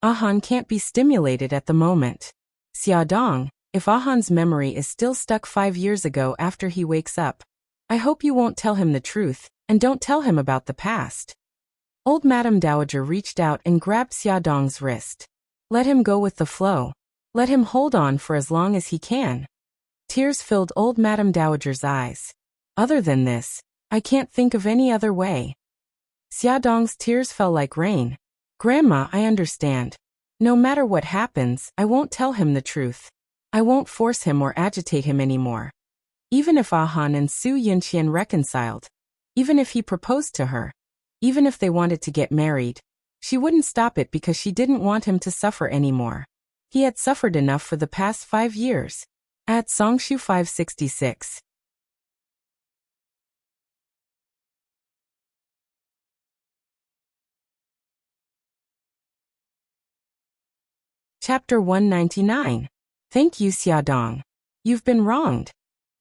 Ahan can't be stimulated at the moment. Xia Dong, if Ahan's memory is still stuck 5 years ago after he wakes up, I hope you won't tell him the truth, and don't tell him about the past. Old Madame Dowager reached out and grabbed Xia Dong's wrist. Let him go with the flow. Let him hold on for as long as he can. Tears filled Old Madame Dowager's eyes. Other than this, I can't think of any other way. Xia Dong's tears fell like rain. Grandma, I understand. No matter what happens, I won't tell him the truth. I won't force him or agitate him anymore. Even if Ahan and Su Yunqian reconciled, even if he proposed to her, even if they wanted to get married, she wouldn't stop it because she didn't want him to suffer anymore. He had suffered enough for the past 5 years. At Songshu 566. Chapter 199. Thank you, Xia Dong. You've been wronged.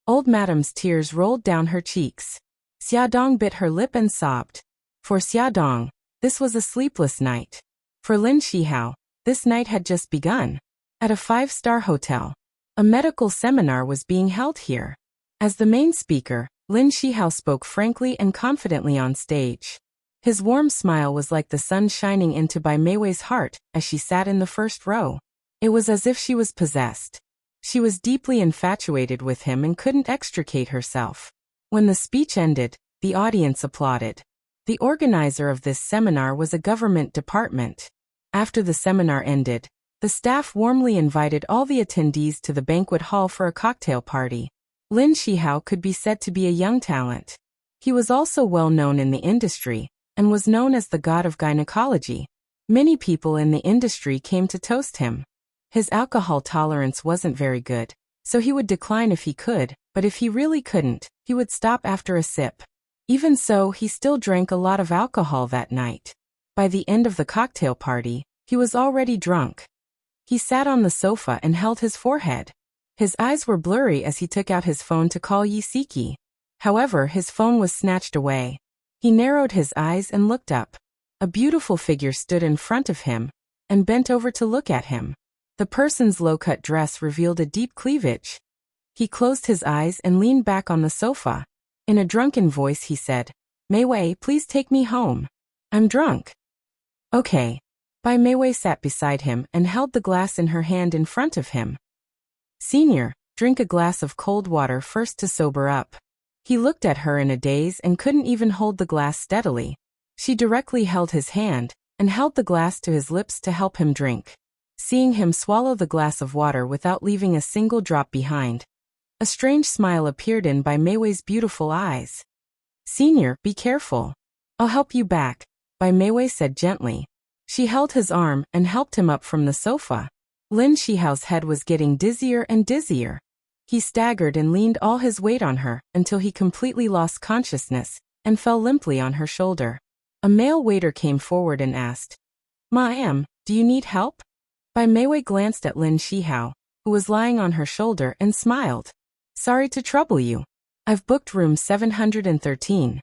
Old Madame's tears rolled down her cheeks. Xia Dong bit her lip and sobbed. For Xia Dong, this was a sleepless night. For Lin Shihao, this night had just begun. At a 5-star hotel, a medical seminar was being held here. As the main speaker, Lin Shihao spoke frankly and confidently on stage. His warm smile was like the sun shining into Bai Meiwei's heart as she sat in the first row. It was as if she was possessed. She was deeply infatuated with him and couldn't extricate herself. When the speech ended, the audience applauded. The organizer of this seminar was a government department. After the seminar ended, the staff warmly invited all the attendees to the banquet hall for a cocktail party. Lin Shihao could be said to be a young talent. He was also well known in the industry, and was known as the god of gynecology. Many people in the industry came to toast him. His alcohol tolerance wasn't very good, so he would decline if he could, but if he really couldn't, he would stop after a sip. Even so, he still drank a lot of alcohol that night. By the end of the cocktail party, he was already drunk. He sat on the sofa and held his forehead. His eyes were blurry as he took out his phone to call Yisiki. However, his phone was snatched away. He narrowed his eyes and looked up. A beautiful figure stood in front of him and bent over to look at him. The person's low-cut dress revealed a deep cleavage. He closed his eyes and leaned back on the sofa. In a drunken voice he said, "Mei Wei, please take me home. I'm drunk." "Okay." Bai Mei sat beside him and held the glass in her hand in front of him. "Senior, drink a glass of cold water first to sober up." He looked at her in a daze and couldn't even hold the glass steadily. She directly held his hand and held the glass to his lips to help him drink. Seeing him swallow the glass of water without leaving a single drop behind, a strange smile appeared in Bai Mei's beautiful eyes. "Senior, be careful. I'll help you back," Bai Mei said gently. She held his arm and helped him up from the sofa. Lin Shihao's head was getting dizzier and dizzier. He staggered and leaned all his weight on her until he completely lost consciousness and fell limply on her shoulder. A male waiter came forward and asked, "Ma'am, do you need help?" Bai Mei glanced at Lin Shihao, who was lying on her shoulder, and smiled. "Sorry to trouble you. I've booked room 713.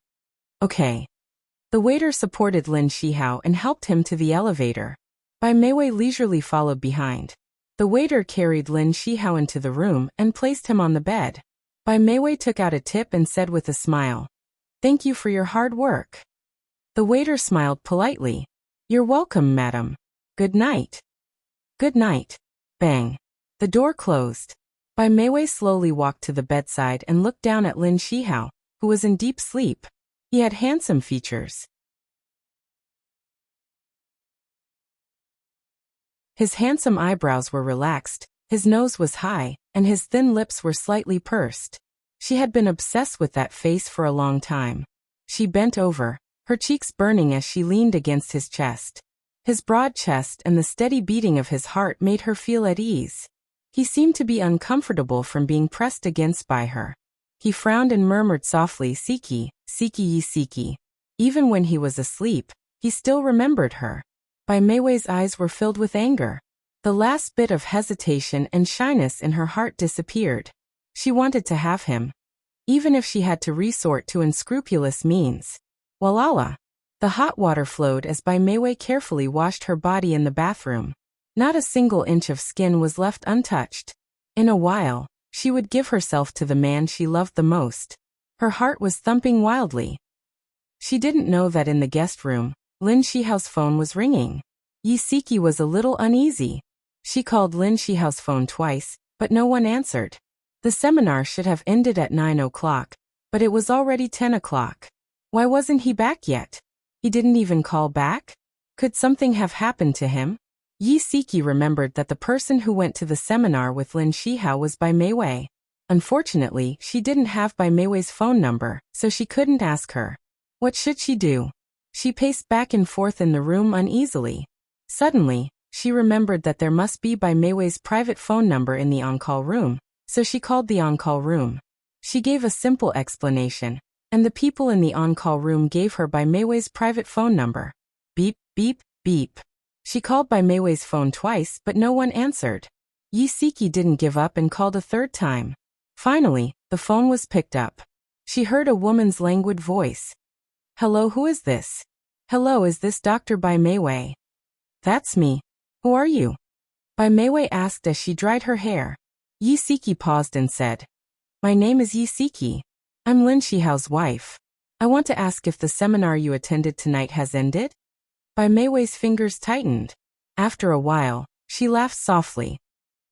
Okay." The waiter supported Lin Shihao and helped him to the elevator. Bai Mei leisurely followed behind. The waiter carried Lin Shihao into the room and placed him on the bed. Bai Mei took out a tip and said with a smile, "Thank you for your hard work." The waiter smiled politely. "You're welcome, madam. Good night." "Good night." Bang. The door closed. Bai Mei slowly walked to the bedside and looked down at Lin Shihao, who was in deep sleep. He had handsome features. His handsome eyebrows were relaxed, his nose was high, and his thin lips were slightly pursed. She had been obsessed with that face for a long time. She bent over, her cheeks burning as she leaned against his chest. His broad chest and the steady beating of his heart made her feel at ease. He seemed to be uncomfortable from being pressed against by her. He frowned and murmured softly, "Siki, Siki Yisiki." Even when he was asleep, he still remembered her. Bai Mei's eyes were filled with anger. The last bit of hesitation and shyness in her heart disappeared. She wanted to have him, even if she had to resort to unscrupulous means. Walala. The hot water flowed as Bai Mei carefully washed her body in the bathroom. Not a single inch of skin was left untouched. In a while, she would give herself to the man she loved the most. Her heart was thumping wildly. She didn't know that in the guest room, Lin Shihao's phone was ringing. Yisiki was a little uneasy. She called Lin Shihao's phone twice, but no one answered. The seminar should have ended at 9 o'clock, but it was already 10 o'clock. Why wasn't he back yet? He didn't even call back? Could something have happened to him? Yisiki remembered that the person who went to the seminar with Lin Shihao was Bai Mei. Unfortunately, she didn't have Bai Mei's phone number, so she couldn't ask her. What should she do? She paced back and forth in the room uneasily. Suddenly, she remembered that there must be Bai Mei's private phone number in the on-call room, so she called the on-call room. She gave a simple explanation, and the people in the on-call room gave her Bai Mei's private phone number. Beep, beep, beep. She called Bai Mei's phone twice, but no one answered. Yisiki didn't give up and called a third time. Finally, the phone was picked up. She heard a woman's languid voice. "Hello, who is this?" "Hello, is this Dr. Bai Mei?" "That's me. Who are you?" Bai Mei asked as she dried her hair. Yisiki paused and said, "My name is Yisiki. I'm Lin Shihao's wife. I want to ask if the seminar you attended tonight has ended?" Bai Mei's fingers tightened. After a while, she laughed softly.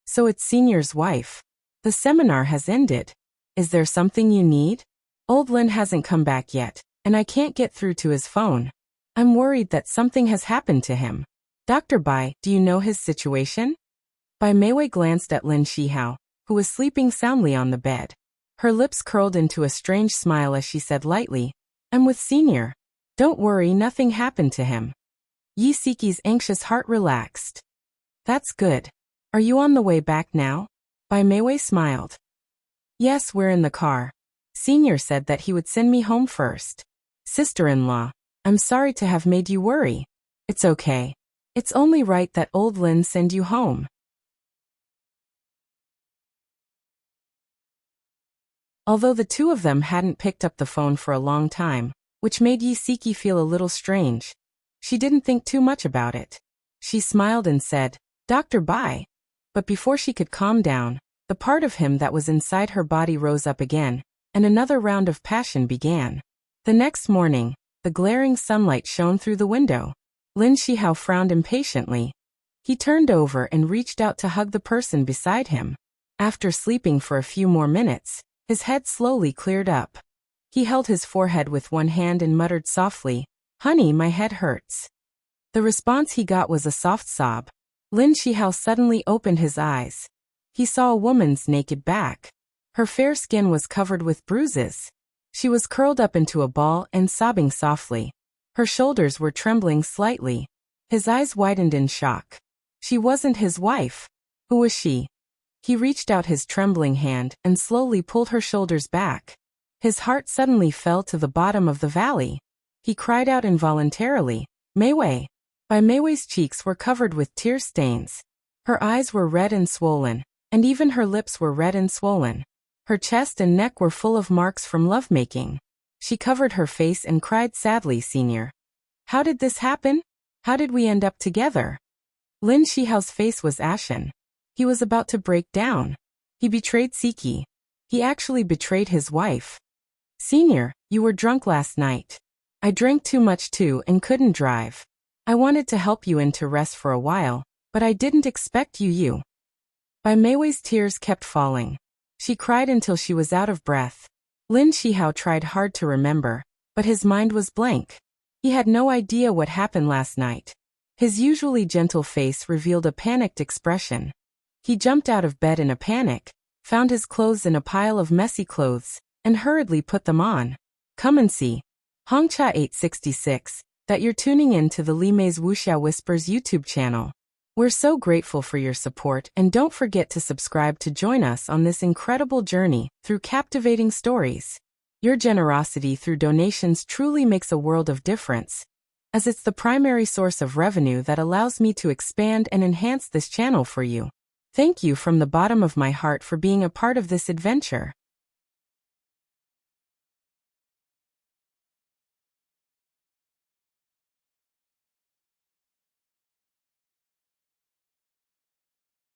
"So it's Senior's wife. The seminar has ended. Is there something you need? Old Lin hasn't come back yet, and I can't get through to his phone. I'm worried that something has happened to him. Dr. Bai, do you know his situation?" Bai Mei glanced at Lin Shihao, who was sleeping soundly on the bed. Her lips curled into a strange smile as she said lightly, "I'm with Senior. Don't worry, nothing happened to him. Yi Siki's anxious heart relaxed. That's good. Are you on the way back now? Bai Meiwei smiled. Yes, we're in the car. Senior said that he would send me home first. Sister-in-law, I'm sorry to have made you worry. It's okay. It's only right that old Lin send you home. Although the two of them hadn't picked up the phone for a long time, which made Yi Siki feel a little strange, she didn't think too much about it. She smiled and said, Dr. Bai. But before she could calm down, the part of him that was inside her body rose up again, and another round of passion began. The next morning, the glaring sunlight shone through the window. Lin Shihao frowned impatiently. He turned over and reached out to hug the person beside him. After sleeping for a few more minutes, his head slowly cleared up. He held his forehead with one hand and muttered softly, Honey, my head hurts. The response he got was a soft sob. Lin Shihao suddenly opened his eyes. He saw a woman's naked back. Her fair skin was covered with bruises. She was curled up into a ball and sobbing softly. Her shoulders were trembling slightly. His eyes widened in shock. She wasn't his wife. Who was she? He reached out his trembling hand and slowly pulled her shoulders back. His heart suddenly fell to the bottom of the valley. He cried out involuntarily, Meiwei. Bai Meiwei's cheeks were covered with tear stains. Her eyes were red and swollen, and even her lips were red and swollen. Her chest and neck were full of marks from lovemaking. She covered her face and cried sadly, Senior. How did this happen? How did we end up together? Lin Shihao's face was ashen. He was about to break down. He betrayed Siki. He actually betrayed his wife. Senior, you were drunk last night. I drank too much too and couldn't drive. I wanted to help you in to rest for a while, but I didn't expect you. Bai Meiwei's tears kept falling. She cried until she was out of breath. Lin Shihao tried hard to remember, but his mind was blank. He had no idea what happened last night. His usually gentle face revealed a panicked expression. He jumped out of bed in a panic, found his clothes in a pile of messy clothes, and hurriedly put them on. Come and see. Hongcha 866, that you're tuning in to the Li Mei's Wuxia Whispers YouTube channel. We're so grateful for your support, and don't forget to subscribe to join us on this incredible journey through captivating stories. Your generosity through donations truly makes a world of difference, as it's the primary source of revenue that allows me to expand and enhance this channel for you. Thank you from the bottom of my heart for being a part of this adventure.